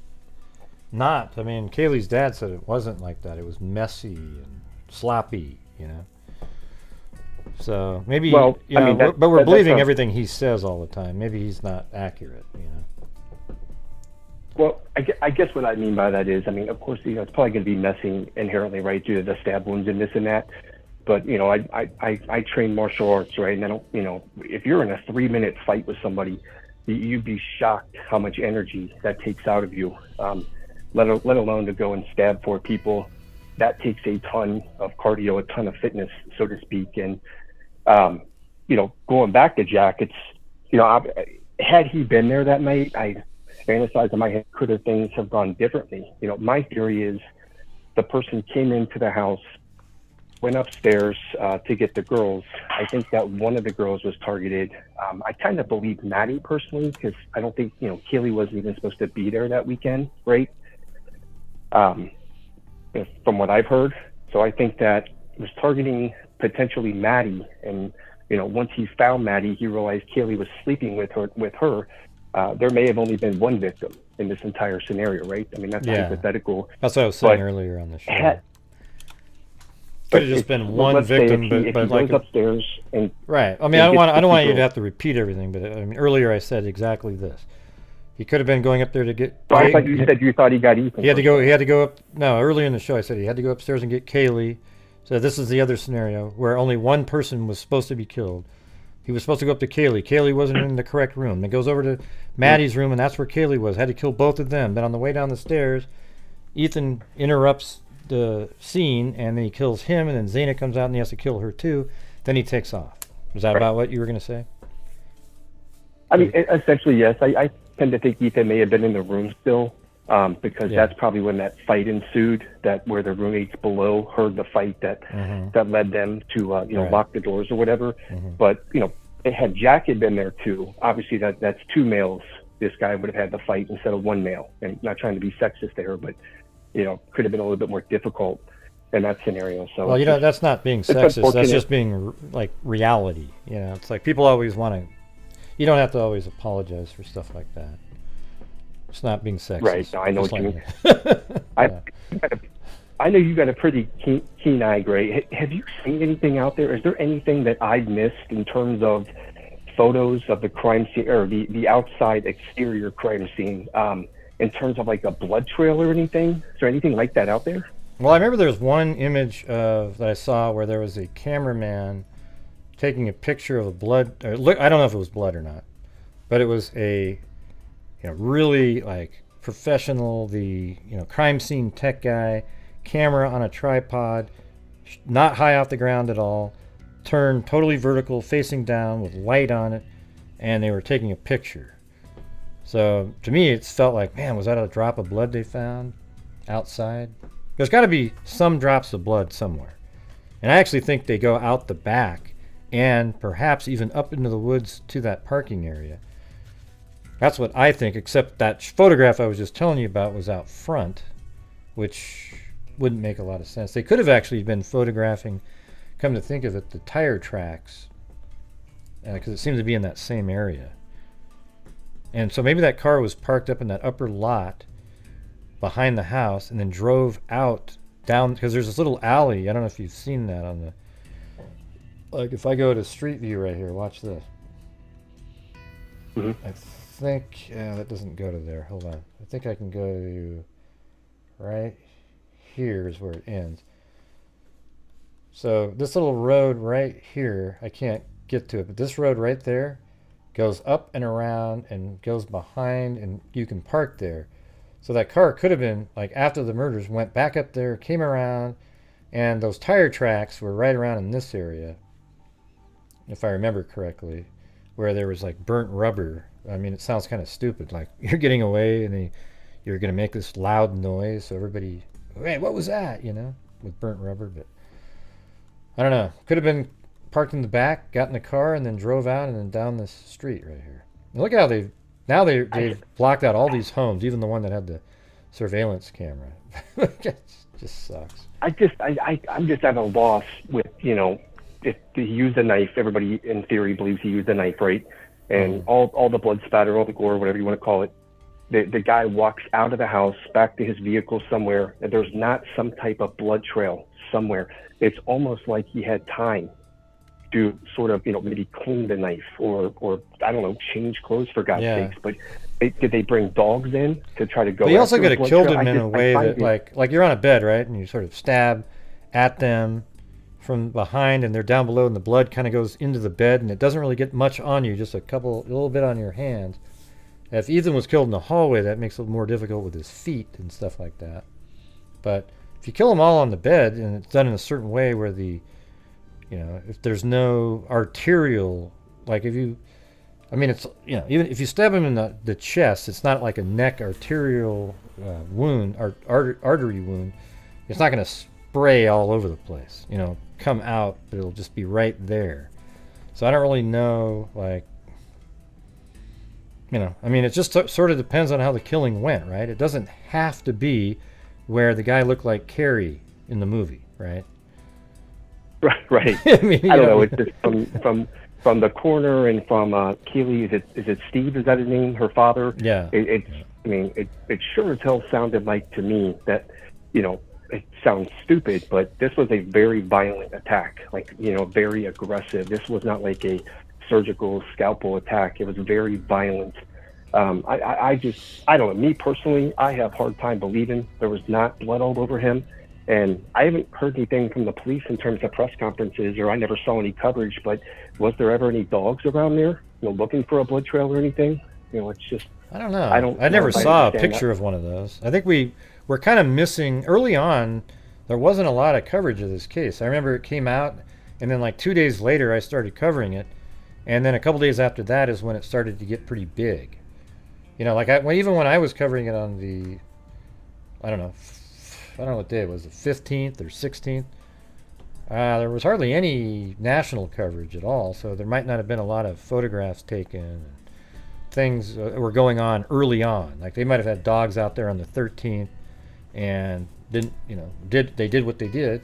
not. I mean, Kaylee's dad said it wasn't like that. It was messy and sloppy, you know. So maybe, but we're believing everything he says all the time. Maybe he's not accurate, you know. Well, I guess what I mean by that is, I mean, of course, you know, it's probably going to be messy inherently, right, due to the stab wounds and this and that. But, you know, I train martial arts, right? And I don't, you know, if you're in a 3-minute fight with somebody, you'd be shocked how much energy that takes out of you, let alone to go and stab 4 people. That takes a ton of cardio, a ton of fitness, so to speak. And, you know, going back to Jack, it's, you know, had he been there that night, I fantasize in my head, could have things have gone differently? You know, my theory is the person came into the house, went upstairs to get the girls. I think that one of the girls was targeted. I kind of believe Maddie personally, because I don't think, you know, Kaylee wasn't even supposed to be there that weekend, right? From what I've heard. So I think that he was targeting potentially Maddie. And, you know, once he found Maddie, he realized Kaylee was sleeping with her. There may have only been one victim in this entire scenario, right? I mean, that's hypothetical. That's what I was saying earlier on the show. Could have just been one victim, but like upstairs and right. I mean, I don't want you to have to repeat everything, but I mean, earlier I said exactly this. He could have been going up there to get. Well, I thought you said you thought he got Ethan. He had to go up. No, earlier in the show I said he had to go upstairs and get Kaylee. So this is the other scenario where only one person was supposed to be killed. He was supposed to go up to Kaylee. Kaylee wasn't in the correct room. Then goes over to Maddie's room, and that's where Kaylee was. Had to kill both of them. Then on the way down the stairs, Ethan interrupts the scene, and then he kills him, and then Xana comes out and he has to kill her too. Then he takes off. Was that about what you were going to say? I mean, essentially, yes. I tend to think Ethan may have been in the room still, because that's probably when that fight ensued, that where the roommates below heard the fight that led them to lock the doors or whatever. But, you know, had Jack had been there too, obviously that's 2 males. This guy would have had the fight instead of 1 male. And not trying to be sexist there, but, you know, could have been a little bit more difficult in that scenario. So, well, you know, that's not being sexist. That's just being like reality. You know, it's like people always want to. You don't have to always apologize for stuff like that. It's not being sexist. Right. No, I know what you mean. I know you got a pretty keen eye, Gray. Have you seen anything out there? Is there anything that I've missed in terms of photos of the crime scene or the outside exterior crime scene? In terms of like a blood trail or anything? Is there anything like that out there? Well, I remember there was one image that I saw where there was a cameraman taking a picture of a blood. I don't know if it was blood or not, but it was a really like professional, the crime scene tech guy, camera on a tripod, not high off the ground at all, turned totally vertical, facing down with light on it, and they were taking a picture. So to me, it felt like, man, was that a drop of blood they found outside? There's got to be some drops of blood somewhere. And I actually think they go out the back and perhaps even up into the woods to that parking area. That's what I think, except that photograph I was just telling you about was out front, which wouldn't make a lot of sense. They could have actually been photographing, come to think of it, the tire tracks, because it seems to be in that same area. And so maybe that car was parked up in that upper lot behind the house and then drove out down, because there's this little alley. I don't know if you've seen that on the, like if I go to Street View right here, watch this. I think, that doesn't go to there. Hold on. I think I can go to right here is where it ends. So this little road right here, I can't get to it, but this road right there goes up and around and goes behind, and you can park there. So that car could have been, like, after the murders, went back up there, came around, and those tire tracks were right around in this area, if I remember correctly, where there was like burnt rubber. I mean, it sounds kind of stupid, like you're getting away and you're going to make this loud noise, so everybody, hey, what was that, with burnt rubber. But I don't know, could have been parked in the back, got in the car, and then drove out and then down this street right here. And look how they've blocked out all these homes, even the one that had the surveillance camera. It just sucks. I'm just at a loss with, if he used a knife, everybody in theory believes he used a knife, right? And all the blood spatter, all the gore, whatever you want to call it, the guy walks out of the house back to his vehicle somewhere, and there's not some type of blood trail somewhere. It's almost like he had time to sort of, maybe clean the knife or I don't know, change clothes for God's sakes. But did they bring dogs in to try to go? But you also could have killed him in a way that, like you're on a bed, right? And you sort of stab at them from behind, and they're down below, and the blood kind of goes into the bed, and it doesn't really get much on you, just a little bit on your hands. If Ethan was killed in the hallway, that makes it more difficult with his feet and stuff like that. But if you kill them all on the bed, and it's done in a certain way where if there's no arterial, like it's, even if you stab him in the chest, it's not like a neck arterial wound, artery wound. It's not going to spray all over the place, come out, but it'll just be right there. So I don't really know, it just sort of depends on how the killing went, right? It doesn't have to be where the guy looked like Carrie in the movie, right? Right. I don't know. It's just from the corner and from Kaylee. Is it Steve? Is that his name? Her father. Yeah. It sure as hell sounded like to me that, it sounds stupid, but this was a very violent attack. Very aggressive. This was not like a surgical scalpel attack. It was very violent. I don't know. Me personally, I have a hard time believing there was not blood all over him. And I haven't heard anything from the police in terms of press conferences, or I never saw any coverage, but was there ever any dogs around there, looking for a blood trail or anything? It's just, I don't know. I never saw a picture of one of those. I think we were kind of missing early on. There wasn't a lot of coverage of this case. I remember it came out, and then like 2 days later I started covering it, and then a couple days after that is when it started to get pretty big. Even when I was covering it on the, I don't know what day it was, the 15th or 16th, there was hardly any national coverage at all, so there might not have been a lot of photographs taken. Things were going on early on, like they might have had dogs out there on the 13th and did what they did.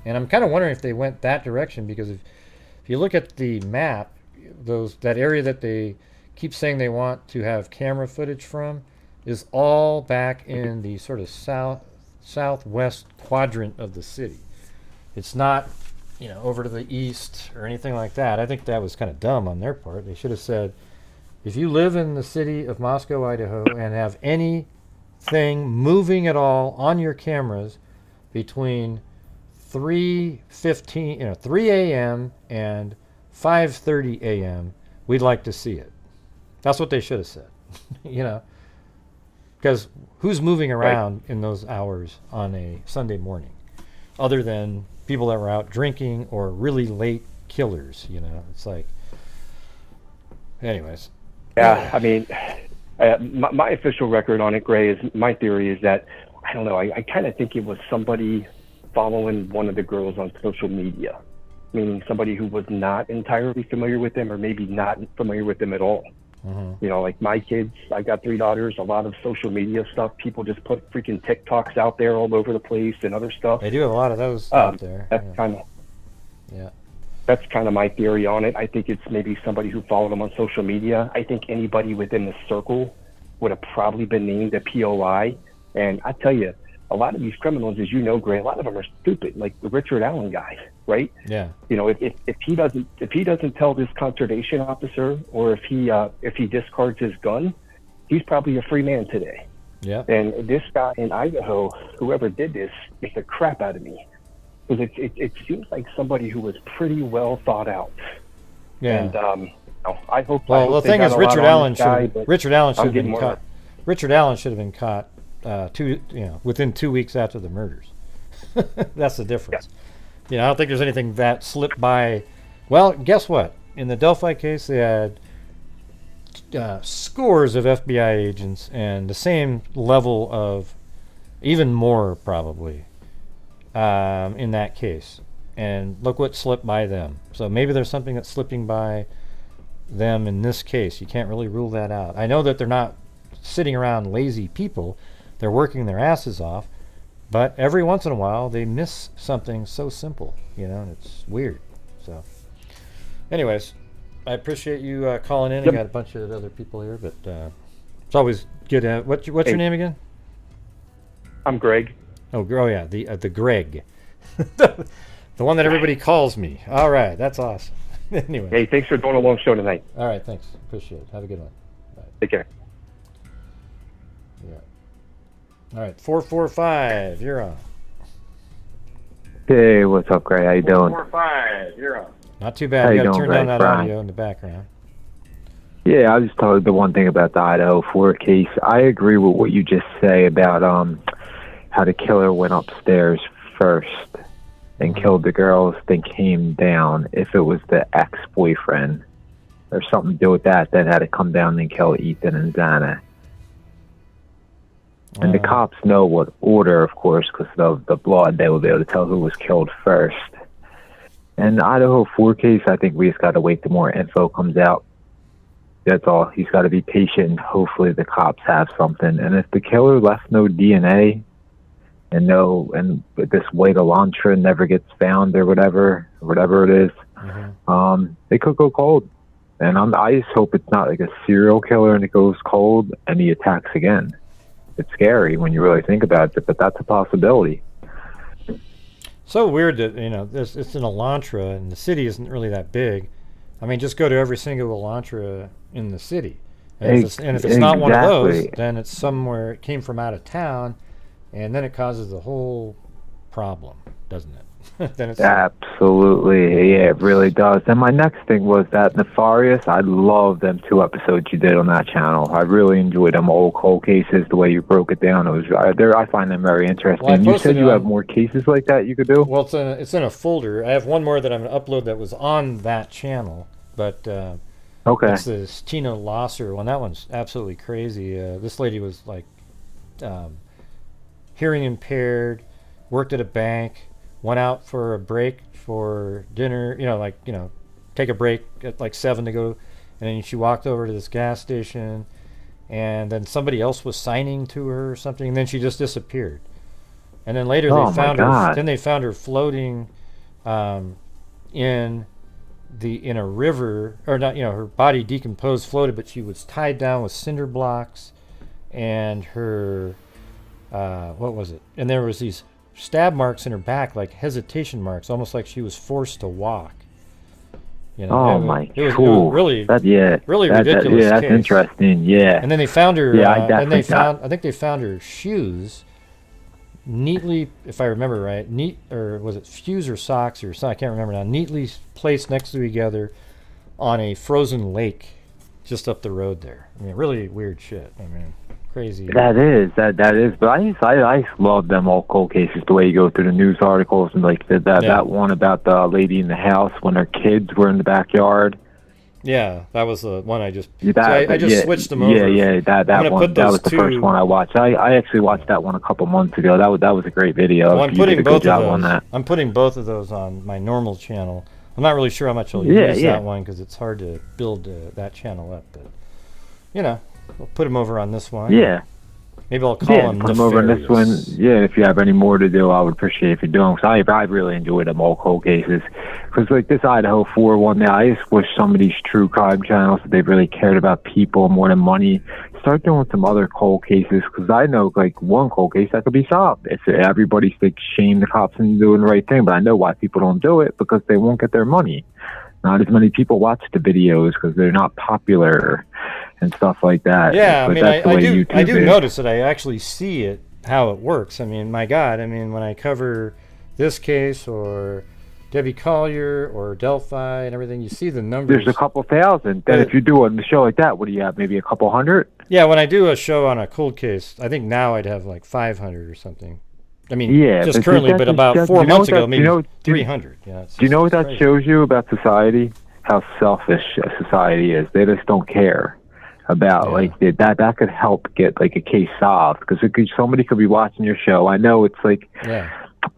And I'm kind of wondering if they went that direction, because if you look at the map, that area that they keep saying they want to have camera footage from is all back in the sort of southwest quadrant of the city. It's not, over to the east or anything like that. I think that was kind of dumb on their part. They should have said, if you live in the city of Moscow, Idaho, and have anything moving at all on your cameras between 3 a.m. and 5:30 a.m., we'd like to see it. That's what they should have said. Because who's moving around in those hours on a Sunday morning, other than people that were out drinking or really late killers? You know, it's like. Anyways. Yeah, I mean, my official record on it, Gray, is my theory is that I don't know. I kind of think it was somebody following one of the girls on social media, meaning somebody who was not entirely familiar with them, or maybe not familiar with them at all. You know, like my kids, I got 3 daughters, a lot of social media stuff. People just put freaking TikToks out there all over the place and other stuff. They do have a lot of those out there. That's that's kind of my theory on it. I think it's maybe somebody who followed them on social media. I think anybody within the circle would have probably been named a POI. And I tell you, a lot of these criminals, as you know, Gray, a lot of them are stupid, like the Richard Allen guy, right? Yeah. You know, if he doesn't tell this conservation officer, or if he discards his gun, he's probably a free man today. Yeah. And this guy in Idaho, whoever did this, beat the crap out of me, because it seems like somebody who was pretty well thought out. Yeah. And I hope. Well, I hope the thing is, Richard Allen should have I'm been getting caught. Richard Allen should have been caught within 2 weeks after the murders. That's the difference. You know, I don't think there's anything that slipped by. Well, guess what? In the Delphi case, they had scores of FBI agents and the same level of, even more probably, in that case. And look what slipped by them. So maybe there's something that's slipping by them in this case. You can't really rule that out. I know that they're not sitting around lazy people. They're working their asses off. But every once in a while, they miss something so simple, you know, and it's weird. So, anyways, I appreciate you calling in. I got a bunch of other people here, but it's always good. What's your name again? I'm Greg. Oh yeah, the Greg, the one that everybody calls me. All right, that's awesome. Anyway. Hey, thanks for doing a long show tonight. All right, thanks. Appreciate it. Have a good one. Bye. Take care. Yeah. All right, 445, you're on. Hey, what's up, Gray? How you doing? 445, you're on. Not too bad. How You you got to doing, turn down Greg? that Brian? audio in the background. Yeah, I was just told the one thing about the Idaho Four case. I agree with what you just say about how the killer went upstairs first and killed the girls, then came down. If it was the ex-boyfriend or something to do with that, then had to come down and kill Ethan and Xana. And the cops know what order, of course, because of the blood. They will be able to tell who was killed first. And the Idaho 4 case, I think we just got to wait till more info comes out. That's all. He's got to be patient. Hopefully the cops have something. And if the killer left no DNA and this white Elantra never gets found or whatever it is, they could go cold. And I just hope it's not like a serial killer and it goes cold and he attacks again. It's scary when you really think about it, but that's a possibility. So weird that, you know, it's an Elantra and the city isn't really that big. I mean, just go to every single Elantra in the city. And if it's not one of those, then it's somewhere, it came from out of town, and then it causes the whole problem, doesn't it? Then it's Absolutely. Yeah, it really does. And my next thing was that Nefarious, I love them 2 episodes you did on that channel. I really enjoyed them old cold cases, the way you broke it down. It was I find them very interesting. Well, you said you have more cases like that you could do? Well, it's in a folder. I have one more that I'm going to upload that was on that channel, but okay. It's this Tina Losser one. That one's absolutely crazy. This lady was like hearing impaired, worked at a bank, went out for a break for dinner, take a break at like 7 to go, and then she walked over to this gas station, and then somebody else was signing to her or something, and then she just disappeared. And then later they found her floating in a river, or not, her body decomposed, floated, but she was tied down with cinder blocks, and her what was it? And there was these stab marks in her back, like hesitation marks, almost like she was forced to walk. It was really ridiculous. That's case. Interesting. Yeah. And then they found her. I think they found her shoes neatly, if I remember right, or was it shoes or socks or something? I can't remember now. Neatly placed next to each other on a frozen lake just up the road there. I mean, really weird shit. I mean, crazy. That is. But I just love them all cold cases. The way you go through the news articles and like that one about the lady in the house when her kids were in the backyard. Yeah, that was the one I just. I just switched them over. That one. That was the first one I watched. I actually watched that one a couple months ago. That was a great video. Well, I'm putting you did a both good job of those. on that. I'm putting both of those on my normal channel. I'm not really sure how much I'll use that one because it's hard to build that channel up. But I'll put them over on this one. Yeah. Maybe I'll call them put them over on this one. Yeah, if you have any more to do, I would appreciate if you do them. Because I really enjoy them all cold cases. Because like this Idaho Four one now, I just wish some of these true crime channels, that they really cared about people more than money, start doing some other cold cases. Because I know like one cold case that could be solved if everybody's like shame the cops into doing the right thing. But I know why people don't do it, because they won't get their money. Not as many people watch the videos because they're not popular and stuff like that. Yeah, but I mean, I do notice that I actually see it, how it works. I mean, my God, when I cover this case or Debbie Collier or Delphi and everything, you see the numbers. There's a couple thousand. Then if you do a show like that, what do you have? Maybe a couple hundred? Yeah, when I do a show on a cold case, I think now I'd have like 500 or something. Just currently, but about 4 months ago, maybe 300. Do you know what that shows you about society? How selfish a society is. They just don't care about that could help get like a case solved, because somebody could be watching your show. I know it's like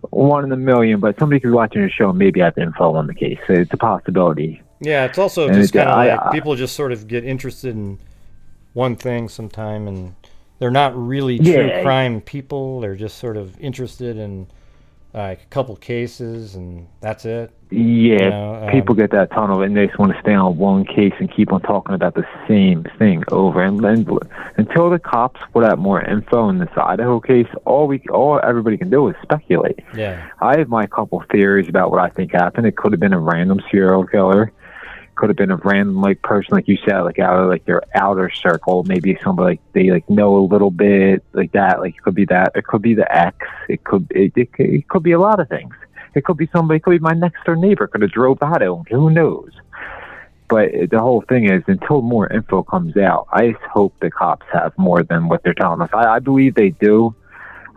1 in a million, but somebody could be watching your show and maybe have info on the case. It's a possibility. Yeah, it's also just kind of like people just sort of get interested in one thing sometime, and they're not really true crime people. They're just sort of interested in like a couple cases, and that's it. Yeah, people get that tunnel, and they just want to stay on one case and keep on talking about the same thing over and until the cops put out more info in this Idaho case. All everybody can do is speculate. Yeah, I have my couple theories about what I think happened. It could have been a random serial killer. Could have been a random person, like you said, like out of like their outer circle. Maybe somebody like they like know a little bit like that. Like it could be that. It could be the ex. It could be a lot of things. It could be somebody. It could be my next door neighbor. Could have drove by them. Who knows? But the whole thing is, until more info comes out, I just hope the cops have more than what they're telling us. I believe they do.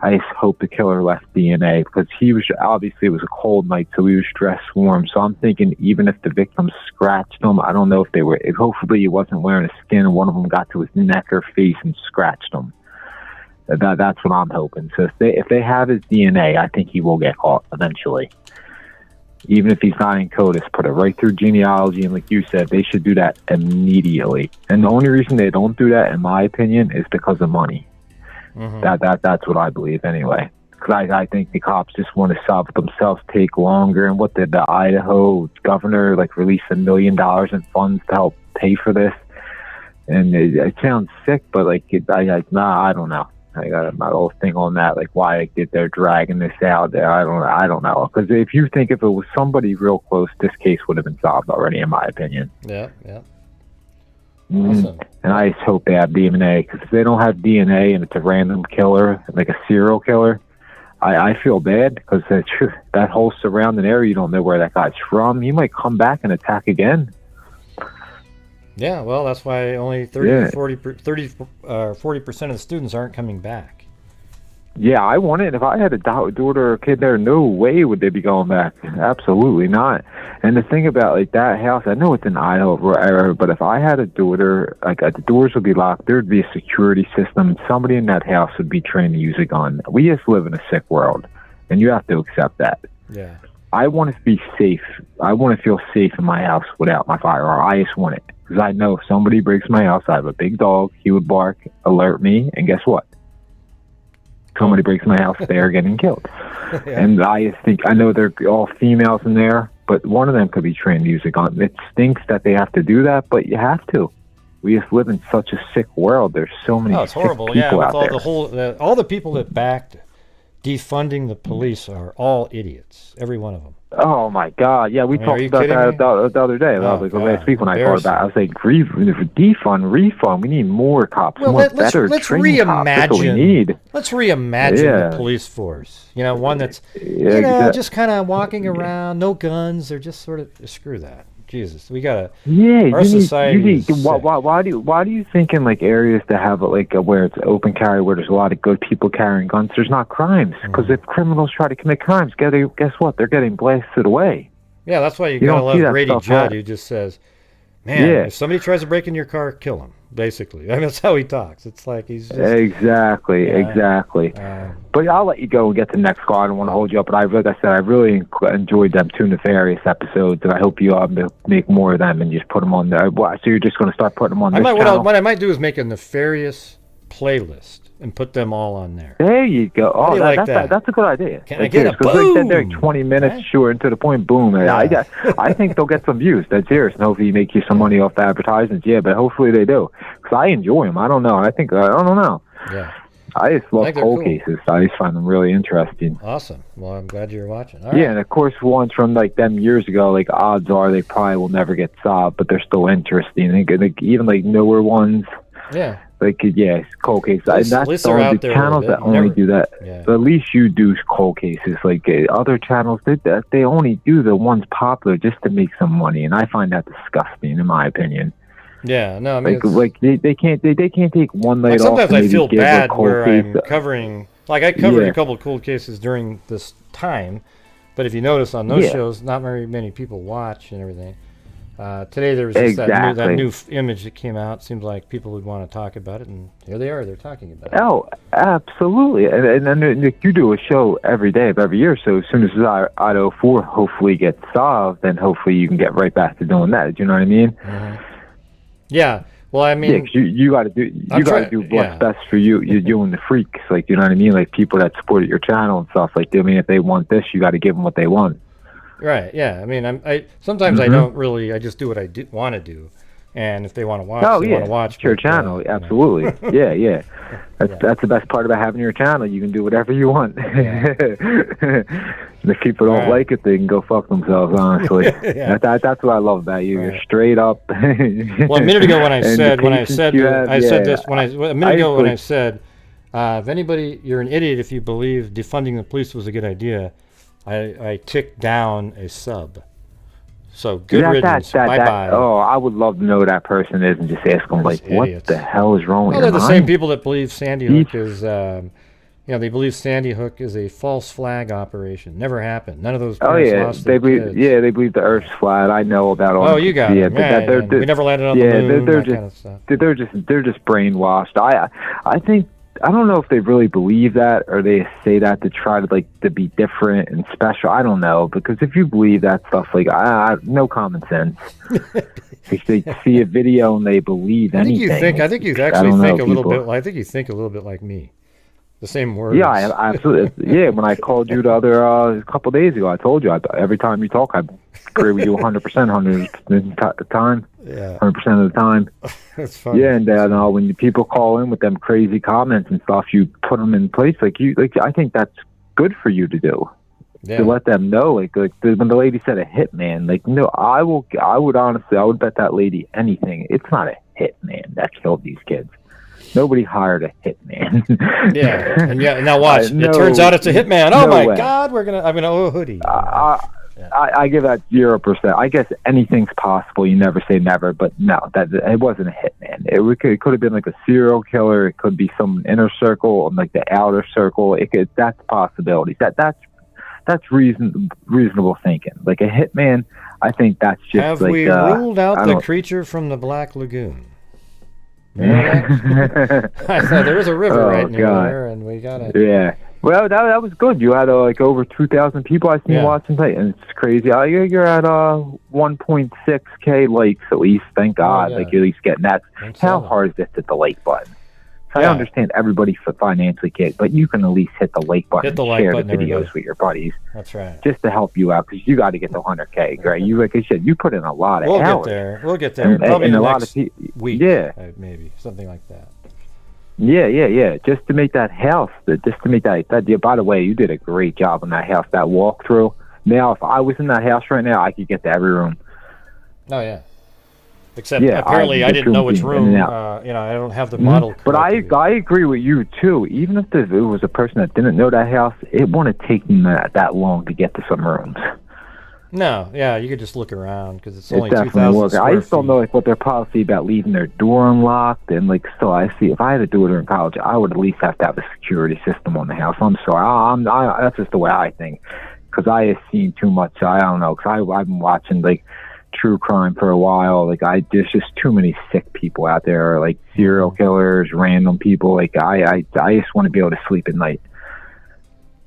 I just hope the killer left DNA, because it was a cold night, so he was dressed warm. So I'm thinking even if the victim scratched him, I don't know if hopefully he wasn't wearing a skin and one of them got to his neck or face and scratched him. That's what I'm hoping. So if they have his DNA, I think he will get caught eventually. Even if he's not in CODIS, put it right through genealogy, and like you said, they should do that immediately. And the only reason they don't do that, in my opinion, is because of money. Mm-hmm. That's what I believe anyway. Because I think the cops just want to solve it themselves, take longer. And what did the Idaho governor release $1 million in funds to help pay for this? And it sounds sick, but I don't know. I got my whole thing on that, why they're dragging this out there. I don't know. Because if it was somebody real close, this case would have been solved already, in my opinion. Yeah. Awesome. And I just hope they have DNA, because if they don't have DNA and it's a random killer, like a serial killer, I feel bad, because that whole surrounding area, you don't know where that guy's from. He might come back and attack again. Yeah, well, that's why only 40% of the students aren't coming back. Yeah, I want it. If I had a daughter or a kid there, no way would they be going back. Absolutely not. And the thing about that house, I know it's in Idaho, but if I had a daughter, the doors would be locked. There would be a security system. Somebody in that house would be trained to use a gun. We just live in a sick world, and you have to accept that. Yeah. I want to be safe. I want to feel safe in my house without my firearm. I just want it, because I know if somebody breaks my house, I have a big dog. He would bark, alert me, and guess what? Somebody breaks my house, they are getting killed. Yeah. And I know they're all females in there, but one of them could be trained to use a gun. It stinks that they have to do that, but you have to. We just live in such a sick world. There's so many it's horrible. Sick people out there. All the people that backed defunding the police are all idiots. Every one of them. Oh my God! Yeah, we talked about that the other day. Last week when I thought about it, I was like, refund. We need more cops. Well, let's reimagine. That's what we need. Let's reimagine the police force. One that's just kind of walking around, no guns. They're just sort of screw that. Jesus, we gotta. Yeah, Our society. why do you think in like areas that have like where it's open carry, where there's a lot of good people carrying guns, there's not crimes? Because if criminals try to commit crimes, guess what? They're getting blasted away. Yeah, that's why you don't gotta love see that Grady stuff Judd, happen. who just says, "Man, Yeah. if somebody tries to break in your car, kill him." Basically, I mean, that's how he talks. It's like he's just, Exactly. But I'll let you go and get to the next call. I don't want to hold you up, but like I said, I really enjoyed them two nefarious episodes, and I hope you make more of them and just put them on there. So you're just going to start putting them on this channel? What I might do is make a nefarious playlist and put them all on there. There you go. How do you like That's a good idea. Can I get a boom? Like they're 20 minutes short and to the point. Boom. Yeah. I think they'll get some views. That's serious. And hopefully you make you some money off the advertisements. Yeah, but hopefully they do. Because I enjoy them. I don't know. I don't know. Yeah. I just love think they're cold cool. cases. I just find them really interesting. Awesome. Well, I'm glad you're watching. All Yeah, right. and of course ones from like them years ago, like odds are they probably will never get solved, but they're still interesting. Like even like newer ones. Yeah. Like cold cases. At least That's they're the out there a channels little that bit. only Never- do that. Yeah. At least you do cold cases. Like other channels, they only do the ones popular just to make some money, and I find that disgusting, in my opinion. Yeah. No, I mean, They can't take one night like off. sometimes and I maybe feel give a bad cold where case. I'm covering. Like I covered Yeah. a couple of cold cases during this time, but if you notice on those Yeah. shows, not very many people watch and everything. Today there was just that Exactly. new image that came out. Seems like people would want to talk about it, and here they are. They're talking about it. Oh, absolutely. And then Nick, you do a show every day of every year. So as soon as Idaho Four hopefully gets solved, then hopefully you can get right back to doing that. Do you know what I mean? Yeah. Well, I mean, Yeah, 'cause you got to do I'm what's yeah. best for you. You and the freaks, like, you know what I mean? Like people that supported your channel and stuff. Like, I mean, if they want this, you got to give them what they want. Right. Yeah. I mean, I sometimes I Mhm. don't really. I just do what I want to do, and if they want to watch, Oh they yeah, want to watch. it's your but, channel, absolutely. Yeah. That's the best part about having your channel. You can do whatever you want. And if people don't Right. like it, they can go fuck themselves. Honestly, Yeah. that's what I love about you. You're straight up. Well, a minute ago when I said this a minute ago when I said if anybody, you're an idiot if you believe defunding the police was a good idea. I ticked down a sub. So good riddance. Bye bye. Oh, I would love to know who that person is and just ask them, like, what the hell is wrong with Well, your they're the mind? same people that believe Sandy Hook is, they believe Sandy Hook is a false flag operation. Never happened. None of those Oh parents yeah, lost they their believe. kids. Yeah, they believe the Earth's flat. I know about all. Oh, you got it. but Yeah, and we never landed on the moon, They're that just, kind of stuff. They're just brainwashed. I think I don't know if they really believe that or they say that to try to be different and special. I don't know, because if you believe that stuff, like no common sense. If they see a video and they believe I think anything. I think you I actually don't know, think a little people. bit. I think you think a little bit like me. The same words. Yeah, I absolutely. Yeah, when I called you the other a couple days ago, I told you every time you talk, I agree with you 100%, 100% of the time. Yeah. 100% of the time. That's funny. Yeah, and when people call in with them crazy comments and stuff, you put them in place. I think that's good for you to do. Yeah. To let them know, when the lady said a hitman, no, I would bet that lady anything. It's not a hitman that killed these kids. Nobody hired a hitman. Yeah, and now watch. It turns out it's a hitman. Oh no my way. God, I'm gonna owe a hoodie. I give that 0%. I guess anything's possible. You never say never, but no, that it wasn't a hitman. It could have been like a serial killer. It could be some inner circle, like the outer circle. That's possibilities. That's reasonable thinking. Like a hitman, I think that's just Have like. we ruled out I the don't- creature from the Black Lagoon? You know that? I thought there was a river right near there, and we got it. Yeah. Well, that was good. You had over 2,000 people I seen watching tonight, and it's crazy. You're at 1.6K likes at least. Thank God. yeah. Like you're at least getting that. How hard is this to hit the like button? I Yeah. understand everybody financially can't, but you can at least hit the like button. Hit the and like share button, the videos everybody. with your buddies. That's right. Just to help you out, because you got to get to 100K, right? You, like I said, you put in a lot of We'll hours. get there. We'll get there. And- Probably and in a the lot next of week. Yeah. Maybe something like that. Yeah. Just to make that house, just to make that. By the way, you did a great job on that house. That walkthrough. Now, if I was in that house right now, I could get to every room. Oh yeah. Except Yeah, apparently I didn't know which in room. and I don't have the model. But I agree with you too. Even if it was a person that didn't know that house, it wouldn't take them that long to get to some rooms. No, yeah, you could just look around because it's It only definitely 2,000 works. square I just don't feet. know like what their policy about leaving their door unlocked and like. So I see if I had a daughter in college, I would at least have to have a security system on the house. I'm sorry, that's just the way I think. Because I have seen too much. I don't know. Because I've been watching like true crime for a while. Like there's just too many sick people out there, like serial killers, random people. Like I just want to be able to sleep at night.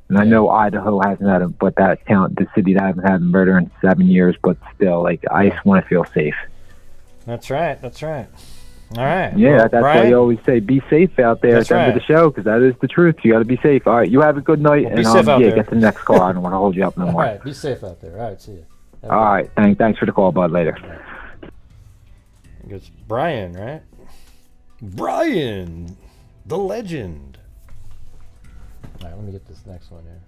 And I know Idaho hasn't had the city that hasn't had a murder in 7 years, but still, like I just want to feel safe. That's right. That's right. All right. Yeah, well, that's Brian, why you always say be safe out there That's at the end of right. the show, because that is the truth. You got to be safe. All right, you have a good night, Well, be and safe out there. get to the next call. I don't want to hold you up no All more. right. Be safe out there. All right. See you. All right, thanks for the call, bud. Later. It's Brian, right? Brian, the legend. All right, let me get this next one here.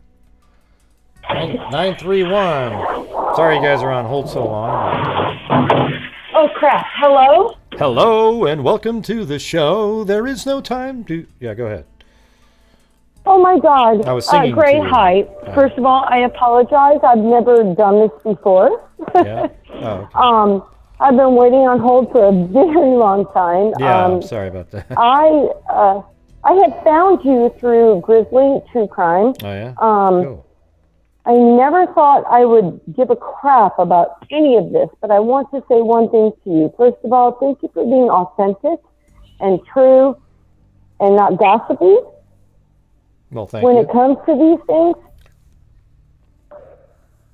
931. Sorry you guys are on hold so long. Oh, crap. Hello? Hello, and welcome to the show. There is no time to... Yeah, go ahead. Oh, my God. I was singing Great to you. height. First of all, I apologize. I've never done this before. Yeah? Oh, okay. I've been waiting on hold for a very long time. Yeah, I'm sorry about that. I had found you through Grizzly True Crime. Oh, yeah? Cool. I never thought I would give a crap about any of this, but I want to say one thing to you. First of all, thank you for being authentic and true and not gossipy. Well, thank when you. it comes to these things,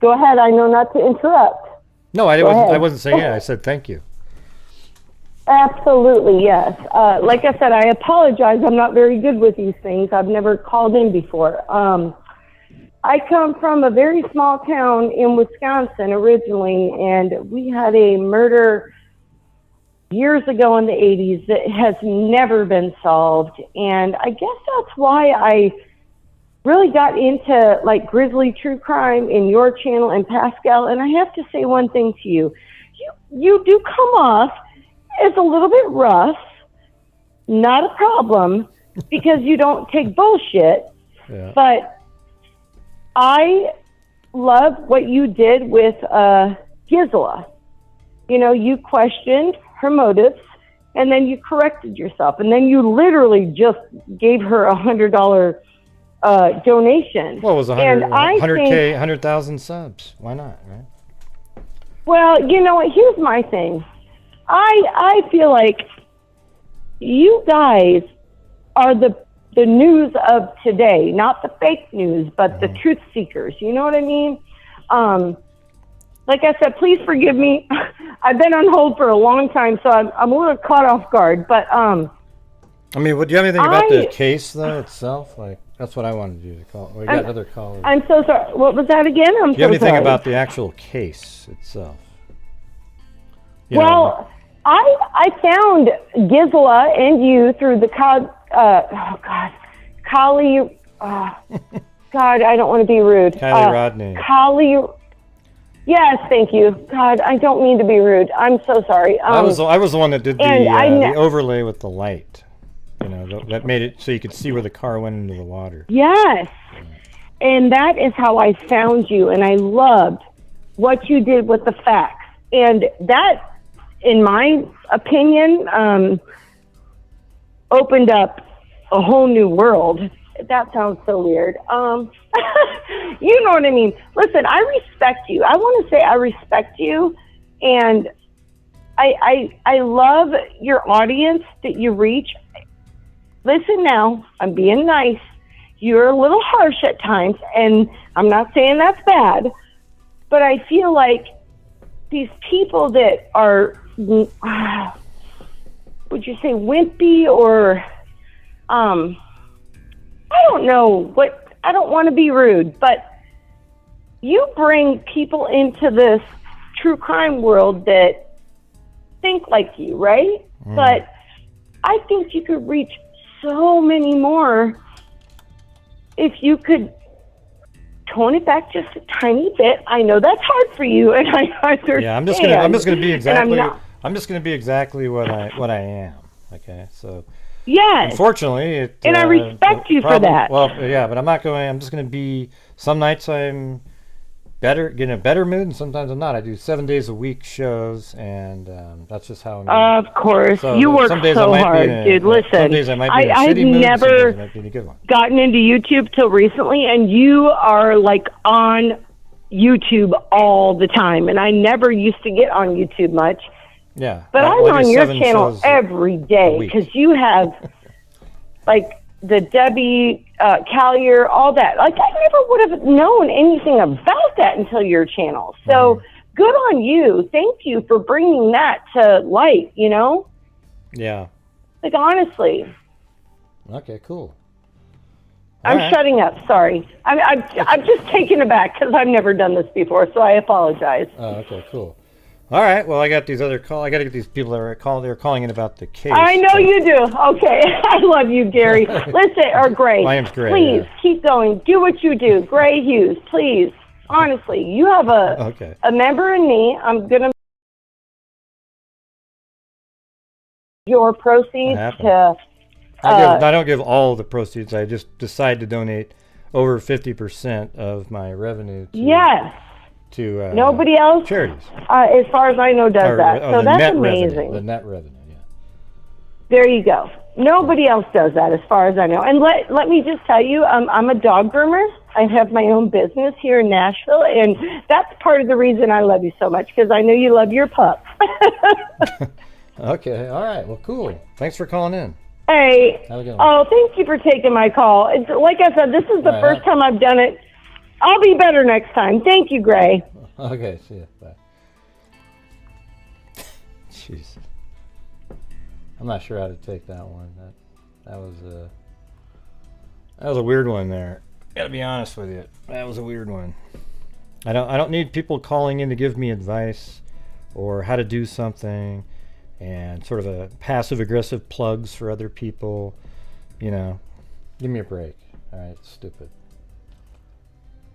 go ahead. I know not to interrupt. No, I Go wasn't. ahead. I wasn't saying it. I said thank you. Absolutely, yes. Like I said, I apologize. I'm not very good with these things. I've never called in before. I come from a very small town in Wisconsin originally, and we had a murder years ago in the 80s that has never been solved. And I guess that's why I really got into like Grizzly True Crime in your channel and Pascal. And I have to say one thing to you. You do come off as a little bit rough, not a problem, because you don't take bullshit. Yeah. But I love what you did with Gisela. You know, you questioned her motives, and then you corrected yourself, and then you literally just gave her $100 donation. Well, it was And I 100K, think, 100,000 subs. Why not, right? well, you know what? Here's my thing. I feel like you guys are the news of today, not the fake news, but the truth seekers. You know what I mean? Like I said, please forgive me. I've been on hold for a long time, so I'm a little caught off guard. But I mean, do you have anything about the case though itself? Like that's what I wanted you to call. We got other callers. I'm so sorry. What was that again? I'm Do you have so anything sorry. about the actual case itself? You Well, know, I found Gisela and you through the Kali. God, I don't want to be rude. Kylie Rodney. Kali. Yes, thank you. God, I don't mean to be rude. I'm so sorry. I was the one that did and the overlay with the light. You know, that made it so you could see where the car went into the water. Yes. And that is how I found you, and I loved what you did with the facts. And that, in my opinion, opened up a whole new world. That sounds so weird. You know what I mean? Listen, I respect you. I want to say I respect you, and I love your audience that you reach. Listen now, I'm being nice. You're a little harsh at times, and I'm not saying that's bad, but I feel like these people that are, would you say wimpy or, I don't know what, I don't want to be rude, but you bring people into this true crime world that think like you, right? But I think you could reach so many more if you could tone it back just a tiny bit. I know that's hard for you, and I understand. Yeah, I'm just gonna be exactly. And I'm just gonna be exactly what I am. Okay, so. Yes. Unfortunately, and I respect you for that. Well, yeah, but I'm not going. I'm just going to be. Some nights I'm get in a better mood, and sometimes I'm not. I do 7 days a week shows, and that's just how I'm. Of course, So you work some days I so might hard, be in dude. Listen, some days I might be in a I've shitty mood. Some days I never might be in a good one. gotten into YouTube till recently, and you are like on YouTube all the time, and I never used to get on YouTube much. Yeah, But I'm well, I do on your 7 channel shows every day week. because you have like the Debbie Collier, all that. Like I never would have known anything about that until your channel. So good on you. Thank you for bringing that to light. You know, Yeah. like honestly. Okay. Cool. I'm All right. shutting up. Sorry. I'm just taken aback because I've never done this before, so I apologize. Oh, okay. Cool. All right. Well, I got these other call. I got to get these people that are calling. They're calling in about the case. I know you do. Okay. I love you, Gary. Listen, or Gray. My name's Gray, Please yeah. keep going. Do what you do. Gray Hughes, please. Honestly, you have Okay. a member in me. I'm going to your proceeds to. I don't give all the proceeds. I just decide to donate over 50% of my revenue to Yes. to Nobody else, charities. as far as I know, does that. Or So the that's net amazing. revenue. The net revenue. Yeah. There you go. Nobody else does that as far as I know. And let me just tell you, I'm a dog groomer. I have my own business here in Nashville, and that's part of the reason I love you so much, because I know you love your pup. Okay. All right. Well, cool. Thanks for calling in. Hey, Have a good one. oh, thank you for taking my call. It's, like I said, this is the All right, first time I've done it. I'll be better next time. Thank you, Gray. Okay. See ya. Bye. Jeez. I'm not sure how to take that one. That was a weird one there. Gotta be honest with you. That was a weird one. I don't need people calling in to give me advice or how to do something and sort of a passive aggressive plugs for other people. You know, give me a break. All right, stupid.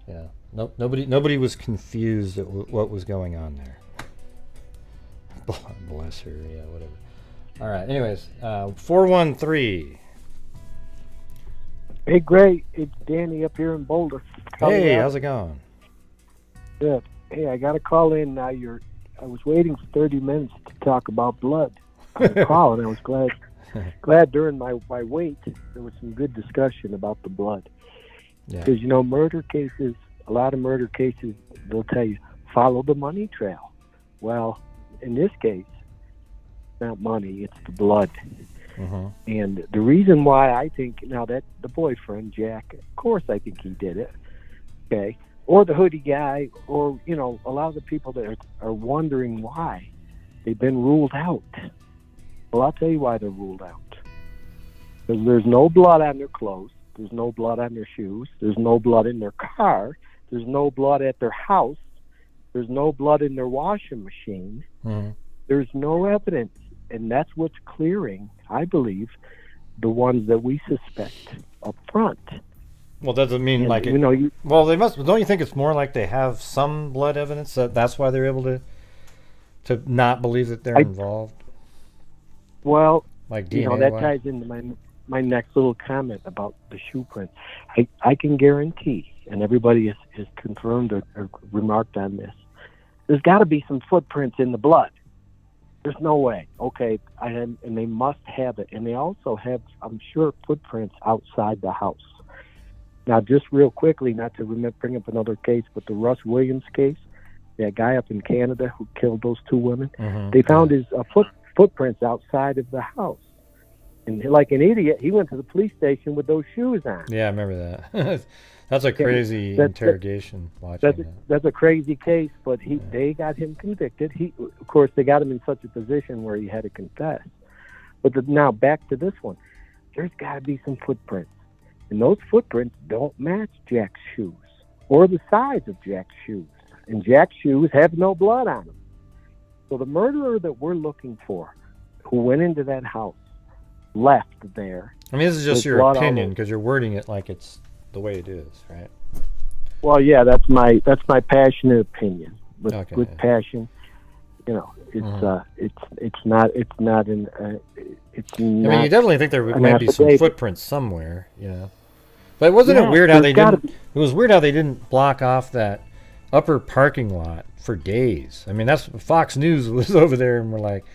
Yeah. Nope. Nobody was confused at what was going on there. Bless her. Yeah. Whatever. All right. Anyways, 413. Hey, Gray, it's Danny up here in Boulder. Hey, how's it going? Good. Hey, I got to call in now. I was waiting for 30 minutes to talk about blood. I was calling. I was glad during my wait there was some good discussion about the blood. Because, you know, murder cases, a lot of murder cases, they'll tell you, follow the money trail. Well, in this case, it's not money, it's the blood. And the reason why I think, now that the boyfriend, Jack, of course I think he did it, okay, or the hoodie guy, or, you know, a lot of the people that are wondering why they've been ruled out. Well, I'll tell you why they're ruled out. Because there's no blood on their clothes, there's no blood on their shoes, there's no blood in their car, there's no blood at their house, there's no blood in their washing machine, there's no evidence. And that's what's clearing, I believe, the ones that we suspect up front. Well, doesn't mean And, like it. you know, well, they must. Don't you think it's more like they have some blood evidence that's why they're able to not believe that they're involved? Well, like you know, DNA that wise? ties into my next little comment about the shoe print. I can guarantee, and everybody has confirmed or remarked on this, there's got to be some footprints in the blood. There's no way. Okay, and they must have it. And they also have, I'm sure, footprints outside the house. Now, just real quickly, not to bring up another case, but the Russ Williams case, that guy up in Canada who killed those two women, they found his footprints outside of the house. And like an idiot, he went to the police station with those shoes on. Yeah, I remember that. That's a crazy interrogation. That's a crazy case, but they got him convicted. Of course, they got him in such a position where he had to confess. But now back to this one. There's got to be some footprints. And those footprints don't match Jack's shoes or the size of Jack's shoes. And Jack's shoes have no blood on them. So the murderer that we're looking for, who went into that house, left there. I mean, this is just with your blood opinion all because you're wording it like it's the way it is, right? Well, yeah, that's my passionate opinion. With passion, you know, it's not I mean, you definitely think there might be some footprints somewhere, you know. But wasn't it weird how they didn't? It was weird how they didn't block off that upper parking lot for days. I mean, that's Fox News was over there, and we're like,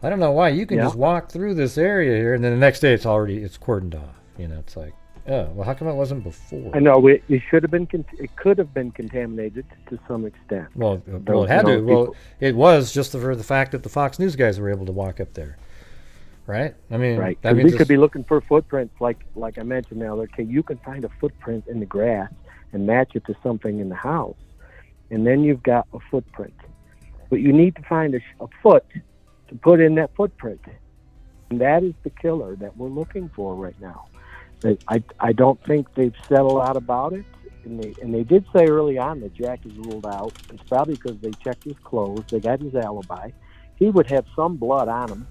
I don't know why you can just walk through this area here, and then the next day it's cordoned off. You know, it's like, oh, well, how come it wasn't before? I know it should have been. It could have been contaminated to some extent. Well, it had to. Well, it was just for the fact that the Fox News guys were able to walk up there, right? I mean, right. That means we could be looking for footprints, like I mentioned now. Okay, you can find a footprint in the grass and match it to something in the house, and then you've got a footprint. But you need to find a foot to put in that footprint, and that is the killer that we're looking for right now. I don't think they've said a lot about it, and they did say early on that Jack is ruled out. It's probably because they checked his clothes, they got his alibi. He would have some blood on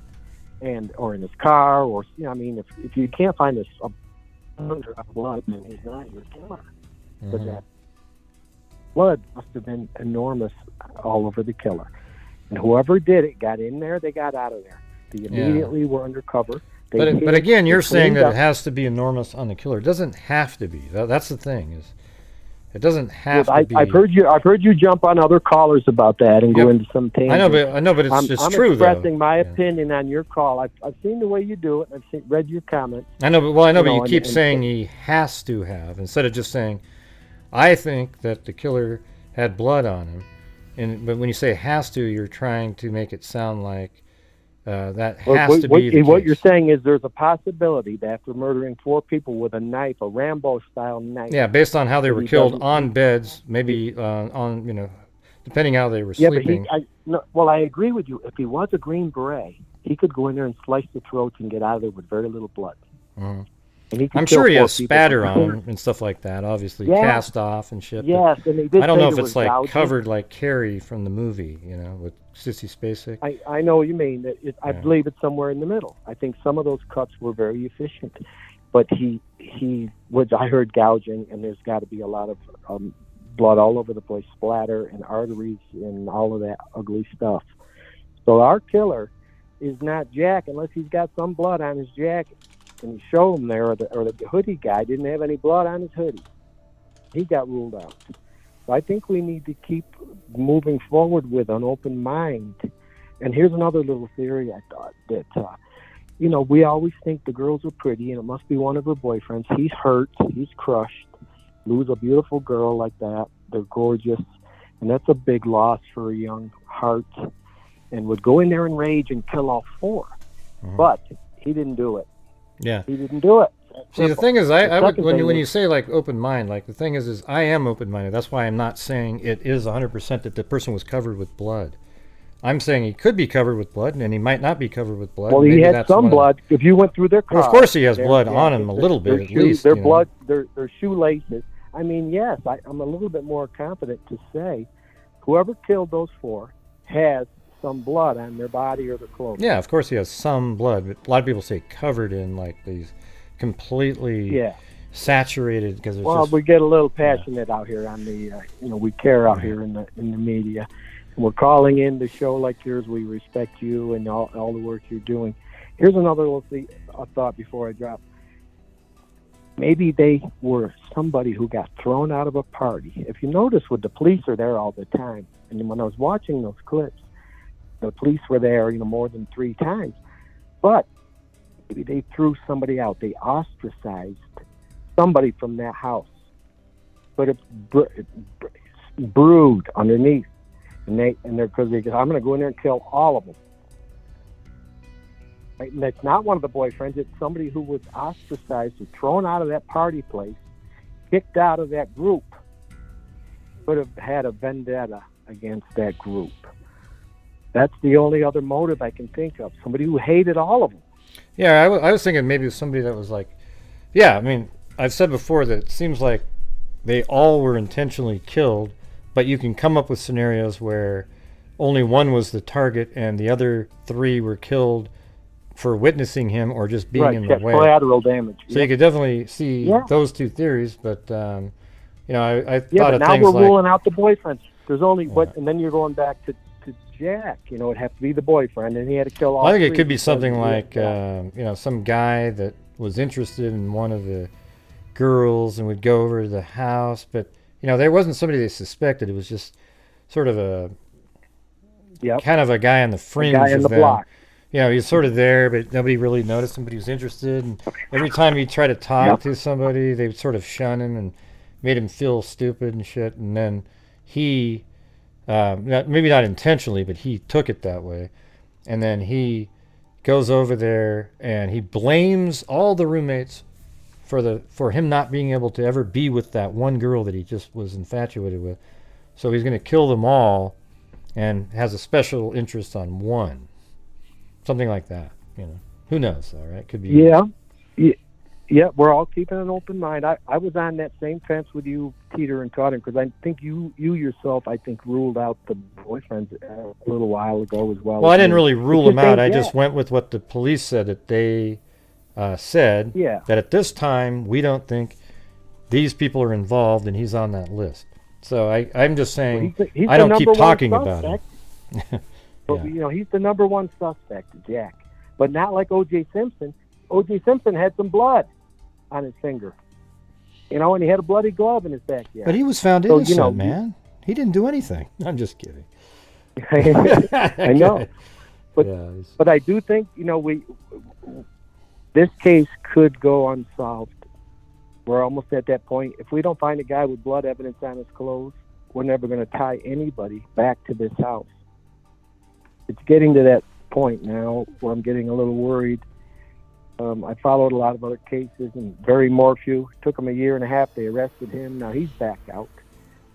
him, or in his car, or I mean, if you can't find a blood, then he's not your killer. Mm-hmm. But that blood must have been enormous all over the killer. And whoever did it got in there, they got out of there. They immediately were undercover. But again, you're saying that it has to be enormous on the killer. It doesn't have to be. That's the thing. Is it doesn't have to be. I've heard you jump on other callers about that and go into some tangents. I know, but it's I'm true though. I'm expressing my opinion on your call. I've seen the way you do it. I've read your comments. I know, but you keep saying he has to have instead of just saying, I think that the killer had blood on him. But when you say has to, you're trying to make it sound like that has to be the case. What you're saying is there's a possibility that after murdering 4 people with a knife, a Rambo-style knife. Yeah, based on how they were killed on beds, maybe on depending how they were sleeping. But I agree with you. If he was a Green Beret, he could go in there and slice the throats and get out of there with very little blood. Mm-hmm. And he could I'm kill sure he 4 has people. spatter on him and stuff like that. Obviously, cast off and shit. Yes, and they did I don't say know if there it's was like gouging. covered like Carrie from the movie, with Sissy Spacek. I know what you mean. I believe it's somewhere in the middle. I think some of those cuts were very efficient, but he was. I heard gouging, and there's got to be a lot of blood all over the place, splatter and arteries and all of that ugly stuff. So our killer is not Jack unless he's got some blood on his jacket. And you show him there, or the hoodie guy didn't have any blood on his hoodie. He got ruled out. So I think we need to keep moving forward with an open mind. And here's another little theory I thought that, we always think the girls are pretty and it must be one of her boyfriends. He's hurt. He's crushed. Lose a beautiful girl like that. They're gorgeous. And that's a big loss for a young heart. And would go in there and rage and kill all 4. Mm-hmm. But he didn't do it. Yeah, he didn't do it. See, the thing is, I would, when you say like open mind, like the thing is I am open minded. That's why I'm not saying it is 100% that the person was covered with blood. I'm saying he could be covered with blood, and he might not be covered with blood. Well, he had some blood. If you went through their car, well, of course he has blood on him a little bit, at least. Their blood, their shoelaces. I mean, yes, I'm a little bit more confident to say, whoever killed those 4 has some blood on their body or their clothes. Yeah, of course he has some blood, but a lot of people say covered in like these completely saturated because we get a little passionate out here on the we care out here in the media, and we're calling in the show like yours. We respect you and all the work you're doing. Here's another little thought before I drop. Maybe they were somebody who got thrown out of a party. If you notice, the police are there all the time, and when I was watching those clips, the police were there, more than 3 times. But maybe they threw somebody out. They ostracized somebody from that house. But it's brewed underneath, and they're because I'm going to go in there and kill all of them. Right? And that's not one of the boyfriends. It's somebody who was ostracized and thrown out of that party place, kicked out of that group. Could have had a vendetta against that group. That's the only other motive I can think of. Somebody who hated all of them. Yeah, I was thinking maybe it was somebody that was like, I mean, I've said before that it seems like they all were intentionally killed, but you can come up with scenarios where only one was the target and the other 3 were killed for witnessing him or just being in the way. Collateral damage. So you could definitely see those 2 theories, but I thought of now things we're ruling out the boyfriends. There's only and then you're going back to Jack. It'd have to be the boyfriend, and he had to kill all. I think 3 it could be something like some guy that was interested in one of the girls and would go over to the house, but there wasn't somebody they suspected. It was just sort of a Yep. kind of a guy on the fringe guy in of the them. block. He's sort of there, but nobody really noticed him, but he was interested. And every time he tried to talk to somebody, they would sort of shun him and made him feel stupid and shit. And then he, maybe not intentionally, but he took it that way. And then he goes over there and he blames all the roommates for him not being able to ever be with that one girl that he just was infatuated with. So he's going to kill them all and has a special interest on one. Something like that, Who knows, though, right? Could be. Yeah, we're all keeping an open mind. I was on that same fence with you, Peter and Todd, because I think you yourself, ruled out the boyfriends a little while ago as well. Well, I didn't really rule them out. I just went with what the police said that they said. Yeah. That at this time, we don't think these people are involved, and he's on that list. So I'm just saying, he's I don't keep talking about him. But, he's the number one suspect, Jack. But not like O.J. Simpson. O.J. Simpson had some blood on his finger. And he had a bloody glove in his backyard. But he was found innocent, man. He didn't do anything. I'm just kidding. I know. But I do think, this case could go unsolved. We're almost at that point. If we don't find a guy with blood evidence on his clothes, we're never going to tie anybody back to this house. It's getting to that point now where I'm getting a little worried. I followed a lot of other cases, and Barry Morphew, took them a year and a half. They arrested him. Now he's back out.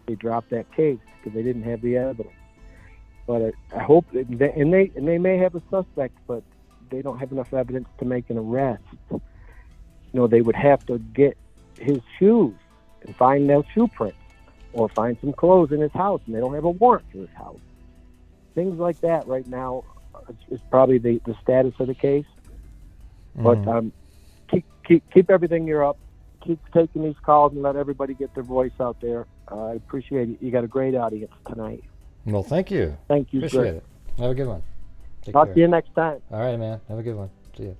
They dropped that case because they didn't have the evidence. But I hope, and they may have a suspect, but they don't have enough evidence to make an arrest. They would have to get his shoes and find those shoe prints, or find some clothes in his house, and they don't have a warrant for his house. Things like that right now is probably the status of the case. But keep everything you're up. Keep taking these calls and let everybody get their voice out there. I appreciate it. You got a great audience tonight. Well, thank you. Thank you. Appreciate it. Have a good one. Talk to you next time. All right, man. Have a good one. See you.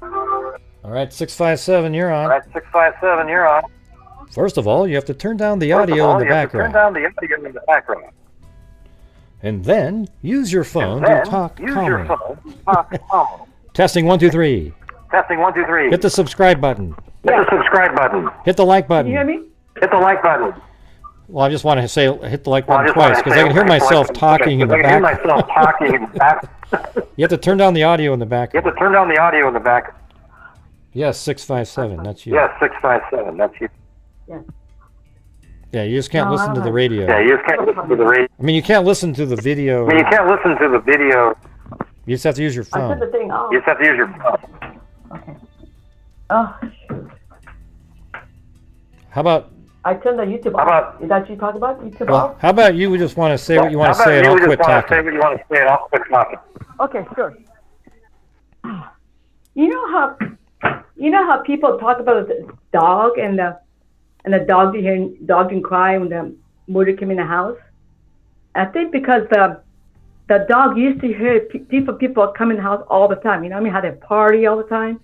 All right, 657, you're on. First of all, you have to turn down the audio in the background. And then use your phone to talk calmly. Testing 1 2 3. Testing 1 2 3. Hit the subscribe button. Hit the subscribe button. Hit the like button. Can you hear me? Hit the like button. Well, I just want to say hit the like button twice because I can hear myself talking in the back. You have to turn down the audio in the back. Yes, 657. That's you. Yes, 657. That's you. Yeah, you just can't listen to the radio. Yeah, you just can't listen to the radio. I mean, you can't listen to the video. You can't listen to the video. You just have to use your phone. I turned the thing off. You just have to use your phone. Okay. Oh, How about? I turned the YouTube off. Is that what you talking about? YouTube off? How about you just want to say what you want to say and I'll quit talking? Okay, sure. You know how people talk about the dog and the dog didn't cry when the murder came in the house? I think because the dog used to hear people come in the house all the time. How they party all the time,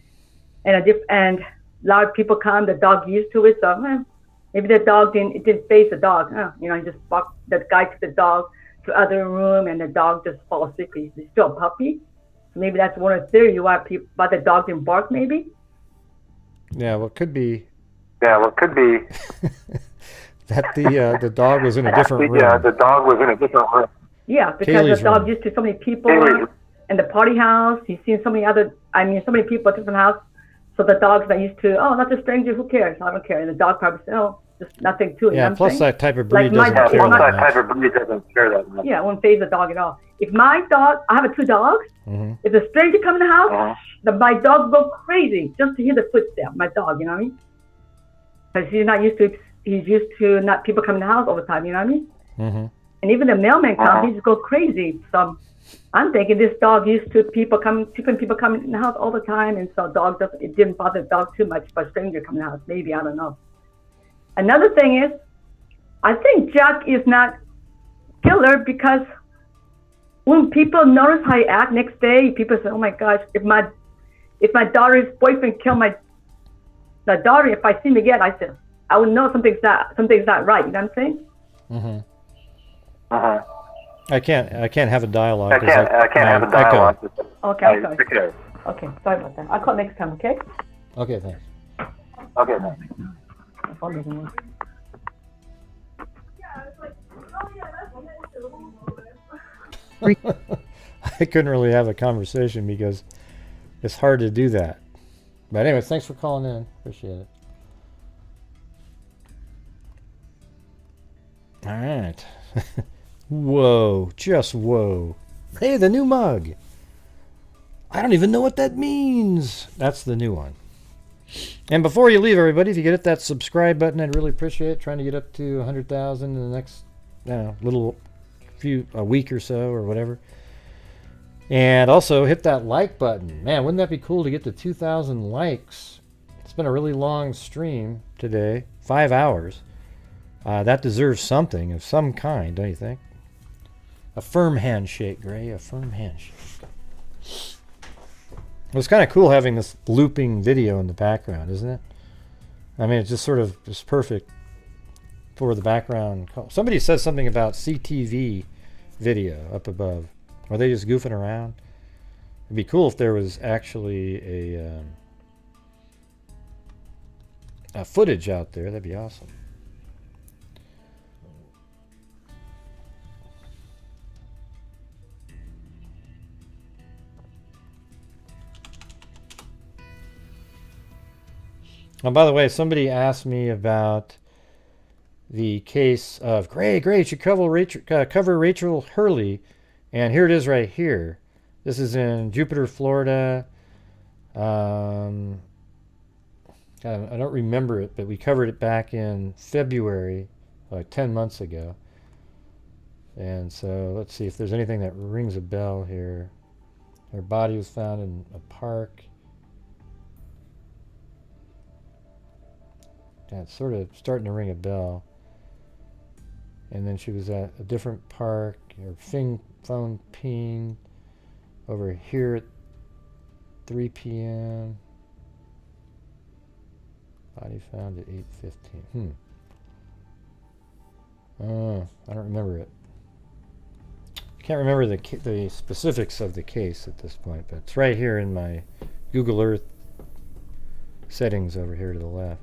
and a lot of people come. The dog used to it, so maybe the dog didn't face the dog. He just walked. The guy took the dog to other room, and the dog just fall asleep. He's still a puppy. So maybe that's one of the theories why the dog didn't bark. Maybe. Yeah, well, it could be. That the dog was in a different room. Yeah, the dog was in a different room. Yeah, because Kaylee's the dog room. used to so many people in the party house. He's seen so many people at different house. So the dog's not used to, that's a stranger, who cares? I don't care. And the dog probably said, just nothing to it. Yeah, plus that type of breed Like doesn't care that much. Type of breed doesn't care that much. Yeah, it won't phase the dog at all. If my dog, I have 2 dogs, Mm-hmm. if a stranger come in the house, my dog go crazy just to hear the footsteps. My dog, you know what I mean? Because he's used to not people coming in the house all the time, you know what I mean? Mm-hmm. And even the mailman comes, he just goes crazy. So I'm thinking this dog used to people coming in the house all the time, and so it didn't bother the dog too much for a stranger coming in the house. Maybe, I don't know. Another thing is, I think Jack is not killer because when people notice how he act next day, people say, "Oh my gosh, if my daughter's boyfriend killed the daughter, if I see him again, I would know something's not right. You know what I'm saying? Mm-hmm. Uh-huh. I can't have a dialogue. I can't have a dialogue. Okay, I'm sorry. Okay, sorry about that. I'll call next time, okay? Okay, thanks. Okay, thanks. My phone doesn't work. I couldn't really have a conversation because it's hard to do that. But anyway, thanks for calling in. Appreciate it. All right. Whoa, just whoa. Hey, the new mug. I don't even know what that means. That's the new one. And before you leave, everybody, if you could hit that subscribe button, I'd really appreciate it. Trying to get up to 100,000 in the next a week or so or whatever. And also hit that like button. Man, wouldn't that be cool to get to 2,000 likes? It's been a really long stream today, 5 hours. That deserves something of some kind, don't you think? A firm handshake, Gray, a firm handshake. It was kind of cool having this looping video in the background, isn't it? I mean, it's just sort of just perfect for the background. Somebody said something about CTV video up above. Are they just goofing around? It'd be cool if there was actually a footage out there. That'd be awesome. Oh, by the way, somebody asked me about the case of Gray, you should cover Rachel Hurley, and here it is right here. This is in Jupiter, Florida. I don't remember it, but we covered it back in February, like 10 months ago. And so let's see if there's anything that rings a bell here. Her body was found in a park. Yeah, it's sort of starting to ring a bell. And then she was at a different park. Her phone pinged over here at 3 p.m. Body found at 8:15. I don't remember it. I can't remember the specifics of the case at this point, but it's right here in my Google Earth settings over here to the left.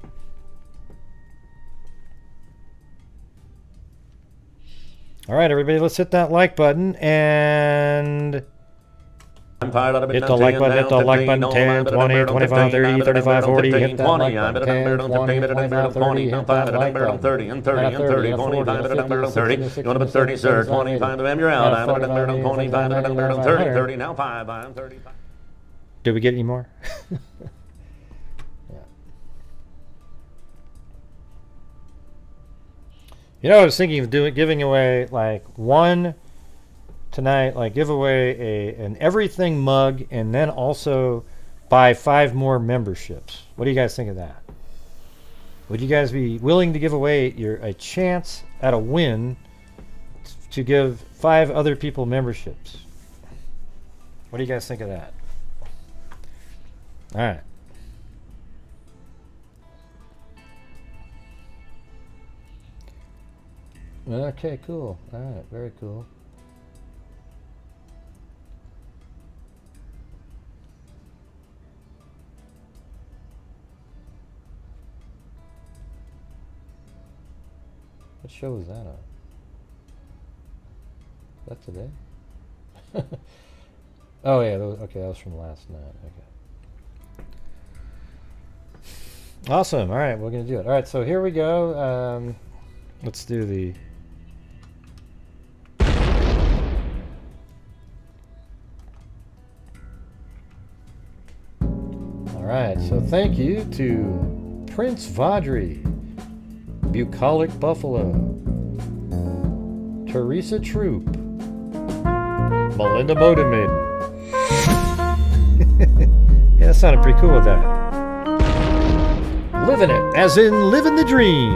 All right, everybody, let's hit that like button and hit the like button, hit the like button, 10, 20, 25, 30, 35, 40, hit that like button, 10, 20, 25, 30, hit that like button, 30, 30, you want to put 30, sir, 25 of them, you're out, 30, now 5, I'm 35. Did we get any more? You know, I was thinking of giving away like one tonight, like give away an everything mug, and then also buy 5 more memberships. What do you guys think of that? Would you guys be willing to give away a chance at a win to give 5 other people memberships? What do you guys think of that? All right. Okay, cool. All right, very cool. What show is that on? Is that today? Oh yeah, okay, that was from last night. Okay. Awesome. All right, we're gonna do it. All right, so here we go. Let's do the. Alright, so thank you to Prince Vaudry, Bucolic Buffalo, Teresa Troop, Melinda Modemin. Yeah, that sounded pretty cool with that. Living it, as in living the dream.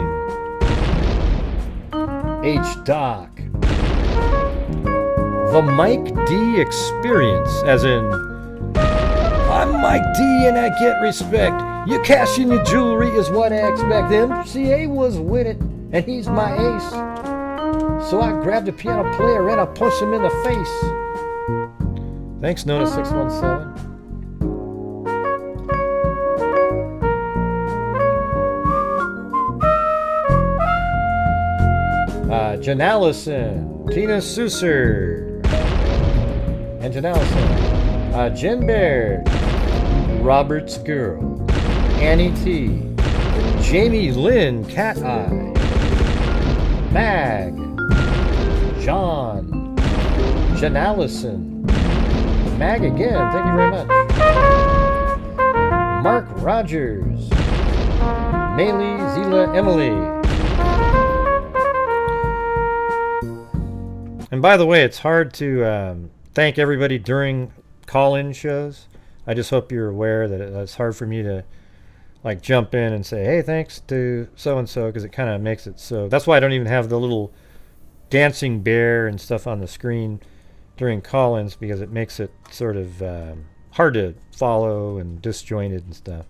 H-Doc. The Mike D Experience, as in I'm Mike D and I get respect. You cash in your jewelry is what I expect. The MCA was with it, and he's my ace. So I grabbed a piano player and I punched him in the face. Thanks, Nona 617. Jen Allison, Tina Susser, and Jen Allison, Jen Baird, Robert's Girl, Annie T, Jamie Lynn, Cat Eye, Mag, John, Jen Allison, Mag again, thank you very much, Mark Rogers, Maylee, Zila, Emily. And by the way, it's hard to thank everybody during call-in shows. I just hope you're aware that it's hard for me to like jump in and say, hey, thanks to so-and-so, because it kind of makes it so. That's why I don't even have the little dancing bear and stuff on the screen during call-ins, because it makes it sort of hard to follow and disjointed and stuff.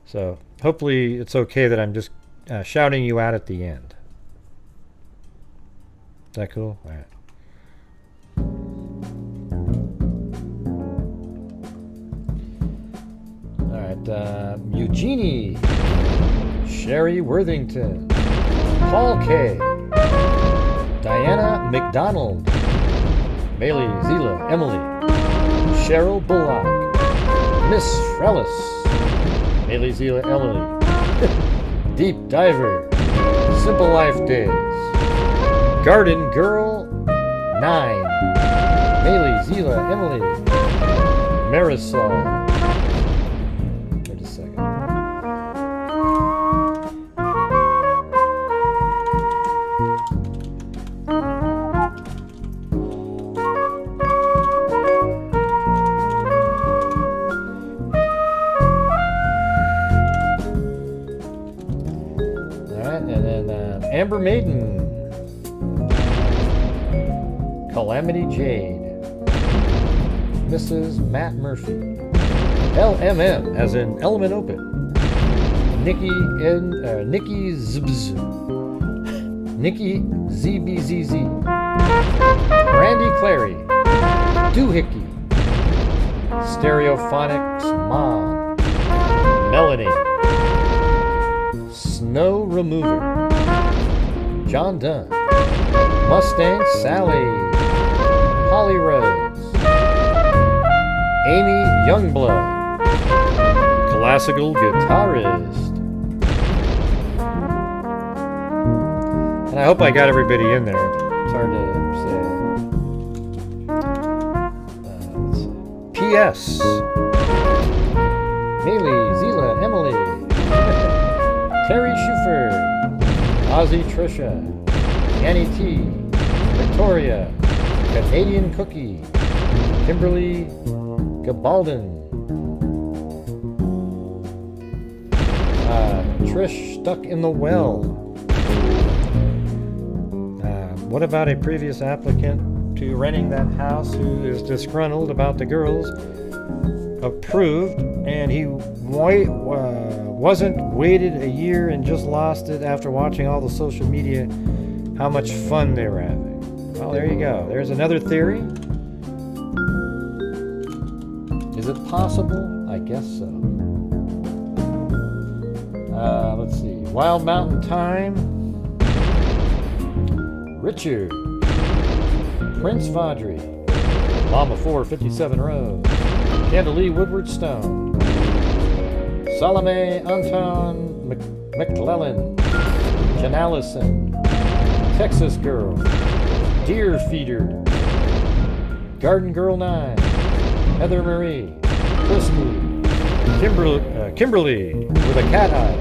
So hopefully it's okay that I'm just shouting you out at the end. Is that cool? All right. Eugenie, Sherry Worthington, Paul K, Diana McDonald, Bailey, Zila, Emily, Cheryl Bullock, Miss Frellis, Bailey, Zila, Emily, Deep Diver, Simple Life Days, Garden Girl 9, Bailey, Zila, Emily, Marisol. Amber Maiden, Calamity Jade, Mrs. Matt Murphy, LMM, as in Element Open, Nikki Zbz, Nikki ZBZZ, Brandy Clary, Doohickey, Stereophonics Mom, Melanie, Snow Remover, John Dunn, Mustang Sally, Holly Rose, Amy Youngblood, classical guitarist. And I hope I got everybody in there. It's hard to say. P.S. Maylee, Zila, Emily, Terry Schufer, Ozzy Trisha, Annie T, Victoria, Canadian Cookie, Kimberly Gabalden, Trish Stuck in the Well. What about a previous applicant to renting that house who is disgruntled about the girls? Approved, and he wasn't waited a year and just lost it after watching all the social media how much fun they were having. Well, there you go. There's another theory. Is it possible? I guess so. Let's see. Wild Mountain Time, Richard, Prince Vaudry, Mama 457 Road, Candalee Woodward Stone, Salome Anton McClellan, Jen Allison, Texas Girl, Deer Feeder, Garden Girl 9, Heather Marie, Christy, Kimberly with a cat eye,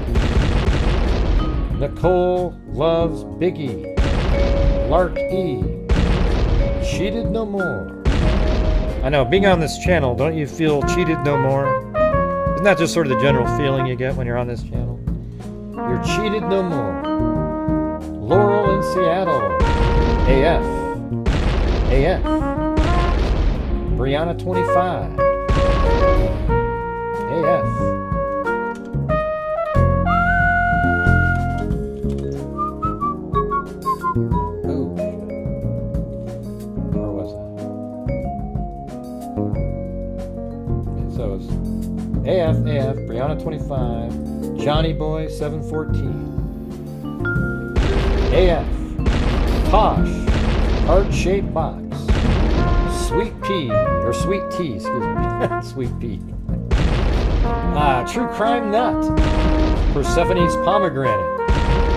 Nicole Loves Biggie, Lark E, Cheated No More. I know, being on this channel, don't you feel cheated no more? Isn't that just sort of the general feeling you get when you're on this channel? You're cheated no more. Laurel in Seattle, AF, Brianna 25, AF, Donna 25, Johnny Boy 714, AF, Posh, Heart-Shaped Box, Sweet Pea, or Sweet Tea, excuse me, Sweet Pea. True Crime Nut, Persephone's Pomegranate,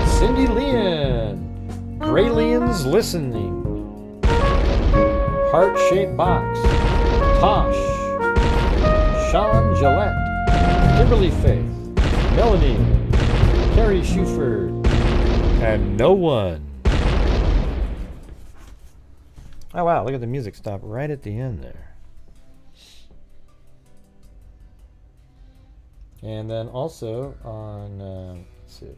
Cindy Leon, Graylian's Listening, Heart-Shaped Box, Tosh, Sean Gillette, Kimberly Faith, Melanie, Carrie Shuford, and no one. Oh wow, look at the music stop right at the end there. And then also on, let's see,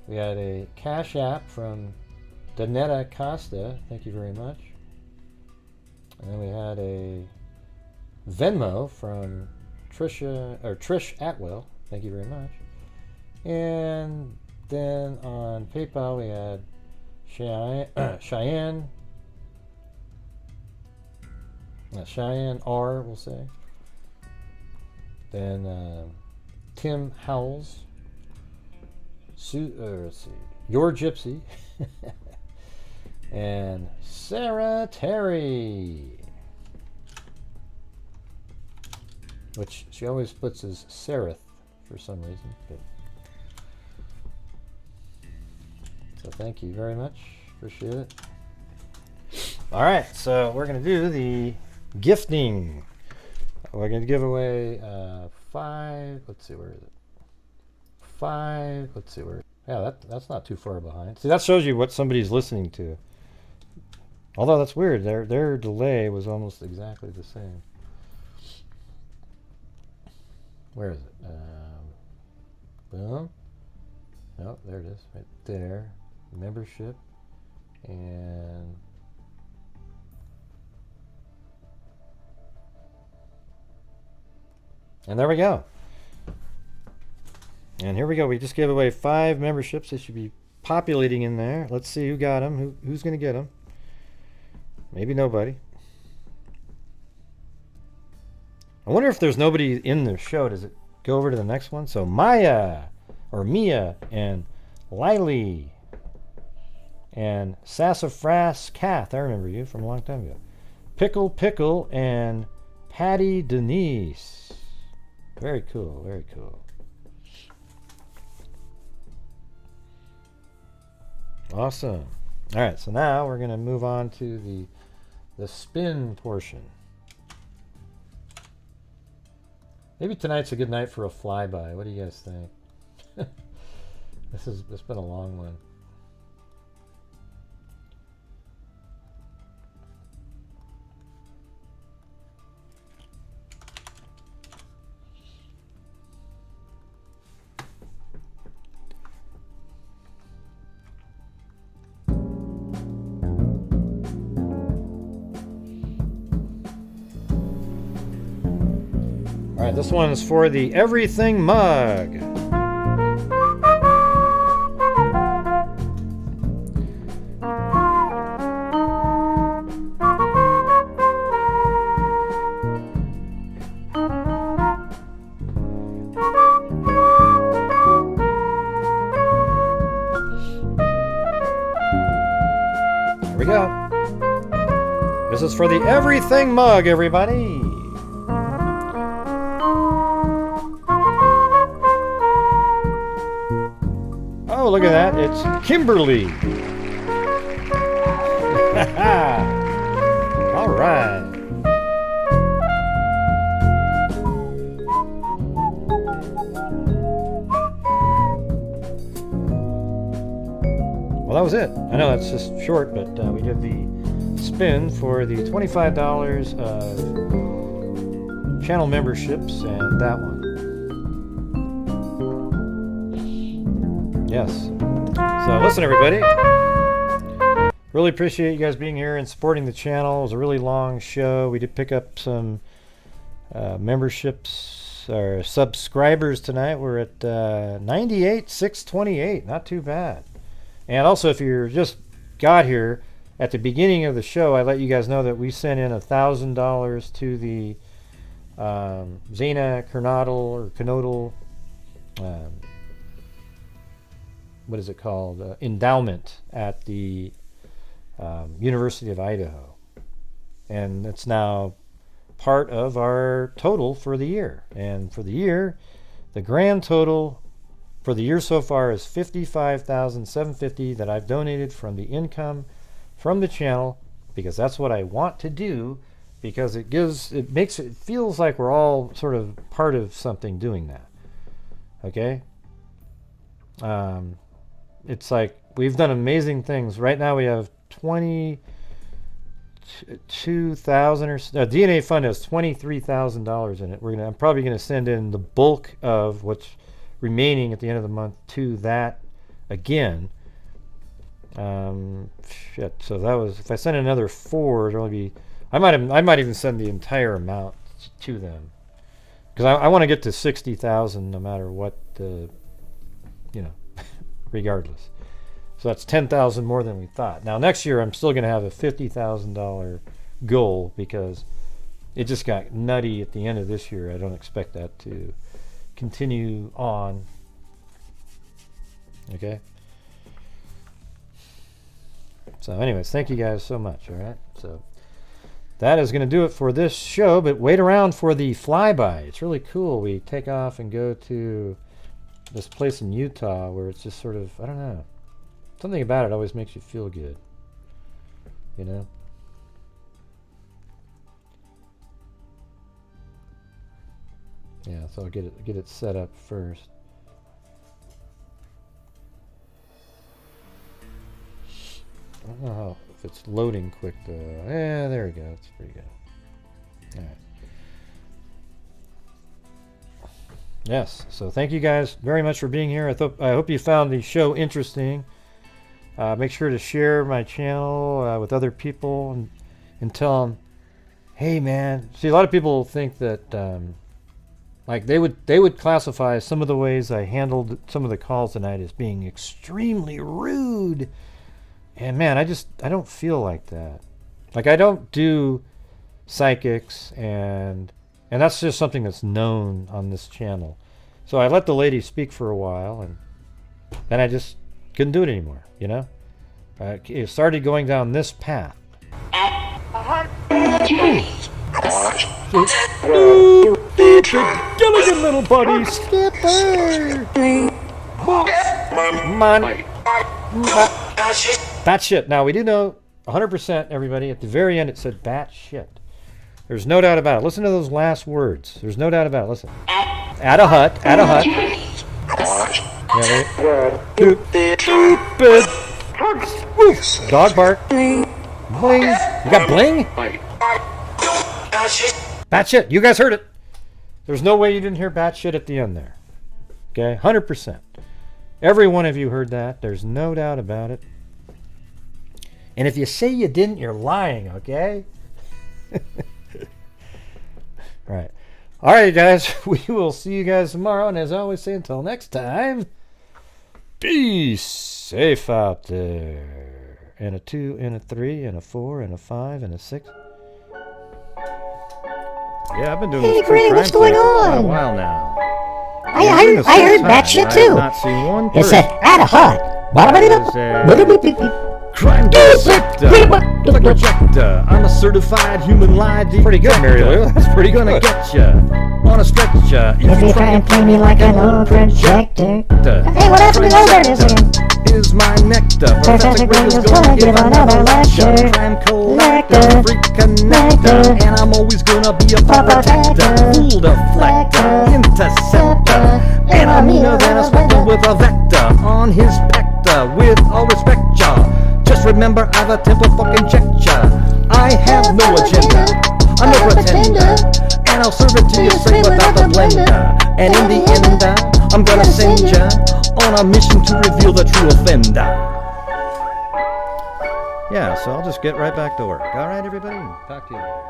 we had a Cash App from Danetta Costa, thank you very much. And then we had a Venmo from Trish Atwell, thank you very much. And then on PayPal we had Cheyenne R, we'll say. Then Tim Howells, let's see, Your Gypsy, and Sarah Terry, which she always puts as Sereth for some reason. But so thank you very much, appreciate it. All right, so we're gonna do the gifting. We're going to give away 5. Let's see, where is it? 5. Let's see where. Yeah, that's not too far behind. See, that shows you what somebody's listening to. Although that's weird. Their delay was almost exactly the same. Where is it? Boom. Oh, there it is, right there. Membership and. And there we go. And here we go. We just gave away 5 memberships. They should be populating in there. Let's see who got them. Who's going to get them? Maybe nobody. I wonder if there's nobody in the show. Does it go over to the next one? So Mia and Lily and Sassafras Kath. I remember you from a long time ago. Pickle and Patty Denise. Very cool, very cool. Awesome. All right, so now we're going to move on to the spin portion. Maybe tonight's a good night for a flyby. What do you guys think? It's been a long one. All right, this one is for the Everything Mug. Here we go. This is for the Everything Mug, everybody. Oh, look at that. It's Kimberly. All right. Well, that was it. I know that's just short, but we did the spin for the $25 of channel memberships and that one. Yes. So listen, everybody. Really appreciate you guys being here and supporting the channel. It was a really long show. We did pick up some memberships or subscribers tonight. We're at 98,628. Not too bad. And also, if you're just got here at the beginning of the show, I let you guys know that we sent in $1,000 to the Xana, Kernodle, what is it called? Endowment at the University of Idaho. And it's now part of our total for the year. And for the year, the grand total for the year so far is $55,750 that I've donated from the income from the channel, because that's what I want to do, because it feels like we're all sort of part of something doing that. Okay? It's like we've done amazing things. Right now we have 22,000 or so. DNA Fund has $23,000 in it. I'm probably going to send in the bulk of what's remaining at the end of the month to that again. So that was, if I send another 4, it'll be, I might even send the entire amount to them, because I want to get to 60,000 no matter what regardless. So that's 10,000 more than we thought. Now next year I'm still going to have a $50,000 goal, because it just got nutty at the end of this year. I don't expect that to continue on. Okay. So anyways, thank you guys so much. All right. So that is going to do it for this show, but wait around for the flyby. It's really cool. We take off and go to this place in Utah where it's just sort of, I don't know, something about it always makes you feel good, you know? Yeah, so I'll get it set up first. I don't know how, if it's loading quick though. Yeah, there we go. It's pretty good. All right. Yes, so thank you guys very much for being here. I hope you found the show interesting. Make sure to share my channel with other people and tell them, hey man. See, a lot of people think that like they would classify some of the ways I handled some of the calls tonight as being extremely rude. And man, I don't feel like that. Like, I don't do psychics, and that's just something that's known on this channel. So I let the lady speak for a while, and then I just couldn't do it anymore, you know? It started going down this path. Gilligan, little buddy, skipper! Bat shit. Now, we do know 100%, everybody, at the very end it said bat shit. There's no doubt about it. Listen to those last words. There's no doubt about it. Listen. At a hut. Stupid. Dog bark. Bling. You got bling? Bat shit. You guys heard it. There's no way you didn't hear bat shit at the end there. Okay? 100%. Every one of you heard that. There's no doubt about it. And if you say you didn't, you're lying, okay? Right. All right, guys. We will see you guys tomorrow. And as I always say, until next time, be safe out there. And a 2, and a 3, and a 4, and a 5, and a 6. Yeah, I've been doing this Granny, what's going for a on? while now. I heard bat shit too. I have not seen one It said at a hut. Crime detector. I'm a certified human lie detector. Pretty good, Mary Lou. That's pretty good. Gonna get ya on a stretcher If you try and play me like an old projector. Hey, what happened to over this again? Is my nectar. Professor Green is gonna give another lecture. Crime collector, freak connector, and I'm always gonna be a protector, fool deflector, interceptor, and I'm meaner than a spectre with a vector on his pector. With all respect, y'all, just remember I've a temple fucking check ya. I have no agenda, I'm no pretender, and I'll serve it to you straight without the blender. And in the end, I'm gonna send ya on a mission to reveal the true offender. Yeah, so I'll just get right back to work. All right, everybody? Talk to you later.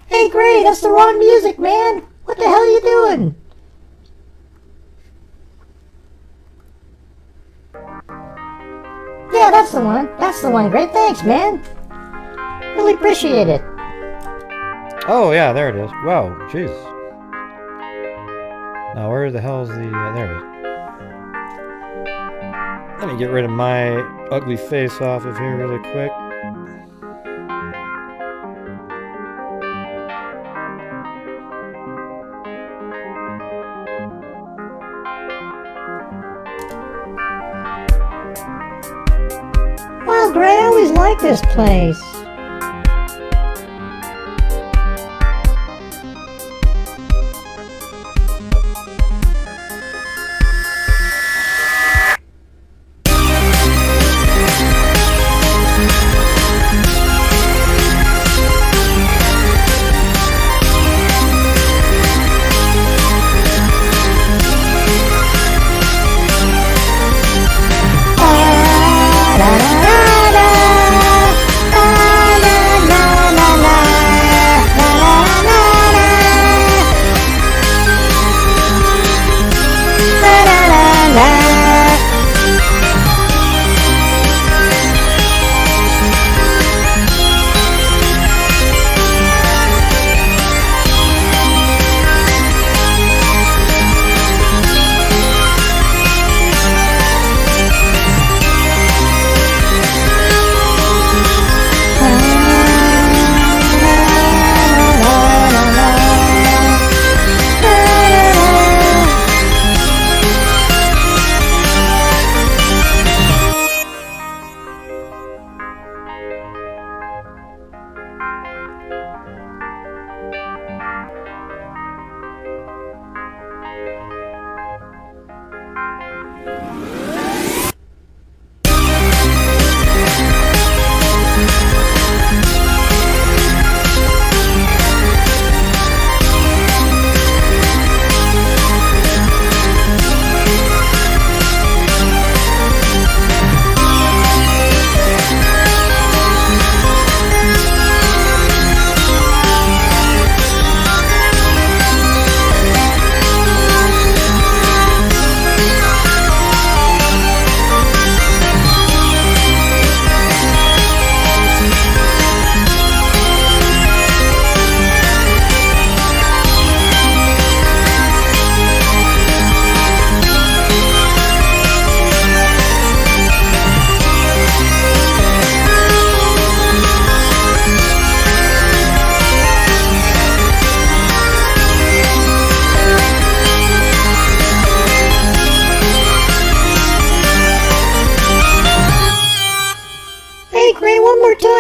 Hey, Gray, that's the wrong music, man. What the hell are you doing? Yeah, that's the one. That's the one. Great, thanks, man. Really appreciate it. Oh, yeah, there it is. Wow, jeez. Now, where the hell is the... there it is. Let me get rid of my ugly face off of here really quick. Well, Gray, I always liked this place.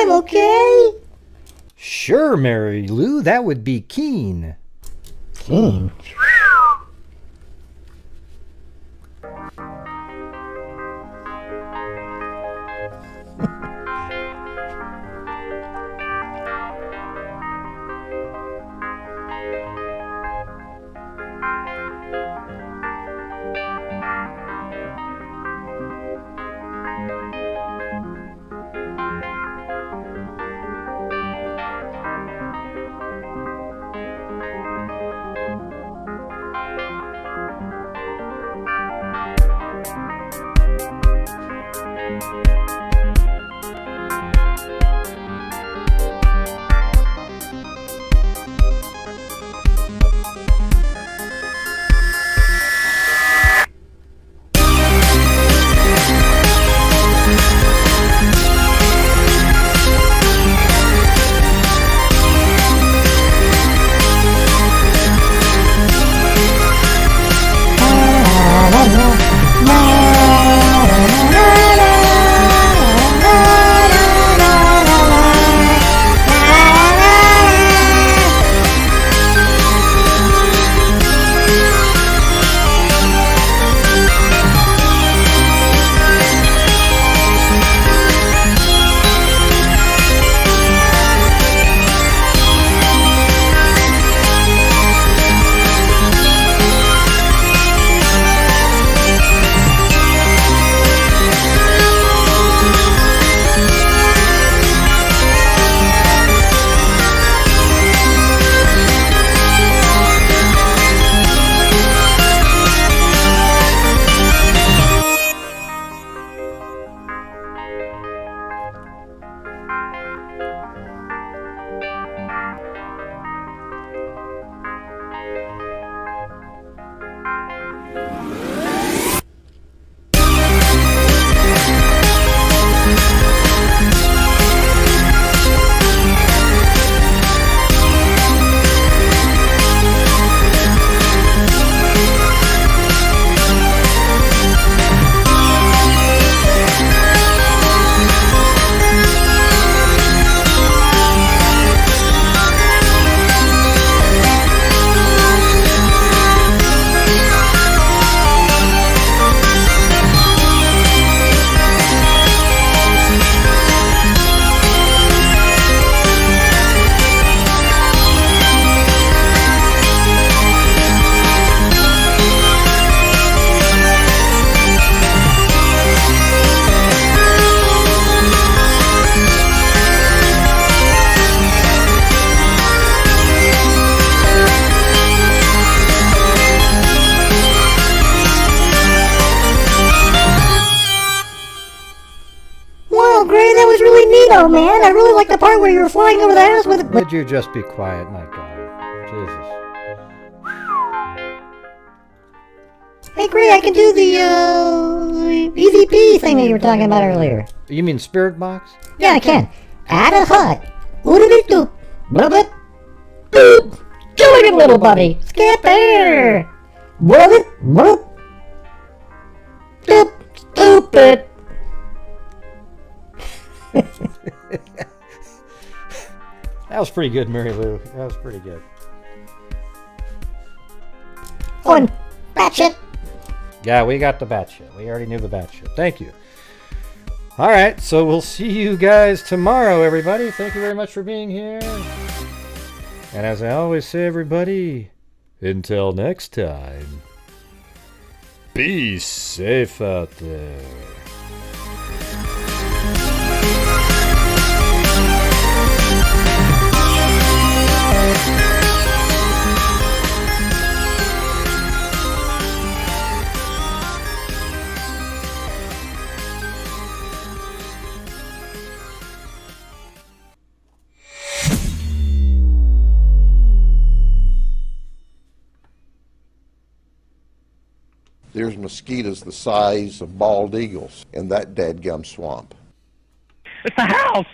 time, okay? Sure, Mary Lou, that would be keen. Keen? though, man. I really like the part where you were flying over the house with. Would you just be quiet? My God. Jesus. Hey, Gray, I can do the EVP thing that you were talking about earlier. You mean Spirit Box? Yeah, I can. Add a hut. Oodity doop. Blubbit. Doop. Join it, little buddy. Skip there. Blubbit. Bloop. Doop. Stupid. That was pretty good, Mary Lou. That was pretty good. One. Batshit. Yeah, we got the batshit. We already knew the batshit. Thank you. All right, so we'll see you guys tomorrow, everybody. Thank you very much for being here. And as I always say, everybody, until next time, be safe out there. There's mosquitoes the size of bald eagles in that dadgum swamp. It's the house.